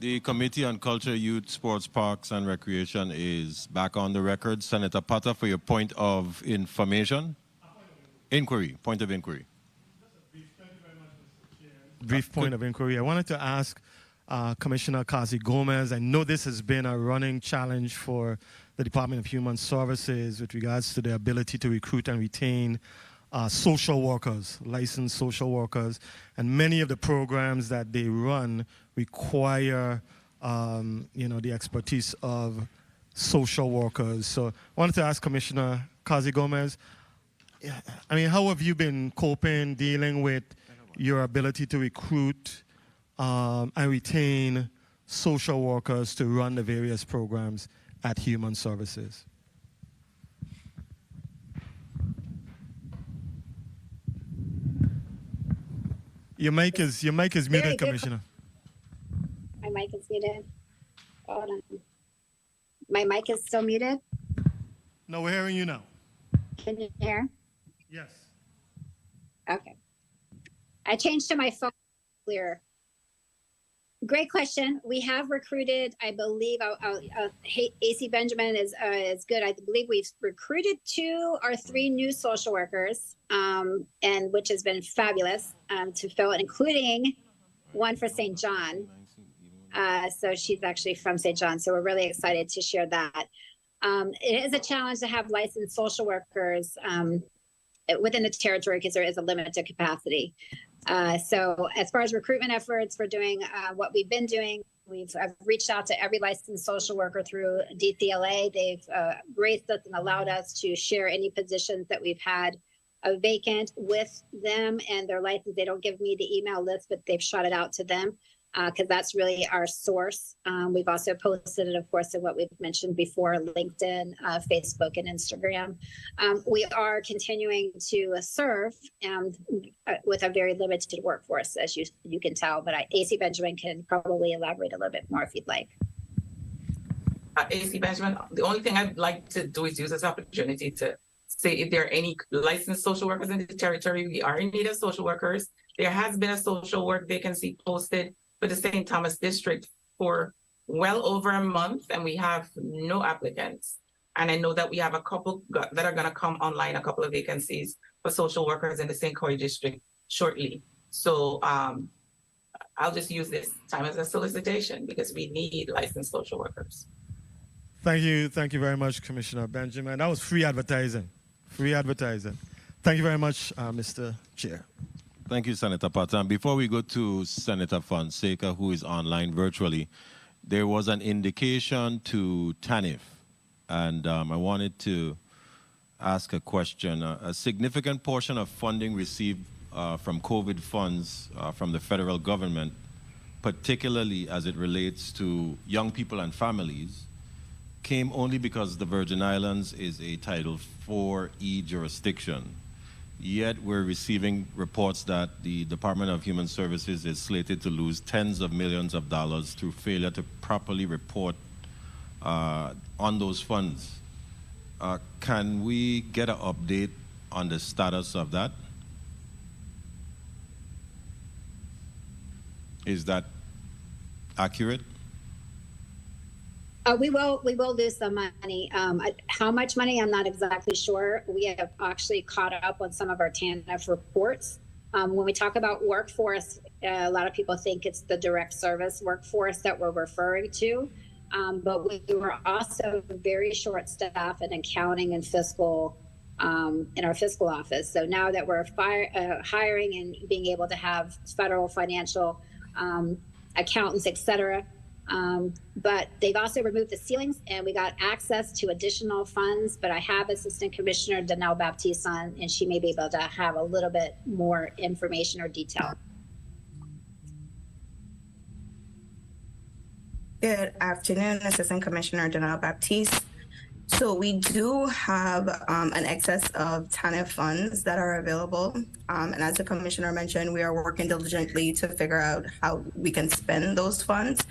The Committee on Culture, Youth, Sports, Parks, and Recreation is back on the record. Senator Potter, for your point of information. Point of inquiry. Brief point of inquiry. I wanted to ask Commissioner Kazi Gomez. I know this has been a running challenge for the Department of Human Services with regards to the ability to recruit and retain social workers, licensed social workers, and many of the programs that they run require, the expertise of social workers. So I wanted to ask Commissioner Kazi Gomez, I mean, how have you been coping, dealing with your ability to recruit and retain social workers to run the various programs at Human Services? Your mic is muted, Commissioner. My mic is muted. Hold on. My mic is still muted? No, we're hearing you now. Can you hear? Yes. Okay. I changed to my phone clearer. Great question. We have recruited, I believe, AC Benjamin is good. I believe we've recruited 2 or 3 new social workers, and which has been fabulous to fill, including one for St. John. So she's actually from St. John. So we're really excited to share that. It is a challenge to have licensed social workers within the territory because there is a limited capacity. So as far as recruitment efforts, we're doing what we've been doing. I've reached out to every licensed social worker through DCLA. They've graced us and allowed us to share any positions that we've had vacant with them and their license. They don't give me the email list, but they've shot it out to them because that's really our source. We've also posted it, of course, in what we've mentioned before, LinkedIn, Facebook, and Instagram. We are continuing to serve with a very limited workforce, as you can tell, but AC Benjamin can probably elaborate a little bit more if you'd like. AC Benjamin, the only thing I'd like to do is use this opportunity to say if there are any licensed social workers in the territory, we are in need of social workers. There has been a social work vacancy posted for the St. Thomas district for well over a month, and we have no applicants. And I know that we have a couple that are going to come online, a couple of vacancies for social workers in the St. Croix district shortly. So I'll just use this time as a solicitation because we need licensed social workers. Thank you very much, Commissioner Benjamin. That was free advertising. Free advertising. Thank you very much, Mr. Chair. Thank you, Senator Potter. And before we go to Senator Fonseca, who is online virtually, there was an indication to TANF, and I wanted to ask a question. A significant portion of funding received from COVID funds from the federal government, particularly as it relates to young people and families, came only because the Virgin Islands is a Title IV jurisdiction. Yet we're receiving reports that the Department of Human Services is slated to lose tens of millions of dollars through failure to properly report on those funds. Can we get an update on the status of that? Is that accurate? We will lose some money. How much money, I'm not exactly sure. We have actually caught up on some of our TANF reports. When we talk about workforce, a lot of people think it's the direct service workforce that we're referring to. But we were also very short staffed in accounting and fiscal in our fiscal office. So now that we're hiring and being able to have federal financial accountants, et cetera, but they've also removed the ceilings and we got access to additional funds. But I have Assistant Commissioner Danelle Baptiste on, and she may be able to have a little bit more information or detail. Good afternoon, Assistant Commissioner Danelle Baptiste. So we do have an excess of TANF funds that are available. And as the Commissioner mentioned, we are working diligently to figure out how we can spend those funds.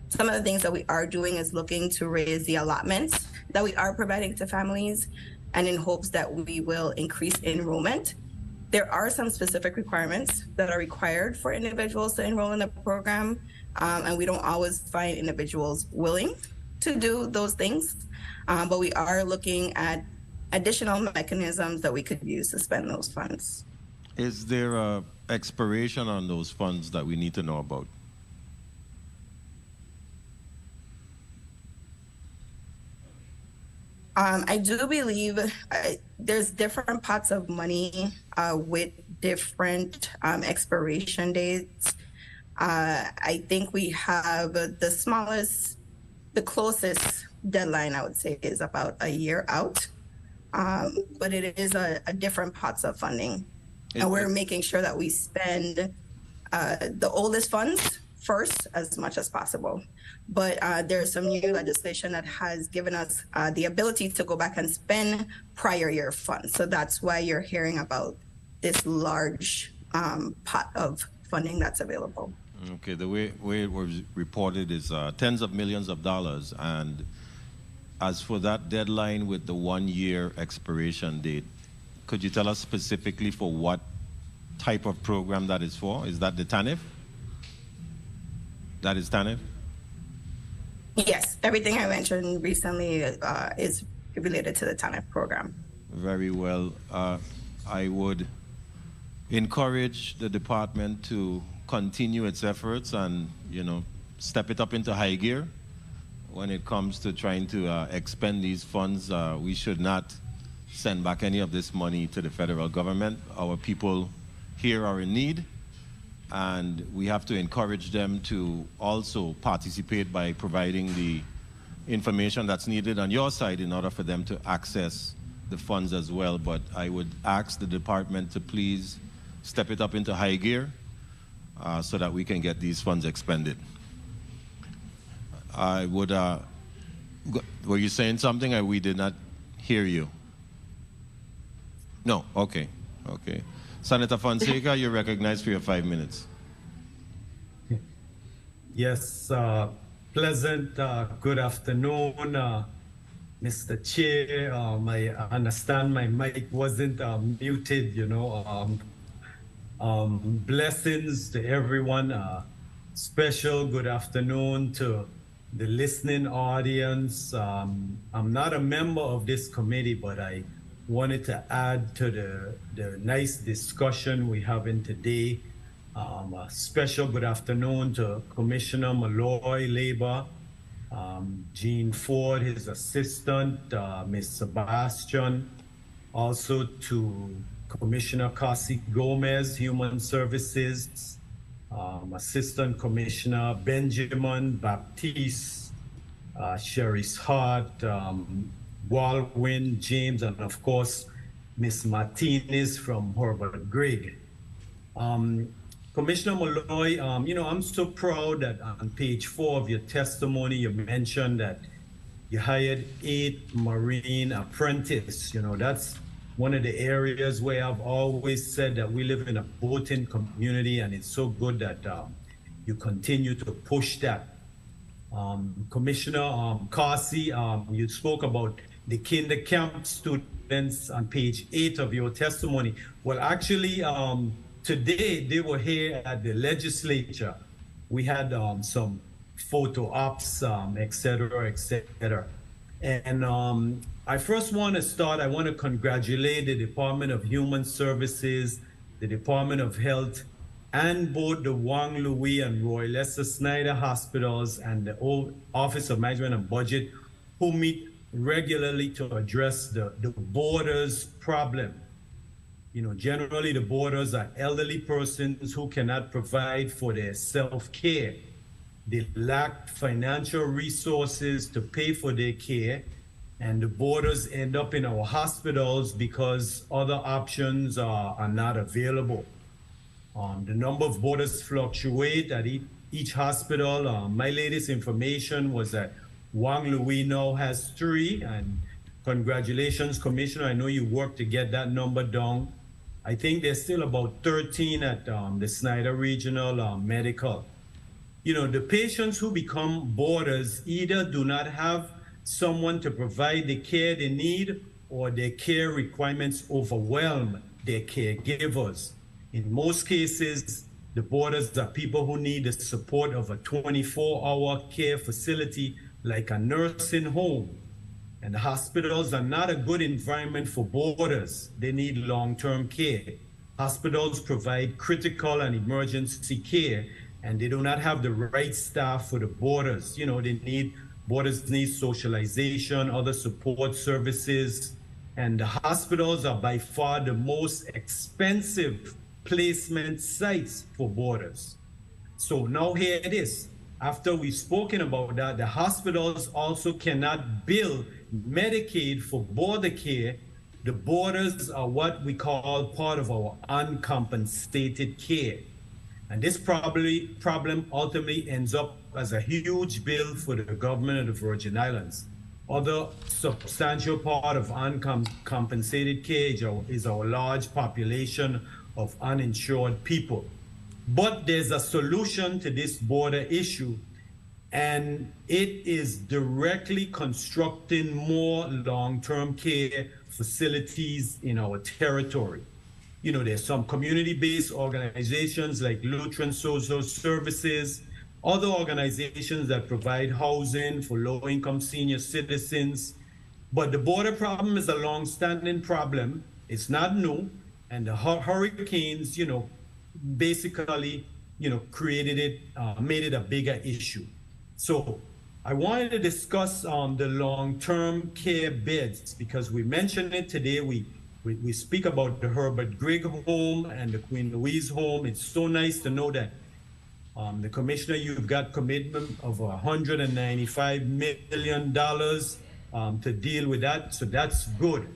Some of the things that we are doing is looking to raise the allotments that we are providing to families, and in hopes that we will increase enrollment. There are some specific requirements that are required for individuals to enroll in the program, and we don't always find individuals willing to do those things, but we are looking at additional mechanisms that we could use to spend those funds. Is there a expiration on those funds that we need to know about? I do believe there's different pots of money with different expiration dates. I think we have the closest deadline, I would say, is about a year out. But it is a different pots of funding. And we're making sure that we spend the oldest funds first as much as possible. But there's some new legislation that has given us the ability to go back and spend prior year funds. So that's why you're hearing about this large pot of funding that's available. Okay, the way it was reported is tens of millions of dollars. And as for that deadline with the 1 year expiration date, could you tell us specifically for what type of program that is for? Is that the TANF? That is TANF? Yes, everything I mentioned recently is related to the TANF program. Very well. I would encourage the department to continue its efforts and, step it up into high gear. When it comes to trying to expend these funds, we should not send back any of this money to the federal government. Our people here are in need, and we have to encourage them to also participate by providing the information that's needed on your side in order for them to access the funds as well. But I would ask the department to please step it up into high gear so that we can get these funds expended. I would, were you saying something? We did not hear you. No, okay. Senator Fonseca, you're recognized for your 5 minutes. Yes, pleasant good afternoon, Mr. Chair. I understand my mic wasn't muted, blessings to everyone. Special good afternoon to the listening audience. I'm not a member of this committee, but I wanted to add to the nice discussion we're having today. A special good afternoon to Commissioner Malloy, Labor, Gene Ford, his assistant, Ms. Sebastian, also to Commissioner Kasi Gomez, Human Services, Assistant Commissioner Benjamin Baptiste, Sherry's Hart, Baldwin, James, and of course, Ms. Martinez from Herbert Grigg. Commissioner Malloy, I'm so proud that on page 4 of your testimony, you mentioned that you hired 8 Marine apprentices. That's one of the areas where I've always said that we live in a boating community, and it's so good that you continue to push that. Commissioner Kasi, you spoke about the kinder camp students on page 8 of your testimony. Well, actually, today they were here at the legislature. We had some photo ops, et cetera. And I first want to start, I want to congratulate the Department of Human Services, the Department of Health, and both the Wang Louis and Roy Lester Snyder hospitals and the Office of Management and Budget, who meet regularly to address the borders problem. Generally the borders are elderly persons who cannot provide for their self-care. They lack financial resources to pay for their care, and the borders end up in our hospitals because other options are not available. The number of borders fluctuate at each hospital. My latest information was that Wang Louis now has 3, and congratulations, Commissioner. I know you worked to get that number down. I think there's still about 13 at the Snyder Regional Medical. The patients who become boarders either do not have someone to provide the care they need, or their care requirements overwhelm their caregivers. In most cases, the boarders are people who need the support of a 24-hour care facility like a nursing home. And the hospitals are not a good environment for boarders. They need long-term care. Hospitals provide critical and emergency care, and they do not have the right staff for the boarders. You know, boarders need socialization, other support services, and the hospitals are by far the most expensive placement sites for boarders. So now here it is. After we've spoken about that, the hospitals also cannot bill Medicaid for border care. The boarders are what we call part of our uncompensated care. And this problem ultimately ends up as a huge bill for the government of the Virgin Islands. Other substantial part of uncompensated care is our large population of uninsured people. But there's a solution to this border issue, and it is directly constructing more long-term care facilities in our territory. You know, there's some community-based organizations like Lutheran Social Services, other organizations that provide housing for low-income senior citizens. But the border problem is a long-standing problem. It's not new. And the hurricanes, you know, basically, you know, created it, made it a bigger issue. So I wanted to discuss the long-term care beds, because we mentioned it today. We speak about the Herbert Grigg home and the Queen Louise home. It's so nice to know that the Commissioner, you've got commitment of $195 million to deal with that, so that's good.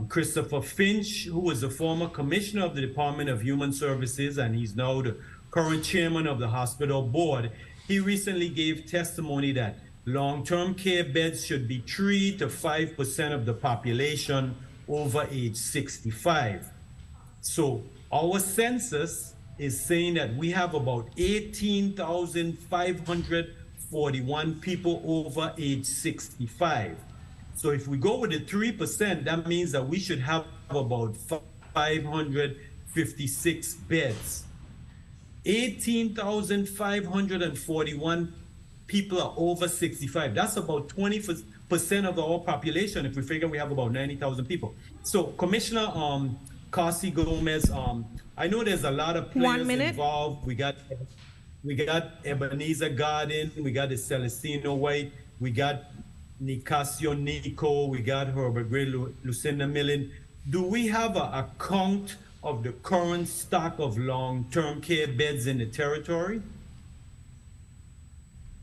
Christopher Finch, who was the former Commissioner of the Department of Human Services, and he's now the current Chairman of the Hospital Board, he recently gave testimony that long-term care beds should be 3 to 5% of the population over age 65. So our census is saying that we have about 18,541 people over age 65. So if we go with the 3%, that means that we should have about 556 beds. 18,541 people are over 65. That's about 20% of our population if we figure we have about 90,000 people. So Commissioner Kasi Gomez, I know there's a lot of players involved. We got Ebenezer Garden, we got the Celestino White, we got Nicasio Nico, we got Herbert Gray, Lucinda Millen. Do we have a count of the current stock of long-term care beds in the territory?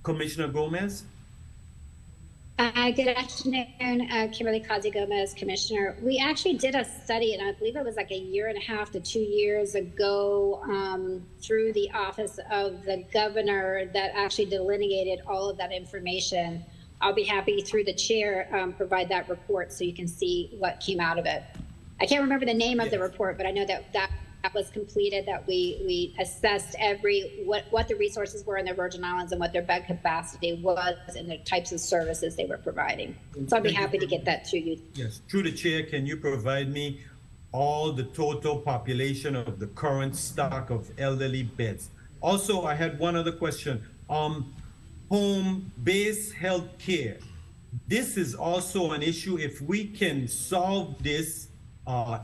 Commissioner Gomez? Good afternoon, Kimberly Kazi Gomez, Commissioner. We actually did a study, and I believe it was like 1.5 to 2 years ago, through the Office of the Governor, that actually delineated all of that information. I'll be happy, through the chair, provide that report so you can see what came out of it. I can't remember the name of the report, but I know that was completed, that we assessed what the resources were in the Virgin Islands and what their bed capacity was and the types of services they were providing. So I'd be happy to get that to you. Yes, through the chair, can you provide me all the total population of the current stock of elderly beds? Also, I had one other question. Home-based health care. This is also an issue. If we can solve this,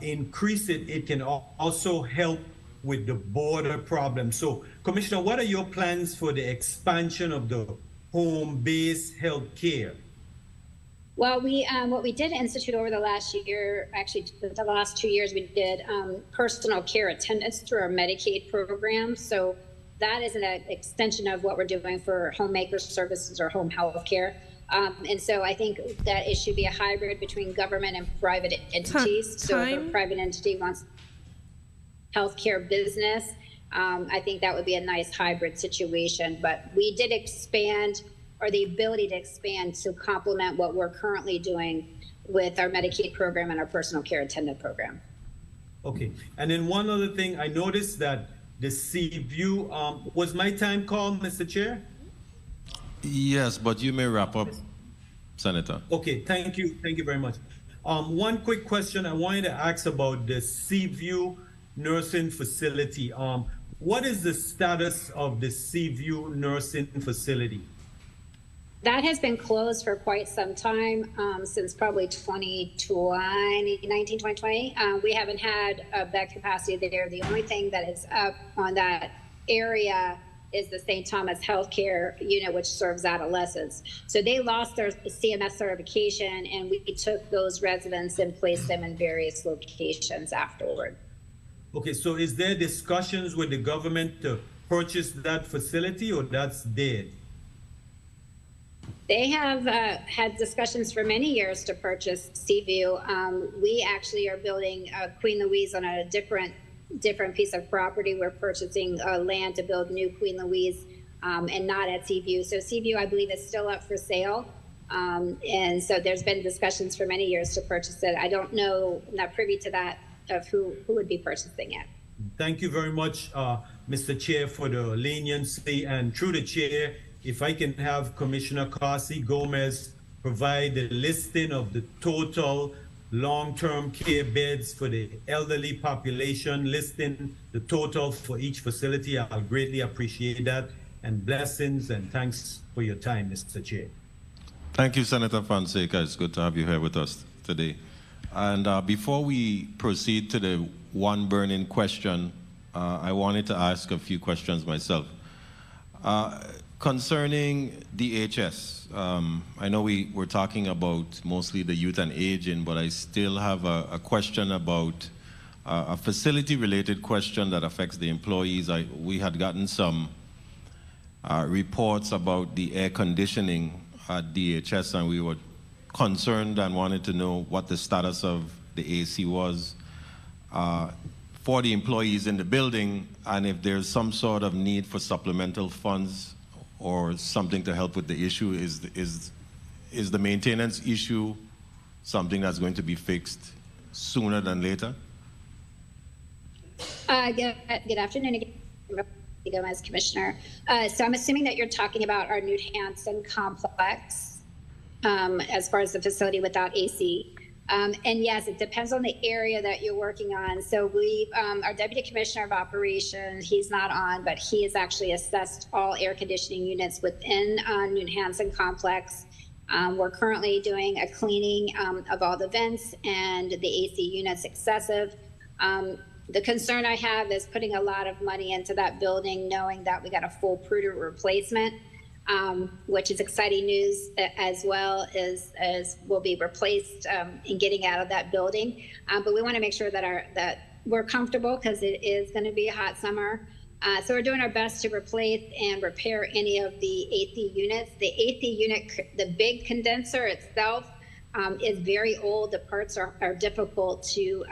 increase it, it can also help with the border problem. So, Commissioner, what are your plans for the expansion of the home-based health care? Well, what we did institute over the last year, actually the last 2 years, we did personal care attendance through our Medicaid program. So that is an extension of what we're doing for homemaker services or home health care. And so I think that it should be a hybrid between government and private entities. So if a private entity wants healthcare business, I think that would be a nice hybrid situation. But we did expand, or the ability to expand, to complement what we're currently doing with our Medicaid program and our personal care attendant program. Okay, and then one other thing, I noticed that the Seaview, was my time called, Mr. Chair? Yes, but you may wrap up, Senator. Okay, thank you very much. One quick question I wanted to ask about the Seaview Nursing Facility. What is the status of the Seaview Nursing Facility? That has been closed for quite some time, since probably 2020. We haven't had a bed capacity there. The only thing that is up on that area is the St. Thomas Healthcare unit, which serves adolescents. So they lost their CMS certification, and we took those residents and placed them in various locations afterward. Okay, so is there discussions with the government to purchase that facility, or that's dead? They have had discussions for many years to purchase Seaview. We actually are building Queen Louise on a different piece of property. We're purchasing land to build new Queen Louise, and not at Seaview. So Seaview, I believe, is still up for sale. And so there's been discussions for many years to purchase it. I don't know, I'm not privy to that, of who would be purchasing it. Thank you very much, Mr. Chair, for the leniency. And through the chair, if I can have Commissioner Kasi Gomez provide the listing of the total long-term care beds for the elderly population, listing the total for each facility, I'll greatly appreciate that. And blessings and thanks for your time, Mr. Chair. Thank you, Senator Fonseca. It's good to have you here with us today. And before we proceed to the one burning question, I wanted to ask a few questions myself. Concerning DHS, I know we were talking about mostly the youth and aging, but I still have a question about a facility-related question that affects the employees. We had gotten some reports about the air conditioning at DHS, and we were concerned and wanted to know what the status of the AC was for the employees in the building, and if there's some sort of need for supplemental funds or something to help with the issue. Is the maintenance issue something that's going to be fixed sooner than later? Good afternoon again, Gomez, Commissioner. So I'm assuming that you're talking about our New Hanson complex as far as the facility without AC. And yes, it depends on the area that you're working on. So our Deputy Commissioner of Operations, he's not on, but he has actually assessed all air conditioning units within New Hanson complex. We're currently doing a cleaning of all the vents and the AC units excessive. The concern I have is putting a lot of money into that building, knowing that we got a full prudent replacement. Which is exciting news as well, as will be replaced in getting out of that building. But we want to make sure that we're comfortable, because it is going to be a hot summer. So we're doing our best to replace and repair any of the AC units. The AC unit, the big condenser itself, is very old. The parts are difficult to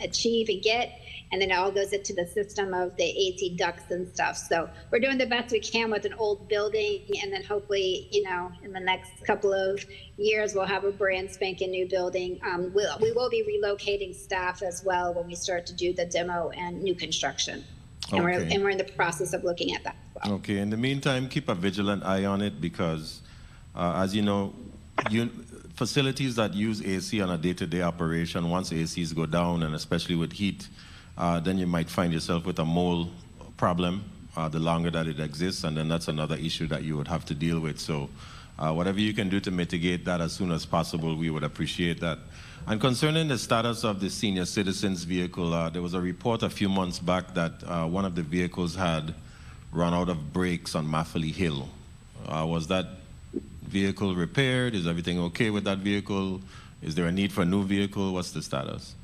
achieve and get. And then it all goes into the system of the AC ducts and stuff. So we're doing the best we can with an old building, and then hopefully, in the next couple of years, we'll have a brand spanking new building. We will be relocating staff as well when we start to do the demo and new construction. And, Okay. we're in the process of looking at that as well. Okay, in the meantime, keep a vigilant eye on it, because as you know, facilities that use AC on a day-to-day operation, once ACs go down, and especially with heat, then you might find yourself with a mold problem the longer that it exists, and then that's another issue that you would have to deal with. So whatever you can do to mitigate that as soon as possible, we would appreciate that. And concerning the status of the senior citizens vehicle, there was a report a few months back that one of the vehicles had run out of brakes on Maffley Hill. Was that vehicle repaired? Is everything okay with that vehicle? Is there a need for a new vehicle? What's the status?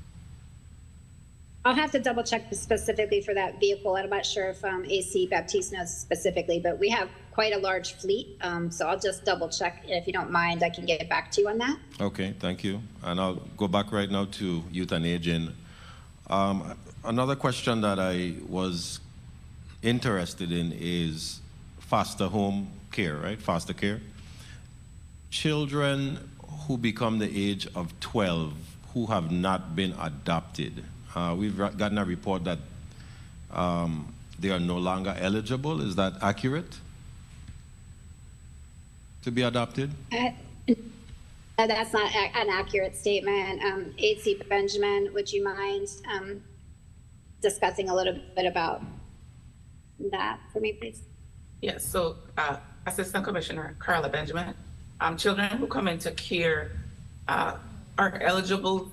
I'll have to double check specifically for that vehicle. I'm not sure if AC Baptiste knows specifically, but we have quite a large fleet. So I'll just double check. If you don't mind, I can get back to you on that. Okay, thank you. And I'll go back right now to youth and aging. Another question that I was interested in is foster home care, right? Foster care. Children who become the age of 12 who have not been adopted. We've gotten a report that they are no longer eligible. Is that accurate? To be adopted? That's not an accurate statement. AC Benjamin, would you mind discussing a little bit about that for me, please? Yes, so Assistant Commissioner Carla Benjamin, children who come into care are eligible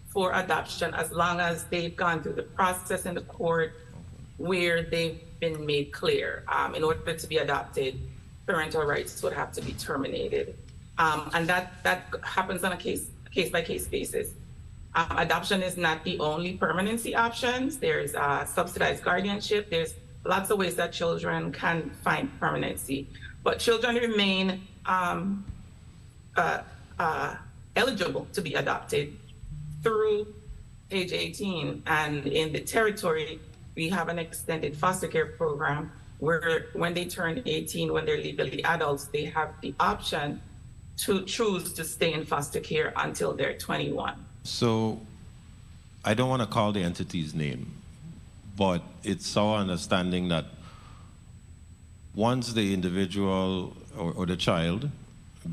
for adoption as long as they've gone through the process in the court where they've been made clear. In order to be adopted, parental rights would have to be terminated. And that happens on a case-by-case basis. Adoption is not the only permanency options. There's subsidized guardianship. There's lots of ways that children can find permanency. But children remain eligible to be adopted through age 18. And in the territory, we have an extended foster care program where when they turn 18, when they're legally adults, they have the option to choose to stay in foster care until they're 21. So I don't want to call the entity's name, but it's our understanding that once the individual or the child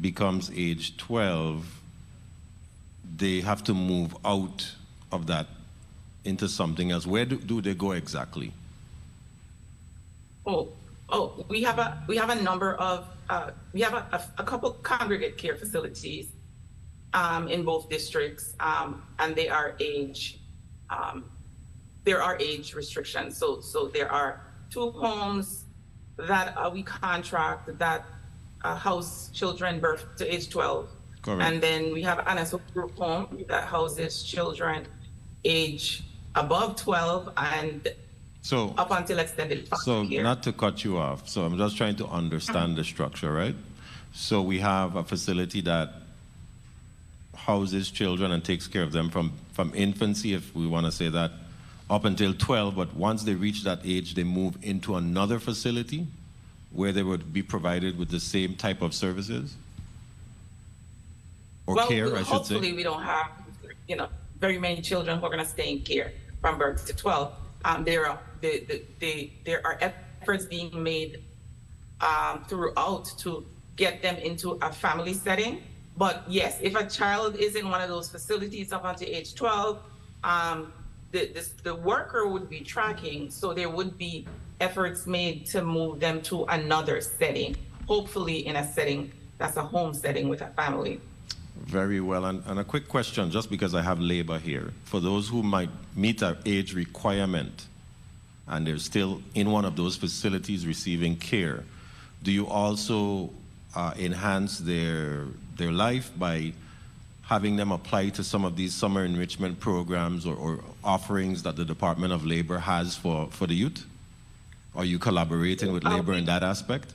becomes age 12, they have to move out of that into something else. Where do they go exactly? We have a number of we have a couple congregate care facilities in both districts, and they are age there are age restrictions. So there are 2 homes that we contract that house children birth to age 12. Correct. And then we have an NSO group home that houses children age above 12 and so up until extended foster care. Not to cut you off, so I'm just trying to understand the structure, right? So we have a facility that houses children and takes care of them from infancy, if we want to say that, up until 12, but once they reach that age, they move into another facility where they would be provided with the same type of services? Or care, I should say? Hopefully we don't have, very many children who are going to stay in care from birth to 12. There are efforts being made throughout to get them into a family setting. But yes, if a child is in one of those facilities up until age 12, the worker would be tracking, so there would be efforts made to move them to another setting, hopefully in a setting that's a home setting with a family. Very well, and a quick question, just because I have labor here. For those who might meet an age requirement and they're still in one of those facilities receiving care, do you also enhance their life by having them apply to some of these summer enrichment programs or offerings that the Department of Labor has for the youth? Are you collaborating with labor in that aspect?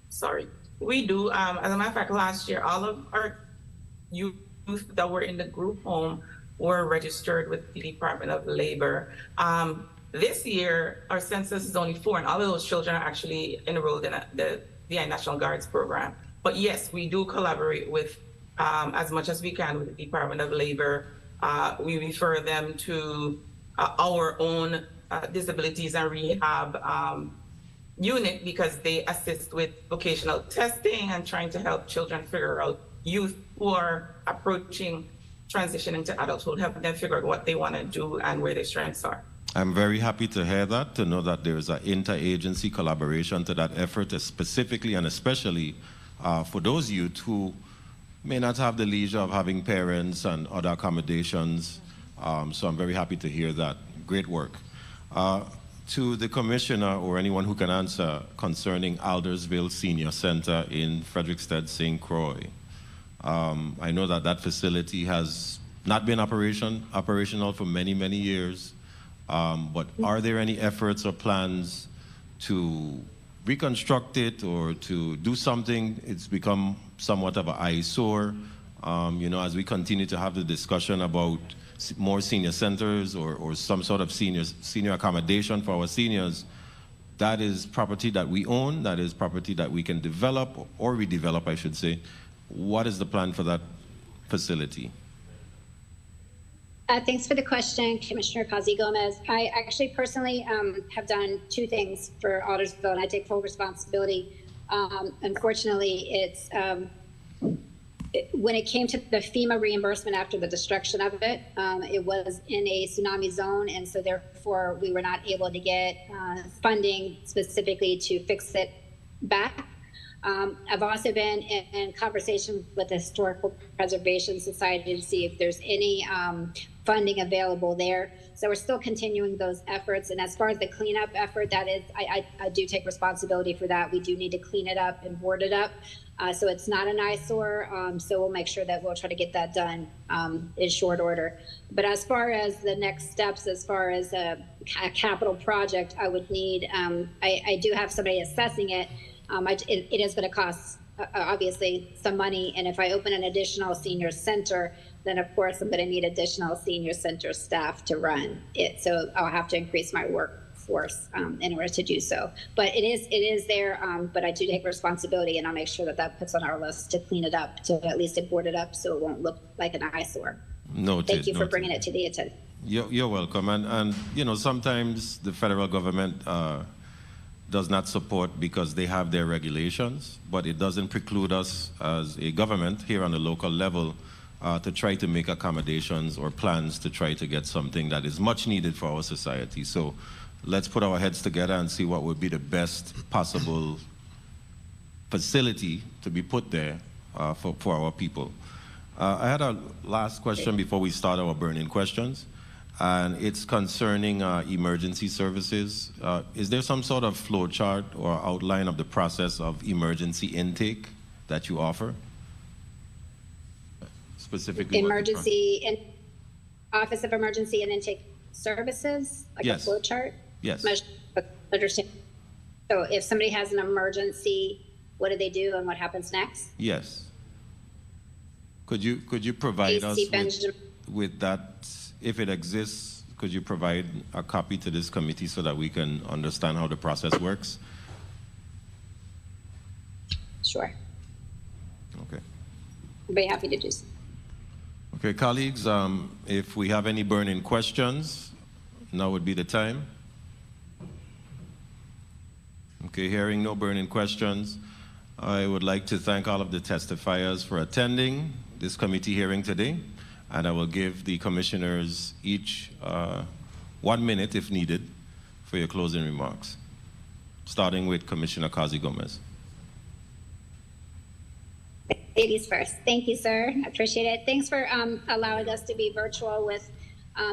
Sorry. We do. As a matter of fact, last year, all of our youth that were in the group home were registered with the Department of Labor. This year, our census is only 4, and all of those children are actually enrolled in the VI National Guards program. But yes, we do collaborate with, as much as we can, with the Department of Labor. We refer them to our own disabilities and rehab unit because they assist with vocational testing and trying to help children figure out, youth who are approaching transition into adulthood, help them figure out what they want to do and where their strengths are. I'm very happy to hear that, to know that there's an interagency collaboration to that effort, specifically and especially for those youth who may not have the leisure of having parents and other accommodations. So I'm very happy to hear that. Great work. To the commissioner or anyone who can answer concerning Aldersville Senior Center in Frederiksted, St. Croix. I know that facility has not been operational for many, many years, but are there any efforts or plans to reconstruct it or to do something? It's become somewhat of an eyesore, as we continue to have the discussion about more senior centers or some sort of senior accommodation for our seniors. That is property that we own, that is property that we can develop or redevelop, I should say. What is the plan for that facility? Thanks for the question, Commissioner Kazi Gomez. I actually personally have done 2 things for Aldersville, and I take full responsibility. Unfortunately, it's when it came to the FEMA reimbursement after the destruction of it, it was in a tsunami zone, and so therefore we were not able to get funding specifically to fix it back. I've also been in conversation with the Historical Preservation Society to see if there's any funding available there. So we're still continuing those efforts. And as far as the cleanup effort, that is, I do take responsibility for that. We do need to clean it up and board it up. So it's not an eyesore. So we'll make sure that we'll try to get that done in short order. But as far as the next steps, as far as a capital project, I would need, I do have somebody assessing it. It is going to cost, obviously, some money. And if I open an additional senior center, then of course I'm going to need additional senior center staff to run it. So I'll have to increase my workforce in order to do so. But it is there, but I do take responsibility, and I'll make sure that that puts on our list to clean it up, to at least board it up so it won't look like an eyesore. Noted. Thank you for bringing it to the attention. You're welcome. And you know, sometimes the federal government does not support because they have their regulations, but it doesn't preclude us as a government here on the local level to try to make accommodations or plans to try to get something that is much needed for our society. So let's put our heads together and see what would be the best possible facility to be put there for our people. I had a last question before we start our burning questions, and it's concerning emergency services. Is there some sort of flow chart or outline of the process of emergency intake that you offer? Specifically, Office of Emergency and Intake Services, like yes. a flow chart? Yes. Understand. So if somebody has an emergency, what do they do and what happens next? Yes. Could you provide us with that, if it exists? Could you provide a copy to this committee so that we can understand how the process works? Sure. Okay. I'd be happy to do so. Okay, colleagues, if we have any burning questions, now would be the time. Okay, hearing no burning questions, I would like to thank all of the testifiers for attending this committee hearing today, and I will give the commissioners each 1 minute, if needed, for your closing remarks, starting with Commissioner Kazi Gomez. Ladies first. Thank you, sir. I appreciate it. Thanks for allowing us to be virtual with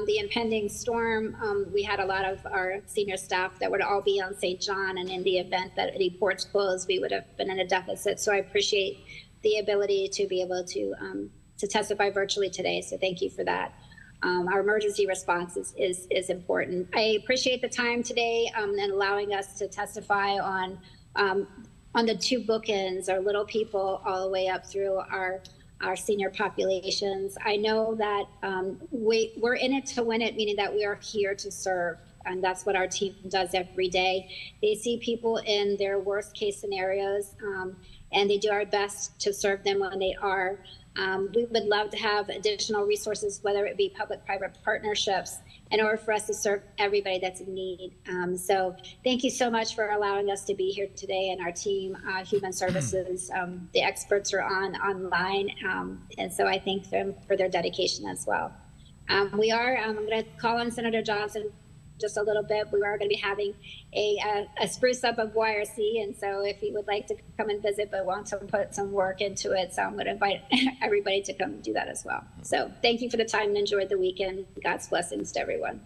the impending storm. We had a lot of our senior staff that would all be on St. John, and in the event that any ports closed, we would have been in a deficit. So I appreciate the ability to be able to testify virtually today. So thank you for that. Our emergency response is important. I appreciate the time today and allowing us to testify on the two bookends, our little people all the way up through our senior populations. I know that we're in it to win it, meaning that we are here to serve. And that's what our team does every day. They see people in their worst case scenarios, and they do our best to serve them when they are. We would love to have additional resources, whether it be public-private partnerships, in order for us to serve everybody that's in need. So thank you so much for allowing us to be here today, and our team, Human Services, the experts are online, and so I thank them for their dedication as well. I'm going to call on Senator Johnson just a little bit. We are going to be having a spruce up of YRC, and so if he would like to come and visit but want to put some work into it, so I'm going to invite everybody to come do that as well. So thank you for the time and enjoy the weekend. God's blessings to everyone.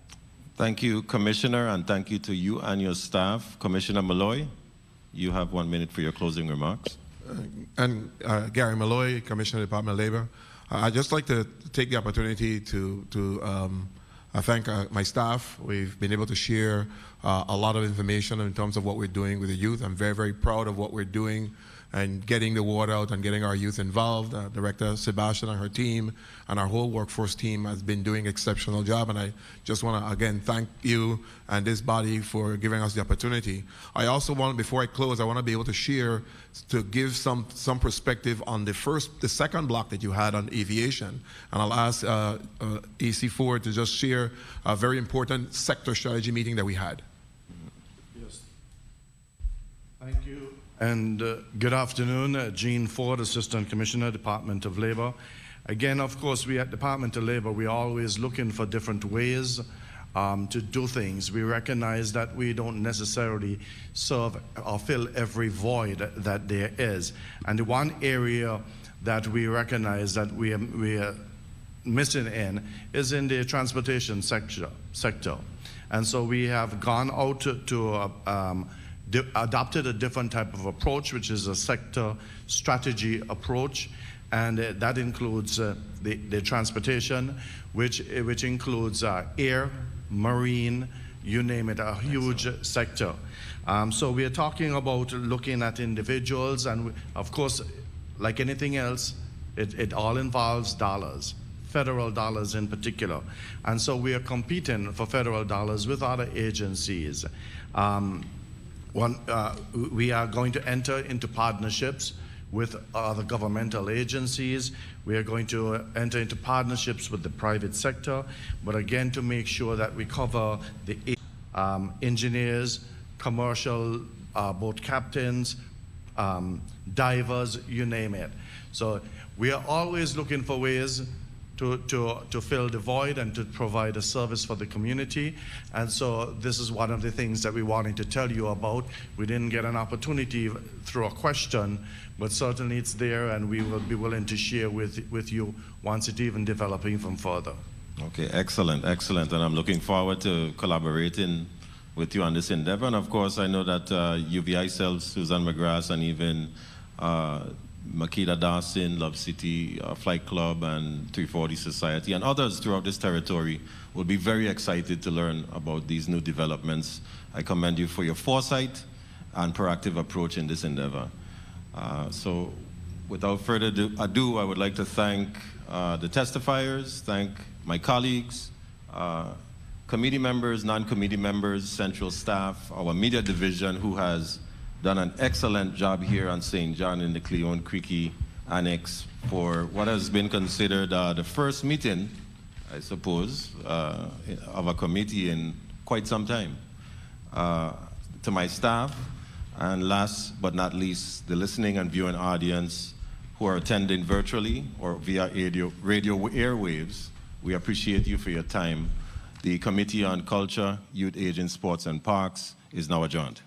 Thank you, Commissioner, and thank you to you and your staff. Commissioner Malloy, you have 1 minute for your closing remarks. Gary Malloy, Commissioner of the Department of Labor. I'd just like to take the opportunity to I thank my staff. We've been able to share a lot of information in terms of what we're doing with the youth. I'm very, very proud of what we're doing and getting the word out and getting our youth involved. Director Sebastian and her team and our whole workforce team has been doing an exceptional job. And I just want to, again, thank you and this body for giving us the opportunity. I also want, before I close, I want to be able to share, to give some perspective on the second block that you had on aviation. And I'll ask AC4 to just share a very important sector strategy meeting that we had. Yes. Thank you. And good afternoon, Gene Ford, Assistant Commissioner, Department of Labor. Again, of course, we at Department of Labor, we're always looking for different ways to do things. We recognize that we don't necessarily serve or fill every void that there is. And the one area that we recognize that we are missing in is in the transportation sector. And so we have gone out to adopted a different type of approach, which is a sector strategy approach, and that includes the transportation, which includes air, marine, you name it, a huge sector. So we are talking about looking at individuals, and of course, like anything else, it all involves dollars, federal dollars in particular. And so we are competing for federal dollars with other agencies. We are going to enter into partnerships with other governmental agencies. We are going to enter into partnerships with the private sector, but again, to make sure that we cover the engineers, commercial boat captains, divers, you name it. So we are always looking for ways to fill the void and to provide a service for the community. And so this is one of the things that we wanted to tell you about. We didn't get an opportunity through a question, but certainly it's there, and we will be willing to share with you once it even develops even further. Okay, excellent, excellent. And I'm looking forward to collaborating with you on this endeavor. And of course, I know that UVI sells Susan McGrath and even Makeda Dawson, Love City Flight Club, and 340 Society, and others throughout this territory will be very excited to learn about these new developments. I commend you for your foresight and proactive approach in this endeavor. So without further ado, I would like to thank the testifiers, thank my colleagues, committee members, non-committee members, central staff, our media division, who has done an excellent job here on St. John in the Cleon Creeky Annex for what has been considered the first meeting, I suppose, of a committee in quite some time. To my staff, and last but not least, the listening and viewing audience who are attending virtually or via radio airwaves, we appreciate you for your time. The Committee on Culture, Youth, Aging, Sports, and Parks is now adjourned.